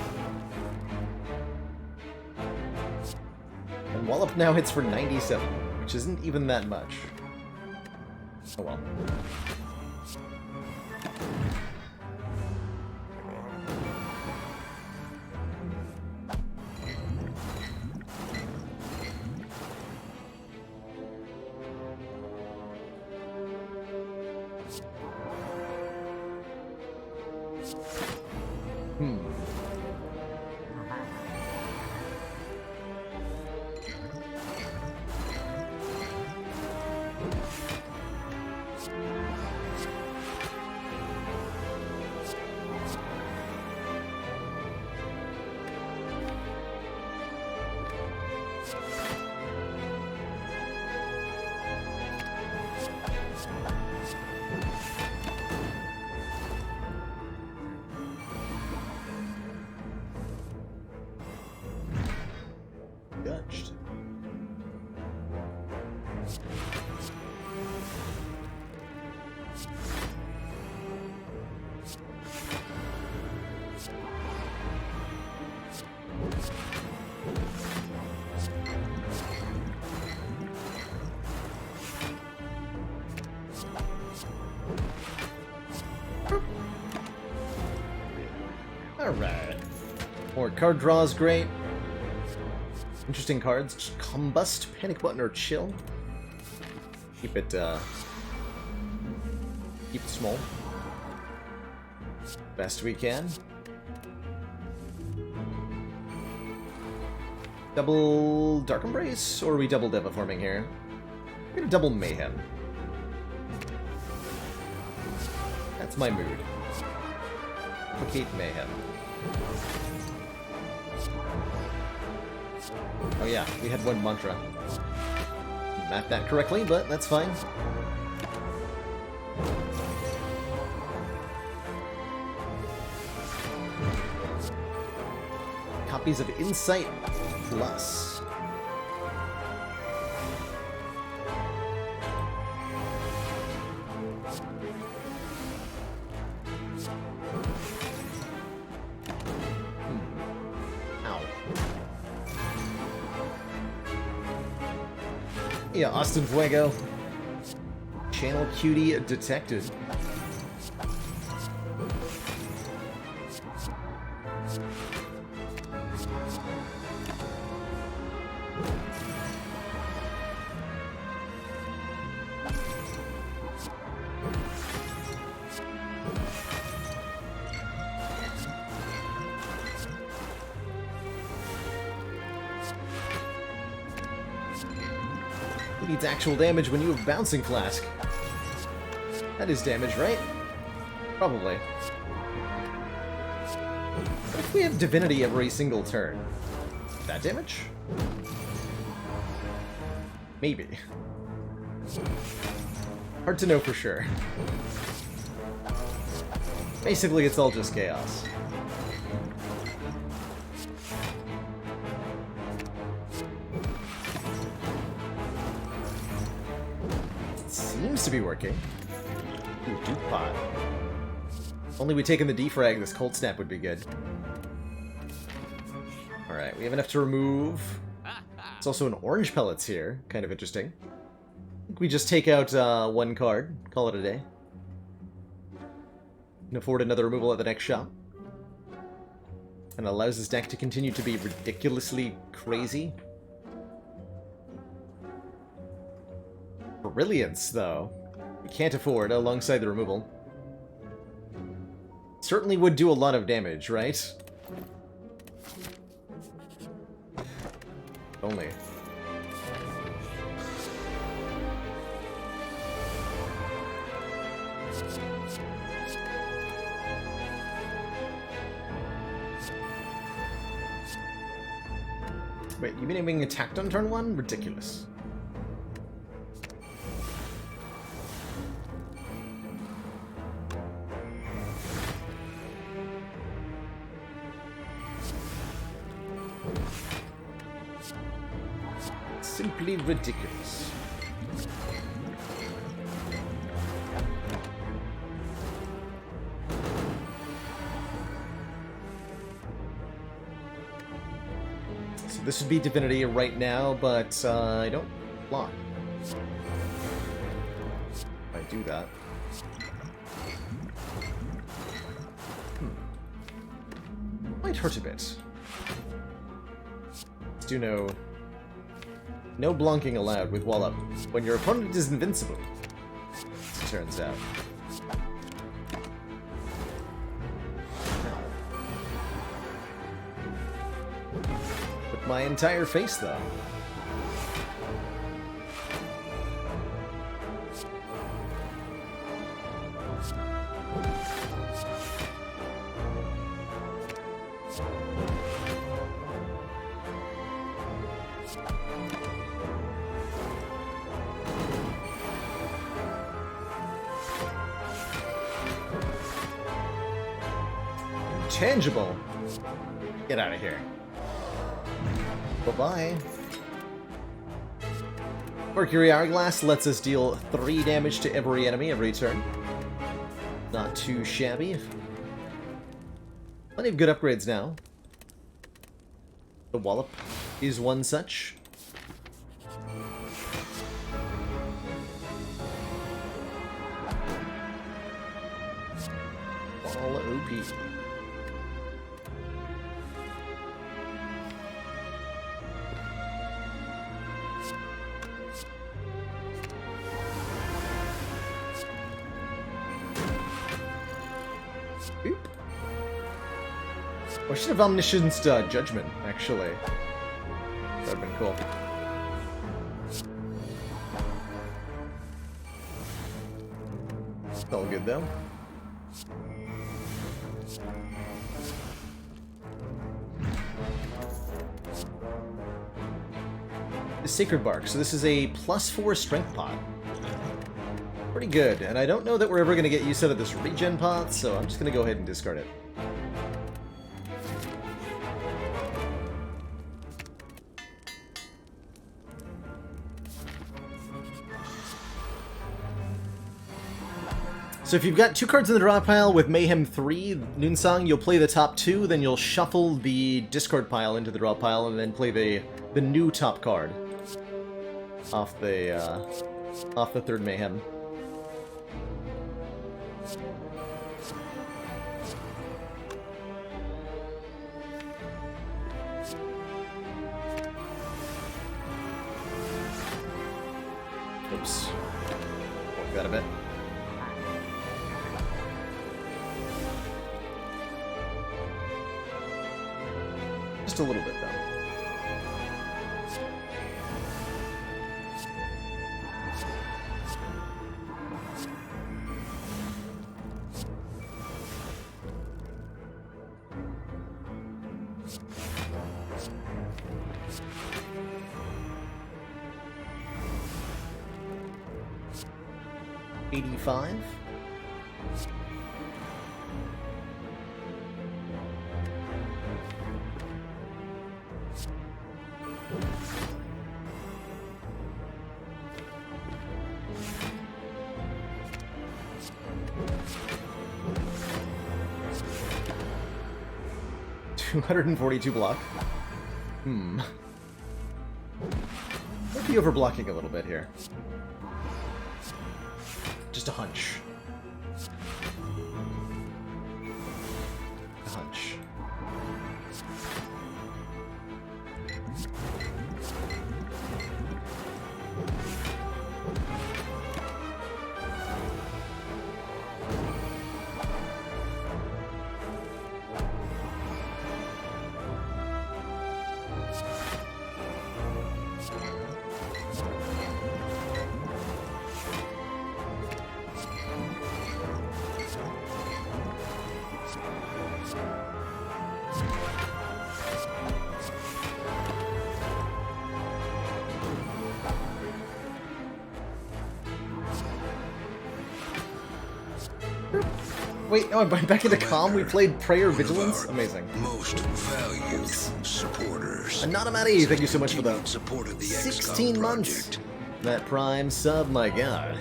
And Wallop now hits for 97, which isn't even that much. Oh well. Judged. Alright. More card draw is great. Interesting cards. Combust, Panic Button, or Chill. Keep it small. Best we can. Double Dark Embrace, or are we double Devaforming here? We're gonna double Mayhem. That's my mood. Duplicate Mayhem. Oh yeah, we had one mantra. Mapped that correctly, but that's fine. Copies of Insight Plus. Yeah, Austin Fuego. Channel Cutie detected. Who needs actual damage when you have Bouncing Flask? That is damage, right? Probably. What if we have Divinity every single turn? That damage? Maybe. Hard to know for sure. Basically, it's all just chaos. Seems to be working. Ooh, Duke Pot. Only we taken the defrag, this cold snap would be good. Alright, we have enough to remove. There's also an orange pellets here. Kind of interesting. I think we just take out one card. Call it a day. Can afford another removal at the next shop. And allows this deck to continue to be ridiculously crazy. Brilliance, though. We can't afford alongside the removal. Certainly would do a lot of damage, right? Only. Wait, you mean being attacked on turn 1? Ridiculous. Simply ridiculous. So this would be Divinity right now, but I don't block. If I do that. Might hurt a bit. Let's do no blunking allowed with Wallop when your opponent is invincible, as it turns out. But my entire face, though. Tangible. Get out of here. Bye-bye. Mercury Hourglass lets us deal 3 damage to every enemy every turn. Not too shabby. Plenty of good upgrades now. The Wallop is one such. All OP. Oop. I should have Omniscience Judgment, actually. That would have been cool. It's all good, though. The Sacred Bark. So this is a +4 strength pot. Pretty good, and I don't know that we're ever going to get use out of this regen pot, so I'm just going to go ahead and discard it. So if you've got 2 cards in the draw pile with Mayhem 3, Noonsong, you'll play the top 2, then you'll shuffle the discard pile into the draw pile, and then play the new top card off the 3rd Mayhem. Oops. Work that a bit. Just a little bit, though. $85. 242 block. Might be overblocking a little bit here. Just a hunch. A hunch. Wait, oh, I'm back into calm. We played Prayer Vigilance. Amazing. Most valued supporters. Anonymity, thank you so much for the support of the 16 months. That Prime sub, my god.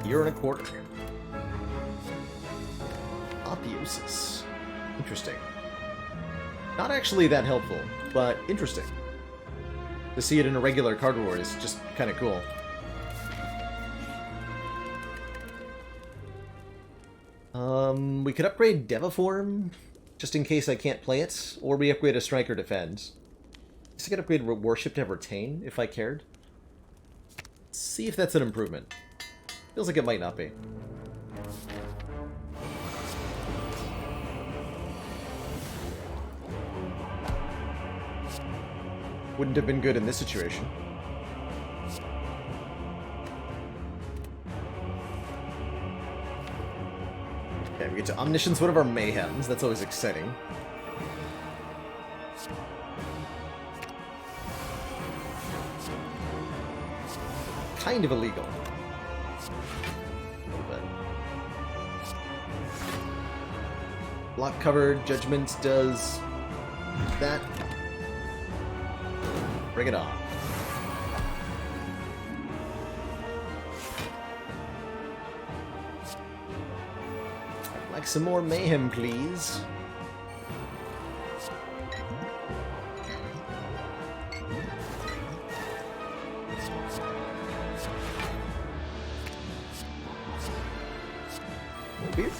Year and a quarter. Apotheosis. Interesting. Not actually that helpful, but interesting. To see it in a regular card war is just kind of cool. We could upgrade Devaform, just in case I can't play it, or we upgrade a Striker Defend. I guess I could upgrade Worship to Retain, if I cared. Let's see if that's an improvement. Feels like it might not be. Wouldn't have been good in this situation. Okay, we get to Omniscience, one of our Mayhems. That's always exciting. Kind of illegal. A little bit. Block covered, Judgment does that. Bring it on. I'd like some more mayhem, please. Beer.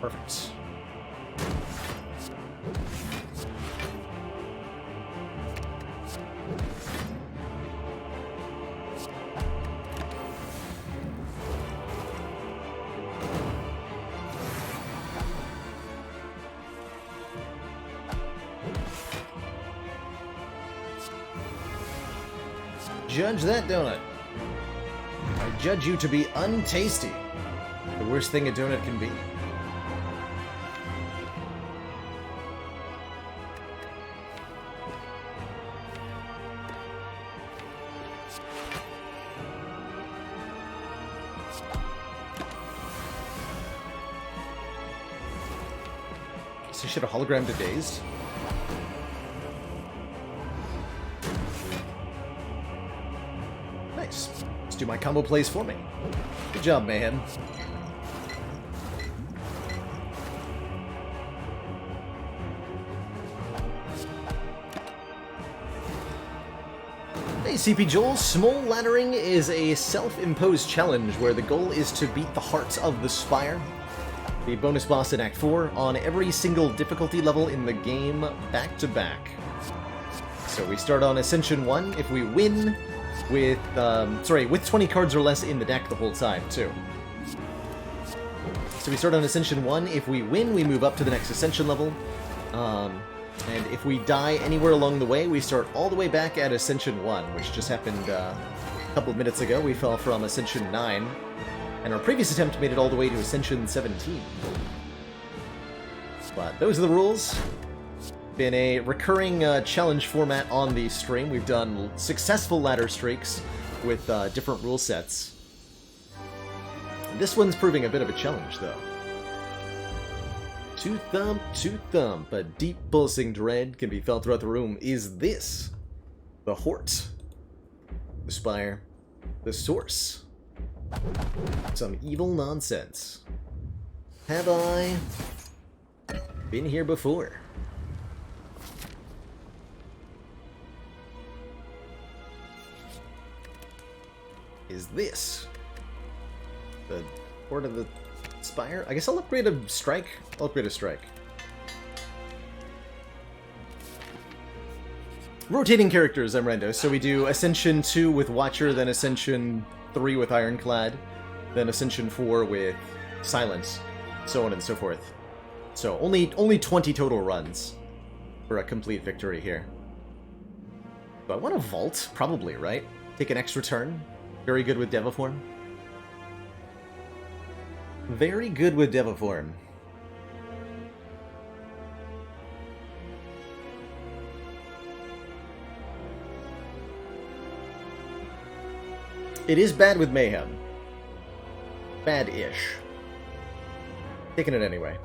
Perfect. Judge that donut. I judge you to be untasty. The worst thing a donut can be. I should have hologrammed to Dazed. Nice. Let's do my combo plays for me. Good job, Mayhem. Hey, CP Joel. Smol laddering is a self-imposed challenge where the goal is to beat the hearts of the Spire, the bonus boss in Act 4, on every single difficulty level in the game, back-to-back. So we start on Ascension 1 if we win with, with 20 cards or less in the deck the whole time, too. So we start on Ascension 1, if we win, we move up to the next Ascension level, and if we die anywhere along the way, we start all the way back at Ascension 1, which just happened a couple of minutes ago. We fell from Ascension 9 And our previous attempt made it all the way to Ascension 17. But those are the rules. Been a recurring challenge format on the stream. We've done successful ladder streaks with different rule sets. This one's proving a bit of a challenge, though. To thump, a deep pulsing dread can be felt throughout the room. Is this the Hort? The Spire? The Source? Some evil nonsense. Have I been here before? Is this the Hort of the Spire? I guess I'll upgrade a strike. I'll upgrade a strike. Rotating characters, I'm Rendo. So we do Ascension 2 with Watcher, then Ascension 3 with Ironclad, then Ascension 4 with Silence, so on and so forth. So only 20 total runs for a complete victory here. Do I want to vault? Probably, right? Take an extra turn. Very good with Deviform. Very good with Deviform. It is bad with Mayhem. Bad-ish. Taking it anyway.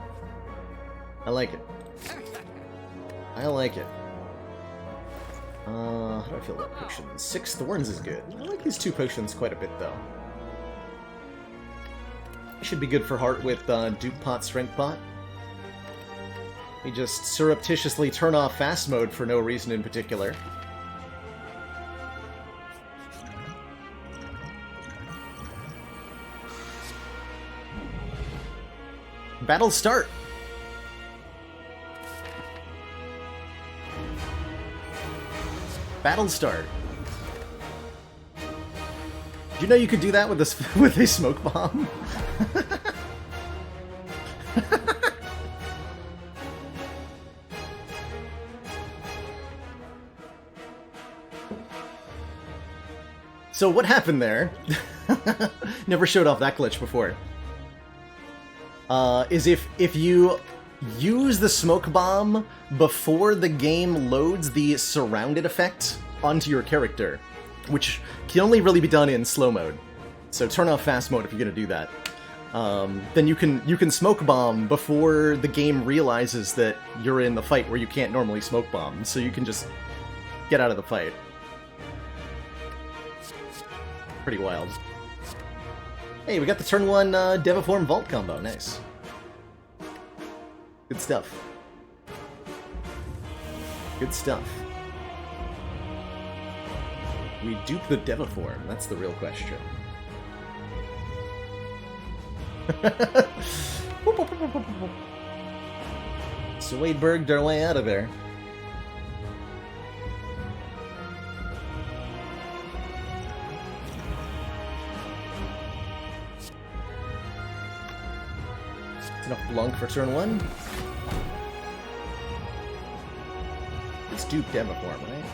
I like it. I like it. How do I feel about potions? 6 Thorns is good. I like these 2 potions quite a bit, though. Should be good for Heart with Dupe Pot, Strength Pot. We just surreptitiously turn off Fast Mode for no reason in particular. Battle start! Battle start. Did you know you could do that with a, with a smoke bomb? So what happened there? Never showed off that glitch before. Is if you use the smoke bomb before the game loads the surrounded effect onto your character, which can only really be done in slow mode. So turn off fast mode if you're gonna do that. Then you can smoke bomb before the game realizes that you're in the fight where you can't normally smoke bomb. So you can just get out of the fight. Pretty wild. Hey, we got the turn 1 Deviform Vault combo. Nice. Good stuff. Good stuff. We dupe the Deviform. That's the real question. Swadeberged our way out of there. Enough Blunk for turn 1. Let's dupe Deviform, right?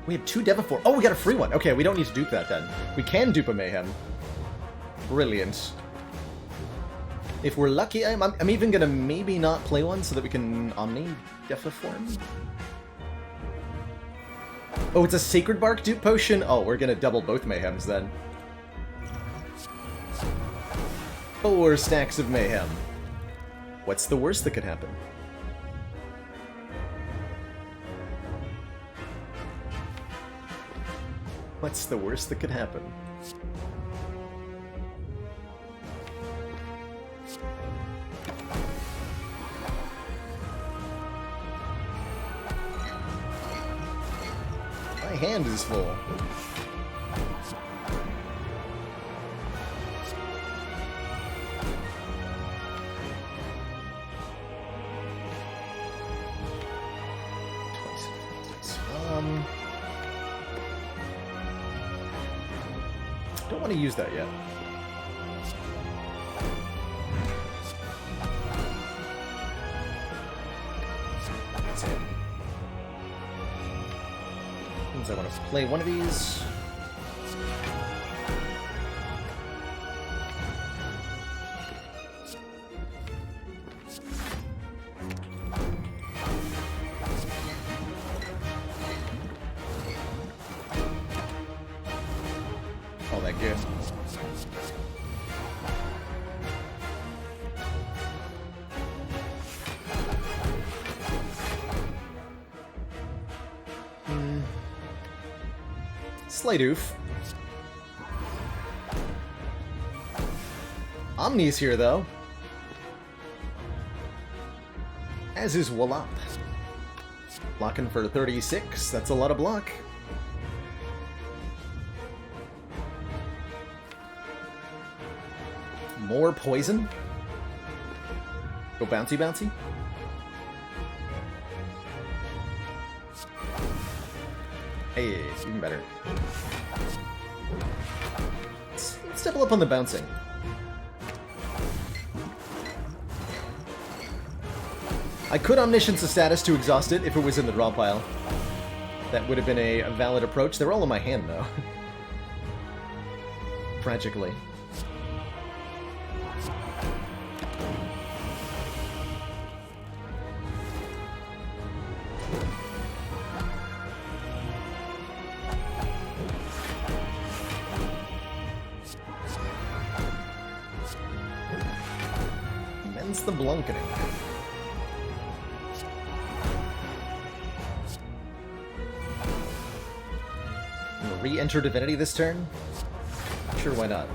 We have 2 Deviform. Oh, we got a free one. Okay, we don't need to dupe that then. We can dupe a Mayhem. Brilliant. If we're lucky, I'm even gonna maybe not play one so that we can Omni Deviform. Oh, it's a Sacred Bark dupe potion? Oh, we're gonna double both Mayhems then. 4 stacks of Mayhem. What's the worst that could happen? What's the worst that could happen? My hand is full. Don't want to use that yet. That's it. Means I want to play one of these. Slight oof. Omni's here, though. As is Wallop. Blocking for 36. That's a lot of block. More poison. Go bouncy bouncy. Hey, it's even better. Let's double up on the bouncing. I could Omniscience the status to exhaust it if it was in the draw pile. That would have been a valid approach. They're all in my hand, though. Tragically. Men's the blanketing. Re-enter Divinity this turn? Sure, why not?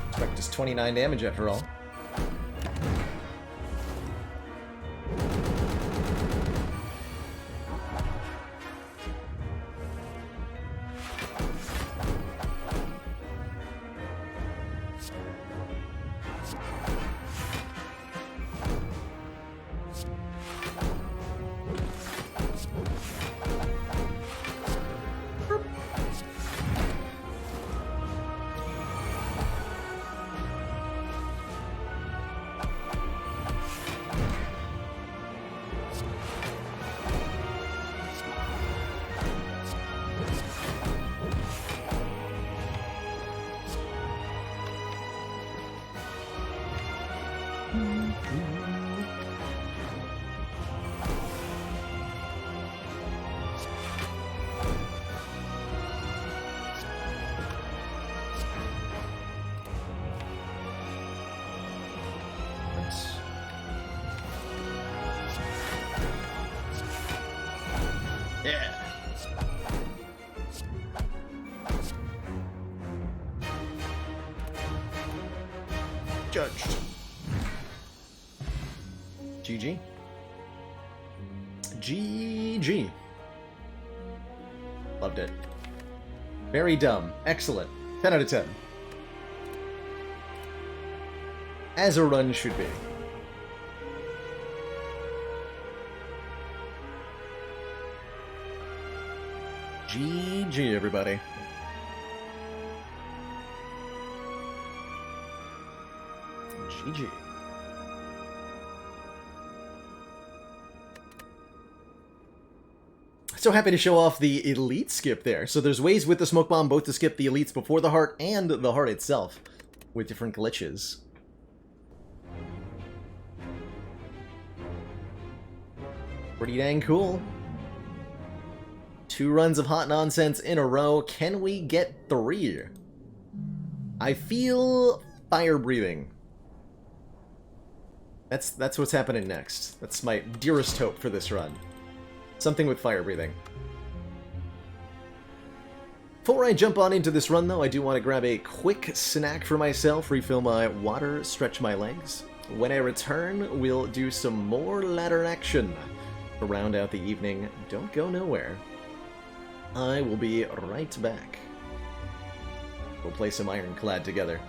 Expect just 29 damage after all. Yeah. Judged. GG. GG. Loved it. Very dumb. Excellent. 10 out of 10. As a run should be. GG, everybody. GG. So happy to show off the elite skip there. So there's ways with the smoke bomb both to skip the elites before the heart and the heart itself with different glitches. Pretty dang cool. 2 runs of hot nonsense in a row. Can we get 3? I feel fire breathing. That's what's happening next. That's my dearest hope for this run. Something with fire breathing. Before I jump on into this run, though, I do want to grab a quick snack for myself, refill my water, stretch my legs. When I return, we'll do some more ladder action to round out the evening. Don't go nowhere. I will be right back. We'll play some Ironclad together.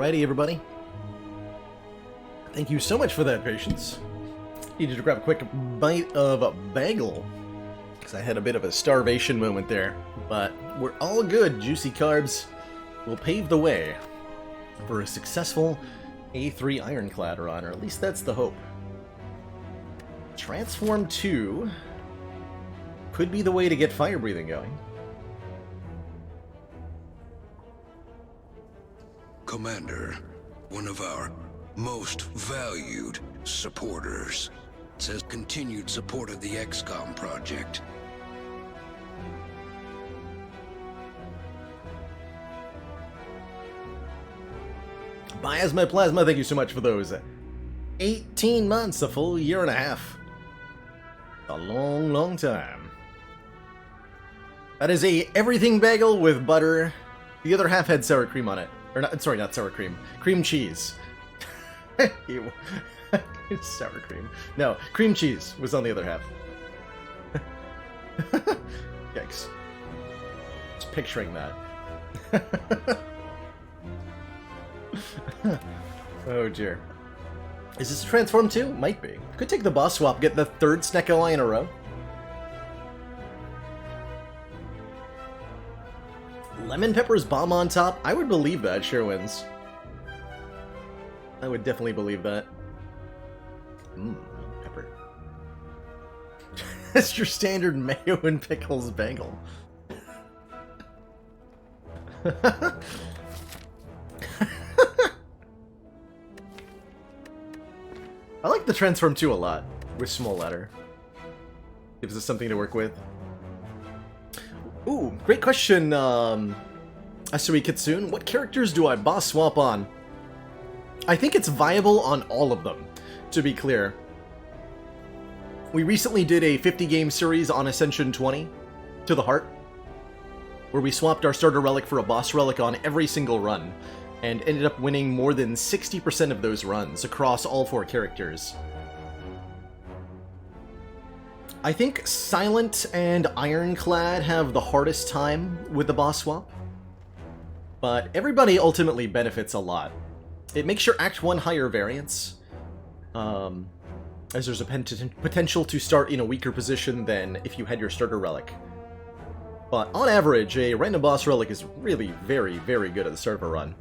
Alrighty, everybody. Thank you so much for that patience. Needed to grab a quick bite of a bagel, because I had a bit of a starvation moment there. But we're all good. Juicy carbs will pave the way for a successful A3 Ironclad run, or at least that's the hope. Transform 2 could be the way to get fire breathing going. Commander, one of our most valued supporters says continued support of the XCOM project. Biasma Plasma, thank you so much for those 18 months, a full year and a half. A long, long time. That is a everything bagel with butter. The other half had sour cream on it. Or not, sorry, not sour cream. Cream cheese. Ew. Sour cream. No, cream cheese was on the other half. Yikes. Just picturing that. Oh dear. Is this a Transform 2? Might be. Could take the boss swap, get the third Snecko Eye in a row. Lemon Pepper's bomb on top? I would believe that, Sherwins. I would definitely believe that. Pepper. That's your standard mayo and pickles bagel. I like the Transform 2 a lot with Smol Ladder. Gives us something to work with. Ooh, great question, Asui Kitsune. What characters do I boss swap on? I think it's viable on all of them, to be clear. We recently did a 50-game series on Ascension 20, To the Heart, where we swapped our starter relic for a boss relic on every single run, and ended up winning more than 60% of those runs across all 4 characters. I think Silent and Ironclad have the hardest time with the boss swap, but everybody ultimately benefits a lot. It makes your Act 1 higher variance, as there's a potential to start in a weaker position than if you had your starter relic. But on average, a random boss relic is really very, very good at the start of a run.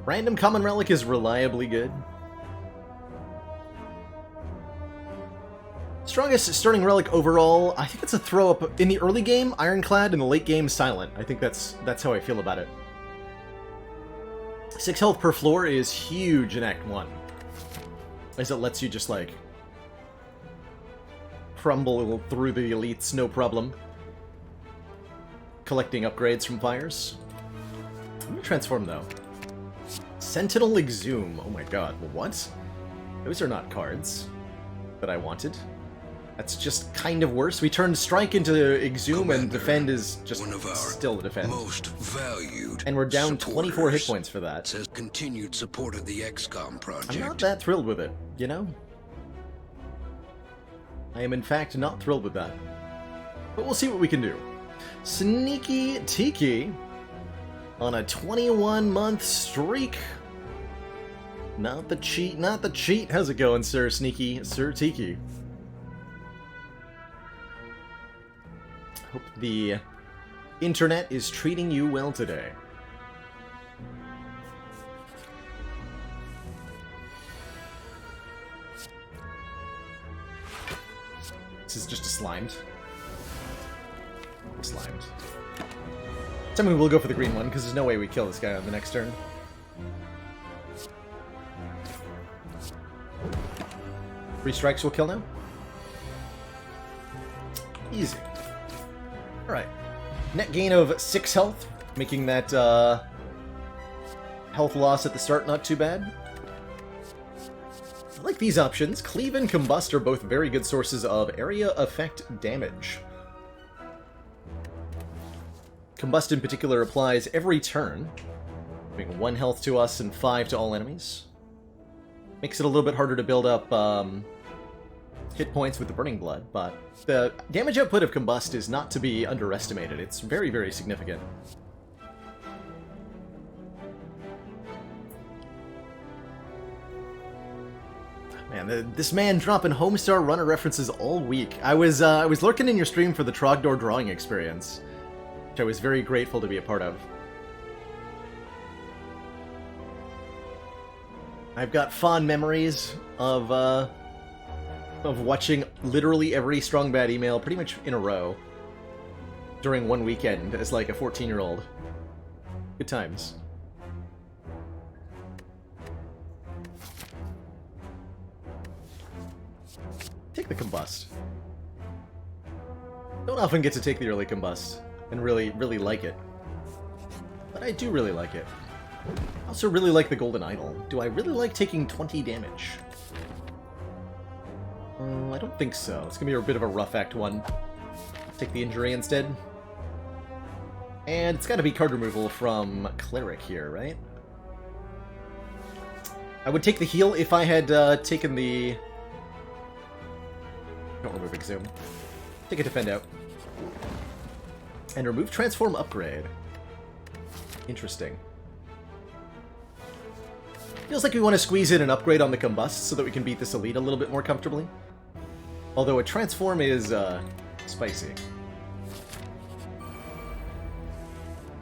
Random common relic is reliably good. Strongest starting relic overall, I think it's a throw-up. In the early game, Ironclad, in the late game, Silent. I think that's how I feel about it. 6 health per floor is huge in Act 1, as it lets you just, like, crumble through the elites, no problem. Collecting upgrades from fires. I'm gonna transform, though. Sentinel Exhume. Oh my god, what? Those are not cards that I wanted. That's just kind of worse. We turned Strike into Exhume, Commander, and Defend is just still a Defend. Most valued and we're down 24 hit points for that. Says continued support of the XCOM project. I'm not that thrilled with it, you know? I am in fact not thrilled with that. But we'll see what we can do. Sneaky Tiki on a 21-month streak. Not the cheat, not the cheat. How's it going, Sir Sneaky? Sir Tiki. Hope the internet is treating you well today. This is just a slimed. Slimed. Tell me we'll go for the green one, because there's no way we kill this guy on the next turn. Three strikes will kill now? Easy. Alright. Net gain of 6 health, making that health loss at the start not too bad. I like these options. Cleave and Combust are both very good sources of area effect damage. Combust in particular applies every turn, giving 1 health to us and 5 to all enemies. Makes it a little bit harder to build up hit points with the Burning Blood, but the damage output of Combust is not to be underestimated. It's very, very significant. Man, this man dropping Homestar Runner references all week. I was lurking in your stream for the Trogdor drawing experience, which I was very grateful to be a part of. I've got fond memories of watching literally every Strong Bad email pretty much in a row during one weekend as like a 14-year-old. Good times. Take the Combust. Don't often get to take the early Combust and really like it. But I do really like it. I also really like the Golden Idol. Do I really like taking 20 damage? I don't think so. It's gonna be a bit of a rough Act 1. Take the injury instead. And it's gotta be card removal from Cleric here, right? I would take the heal if I had taken the... Don't remove Exhume. Take a Defend out. And remove Transform Upgrade. Interesting. Feels like we want to squeeze in an upgrade on the Combust so that we can beat this Elite a little bit more comfortably. Although a Transform is, spicy.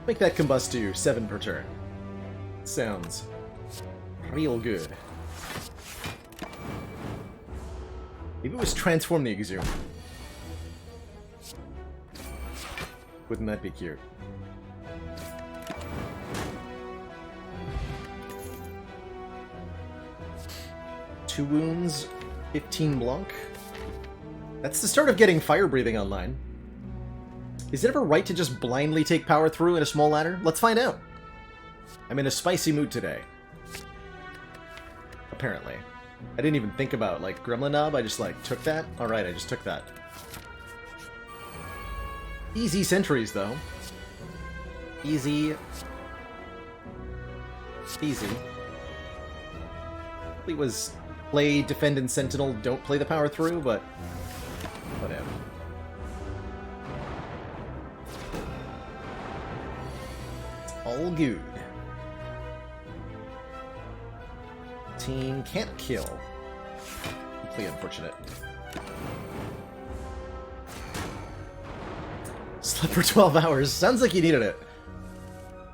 Make that Combust do 7 per turn. Sounds real good. Maybe it was Transform the Exhume. Wouldn't that be cute? Two wounds, 15 Blanc. That's the start of getting Fire Breathing online. Is it ever right to just blindly take Power Through in a small ladder? Let's find out. I'm in a spicy mood today. Apparently. I didn't even think about, like, Gremlin Knob. I just, like, took that. Alright, I just took that. Easy sentries, though. Easy. Easy. It was play Defend and Sentinel, don't play the Power Through, but whatever. All good. Team can't kill. Deeply unfortunate. Slept for 12 hours. Sounds like you needed it.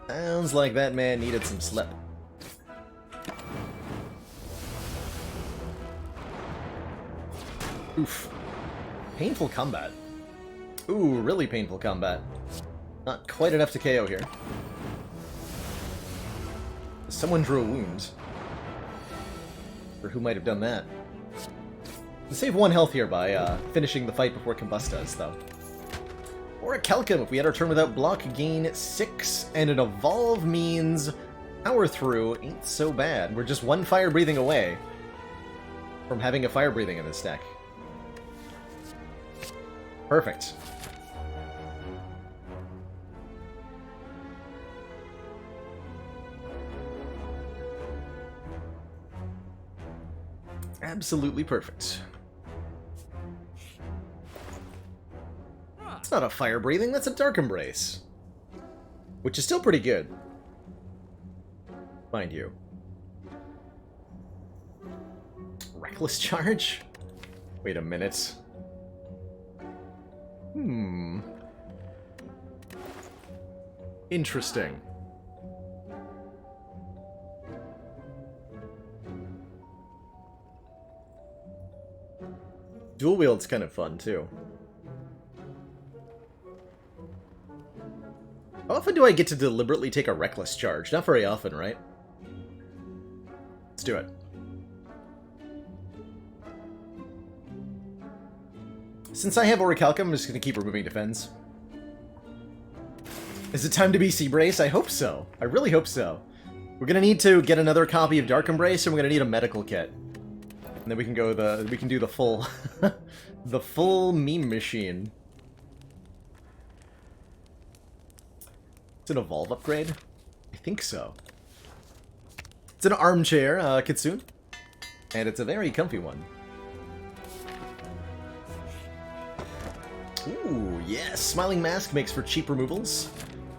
Sounds like that man needed some sleep. Oof. Painful combat. Ooh, really painful combat. Not quite enough to KO here. Someone drew a wound. Or who might have done that? We'll save 1 health here by finishing the fight before Combust does, though. Or a Calcum, if we had our turn without block, gain 6, and an Evolve means Power Through ain't so bad. We're just 1 Fire Breathing away from having a Fire Breathing in this deck. Perfect. Absolutely perfect. It's not a Fire Breathing, that's a Dark Embrace. Which is still pretty good. Mind you. Reckless Charge? Wait a minute. Interesting. Dual wield's kind of fun, too. How often do I get to deliberately take a Reckless Charge? Not very often, right? Let's do it. Since I have Orichalcum, I'm just going to keep removing defense. Is it time to be Sea Brace? I hope so. I really hope so. We're going to need to get another copy of Dark Embrace, and we're going to need a medical kit. And then we can go we can do the full the full meme machine. It's an Evolve upgrade? I think so. It's an armchair, Kitsune. And it's a very comfy one. Ooh, yes! Smiling Mask makes for cheap removals.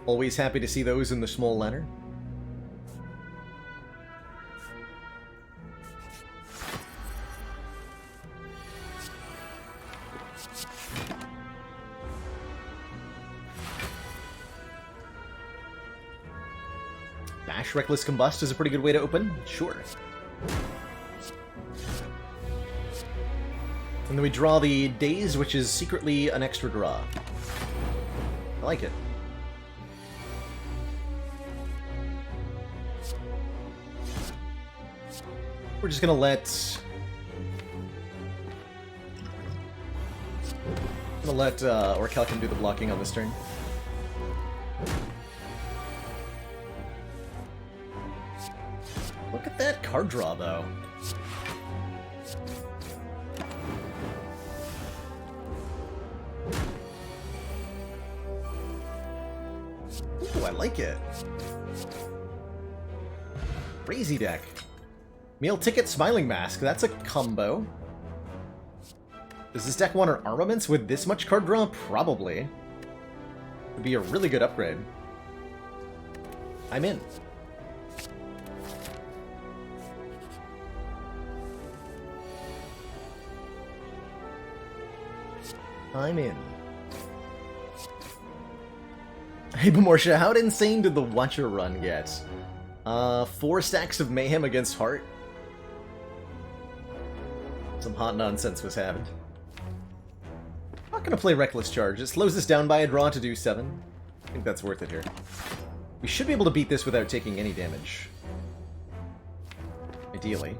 Always happy to see those in the small ladder. Ash Reckless Combust is a pretty good way to open. Sure. And then we draw the Daze, which is secretly an extra draw. I like it. We're just gonna let Orichalcum do the blocking on this turn. Look at that card draw, though. Ooh, I like it. Crazy deck. Meal Ticket, Smiling Mask. That's a combo. Does this deck want our armaments with this much card draw? Probably. Would be a really good upgrade. I'm in. I'm in. Hey, Bamorsha, how insane did the Watcher run get? 4 stacks of Mayhem against Heart. Some hot nonsense was happened. Not gonna play Reckless Charge. It slows us down by a draw to do 7. I think that's worth it here. We should be able to beat this without taking any damage. Ideally.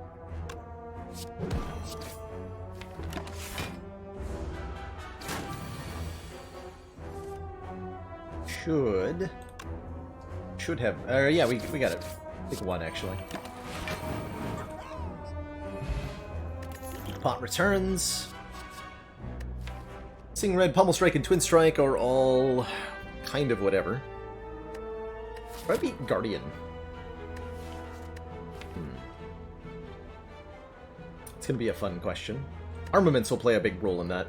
Should have... yeah, we got it. I think 1, actually. Pot returns. Seeing Red, Pummel Strike, and Twin Strike are all kind of whatever. Should I beat Guardian? It's gonna be a fun question. Armaments will play a big role in that.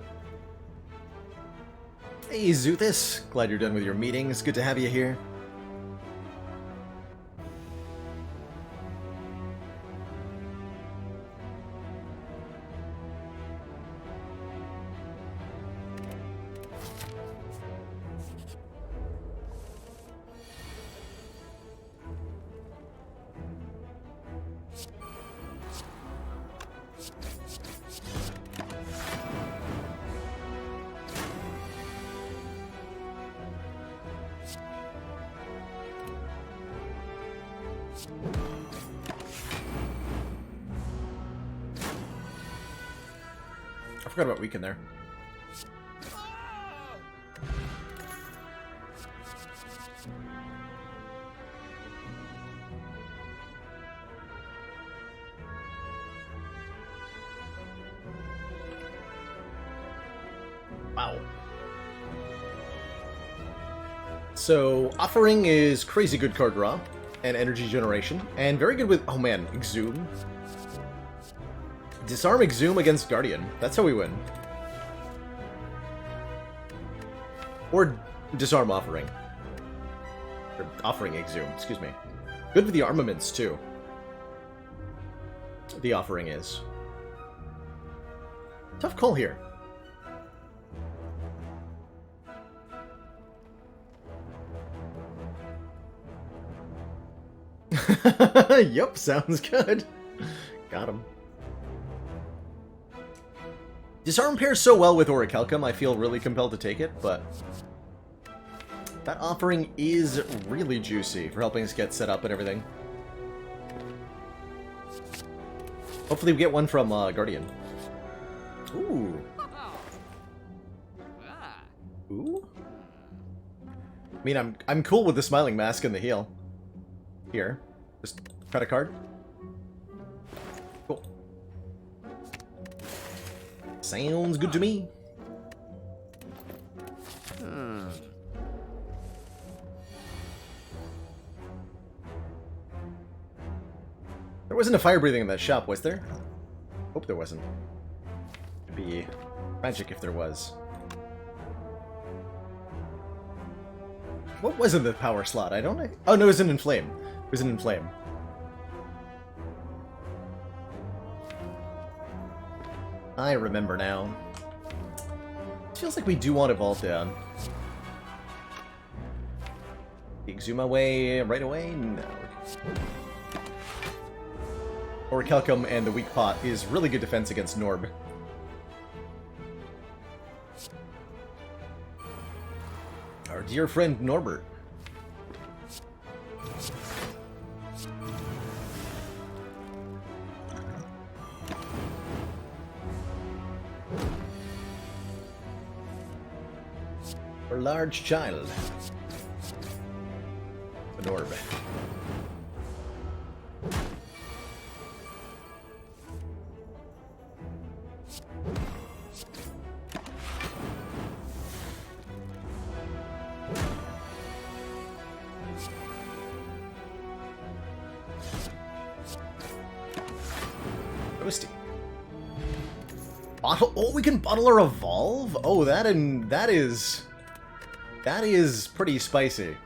Hey, Zuthis. Glad you're done with your meetings. Good to have you here. I forgot about Weaken there. Wow. So, Offering is crazy good card draw and energy generation, and very good with, oh man, Exhume. Disarm Exhume against Guardian. That's how we win. Or Disarm Offering. Or Offering Exhume, excuse me. Good with the armaments, too. The Offering is. Tough call here. Yup, sounds good. Got him. Disarm pairs so well with Orichalcum, I feel really compelled to take it, but that Offering is really juicy for helping us get set up and everything. Hopefully we get one from Guardian. Ooh. Ooh? I mean, I'm cool with the Smiling Mask and the heal. Here. Just cut a card. Cool. Sounds good to me. There wasn't a fire breathing in that shop, was there? Hope there wasn't. It'd be tragic if there was. What was in the power slot? I don't know. Oh no, it was an Inflame. It was an Inflame. I remember now. It feels like we do want to Vault down. Exhume away right away? No. Orichalcum and the Weak Pot is really good defense against Norb. Our dear friend Norbert. Our large child. The Norb. Toasty. Bottle. Oh, we can bottle or evolve. Oh, that is pretty spicy.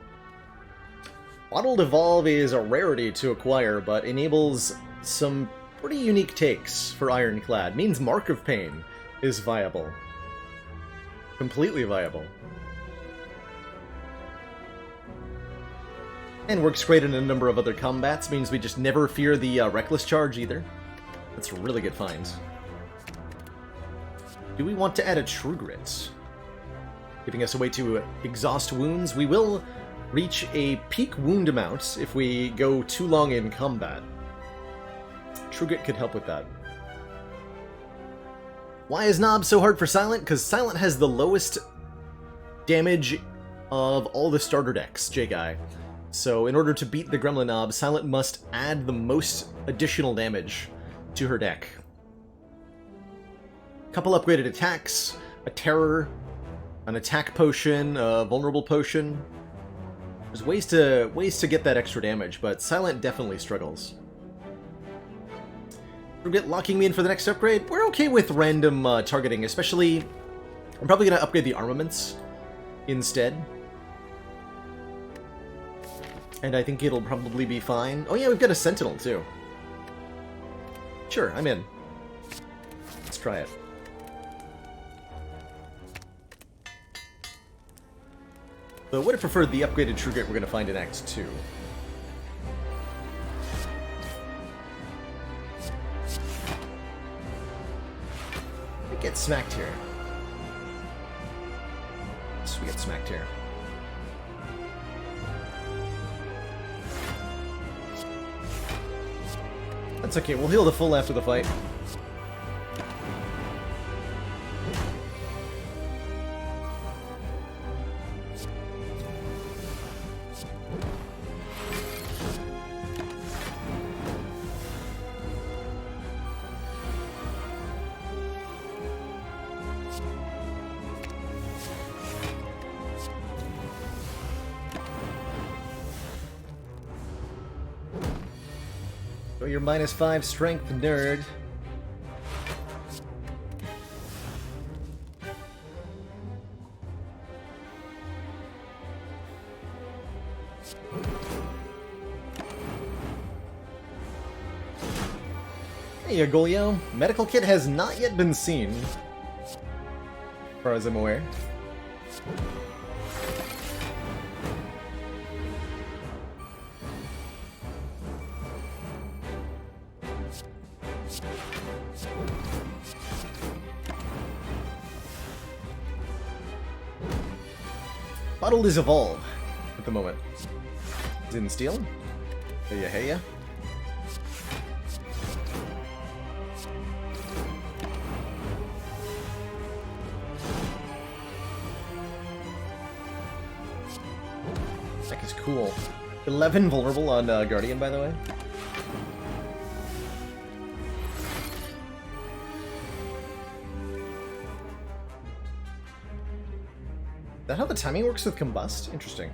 Bottled evolve is a rarity to acquire, but enables some pretty unique takes for Ironclad. Means Mark of Pain is viable. Completely viable. And works great in a number of other combats. Means we just never fear the Reckless Charge either. That's a really good find. Do we want to add a True Grit? Giving us a way to exhaust wounds. We will reach a peak wound amount if we go too long in combat. True Grit could help with that. Why is Nob so hard for Silent? Because Silent has the lowest damage of all the starter decks, J-Guy. So in order to beat the Gremlin Nob, Silent must add the most additional damage to her deck. Couple upgraded attacks, a terror, an attack potion, a vulnerable potion. There's ways to get that extra damage, but Silent definitely struggles. Forget locking me in for the next upgrade. We're okay with random targeting, especially I'm probably going to upgrade the armaments instead. And I think it'll probably be fine. Oh yeah, we've got a Sentinel too. Sure, I'm in. Let's try it. Though I would have preferred the upgraded True Grit we're going to find in Act 2. We get smacked here. So we get smacked here. That's okay, we'll heal the full after the fight. So you're -5 strength, nerd. Hey, Golio. Medical kit has not yet been seen, as far as I'm aware. Bottled is Evolve at the moment. Zin Steel. Heya, heya. Deck is cool. 11 vulnerable on Guardian, by the way. Is that how the timing works with Combust? Interesting.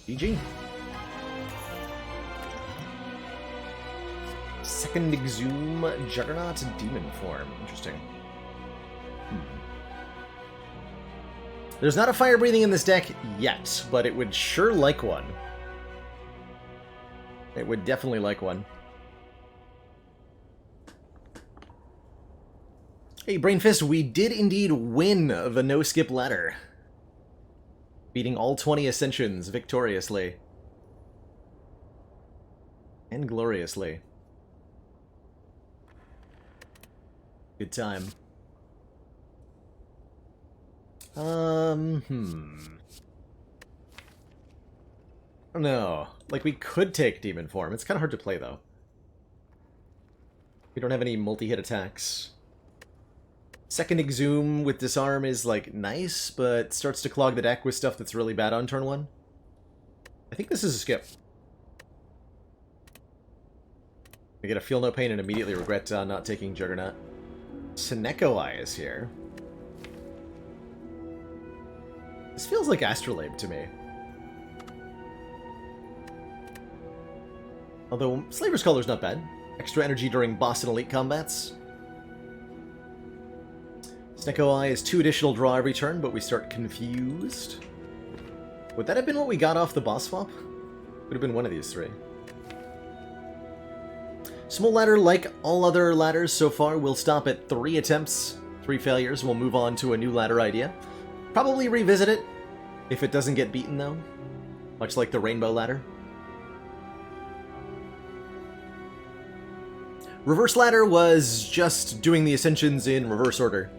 GG. Second Exhume Juggernaut Demon form. Interesting. There's not a fire breathing in this deck yet, but it would sure like one. It would definitely like one. Hey, Brainfist, we did indeed win the no-skip ladder. Beating all 20 ascensions victoriously. And gloriously. Good time. I don't know. Like, we could take Demon Form. It's kind of hard to play, though. We don't have any multi-hit attacks. Second Exhume with Disarm is, like, nice, but starts to clog the deck with stuff that's really bad on turn 1. I think this is a skip. I get a Feel No Pain and immediately regret not taking Juggernaut. Seneko Eye is here. This feels like Astrolabe to me. Although, Slaver's Color's not bad. Extra energy during boss and elite combats. Seneko Eye is 2 additional draw every turn, but we start confused. Would that have been what we got off the boss swap? Would have been one of these 3. Smol ladder, like all other ladders so far, will stop at 3 attempts, 3 failures. We'll move on to a new ladder idea. Probably revisit it if it doesn't get beaten, though. Much like the Rainbow Ladder. Reverse Ladder was just doing the Ascensions in reverse order.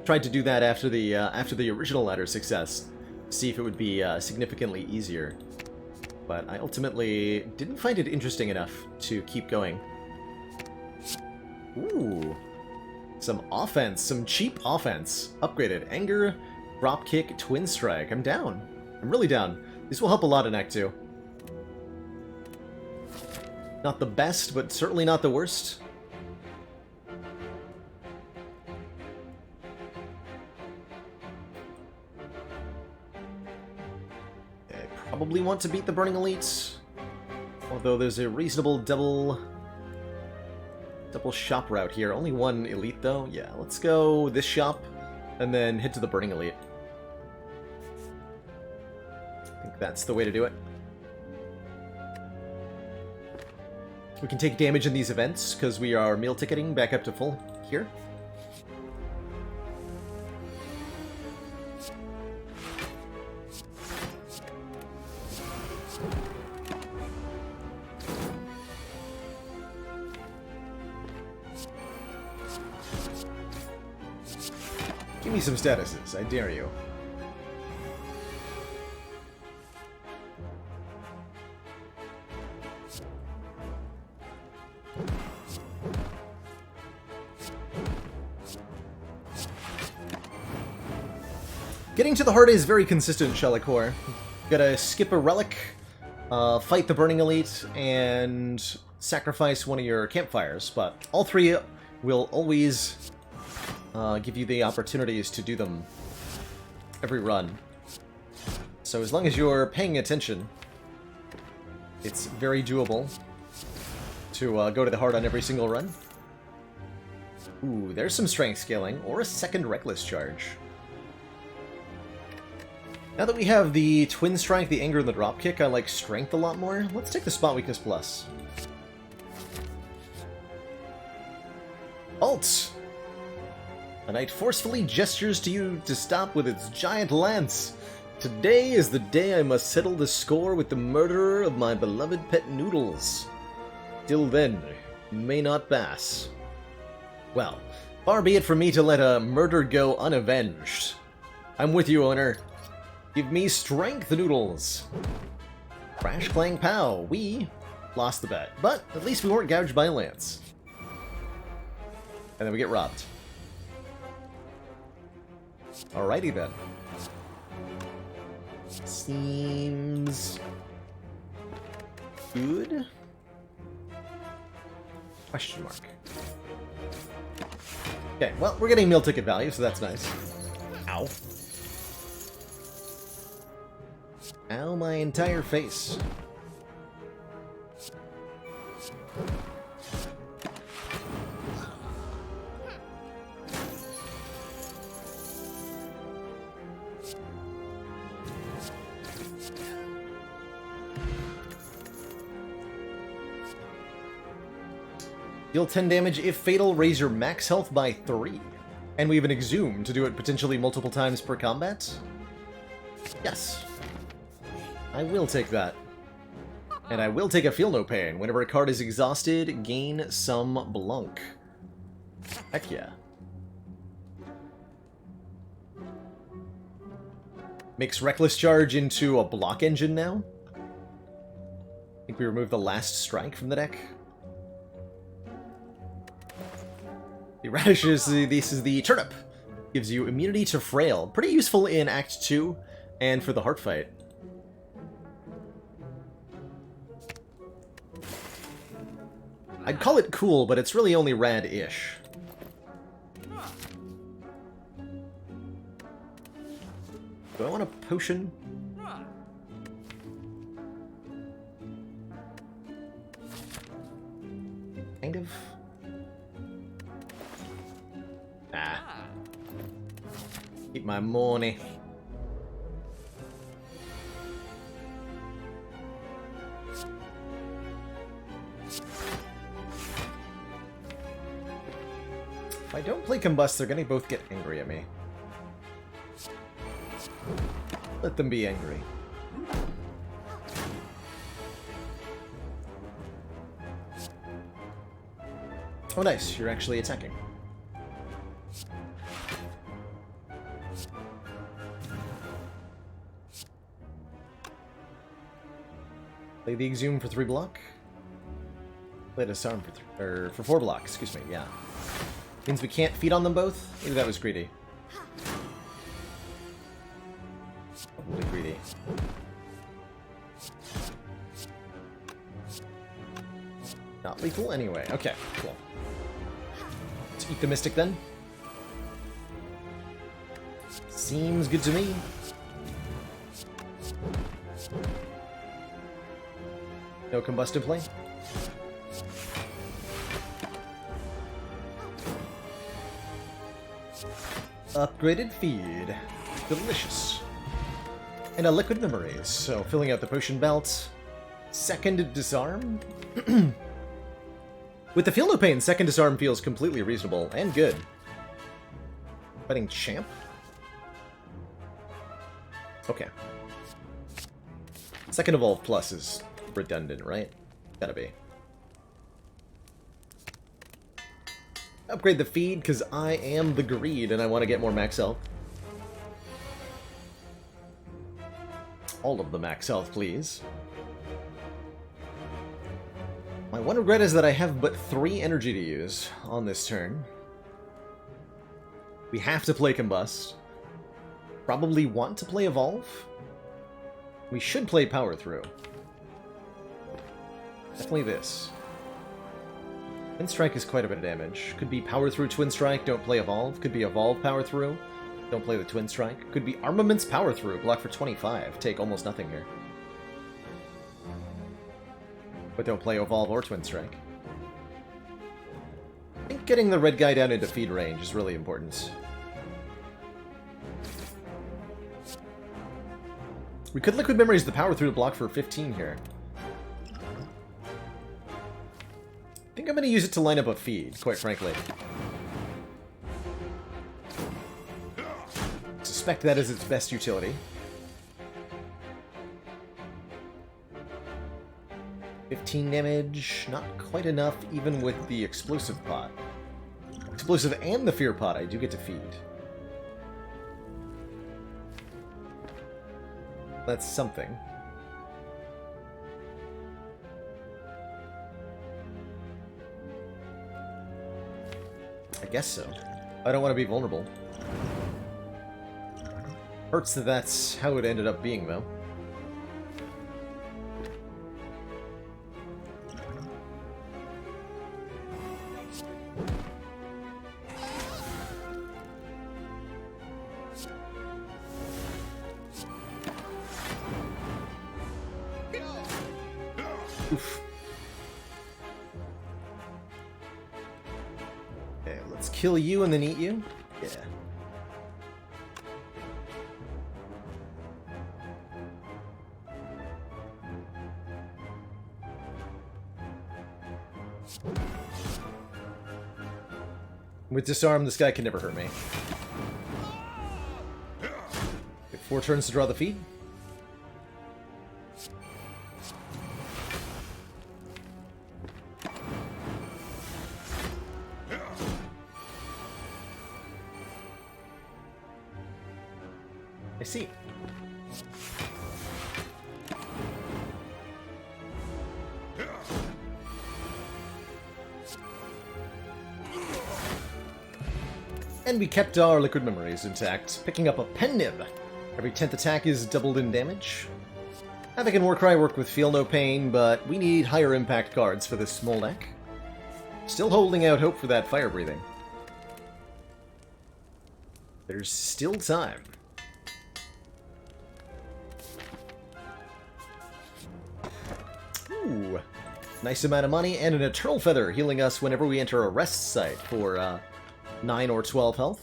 Tried to do that after the original ladder success. See if it would be significantly easier. But I ultimately didn't find it interesting enough to keep going. Ooh. Some offense, some cheap offense. Upgraded. Anger, Dropkick, Twin Strike. I'm down. I'm really down. These will help a lot in Act 2. Not the best, but certainly not the worst. I probably want to beat the Burning Elites. Although there's a reasonable double shop route here. Only 1 elite, though. Yeah, let's go this shop, and then head to the Burning Elite. I think that's the way to do it. We can take damage in these events, because we are meal ticketing back up to full here. Give me some statuses, I dare you. Getting to the heart is very consistent, Shellicor. Gotta skip a relic, fight the Burning Elite, and sacrifice one of your campfires, but all 3 will always give you the opportunities to do them every run. So as long as you're paying attention, it's very doable to go to the heart on every single run. Ooh, there's some strength scaling, or a second Reckless Charge. Now that we have the Twin Strike, the Anger, and the Dropkick, I like Strength a lot more. Let's take the Spot Weakness Plus. Halt! A knight forcefully gestures to you to stop with its giant lance. Today is the day I must settle the score with the murderer of my beloved pet Noodles. Till then, you may not pass. Well, far be it from me to let a murder go unavenged. I'm with you, owner. Give me strength, Noodles! Crash, clang, pow! We lost the bet, but at least we weren't gouged by a lance. And then we get robbed. Alrighty then. Seems good? Question mark. Okay, well, we're getting meal ticket value, so that's nice. Ow. Ow, my entire face. Deal 10 damage if fatal, raise your max health by 3. And we have an Exhume to do it potentially multiple times per combat? Yes. I will take that. And I will take a Feel No Pain. Whenever a card is exhausted, gain some Blunk. Heck yeah. Makes Reckless Charge into a block engine now. I think we remove the Last Strike from the deck. The Radish is this is the Turnip. Gives you immunity to Frail. Pretty useful in Act 2 and for the Heart Fight. I'd call it cool, but it's really only rad-ish. Do I want a potion? Kind of. Ah. Keep my money. If I don't play Combust, they're gonna both get angry at me. Let them be angry. Oh nice, you're actually attacking. Play the Exhume for 3 block. Play Disarm for 4 block, excuse me, yeah. Means we can't feed on them both? Maybe that was greedy. Probably greedy. Not lethal anyway. Okay, cool. Let's eat the Mystic then. Seems good to me. No Combust in play. Upgraded feed. Delicious. And a Liquid Memories, so filling out the potion belt. Second Disarm? With the Feel No Pain, second Disarm feels completely reasonable and good. Fighting Champ? Okay. Second Evolve Plus is redundant, right? Gotta be. Upgrade the feed, because I am the greed and I want to get more max health. All of the max health, please. My one regret is that I have but 3 energy to use on this turn. We have to play Combust. Probably want to play Evolve. We should play Power Through. Definitely this. Twin Strike is quite a bit of damage. Could be Power Through Twin Strike, don't play Evolve. Could be Evolve Power Through, don't play the Twin Strike. Could be Armaments Power Through, block for 25, take almost nothing here. But don't play Evolve or Twin Strike. I think getting the red guy down into feed range is really important. We could Liquid Memories the Power Through to block for 15 here. I think I'm going to use it to line up a feed, quite frankly. Suspect that is its best utility. 15 damage, not quite enough even with the Explosive Pot. Explosive and the Fear Pot I do get to feed. That's something. I guess so. I don't want to be vulnerable. Hurts that that's how it ended up being, though. Oof. Okay, let's kill you and then eat you. Yeah. With Disarm, this guy can never hurt me. Get 4 turns to draw the feed. I see. And we kept our liquid memories intact, picking up a pen nib. Every 10th attack is doubled in damage. Havoc and Warcry work with Feel No Pain, but we need higher impact cards for this Smol deck. Still holding out hope for that fire breathing. There's still time. Ooh, nice amount of money and an Eternal Feather healing us whenever we enter a rest site for 9 or 12 health.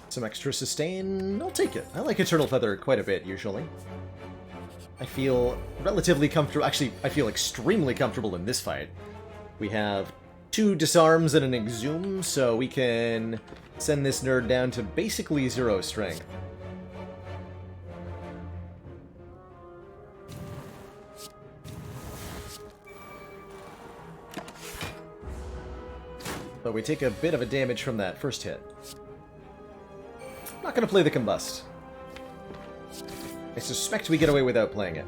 Some extra sustain, I'll take it. I like Eternal Feather quite a bit, usually. I feel relatively comfortable, actually, I feel extremely comfortable in this fight. We have 2 Disarms and an Exhume, so we can send this nerd down to basically 0 strength. But we take a bit of a damage from that first hit. I'm not going to play the Combust. I suspect we get away without playing it.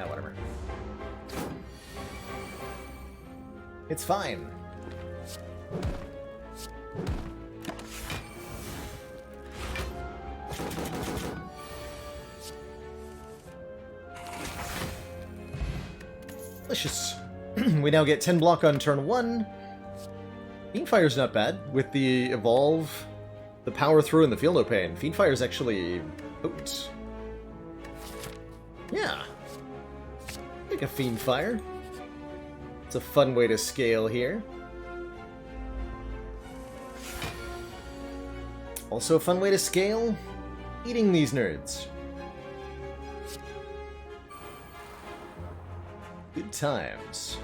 Whatever. It's fine. Delicious. We now get 10 block on turn 1. Fiendfire's not bad. With the Evolve, the Power Through, and the Feel No Pain, Fiendfire's actually potent. Yeah. Like a Fiendfire. It's a fun way to scale here. Also a fun way to scale, eating these nerds. Good times.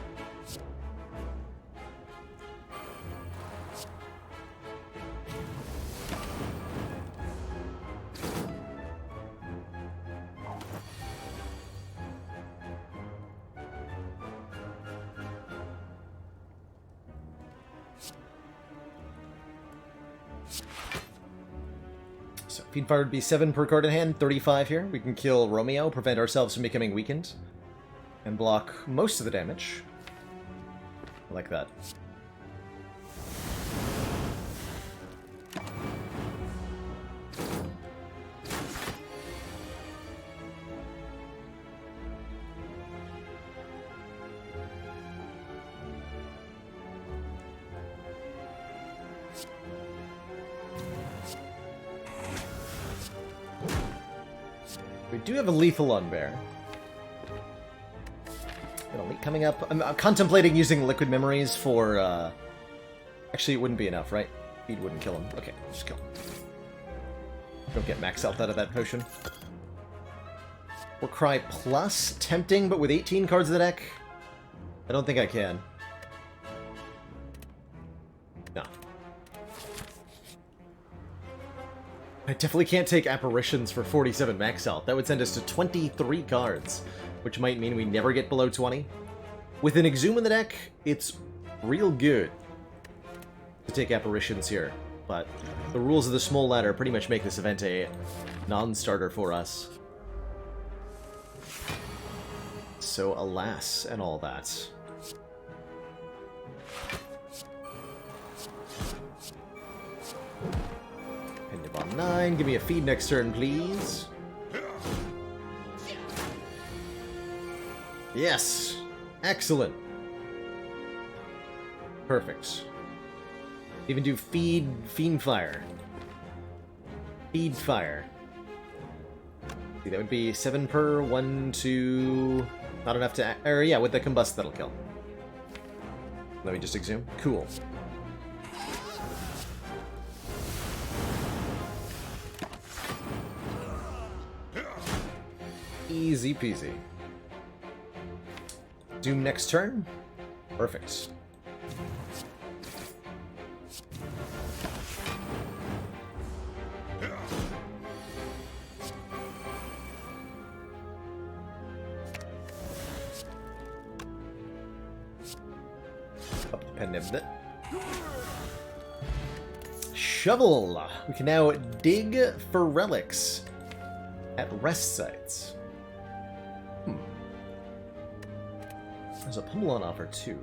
So Fiendfire would be 7 per card in hand, 35 here. We can kill Romeo, prevent ourselves from becoming weakened, and block most of the damage. I like that. We do have a lethal on bear. An elite coming up. I'm contemplating using liquid memories for, Actually, it wouldn't be enough, right? Speed wouldn't kill him. Okay, just kill him. Don't get max health out of that potion. Warcry plus, tempting, but with 18 cards in the deck? I don't think I can. No. I definitely can't take Apparitions for 47 max health. That would send us to 23 cards, which might mean we never get below 20. With an Exhume in the deck, it's real good to take Apparitions here, but the rules of the Smol ladder pretty much make this event a non-starter for us. So alas, and all that. On 9, give me a feed next turn, please. Yes! Excellent. Perfect. Even do Fiend Fire. Feed Fire. See, that would be 7 per, 1, 2... Not enough to... Or yeah, with the Combust that'll kill. Let me just exhume. Cool. Easy peasy. Doom next turn. Perfect. Up the pen nib bit. Shovel! We can now dig for relics at rest sites. There's a pummel on offer too.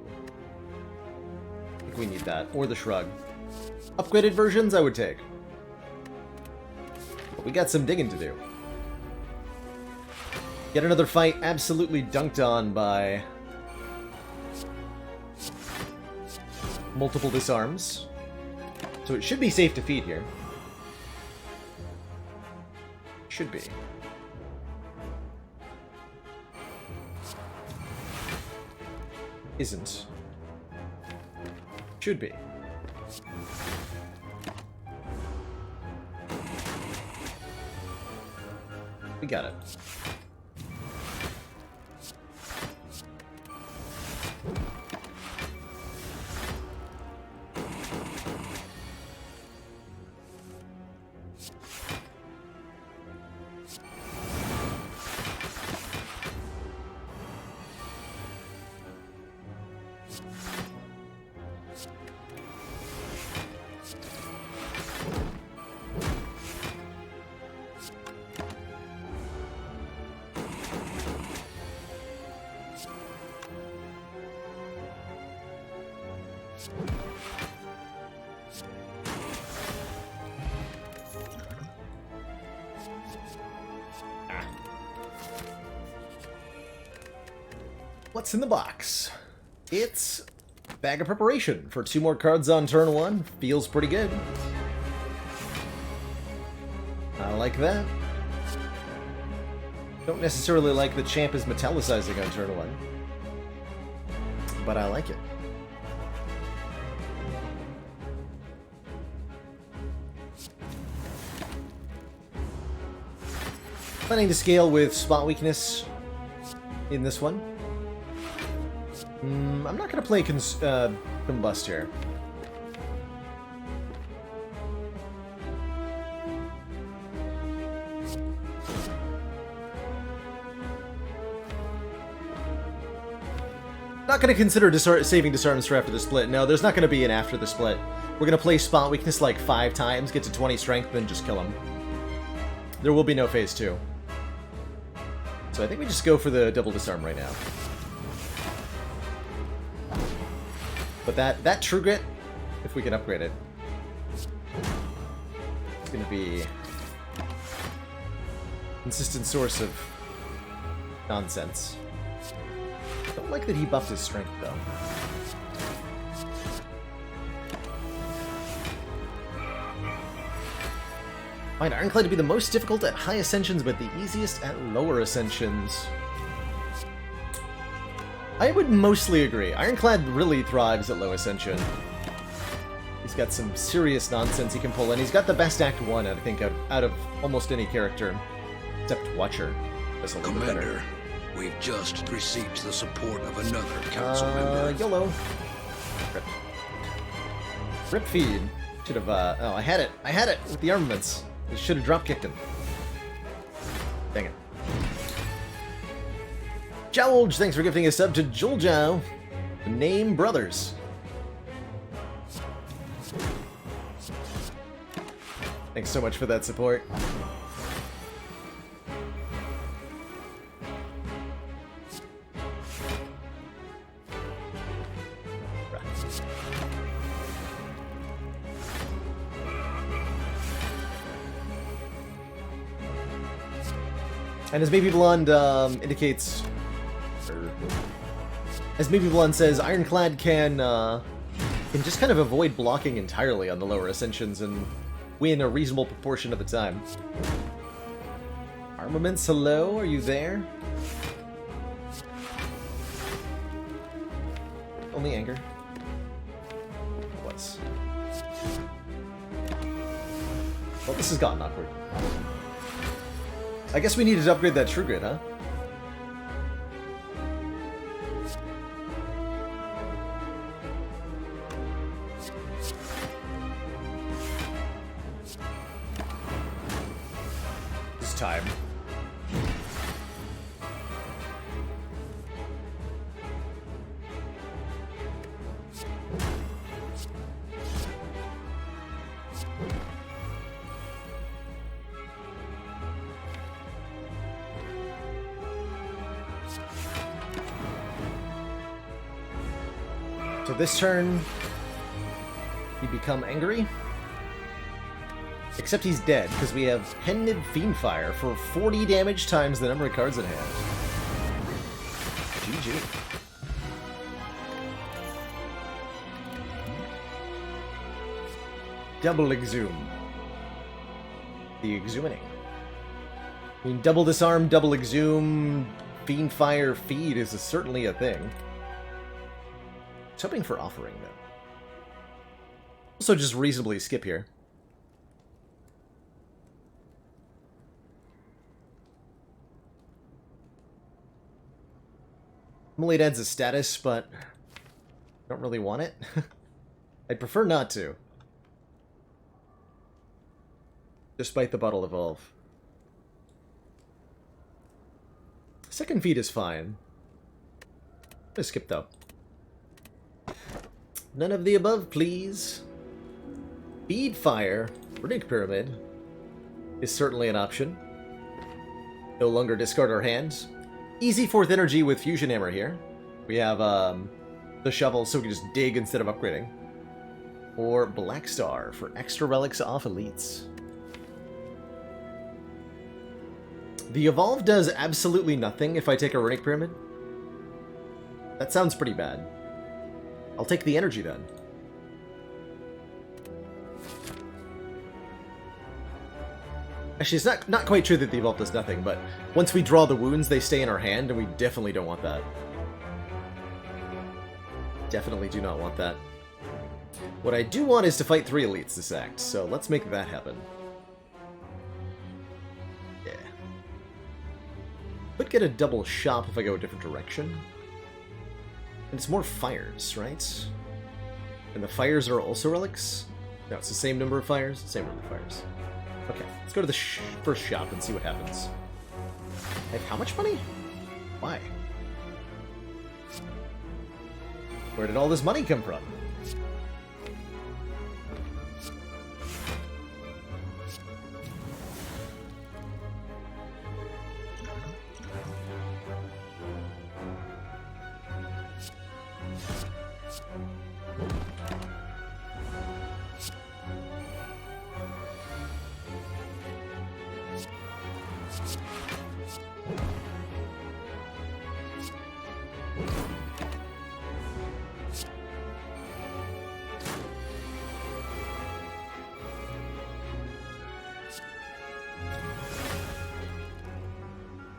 I think we need that. Or the shrug. Upgraded versions I would take. But we got some digging to do. Get another fight absolutely dunked on by multiple disarms. So it should be safe to feed here. Should be. Isn't. Should be. We got it. What's in the box? It's Bag of Preparation for 2 more cards on turn 1. Feels pretty good. I like that. Don't necessarily like the champ is metallicizing on turn 1. But I like it. Planning to scale with spot weakness in this one. I'm not going to play Combust here. Not going to consider saving disarms for after the split. No, there's not going to be an after the split. We're going to play spot weakness like 5 times, get to 20 strength, then just kill him. There will be no phase 2. So I think we just go for the double disarm right now. But that True Grit, if we can upgrade it, it's going to be a consistent source of nonsense. Don't like that he buffed his strength, though. Find Ironclad to be the most difficult at high ascensions, but the easiest at lower ascensions. I would mostly agree. Ironclad really thrives at low ascension. He's got some serious nonsense he can pull, and he's got the best Act 1, I think, out of almost any character, except Watcher. That's a little bit better. We've just received the support of another council member. YOLO. Rip. Rip feed. Should have, oh, I had it. I had it with the armaments. I should have drop-kicked him. Dang it. Jowlge, thanks for gifting a sub to Juljow. The name Brothers. Thanks so much for that support. And as Maybe Blonde indicates, or as Maybe Blonde says, Ironclad can just kind of avoid blocking entirely on the lower ascensions and win a reasonable proportion of the time. Armaments, hello, are you there? Only anger. What's? Well, this has gotten awkward. I guess we needed to upgrade that True Grit, huh? It's time. So this turn, you become angry. Except he's dead, because we have Pendant Fiendfire for 40 damage times the number of cards in hand. GG. Double Exhume. The Exhuming. I mean, double Disarm, double Exhume, Fiendfire, Feed is certainly a thing. I was hoping for Offering, though. Also just reasonably skip here. Normally it adds a status, but I don't really want it. I'd prefer not to. Despite the Bottle Evolve. Second Feed is fine. I'm gonna skip, though. None of the above, please. Feed Fire, Runic Pyramid, is certainly an option. No longer discard our hands. Easy 4th energy with Fusion Hammer here. We have the shovel, so we can just dig instead of upgrading. Or Black Star for extra relics off elites. The Evolve does absolutely nothing if I take a Runic Pyramid. That sounds pretty bad. I'll take the energy then. Actually, it's not quite true that the Evolve does nothing, but once we draw the wounds, they stay in our hand, and we definitely don't want that. Definitely do not want that. What I do want is to fight 3 elites this act, so let's make that happen. Yeah. Could get a double shop if I go a different direction. And it's more fires, right? And the fires are also relics? No, it's the same number of fires? Same number of fires. Okay, let's go to the first shop and see what happens. I have how much money? Why? Where did all this money come from?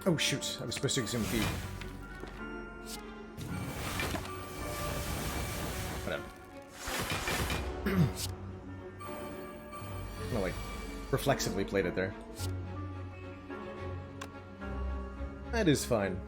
Oh shoot, I was supposed to exhume feed. Whatever. I like reflexively played it there. That is fine.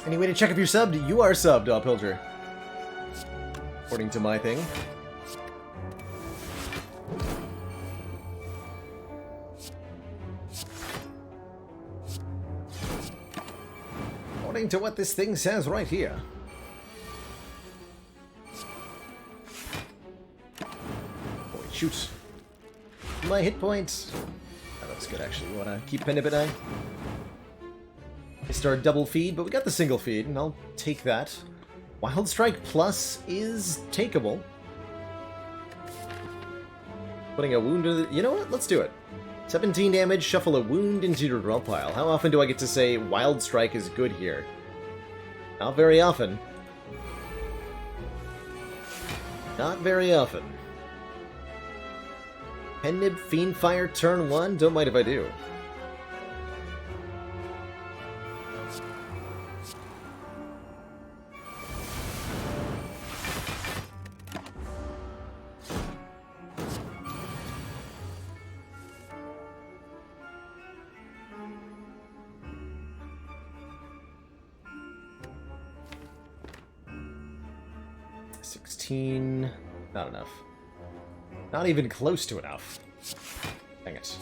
Any way to check if you're subbed? You are subbed, Pilger. According to my thing. According to what this thing says right here. Boy, shoot. My hit points. That looks good, actually. We want to keep Pendibidai. Missed our double feed, but we got the single feed, and I'll take that. Wild Strike Plus is takeable. Putting a wound to the... You know what? Let's do it. 17 damage, shuffle a wound into your draw pile. How often do I get to say Wild Strike is good here? Not very often. Not very often. Pendib, Fiendfire, turn 1. Don't mind if I do. Not enough. Not even close to enough. Dang it.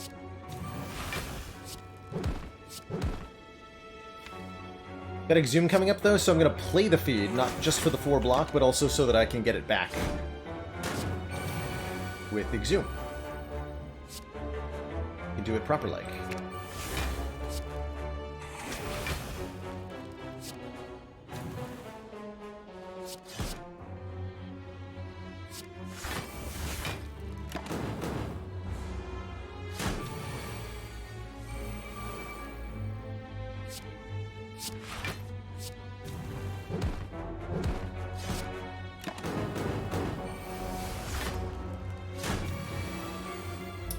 Got Exhume coming up though, so I'm gonna play the feed, not just for the 4 block, but also so that I can get it back with Exhume. You do it proper like.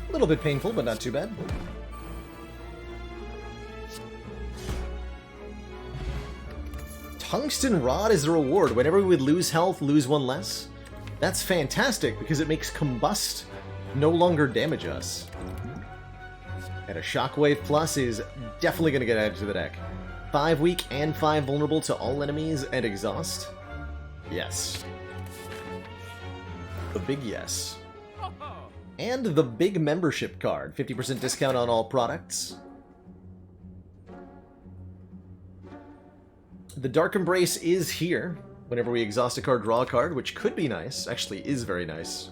A little bit painful, but not too bad. Tungsten Rod is a reward. Whenever we would lose health, lose 1 less. That's fantastic, because it makes Combust no longer damage us. And a Shockwave Plus is definitely going to get added to the deck. 5 weak and 5 vulnerable to all enemies and exhaust? Yes. The big yes. And the big membership card. 50% discount on all products. The Dark Embrace is here. Whenever we exhaust a card, draw a card, which could be nice. Actually, is very nice.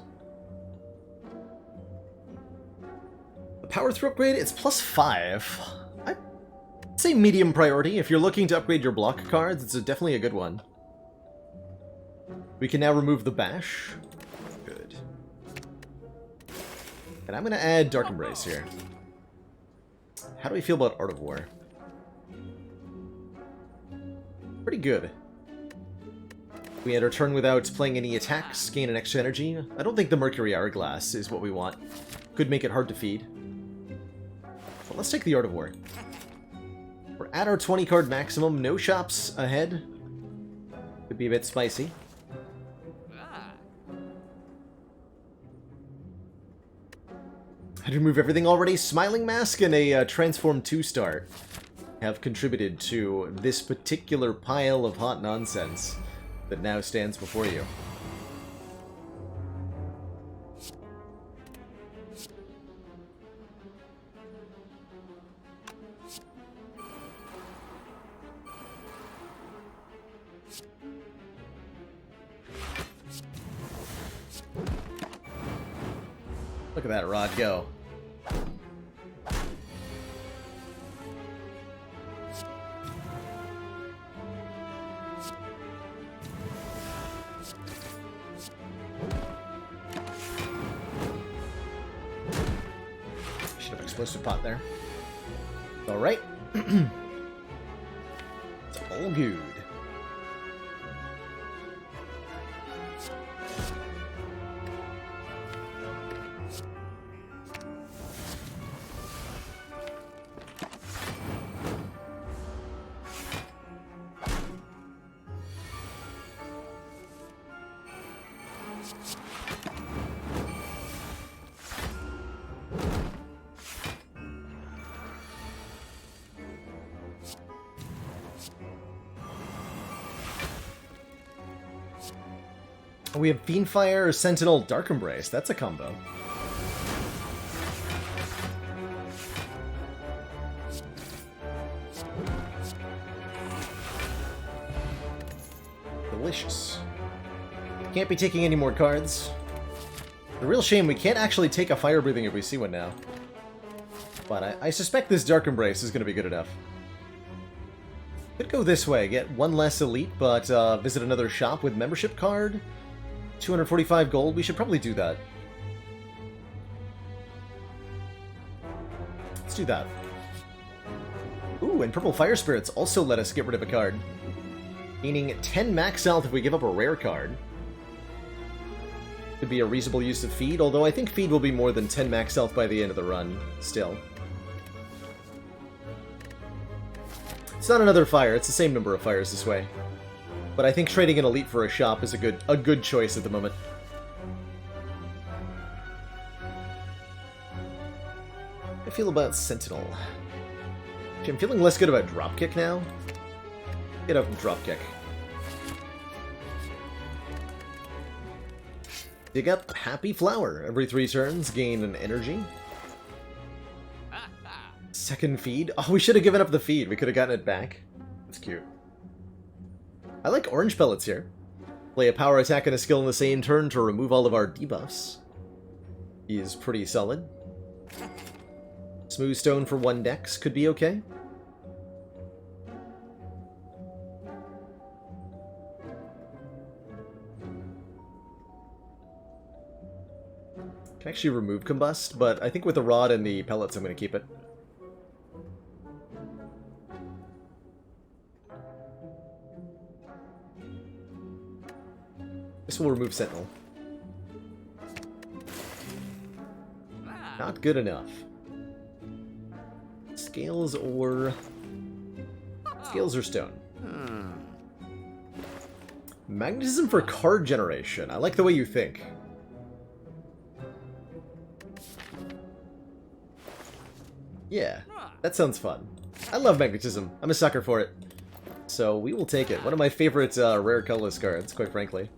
The Power Through upgrade, it's +5. I'd say medium priority. If you're looking to upgrade your block cards, it's definitely a good one. We can now remove the Bash. Good. And I'm going to add Dark Embrace here. How do we feel about Art of War? Pretty good. We end our turn without playing any attacks, gain an extra energy. I don't think the Mercury Hourglass is what we want. Could make it hard to feed. So let's take the Art of War. We're at our 20 card maximum, no shops ahead. Could be a bit spicy. Had to remove everything already. Smiling Mask and a Transform 2-star have contributed to this particular pile of hot nonsense that now stands before you. Look at that rod go. Should have explosive pot there. All right. It's all good. We have Fiendfire, Sentinel, Dark Embrace. That's a combo. Delicious. Can't be taking any more cards. The real shame, we can't actually take a fire breathing if we see one now. But I suspect this Dark Embrace is going to be good enough. Could go this way, get one less elite, but visit another shop with membership card. 245 gold, we should probably do that. Let's do that. Ooh, and Purple Fire Spirits also let us get rid of a card. Meaning 10 max health if we give up a rare card. Could be a reasonable use of feed, although I think feed will be more than 10 max health by the end of the run, still. It's not another fire, it's the same number of fires this way. But I think trading an elite for a shop is a good choice at the moment. How do I feel about Sentinel? Okay, I'm feeling less good about Dropkick now. Get up and Dropkick. Dig up Happy Flower. Every 3 turns, gain an energy. Second feed. Oh, we should have given up the feed. We could have gotten it back. That's cute. I like orange pellets here. Play a power attack and a skill in the same turn to remove all of our debuffs. He is pretty solid. Smooth Stone for 1 dex could be okay. Can actually remove Combust, but I think with the rod and the pellets I'm going to keep it. This will remove Sentinel. Not good enough. Scales or... Scales or stone. Magnetism for card generation. I like the way you think. Yeah, that sounds fun. I love magnetism. I'm a sucker for it. So we will take it. One of my favorite rare colorless cards, quite frankly.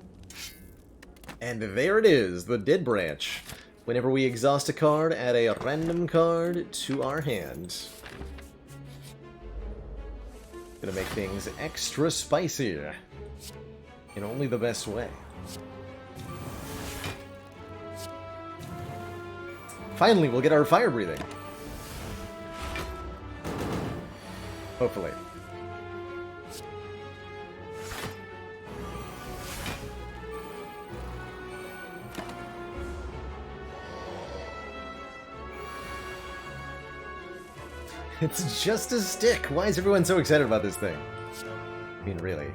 And there it is, the Dead Branch. Whenever we exhaust a card, add a random card to our hand. Gonna make things extra spicy. In only the best way. Finally, we'll get our fire breathing. Hopefully. It's just a stick! Why is everyone so excited about this thing? I mean, really.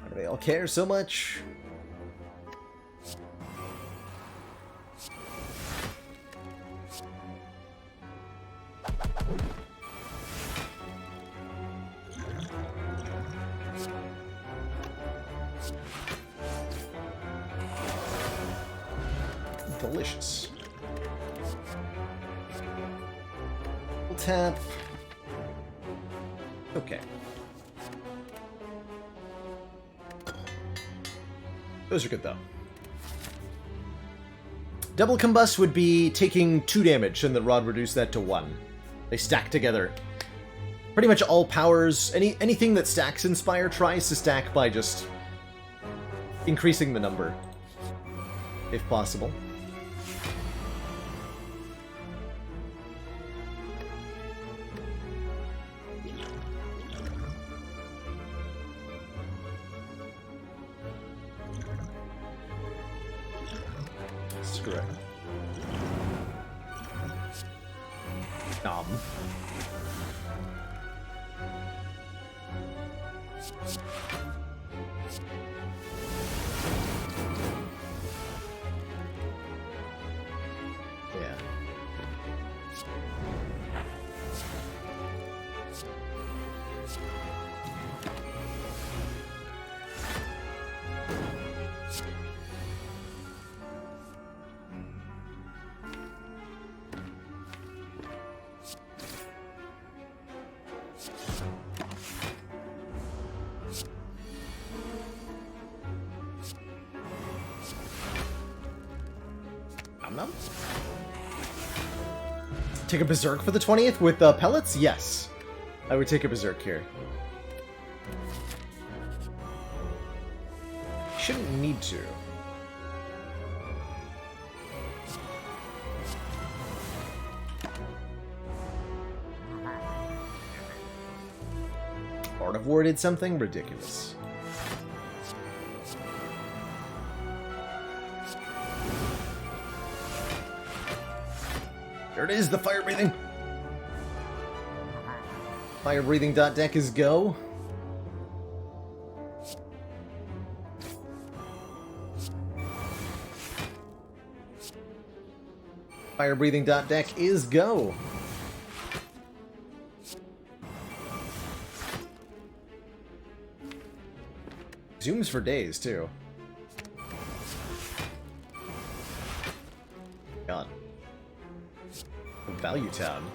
Why do they all care so much? Delicious. We'll tap. Okay. Those are good, though. Double Combust would be taking 2 damage, and the rod reduced that to 1. They stack together. Pretty much all powers, anything that stacks in Spire tries to stack by just increasing the number, if possible. Screw it. Nom. Yeah. Nom nom. Take a Berserk for the 20th with pellets? Yes. I would take a Berserk here. Shouldn't need to. Art of War did something ridiculous. There it is, the fire breathing. Fire breathing dot deck is go. Fire breathing dot deck is go. Zooms for days too. God. Value Town.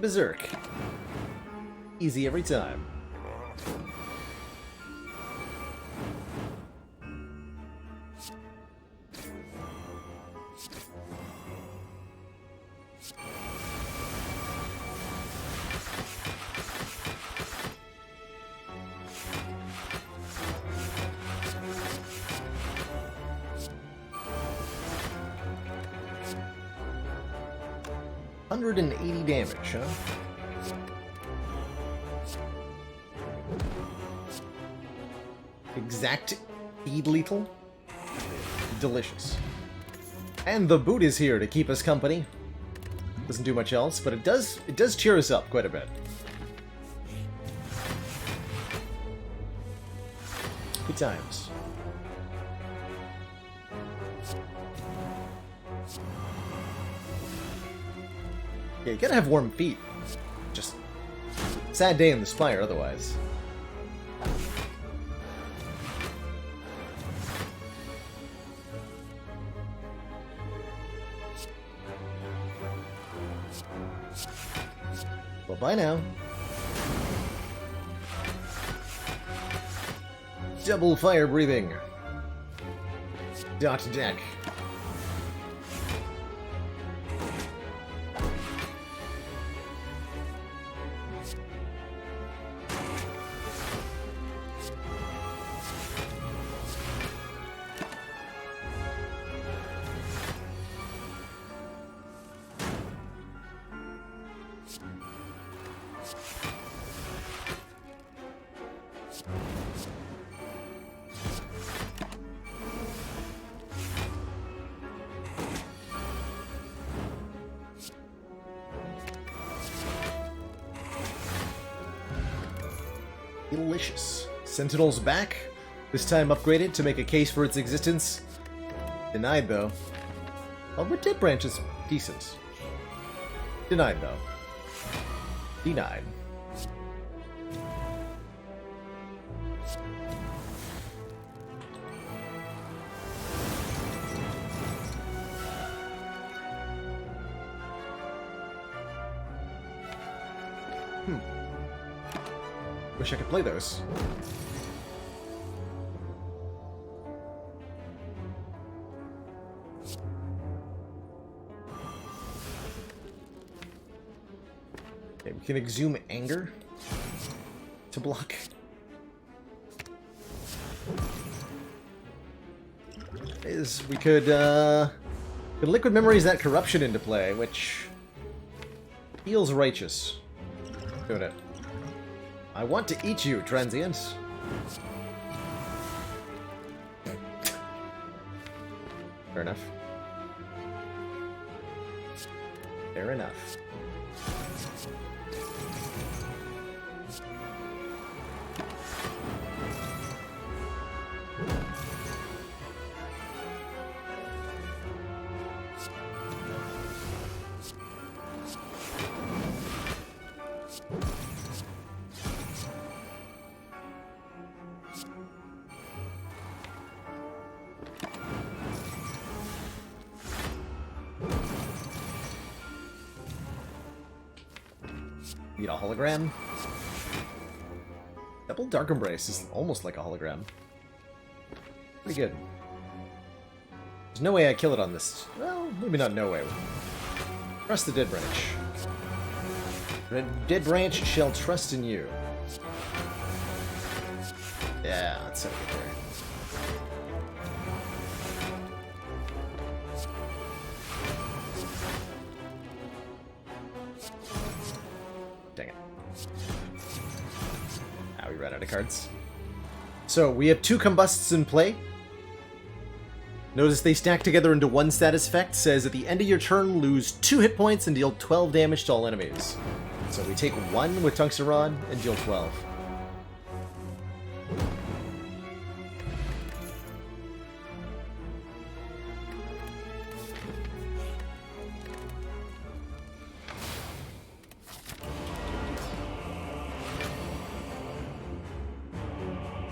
Berserk. Easy every time. $180 damage, huh? Exact speed lethal? Delicious. And the boot is here to keep us company. Doesn't do much else, but it does cheer us up quite a bit. Good times. Yeah, you gotta have warm feet. Just sad day in the Spire otherwise. Well, bye now. Double fire breathing. Dot deck. Delicious. Sentinel's back, this time upgraded to make a case for its existence. Denied, though. Oh, but Dead Branch is decent. Denied, though. Denied. Wish I could play those. Okay, we can exhume anger to block. We could liquid memories that corruption into play, which feels righteous. Doing it. I want to eat you, transient. Fair enough. Fair enough. Need a hologram. Double Dark Embrace is almost like a hologram. Pretty good. There's no way I kill it on this. Well, maybe not no way. Trust the Dead Branch. The Dead Branch shall trust in you. Yeah, that's so good there. Dang it. Ah, we ran out of cards. So, we have 2 combusts in play. Notice they stack together into one status effect. Says at the end of your turn, lose 2 hit points and deal 12 damage to all enemies. So we take 1 with Tungsten Rod and deal 12.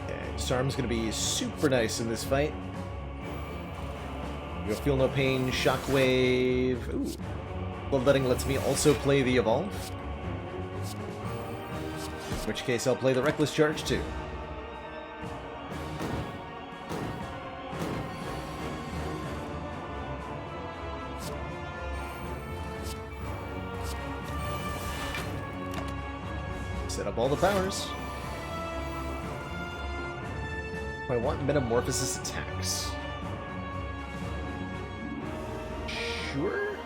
Okay, Disarm's gonna be super nice in this fight. You'll feel no pain, Shockwave. Ooh. Bloodletting lets me also play the Evolve. In which case I'll play the Reckless Charge too. Set up all the powers. I want Metamorphosis attacks. Sure?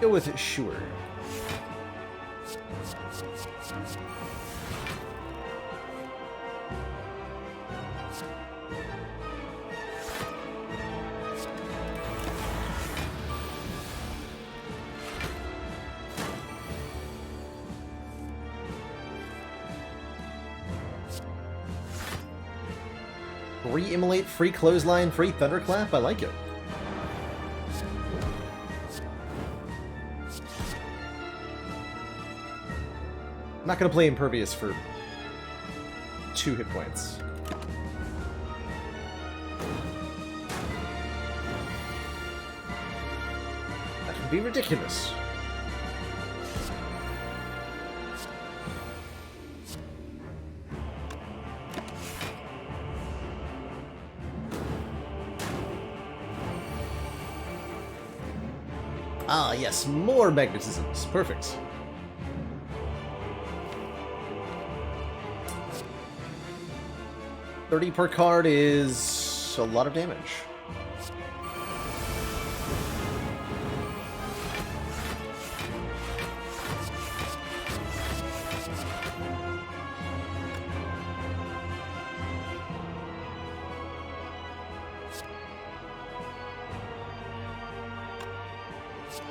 Go with it, sure. Free Immolate, free Clothesline, free Thunderclap? I like it. I'm not going to play Impervious for 2 hit points. That would be ridiculous. Ah, yes, more magnetisms. Perfect. $30 per card is a lot of damage.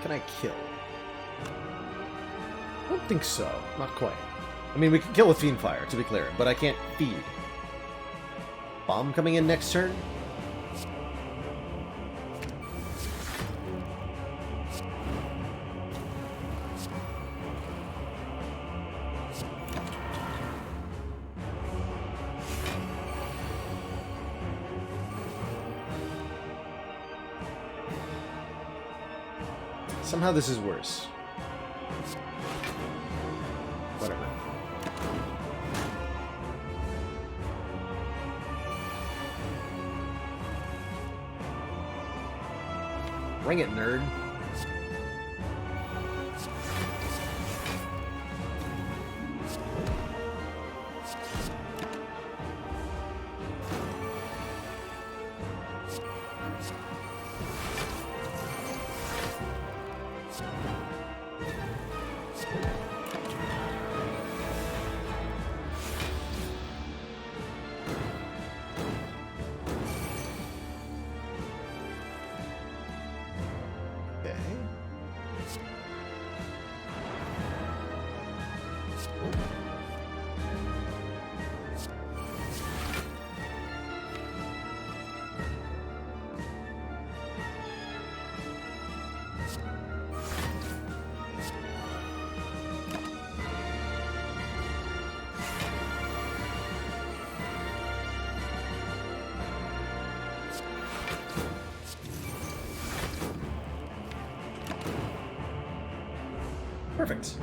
Can I kill? I don't think so. Not quite. I mean, we can kill with Fiend Fire, to be clear, but I can't feed. Bomb coming in next turn? Somehow this is worse. Whatever. Bring it, nerd. Perfect.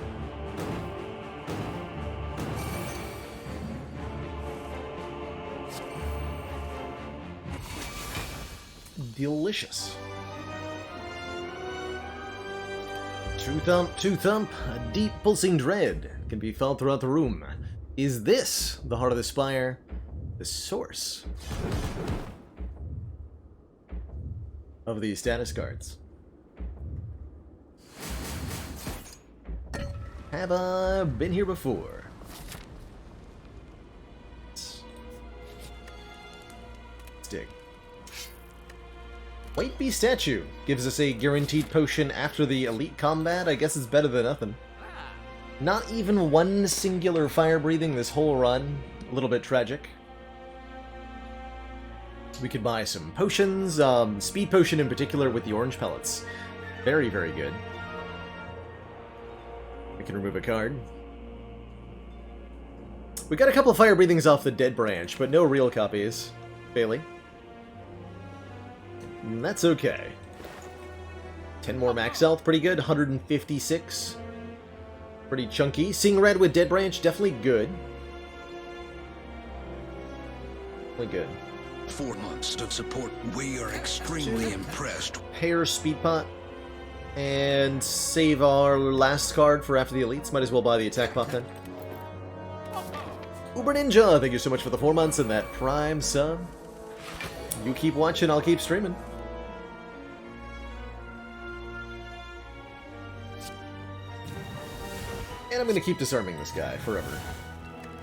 Delicious. Two thump, a deep pulsing dread can be felt throughout the room. Is this the heart of the Spire? The source of these status cards? Have I been here before? Let's dig. White Beast statue gives us a guaranteed potion after the elite combat. I guess it's better than nothing. Not even one singular fire breathing this whole run. A little bit tragic. We could buy some potions, speed potion in particular with the orange pellets. Very, very good. We can remove a card. We got a couple of fire breathings off the dead branch, but no real copies. Bailey. That's okay. 10 more max health, pretty good. 156. Pretty chunky. Seeing red with dead branch, definitely good. Definitely good. 4 months of support. We are extremely impressed. Pair speed pot. And save our last card for after the elites. Might as well buy the attack pot then. Uber Ninja, thank you so much for the 4 months and that Prime sub. You keep watching, I'll keep streaming. And I'm going to keep disarming this guy forever.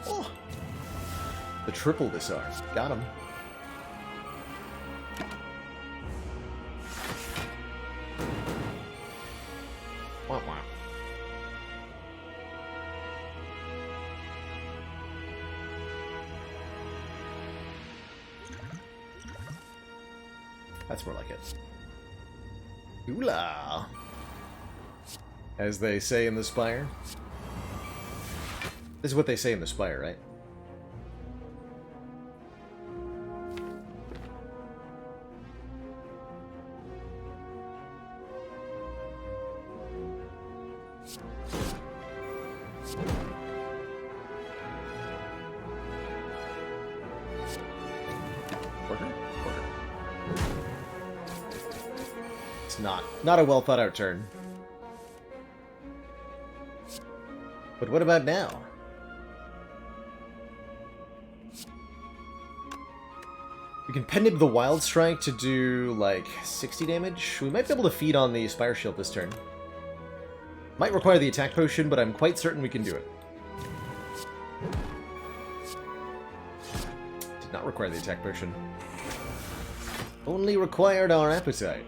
Oh! The triple disarm. Got him. Wah, wah. That's more like it. Ooh-la! As they say in the Spire. This is what they say in the Spire, right? It's not a well thought out turn. But what about now? We can Pendant the Wild Strike to do, like, 60 damage. We might be able to feed on the Spire Shield this turn. Might require the attack potion, but I'm quite certain we can do it. Did not require the attack potion. Only required our appetite.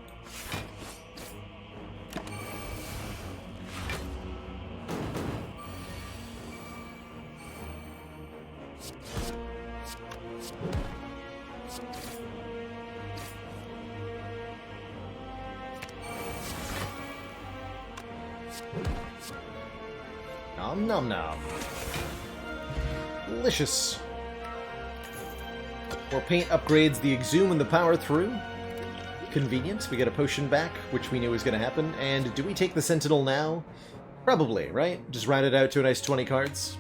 Nom nom nom. Delicious. More paint upgrades the Exhume and the Power Through. Convenient. We get a potion back, which we knew was going to happen. And do we take the Sentinel now? Probably, right? Just round it out to a nice 20 cards.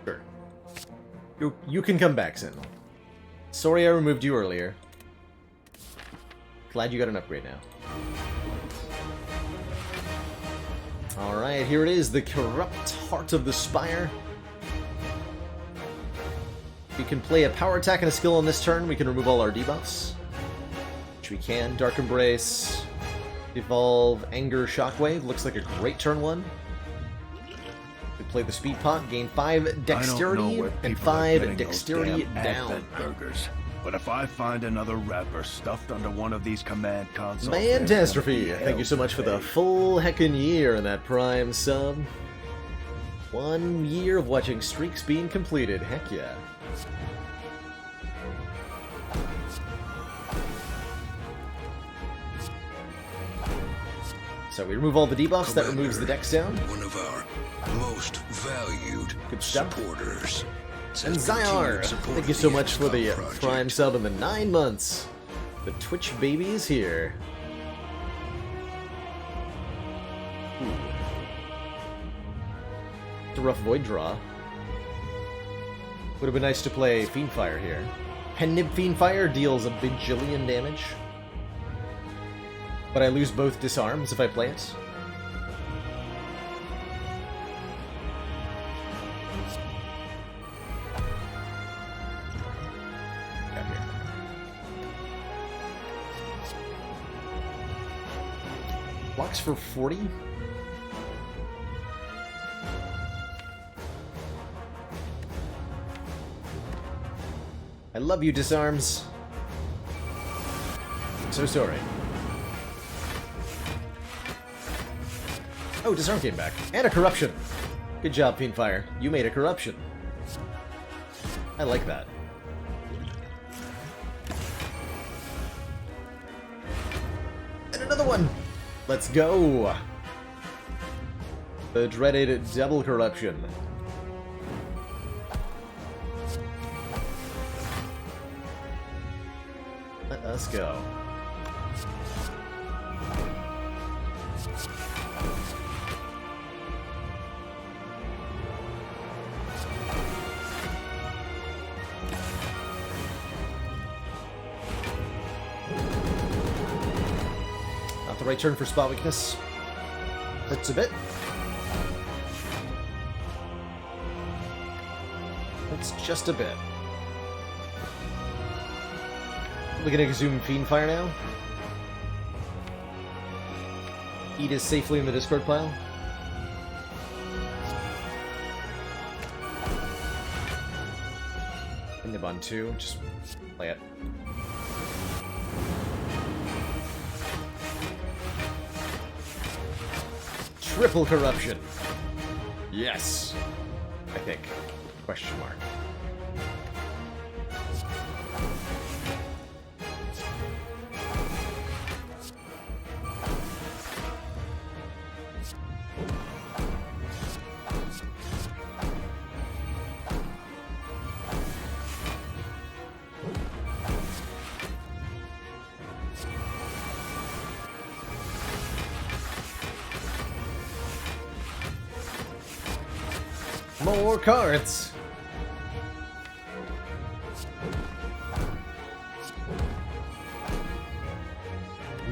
Sure. You can come back, Sentinel. Sorry I removed you earlier. Glad you got an upgrade now. Alright, here it is, the Corrupt Heart of the Spire. We can play a power attack and a skill on this turn. We can remove all our debuffs. Which we can. Dark Embrace. Evolve Anger Shockwave. Looks like a great turn one. We play the Speed Pot, gain 5 Dexterity and 5 Dexterity down. Burgers. But if I find another wrapper stuffed under one of these command consoles... Mantastrophe! Thank you so much for the full heckin' year in that Prime sub. 1 year of watching streaks being completed. Heck yeah. So we remove all the debuffs, that removes the dex down. One of our most valued supporters. And Zyar, thank you so much for the Prime sub in the 9 months. The Twitch baby is here. Ooh. It's a rough void draw. Would have been nice to play Fiendfire here. Pennib Fiendfire deals a bajillion damage. But I lose both disarms if I play it. Got here. Blocks for 40? I love you, disarms. So sorry. Oh, disarm came back. And a corruption. Good job, Fiendfire. You made a corruption. I like that. And another one! Let's go! The dreaded double corruption. Let us go. Not the right turn for spot weakness. Hurts a bit. It's just a bit. We're gonna consume Fiendfire now. Eat is safely in the discard pile. Nib on 2, just play it. Triple corruption. Yes. I think. Question mark. More cards!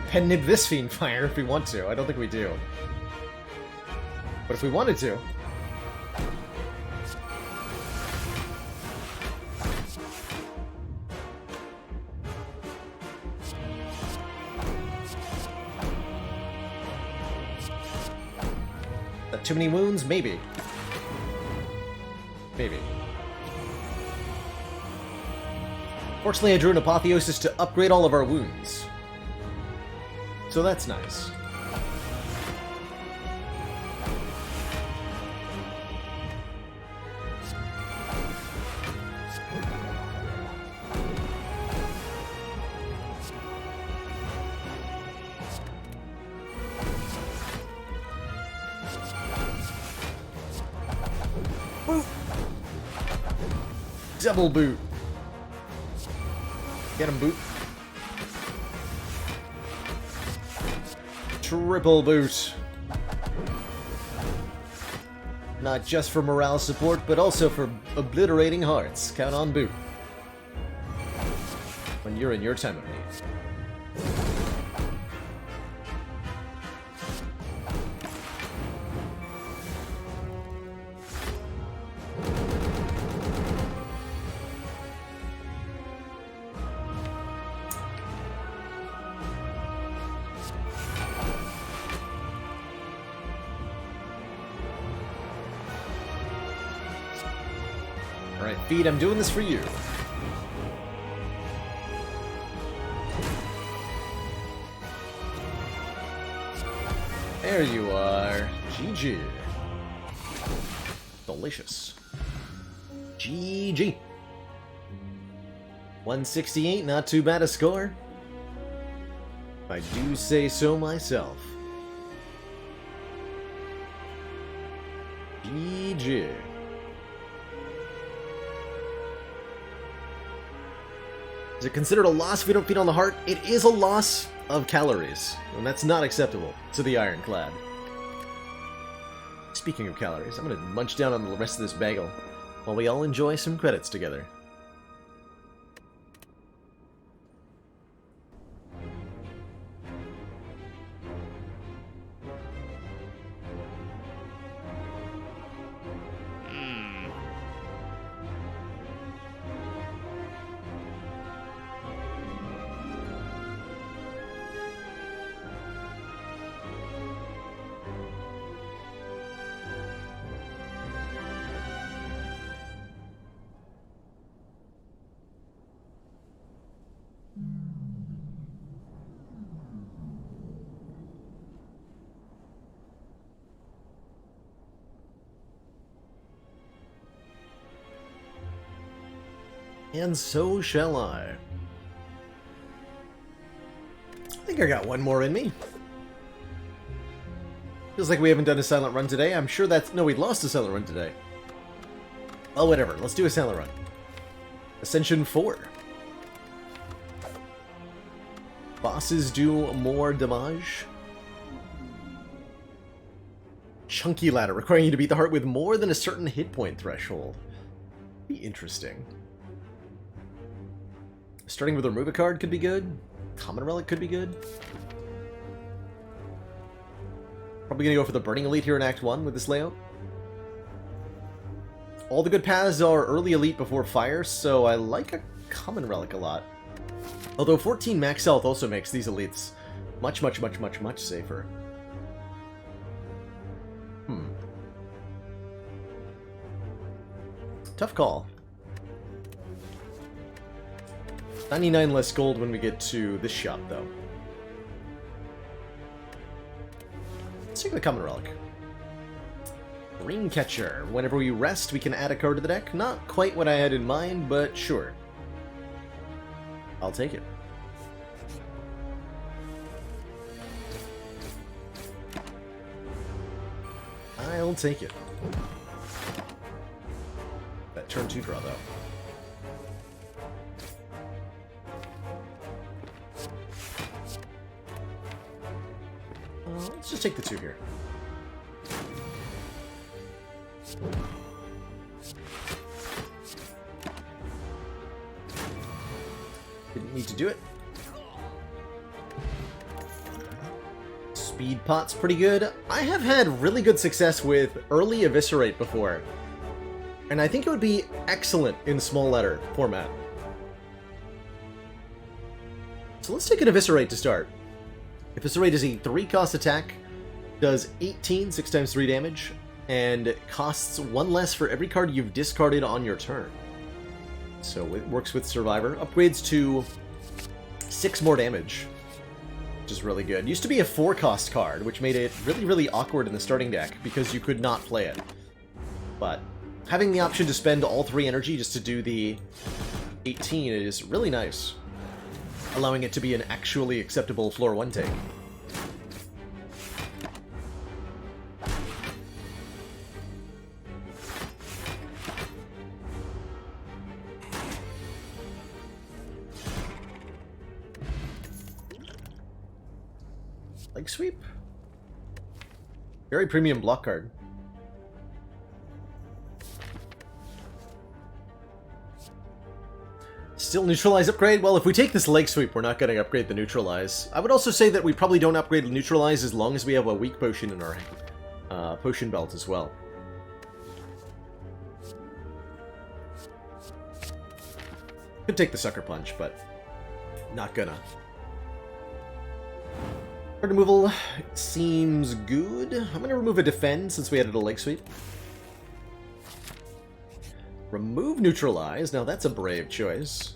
Pen nib this Fiendfire if we want to. I don't think we do. But if we wanted to... That too many wounds? Maybe. Maybe. Fortunately, I drew an Apotheosis to upgrade all of our wounds. So that's nice. Boot! Double boot. Get him, boot. Triple boot. Not just for morale support, but also for obliterating hearts. Count on boot. When you're in your time of need. Alright, Feed, I'm doing this for you. There you are. GG. Delicious. GG. 168, not too bad a score. If I do say so myself. GG. Is it considered a loss if we don't feed on the heart? It is a loss of calories, and that's not acceptable to the Ironclad. Speaking of calories, I'm gonna munch down on the rest of this bagel while we all enjoy some credits together. And so shall I. I think I got one more in me. Feels like we haven't done a silent run today. I'm sure that's... No, we lost a silent run today. Oh, whatever. Let's do a silent run. Ascension 4. Bosses do more damage. Chunky ladder, requiring you to beat the heart with more than a certain hit point threshold. Be interesting. Starting with a remove a card could be good. Common Relic could be good. Probably gonna go for the Burning Elite here in Act 1 with this layout. All the good paths are early Elite before Fire, so I like a Common Relic a lot. Although 14 max health also makes these Elites much, much, much, much, much safer. Tough call. 99 less gold when we get to this shop, though. Let's take the Common Relic. Dreamcatcher. Whenever we rest, we can add a card to the deck. Not quite what I had in mind, but sure. I'll take it. I'll take it. That turn 2 draw, though. Let's just take the 2 here. Didn't need to do it. Speed pot's pretty good. I have had really good success with early Eviscerate before, and I think it would be excellent in small letter format. So let's take an Eviscerate to start. Eviscerate is a 3-cost attack, does 18, 6 times 3 damage, and costs 1 less for every card you've discarded on your turn. So it works with Survivor. Upgrades to 6 more damage, which is really good. Used to be a 4-cost card, which made it really, really awkward in the starting deck because you could not play it. But having the option to spend all 3 energy just to do the 18 is really nice, allowing it to be an actually acceptable floor 1 take. Leg sweep? Very premium block card. Still neutralize upgrade? Well, if we take this leg sweep, we're not going to upgrade the neutralize. I would also say that we probably don't upgrade the neutralize as long as we have a weak potion in our potion belt as well. Could take the sucker punch, but not gonna. Card removal seems good. I'm gonna remove a defend since we added a leg sweep. Remove neutralize. Now that's a brave choice.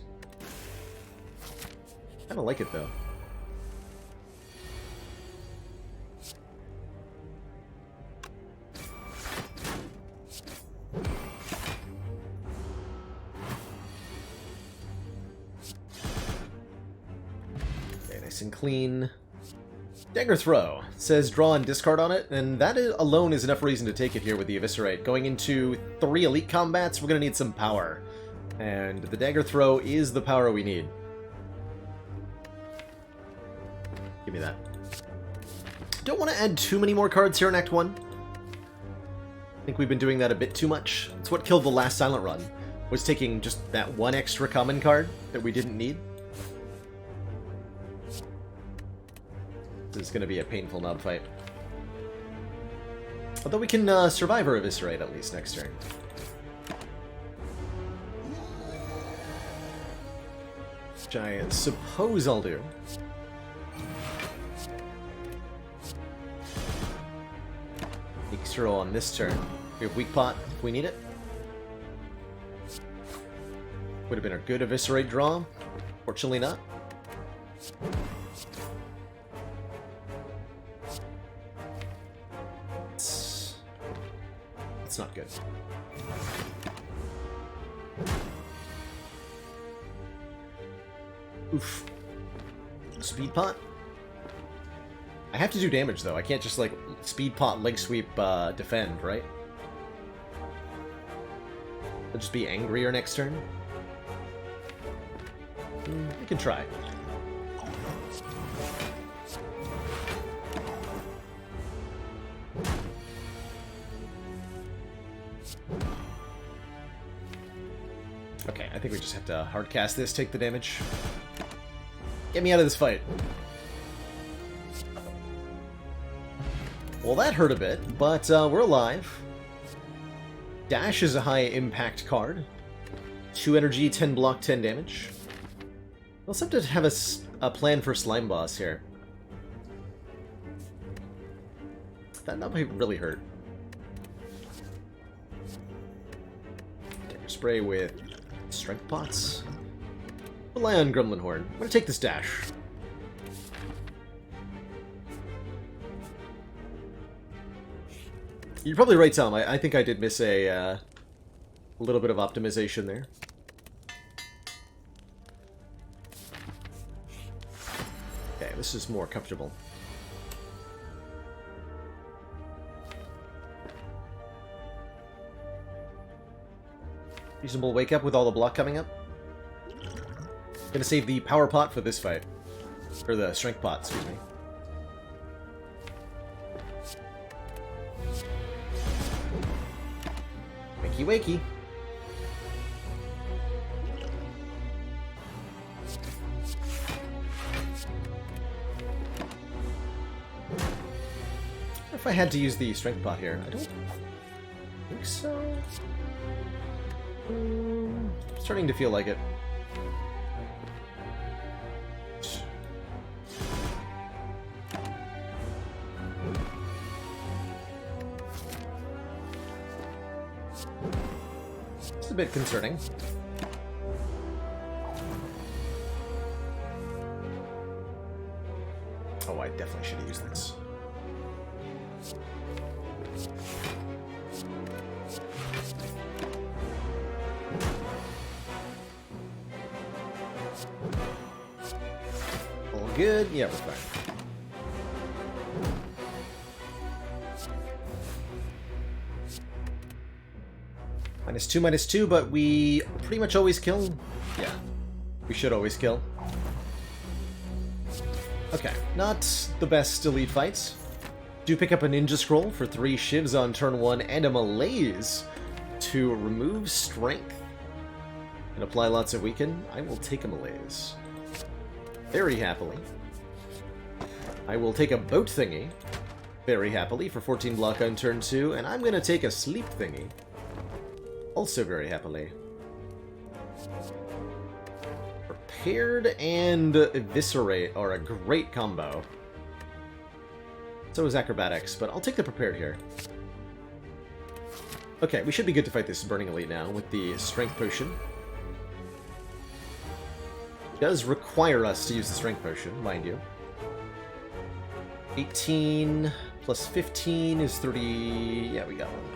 I don't like it though. Okay, nice and clean. Dagger Throw says draw and discard on it, and that alone is enough reason to take it here with the Eviscerate. Going into 3 elite combats, we're going to need some power, and the Dagger Throw is the power we need. Give me that. Don't want to add too many more cards here in Act 1. I think we've been doing that a bit too much. It's what killed the last Silent Run, was taking just that one extra common card that we didn't need. This is going to be a painful nub fight. Although we can survive or eviscerate at least next turn. Which I suppose I'll do. Throw on this turn. We have weak pot if we need it. Would have been a good eviscerate draw. Fortunately not. It's not good. Oof. Speed pot. I have to do damage, though. I can't just, like, speed pot, leg sweep, defend, right? I'll just be angrier next turn. I can try. Okay, I think we just have to hardcast this, take the damage. Get me out of this fight. Well, that hurt a bit, but we're alive. Dash is a high impact card. 2 energy, 10 block, 10 damage. We'll also have to have a plan for Slime Boss here. That might really hurt. Damage spray with strength pots. Rely on Gremlin Horn. I'm gonna take this dash. You're probably right, Tom. I think I did miss a little bit of optimization there. Okay, this is more comfortable. Reasonable wake up with all the block coming up. Gonna save the power pot for this fight. Or the strength pot, excuse me. Wakey wakey. If I had to use the strength pot here, I don't think so. Starting to feel like it. It's a bit concerning. Oh, I definitely should have used this. All good? Yeah, we're fine. -2/-2, but we pretty much always kill. Yeah, we should always kill. Okay, not the best elite fights. Do pick up a ninja scroll for 3 shivs on turn 1 and a malaise to remove strength and apply lots of weaken. I will take a malaise. Very happily. I will take a boat thingy. Very happily for 14 block on turn 2, and I'm going to take a sleep thingy. Also very happily. Prepared and Eviscerate are a great combo. So is Acrobatics, but I'll take the Prepared here. Okay, we should be good to fight this Burning Elite now with the Strength Potion. It does require us to use the Strength Potion, mind you. 18 plus 15 is 30... Yeah, we got one.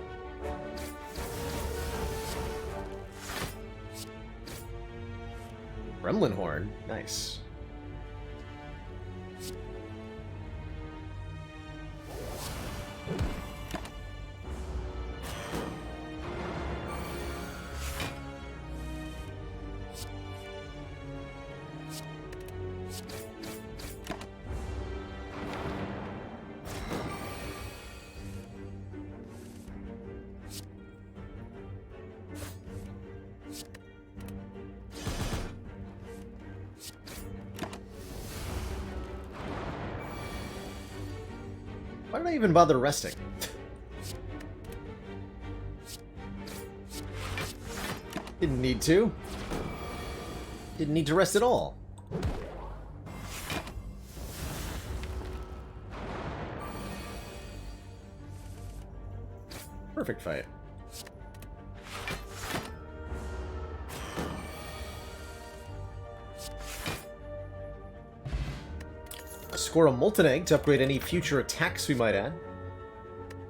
Gremlin Horn. Nice. Why did I even bother resting? Didn't need to. Didn't need to rest at all. Perfect fight. Score a molten egg to upgrade any future attacks we might add.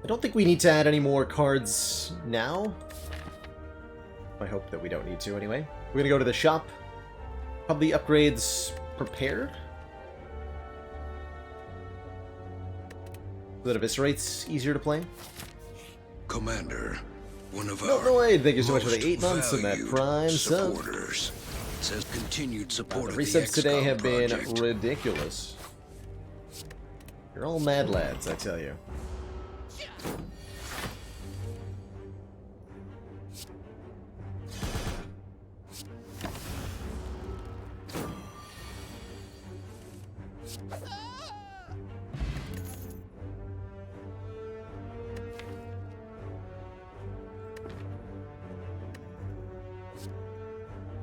I don't think we need to add any more cards now. I hope that we don't need to anyway. We're gonna go to the shop. Probably upgrades prepared. So that Eviscerate's easier to play. Commander, one of No, our Lloyd, thank you so much for the most 8 months and that valued Prime sub. supporters. Says continued support The of the resubs today XCOM have been project. ridiculous. You're all mad lads, I tell you.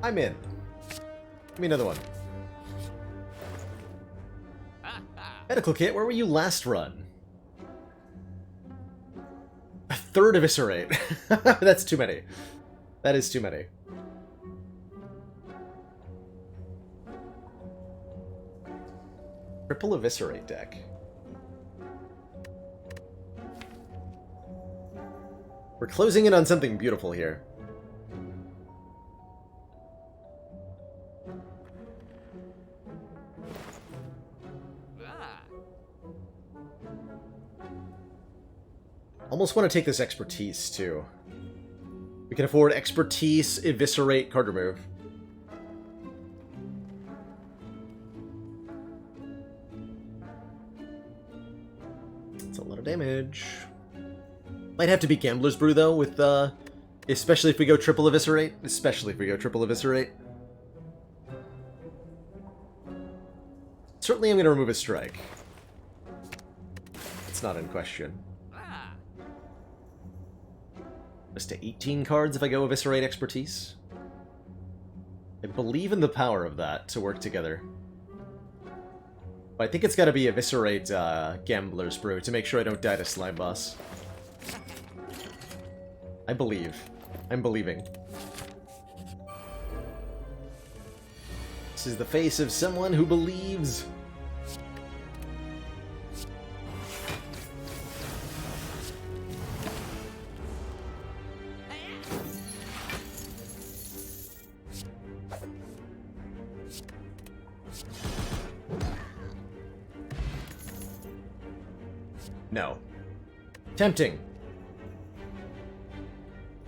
I'm in. Give me another one. Medical kit, where were you last run? A third Eviscerate. That's too many. That is too many. Triple Eviscerate deck. We're closing in on something beautiful here. Almost want to take this expertise, too. We can afford expertise, eviscerate, card remove. It's a lot of damage. Might have to be Gambler's Brew, though, with, especially if we go triple eviscerate. Especially if we go triple eviscerate. Certainly I'm going to remove a strike. It's not in question. Just to 18 cards if I go Eviscerate Expertise. I believe in the power of that to work together. But I think it's got to be Eviscerate Gambler's Brew to make sure I don't die to Slime Boss. I believe. I'm believing. This is the face of someone who believes. No. Tempting.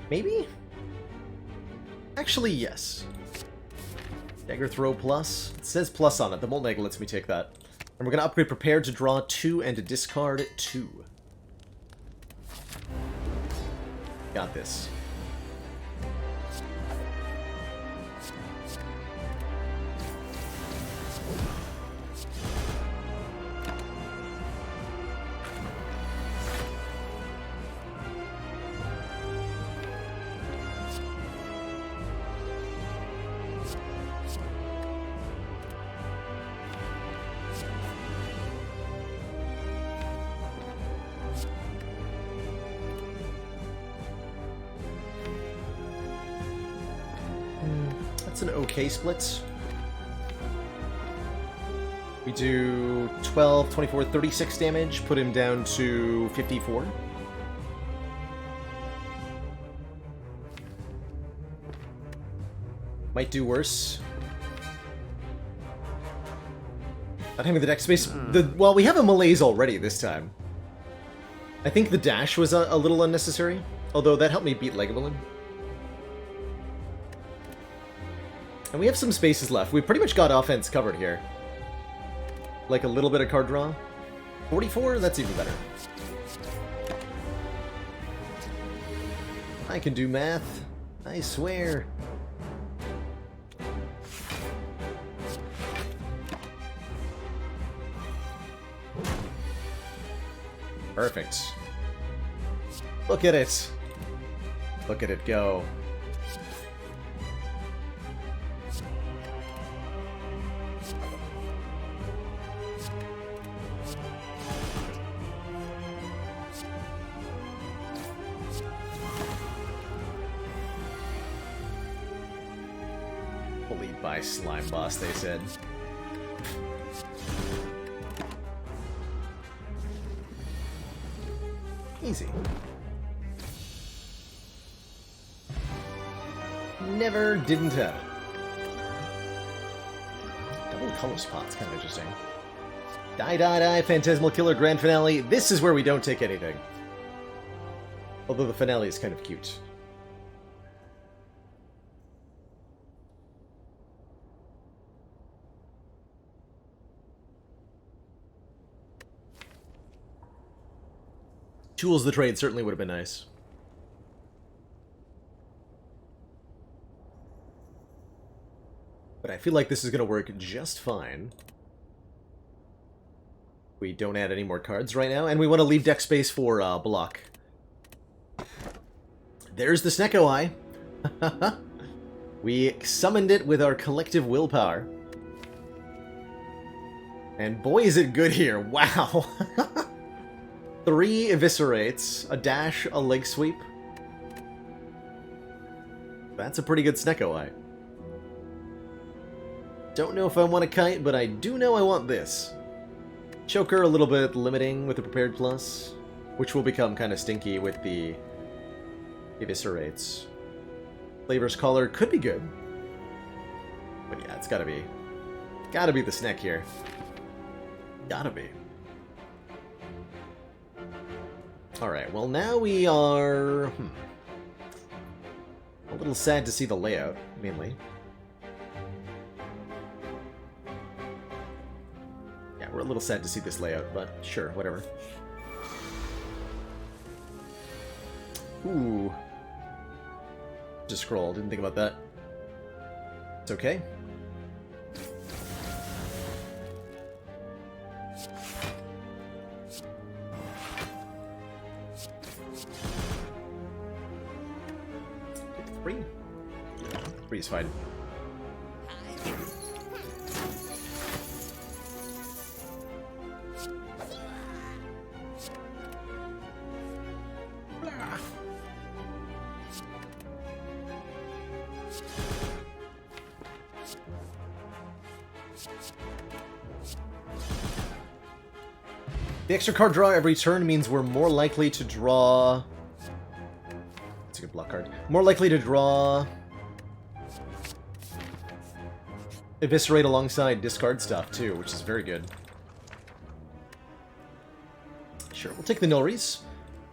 Maybe? Actually, yes. Dagger Throw Plus. It says plus on it. The Molten Egg lets me take that. And we're going to upgrade Prepared to draw 2 and to discard 2. Got this. That's an okay split. We do 12, 24, 36 damage, put him down to 54. Might do worse. Not having the deck space. Well, we have a malaise already this time. I think the dash was a little unnecessary, although that helped me beat Legomelin. And we have some spaces left. We pretty much got offense covered here. Like a little bit of card draw. 44? That's even better. I can do math. I swear. Perfect. Look at it. Look at it go. Bullied by Slime Boss, they said. Easy. Never didn't have it. Double color spot's kind of interesting. Die, die, die, Phantasmal Killer Grand Finale. This is where we don't take anything. Although the finale is kind of cute. Tools the trade certainly would have been nice. But I feel like this is going to work just fine. We don't add any more cards right now, and we want to leave deck space for block. There's the Snecko Eye. We summoned it with our collective willpower. And boy is it good here, wow! 3 Eviscerates, a dash, a leg sweep. That's a pretty good Snecko Eye. Don't know if I want a Kite, but I do know I want this. Choker a little bit limiting with the Prepared Plus, which will become kind of stinky with the Eviscerates. Flavor's Collar could be good. But yeah, it's gotta be the Sneck here. Gotta be. Alright, well now we are... a little sad to see the layout, mainly. Yeah, we're a little sad to see this layout, but sure, whatever. Ooh. Just scroll, didn't think about that. It's okay. Three? Yeah, 3 is fine. The extra card draw every turn means we're more likely to draw... That's a good block card. More likely to draw... Eviscerate alongside discard stuff, too, which is very good. Sure, we'll take the Nilries.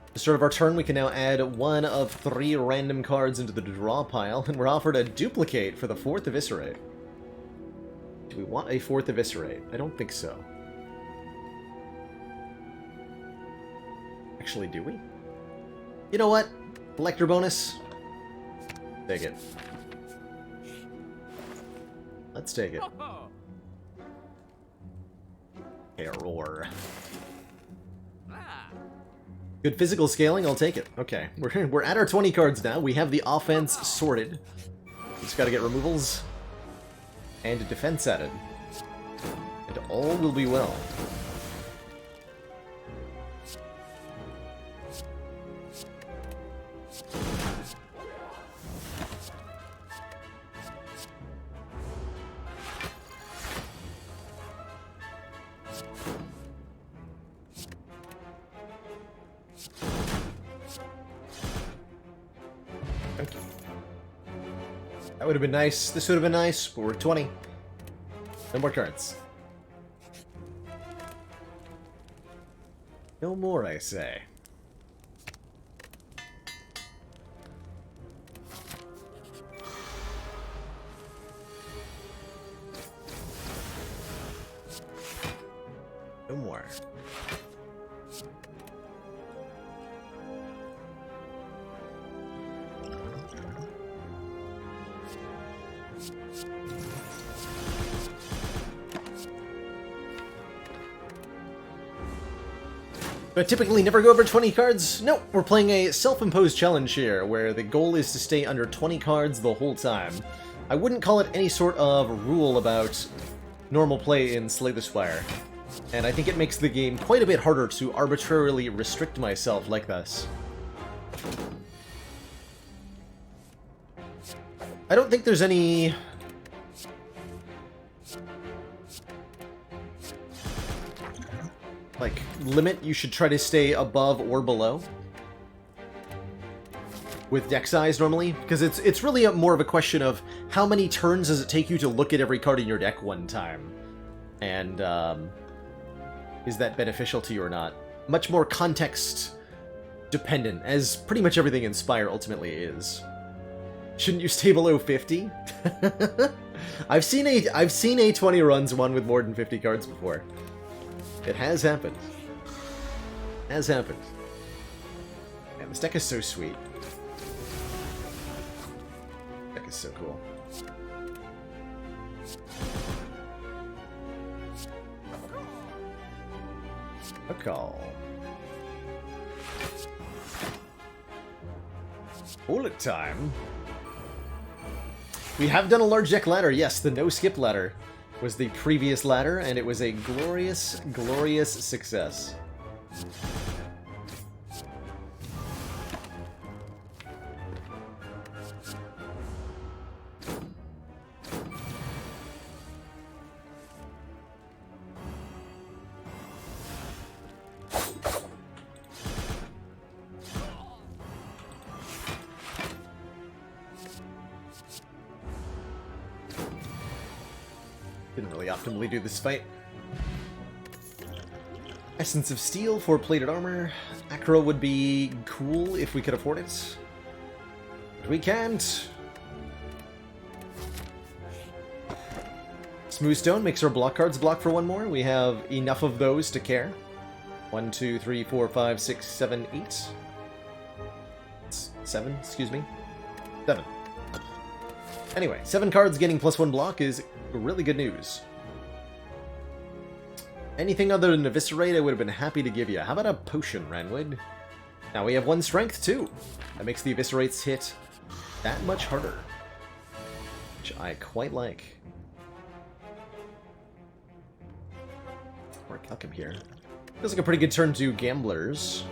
At the start of our turn, we can now add 1 of 3 random cards into the draw pile, and we're offered a duplicate for the 4th Eviscerate. Do we want a 4th Eviscerate? I don't think so. Actually, do we? You know what? Collector bonus? Take it. Let's take it. Error. Good physical scaling, I'll take it. Okay, we're at our 20 cards now. We have the offense sorted. Just gotta get removals and defense added. And all will be well. That would have been nice. This would have been nice, but we're at 20. No more cards. No more, I say. No more. But typically never go over 20 cards? No, we're playing a self-imposed challenge here, where the goal is to stay under 20 cards the whole time. I wouldn't call it any sort of rule about normal play in Slay the Spire, and I think it makes the game quite a bit harder to arbitrarily restrict myself like this. I don't think there's any... like, limit you should try to stay above or below with deck size normally, because it's really more of a question of how many turns does it take you to look at every card in your deck one time, and is that beneficial to you or not? Much more context dependent, as pretty much everything in Spire ultimately is. Shouldn't you stay below 50? I've seen A20 runs one with more than 50 cards before. It has happened. Has happened. Man, this deck is so sweet. This deck is so cool. A call. Bullet time. We have done a large deck ladder. Yes, the no-skip ladder was the previous ladder, and it was a glorious, glorious success. Didn't really optimally do this fight. Essence of Steel for plated armor. Acro would be cool if we could afford it. But we can't. Smooth Stone makes our block cards block for one more. We have enough of those to care. 1, 2, 3, 4, 5, 6, 7, 8. 7, excuse me. 7. Anyway, 7 cards getting +1 block is really good news. Anything other than Eviscerate I would have been happy to give you. How about a Potion, Ranwood? Now we have 1 Strength, too. That makes the Eviscerates hit that much harder. Which I quite like. Or Calcum here. Feels like a pretty good turn to Gamblers.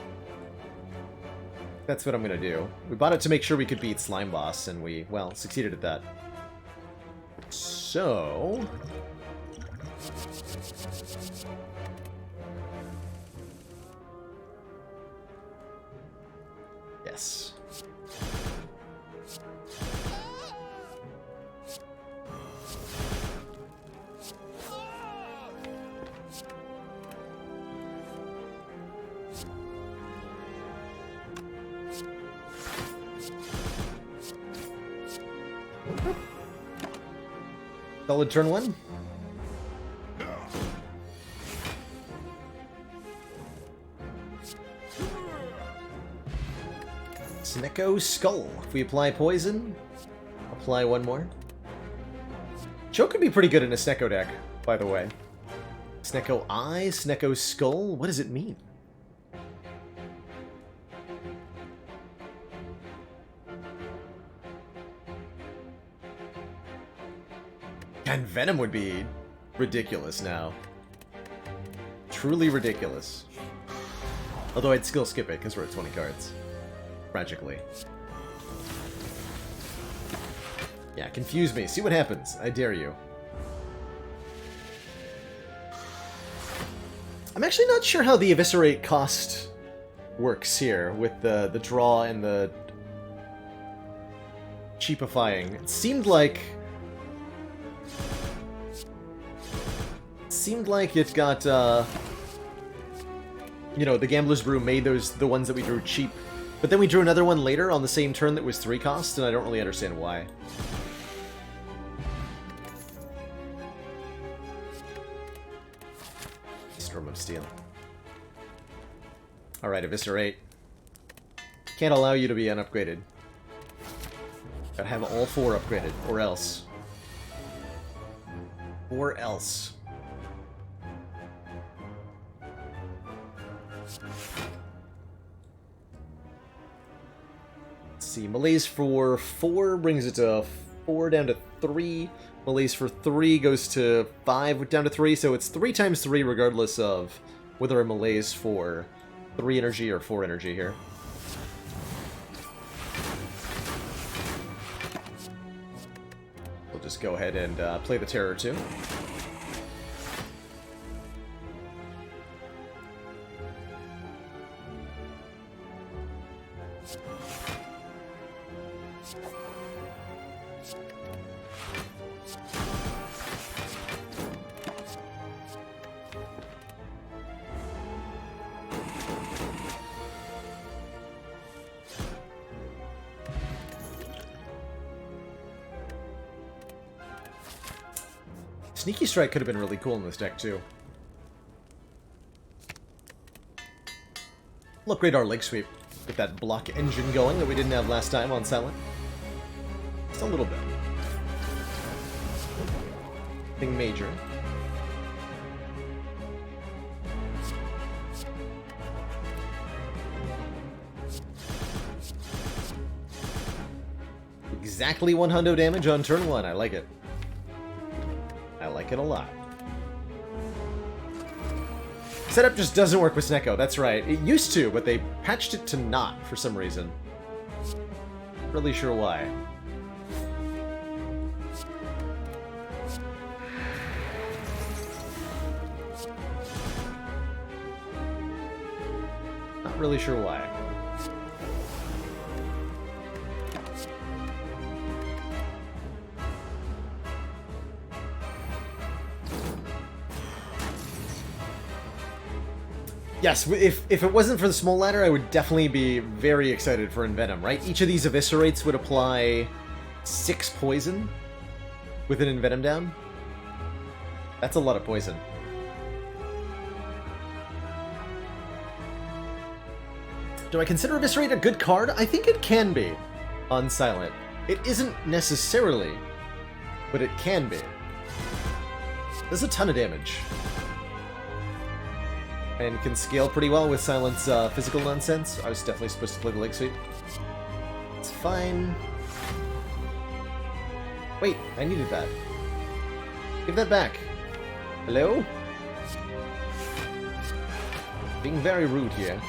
That's what I'm gonna do. We bought it to make sure we could beat Slime Boss, and we, well, succeeded at that. So... yes. Solid turn 1. Snecko Skull. If we apply poison, apply 1 more. Choke could be pretty good in a Snecko deck, by the way. Snecko Eye, Snecko Skull, what does it mean? And Venom would be ridiculous now. Truly ridiculous. Although I'd skill skip it because we're at 20 cards. Tragically. Yeah, confuse me. See what happens. I dare you. I'm actually not sure how the Eviscerate cost works here with the draw and the cheapifying. It seemed like it got, you know, the Gambler's Brew made those the ones that we drew cheap. But then we drew another one later on the same turn that was 3 cost, and I don't really understand why. Storm of Steel. Alright, Eviscerate. Can't allow you to be unupgraded. Gotta have all 4 upgraded, or else. Or else. see. Malaise for 4 brings it to 4 down to 3. Malaise for 3 goes to 5 down to 3, so it's 3 times 3 regardless of whether I'm malaise for 3 energy or 4 energy here. We'll just go ahead and play the Terror too. Sneaky Strike could have been really cool in this deck, too. We'll upgrade our Leg Sweep. Get that block engine going that we didn't have last time on Silent. Just a little bit. Nothing major. Exactly 1 hundo damage on turn 1. I like it. I like it a lot. Setup just doesn't work with Snecko, that's right. It used to, but they patched it to not for some reason. Not really sure why. Not really sure why. Yes, if it wasn't for the Smol ladder, I would definitely be very excited for Envenom, right? Each of these Eviscerates would apply 6 poison with an Envenom down. That's a lot of poison. Do I consider Eviscerate a good card? I think it can be on Silent. It isn't necessarily, but it can be. Does a ton of damage. And can scale pretty well with Silent's physical nonsense. I was definitely supposed to play the Leg Sweep. It's fine. Wait, I needed that. Give that back. Hello? Being very rude here.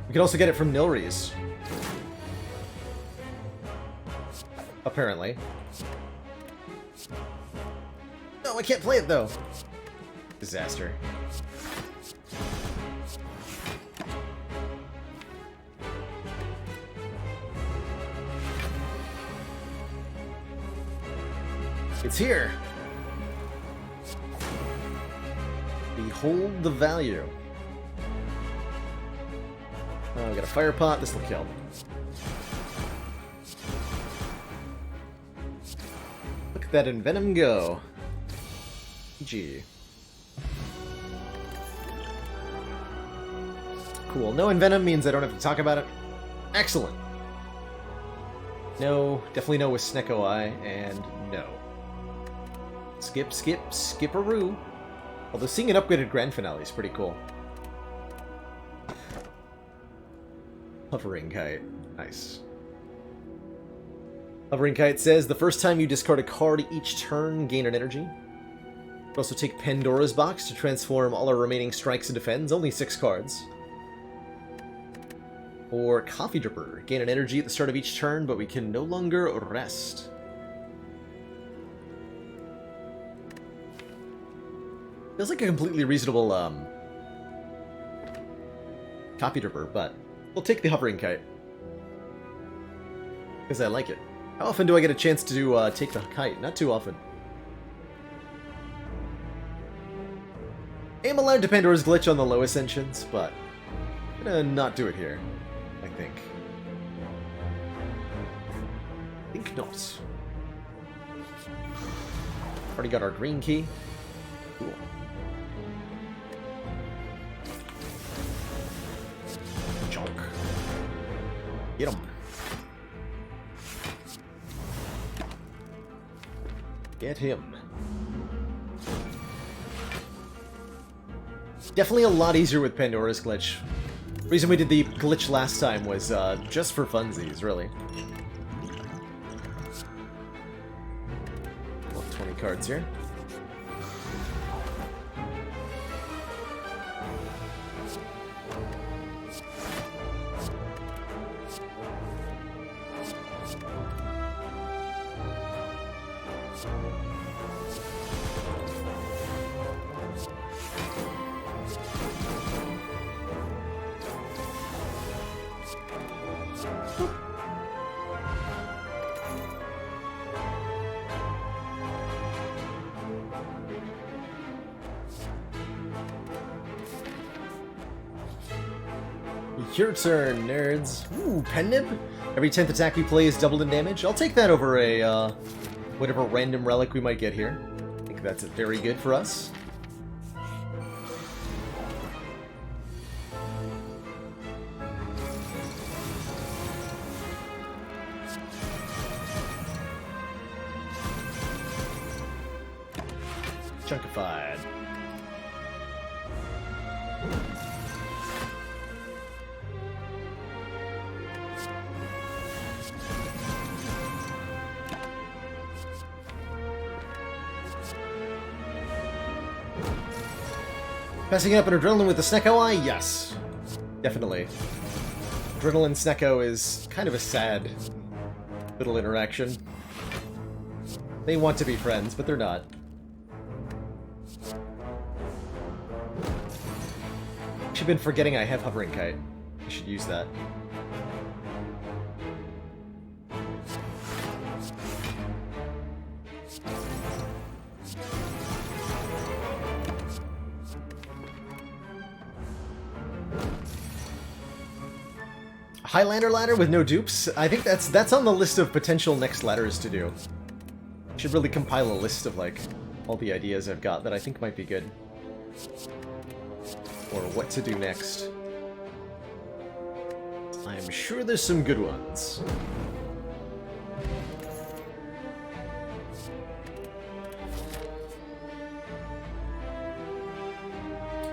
We can also get it from Nilries. Apparently. No, I can't play it though. Disaster. It's here. Behold the value. Oh, we got a fire pot. This will kill. Look at that Envenom go. Gee. Cool. No Envenom means I don't have to talk about it. Excellent. No, definitely no with Snecko Eye, and no. Skip, skip, skipperoo. Although seeing an upgraded Grand Finale is pretty cool. Hovering Kite. Nice. Hovering Kite says, the first time you discard a card each turn, gain an energy. Also take Pandora's Box to transform all our remaining strikes into defends. Only 6 cards. Or Coffee Dripper. Gain an energy at the start of each turn, but we can no longer rest. Feels like a completely reasonable, Coffee Dripper, but we'll take the Hovering Kite. Because I like it. How often do I get a chance to take the kite? Not too often. I am allowed to Pandora's Glitch on the low ascensions, but I'm gonna not do it here, I think. I think not. Already got our green key. Cool. Junk. Get him. Get him. Definitely a lot easier with Pandora's Glitch. The reason we did the glitch last time was just for funsies, really. 20 cards here. Your turn, nerds. Ooh, Pen Nib? Every 10th attack we play is doubled in damage. I'll take that over a, whatever random relic we might get here. I think that's very good for us. Chunkified. Passing up an Adrenaline with the Snecko Eye? Yes. Definitely. Adrenaline Snecko is kind of a sad little interaction. They want to be friends, but they're not. I've been forgetting I have Hovering Kite. I should use that. Highlander ladder with no dupes? I think that's on the list of potential next ladders to do. Should really compile a list of, like, all the ideas I've got that I think might be good. Or what to do next. I'm sure there's some good ones.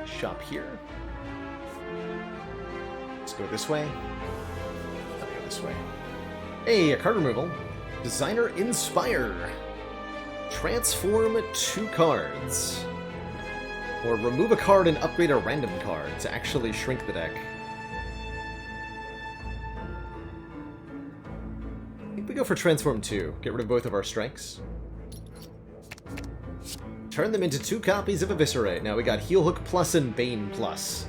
Shop here. Let's go this way. I'll go this way. Hey, a card removal. Designer Inspire. Transform 2 cards. Or remove a card and upgrade a random card to actually shrink the deck. I think we go for Transform 2. Get rid of both of our strikes. Turn them into 2 copies of Eviscerate. Now we got Heel Hook Plus and Bane Plus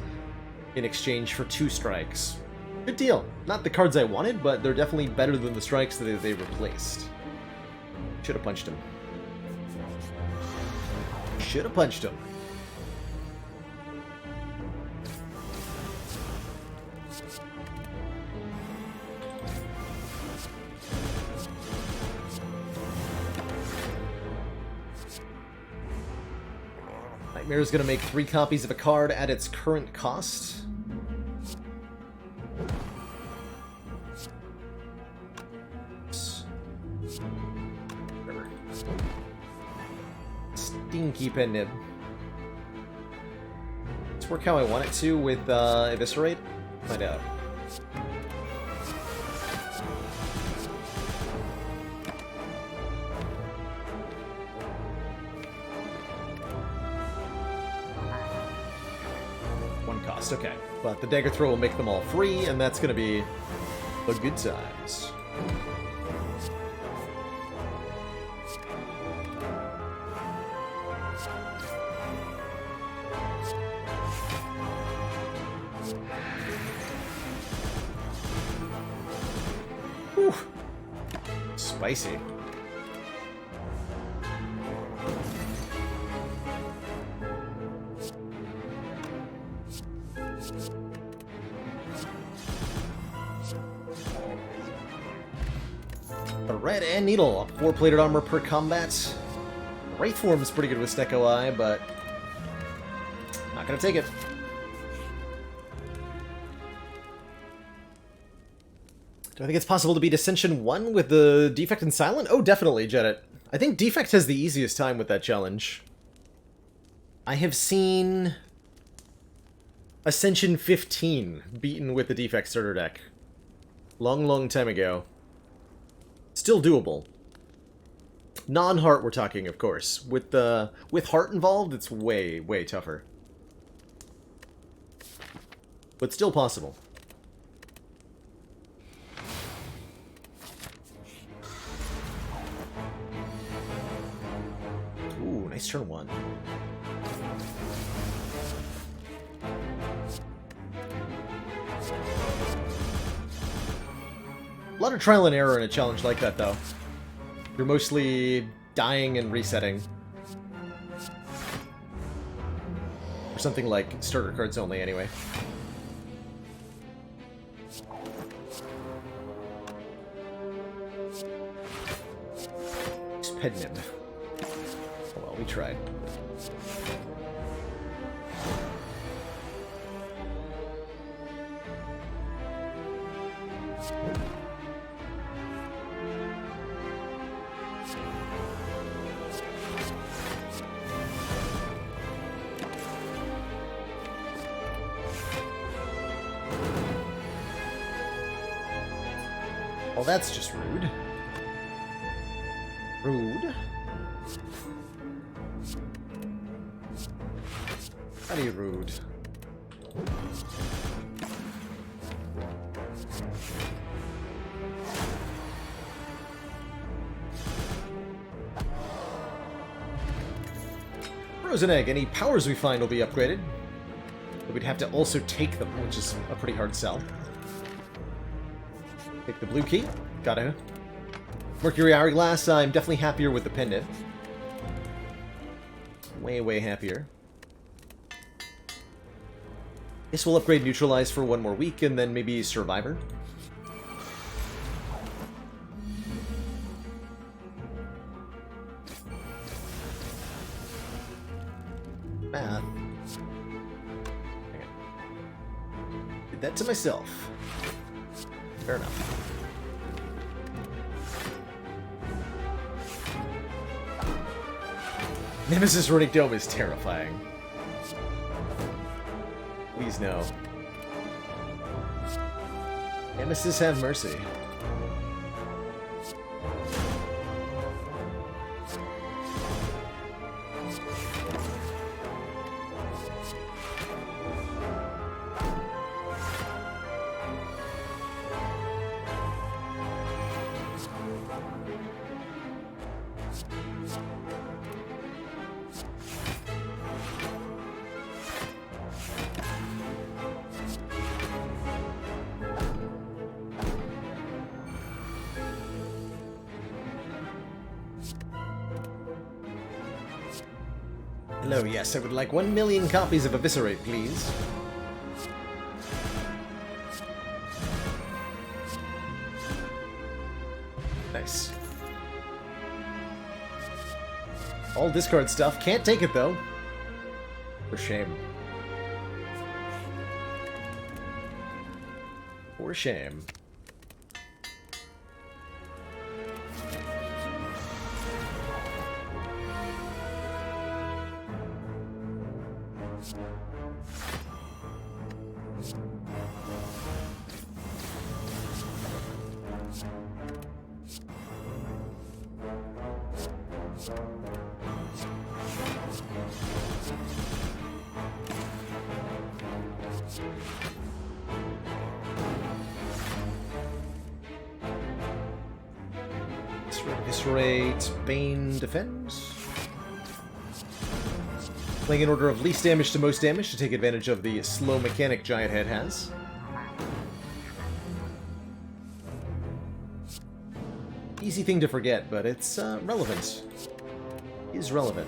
in exchange for 2 strikes. Good deal. Not the cards I wanted, but they're definitely better than the strikes that they replaced. Should have punched him. Should have punched him. Nightmare is going to make 3 copies of a card at its current cost. Stinky Pen Nib. Let's work how I want it to with Eviscerate. Find out. Okay, but the dagger throw will make them all free, and that's going to be the good times. Whew. Spicy. Red and Needle, 4 plated armor per combat. Wraith form is pretty good with Snecko Eye, but not gonna take it. Do I think it's possible to beat Ascension 1 with the defect in Silent? Oh, definitely, Jedit. I think Defect has the easiest time with that challenge. I have seen Ascension 15 beaten with the Defect starter deck. Long time ago. Still doable. Non-heart we're talking, of course. With heart involved, it's way tougher. But still possible. Ooh, nice turn one. A lot of trial and error in a challenge like that, though. You're mostly dying and resetting. Or something like starter cards only, anyway. Pednim. Oh well, we tried. Well, that's just rude. Rude. Very rude. Frozen egg. Any powers we find will be upgraded. But we'd have to also take them, which is a pretty hard sell. Take the blue key. Gotta. Mercury Hourglass, I'm definitely happier with the pendant. Way happier. Guess we'll upgrade Neutralize for one more week, and then maybe Survivor. Math. Hang on. Did that to myself. Fair enough. Nemesis Runic Dome is terrifying. Please no. Nemesis have mercy. Hello, yes, I would like 1 million copies of Eviscerate, please. Nice. All discard stuff. Can't take it, though. For shame. For shame. Eviscerate, Bane defends. Playing in order of least damage to most damage to take advantage of the slow mechanic Giant Head has. Easy thing to forget, but it's relevant. It is relevant.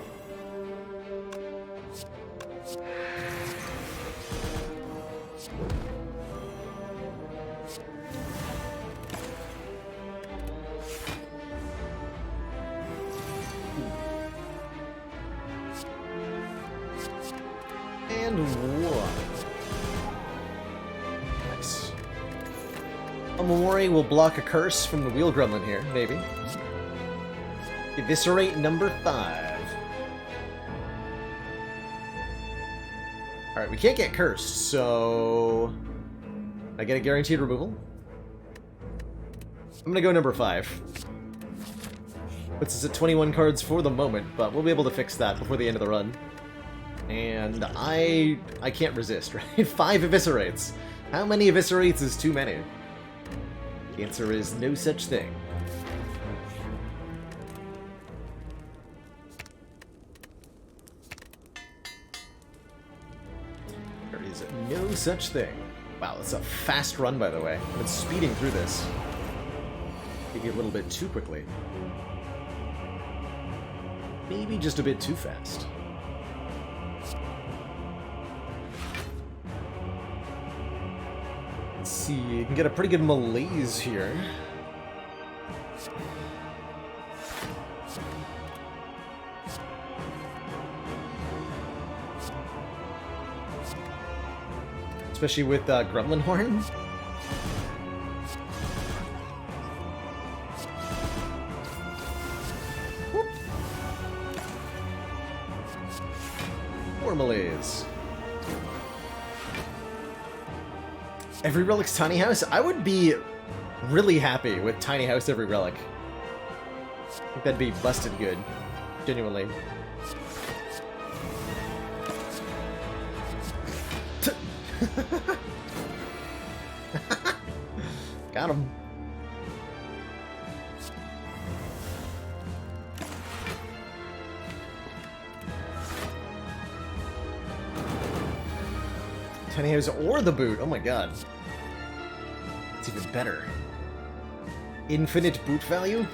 And one. Nice. Omamori will block a curse from the Wheel Gremlin here, maybe. Eviscerate number 5. Alright, we can't get cursed, so... I get a guaranteed removal. I'm gonna go number 5. Puts us at 21 cards for the moment, but we'll be able to fix that before the end of the run. And I can't resist, right? 5 Eviscerates. How many Eviscerates is too many? The answer is no such thing. There is no such thing. Wow, that's a fast run, by the way. I've been speeding through this. Maybe a little bit too quickly. Maybe just a bit too fast. Let's see, you can get a pretty good malaise here. Especially with Gremlin Horn. More malaise. Every relic's tiny house? I would be really happy with tiny house every relic. I think that'd be busted good. Genuinely. Got him. Tiny house or the boot. Oh my god. It's even better. Infinite boot value?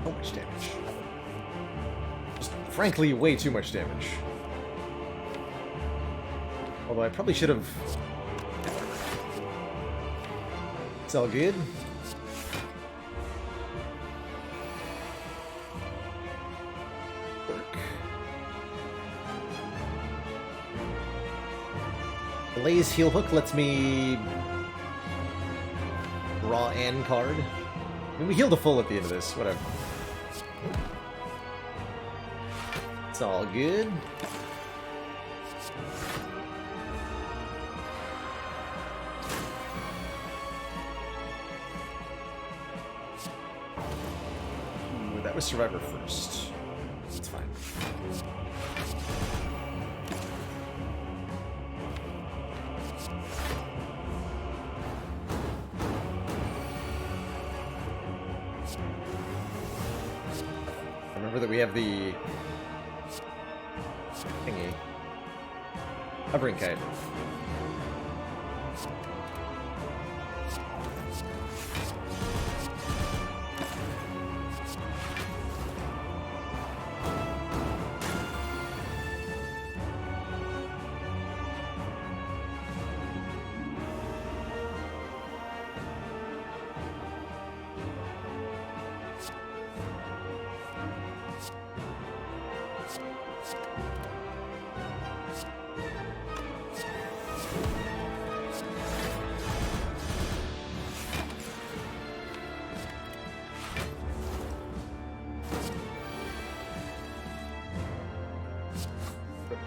How much damage? Just frankly, way too much damage. Although I probably should have... It's all good. Work. Blaze Heal Hook lets me draw an card. I mean, we healed a full at the end of this, whatever. It's all good. Ooh, that was Survivor first. It's fine. Remember that we have the thingy. Hovering kite.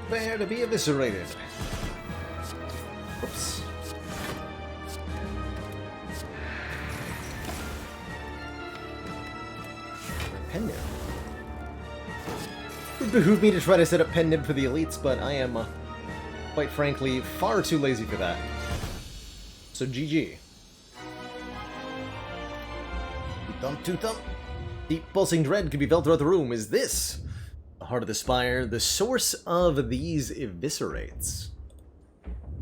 Prepare to be eviscerated. Oops. Pen nib. It would behoove me to try to set up pen nib for the elites, but I am, quite frankly, far too lazy for that. So GG. Thump to thump. Deep pulsing dread can be felt throughout the room. Is this the heart of the Spire, the source of these eviscerates?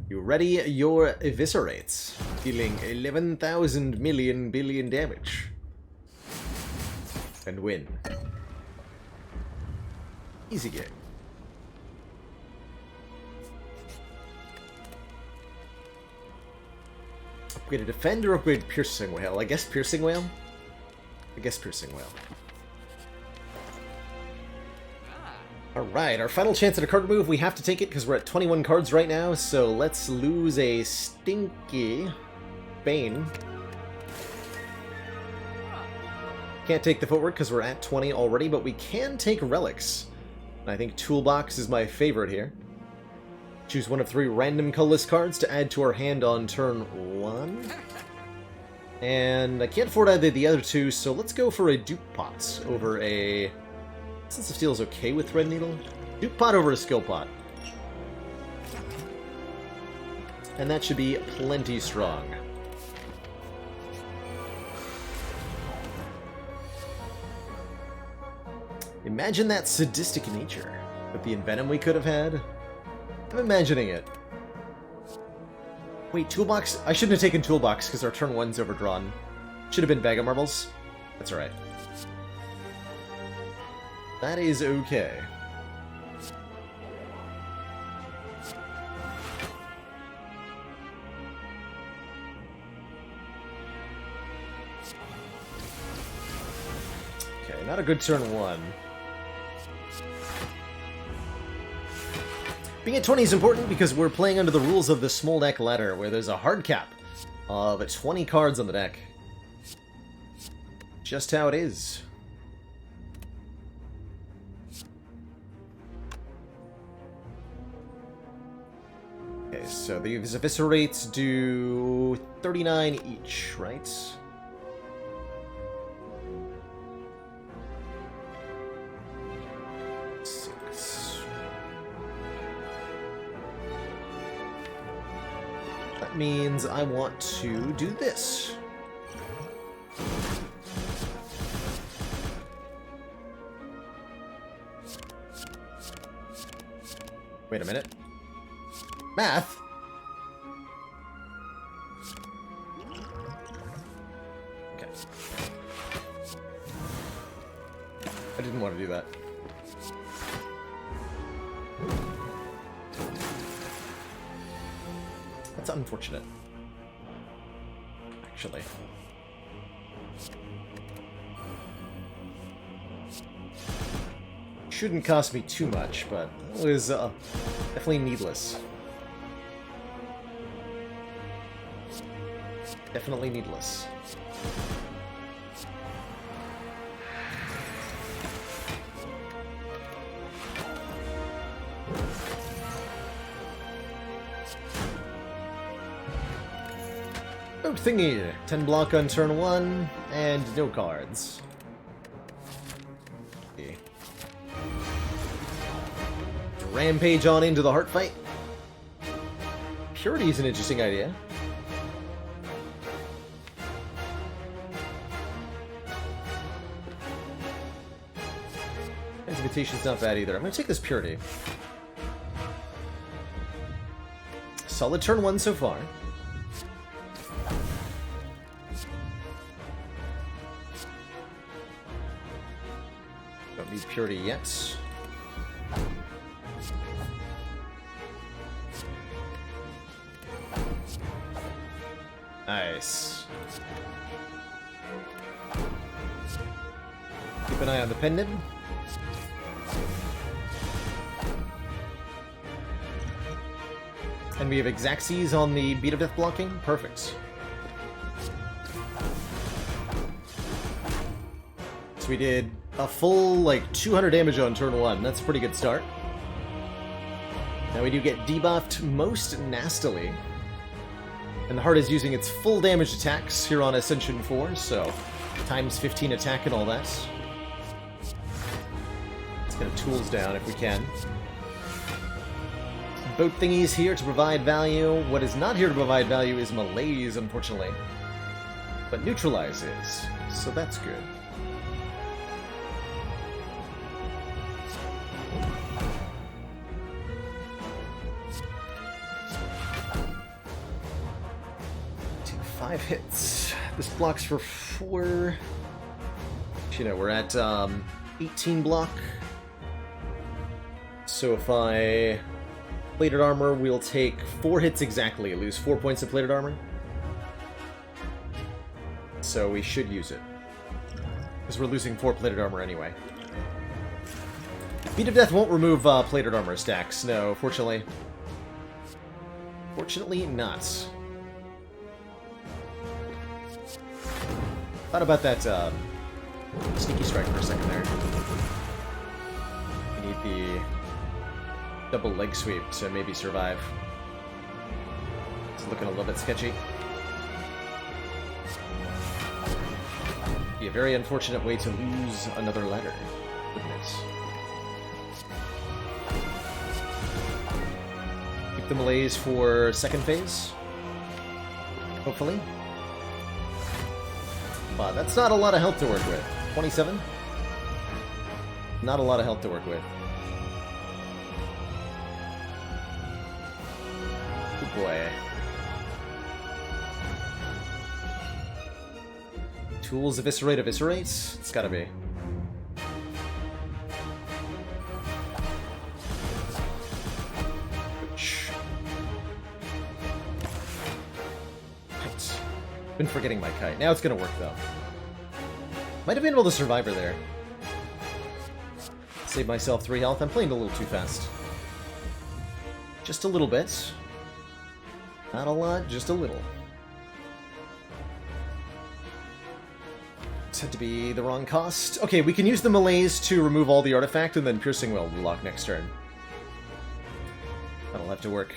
You ready your eviscerates, dealing 11,000 million billion damage. And win. Easy game. Upgrade to defend or upgrade piercing whale? I guess piercing whale? I guess piercing whale. Alright, our final chance at a card move. We have to take it because we're at 21 cards right now, so let's lose a stinky Bane. Can't take the footwork because we're at 20 already, but we can take relics. And I think Toolbox is my favorite here. Choose one of 3 random colorless cards to add to our hand on turn 1. And I can't afford either of the other 2, so let's go for a Dupe Pot over a... Sense of Steel is okay with Thread Needle. Dupe Pot over a Skill Pot. And that should be plenty strong. Imagine that sadistic nature with the Envenom we could have had. I'm imagining it. Wait, Toolbox? I shouldn't have taken Toolbox because our turn 1's overdrawn. Should have been Bag of Marbles. That's alright. That is okay. Okay, not a good turn 1. Being at 20 is important because we're playing under the rules of the Smol deck ladder, where there's a hard cap of 20 cards on the deck. Just how it is. Okay, so these eviscerates do 39 each, right? Means I want to do this. Wait a minute. Math? Okay. I didn't want to do that. That's unfortunate. Actually. Shouldn't cost me too much, but it was definitely needless. Definitely needless. Oh, thingy! 10 block on turn 1, and no cards. Okay. Rampage on into the heart fight. Purity is an interesting idea. Invitation's not bad either. I'm gonna take this Purity. Solid turn 1 so far. Don't need Purity yet. Nice. Keep an eye on the pendant. And we have Exacxes on the Beat of Death blocking. Perfect. So we did a full, like, 200 damage on turn 1. That's a pretty good start. Now we do get debuffed most nastily. And the heart is using its full damage attacks here on Ascension 4, so times 15 attack and all that. Let's get our tools down if we can. Boat thingies here to provide value. What is not here to provide value is Malaise, unfortunately. But Neutralize is, so that's good. Take 5 hits. This blocks for 4. You know, we're at 18 block. So if I... Plated armor, we'll take 4 hits exactly, lose 4 points of plated armor. so we should use it. Because we're losing 4 plated armor anyway. Beat of Death won't remove plated armor stacks, no, fortunately. Fortunately not. Thought about that sneaky strike for a second there. We need the double leg sweep to maybe survive. It's looking a little bit sketchy. Be a very unfortunate way to lose another ladder, wouldn't it? Keep the melees for second phase, hopefully. But that's not a lot of health to work with. 27? Not a lot of health to work with. Good boy. Tools eviscerate, eviscerates? It's gotta be. Ouch. Right. Been forgetting my kite. Now it's gonna work though. Might have been able to survive her there. Save myself 3 health. I'm playing a little too fast. Just a little bit. Not a lot, just a little. Had to be the wrong cost. Okay, we can use the melees to remove all the artifact, and then Piercing Will lock next turn. That'll have to work.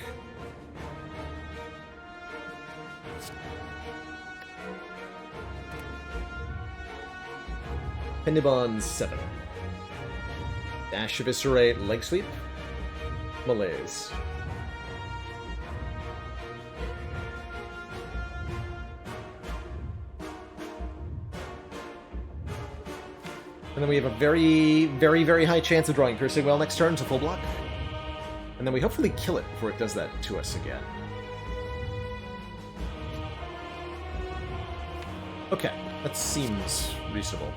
Pendibon 7. Dash, eviscerate, leg sweep. Melees. And then we have a very, very, very high chance of drawing Piercing Well next turn to full block. And then we hopefully kill it before it does that to us again. Okay, that seems reasonable.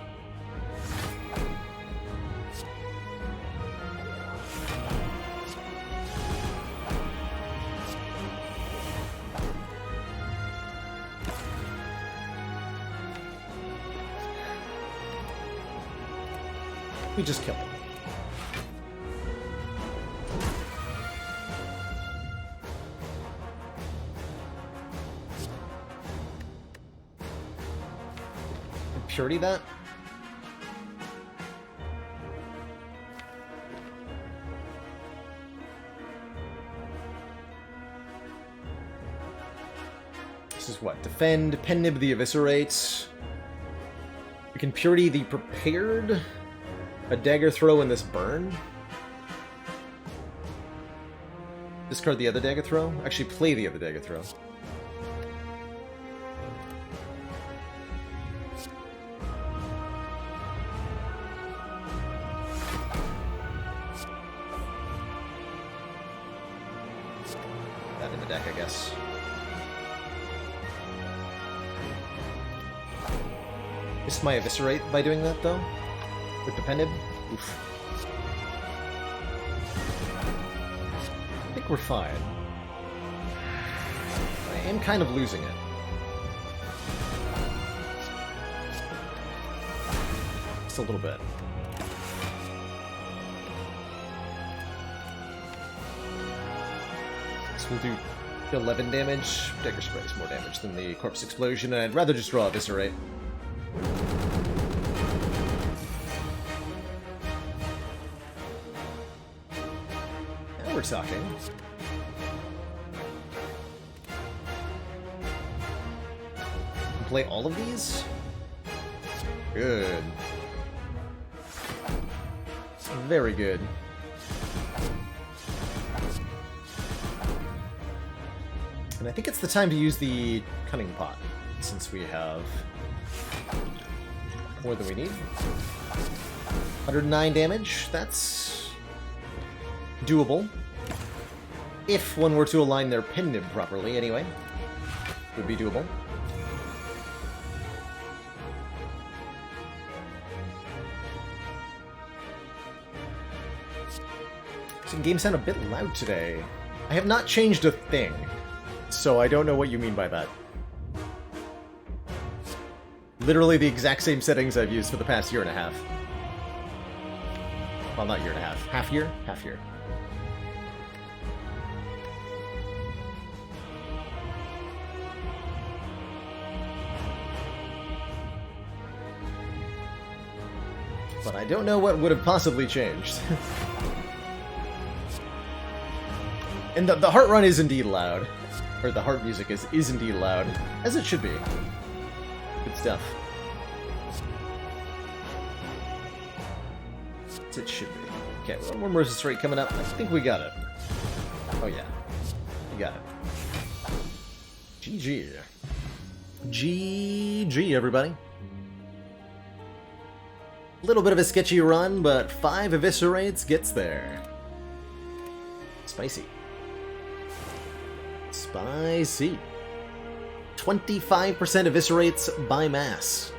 We just killed him. Purity that? This is what? Defend, Pennib the Eviscerate. We can Purity the Prepared. A dagger throw in this burn. Discard the other dagger throw. Actually, play the other dagger throw. That in the deck, I guess. Missed my Eviscerate by doing that, though. With the Pendib? Oof. I think we're fine. I am kind of losing it. Just a little bit. This will do 11 damage. Dagger Spray is more damage than the Corpse Explosion, and I'd rather just draw Eviscerate. We're talking. Play all of these? Good. Very good. And I think it's the time to use the Cunning Pot, since we have more than we need. 109 damage, that's doable. If one were to align their Pendib properly, anyway. Would be doable. Some games sound a bit loud today. I have not changed a thing, so I don't know what you mean by that. Literally the exact same settings I've used for the past year and a half. Well, not year and a half. Half year? Half year. But I don't know what would have possibly changed. And the heart run is indeed loud. Or the heart music is indeed loud. As it should be. Good stuff. As it should be. Okay, one more versus rate coming up. I think we got it. Oh yeah. We got it. GG. GG, everybody. Little bit of a sketchy run, but 5 eviscerates gets there. Spicy. Spicy. 25% eviscerates by mass.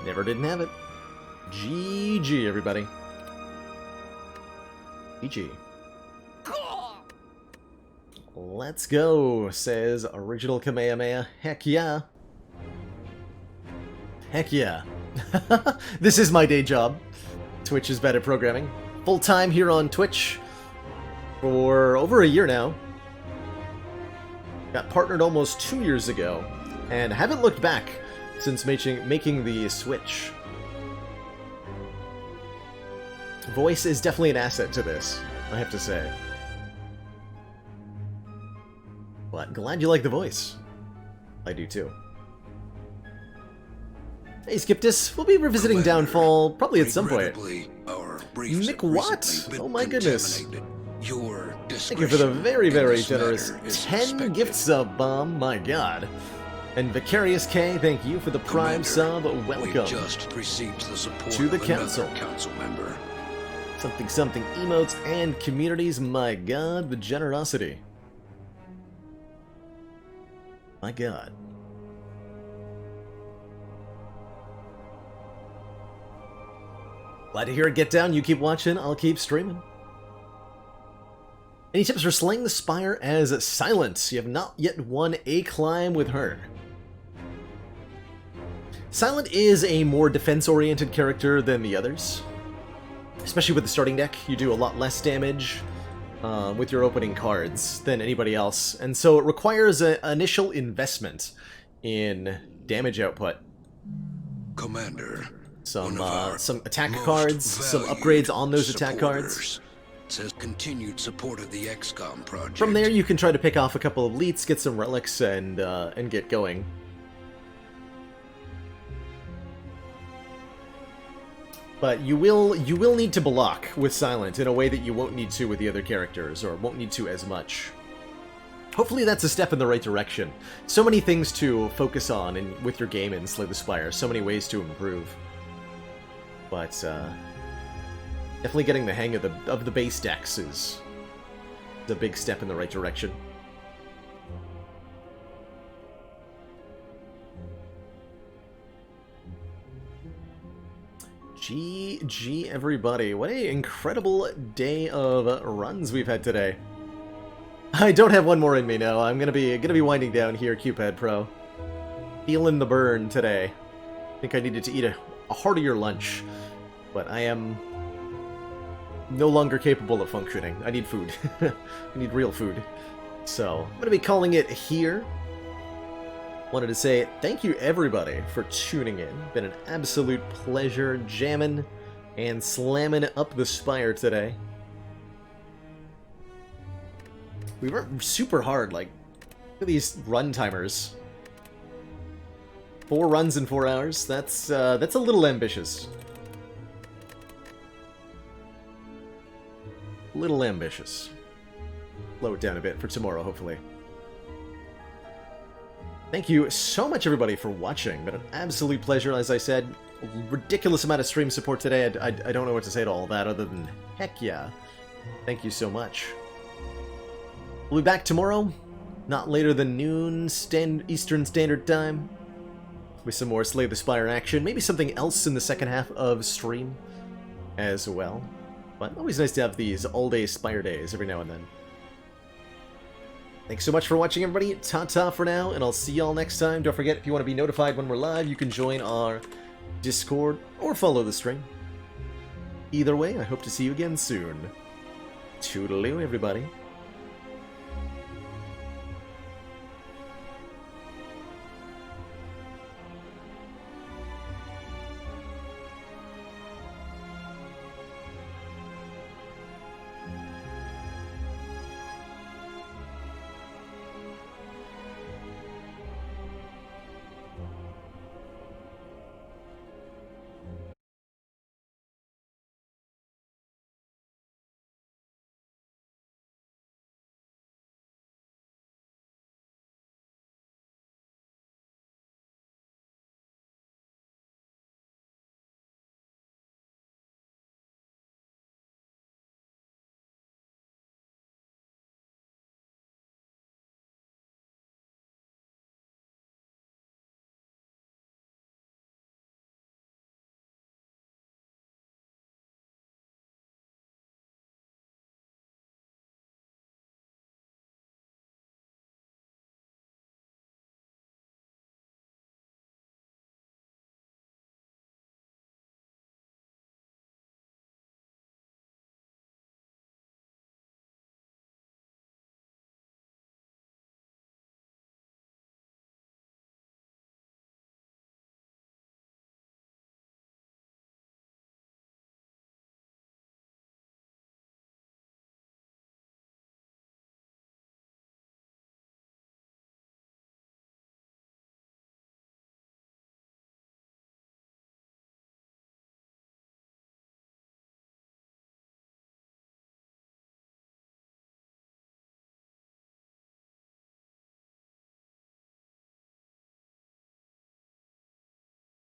Never didn't have it. GG, everybody. GG. Let's go, says Original Kamehameha. Heck yeah. Heck yeah. This is my day job. Twitch is better programming. Full-time here on Twitch for over a year now. Got partnered almost 2 years ago, and haven't looked back since making the switch. Voice is definitely an asset to this, I have to say. But glad you like the voice. I do too. Hey Skiptis, we'll be revisiting Commander, Downfall probably at some point. Our briefs Nick have Watt? recently been Oh my goodness. contaminated. Your Thank you for the very, discretion in very this generous matter is 10 expected. gift sub bomb, my god. And Vicarious K, thank you for the Prime sub, We welcome. just received the support To the of council. another council member. Something something emotes and communities, my god, the generosity. My god. Glad to hear it get down, you keep watching, I'll keep streaming. Any tips for slaying the Spire as Silent? You have not yet won a climb with her. Silent is a more defense-oriented character than the others. Especially with the starting deck, you do a lot less damage with your opening cards than anybody else, and so it requires an initial investment in damage output. Commander, Some one of our attack most cards, some valued upgrades on those attack cards. supporters says continued support of the XCOM project. From there, you can try to pick off a couple of leets, get some relics, and get going. But you will need to block with Silent in a way that you won't need to with the other characters, or won't need to as much. Hopefully that's a step in the right direction. So many things to focus on with your game in Slay the Spire, so many ways to improve. But definitely getting the hang of the base decks is a big step in the right direction. GG, everybody. What an incredible day of runs we've had today. I don't have one more in me now. I'm gonna be winding down here, Cupid Pro. Feeling the burn today. I think I needed to eat a heartier lunch, but I am no longer capable of functioning. I need food. I need real food. So, I'm gonna be calling it here. Wanted to say thank you everybody for tuning in. Been an absolute pleasure jamming and slamming up the Spire today. We worked super hard, like, look at these run timers. 4 runs in 4 hours, that's a little ambitious. Little ambitious. Slow it down a bit for tomorrow, hopefully. Thank you so much, everybody, for watching. Been an absolute pleasure, as I said. Ridiculous amount of stream support today. I don't know what to say to all that other than heck yeah. Thank you so much. We'll be back tomorrow, not later than noon Eastern Standard Time, with some more Slay the Spire action. Maybe something else in the second half of stream as well. But always nice to have these all-day Spire days every now and then. Thanks so much for watching, everybody. Ta-ta for now, and I'll see y'all next time. Don't forget, if you want to be notified when we're live, you can join our Discord or follow the stream. Either way, I hope to see you again soon. Toodaloo, everybody.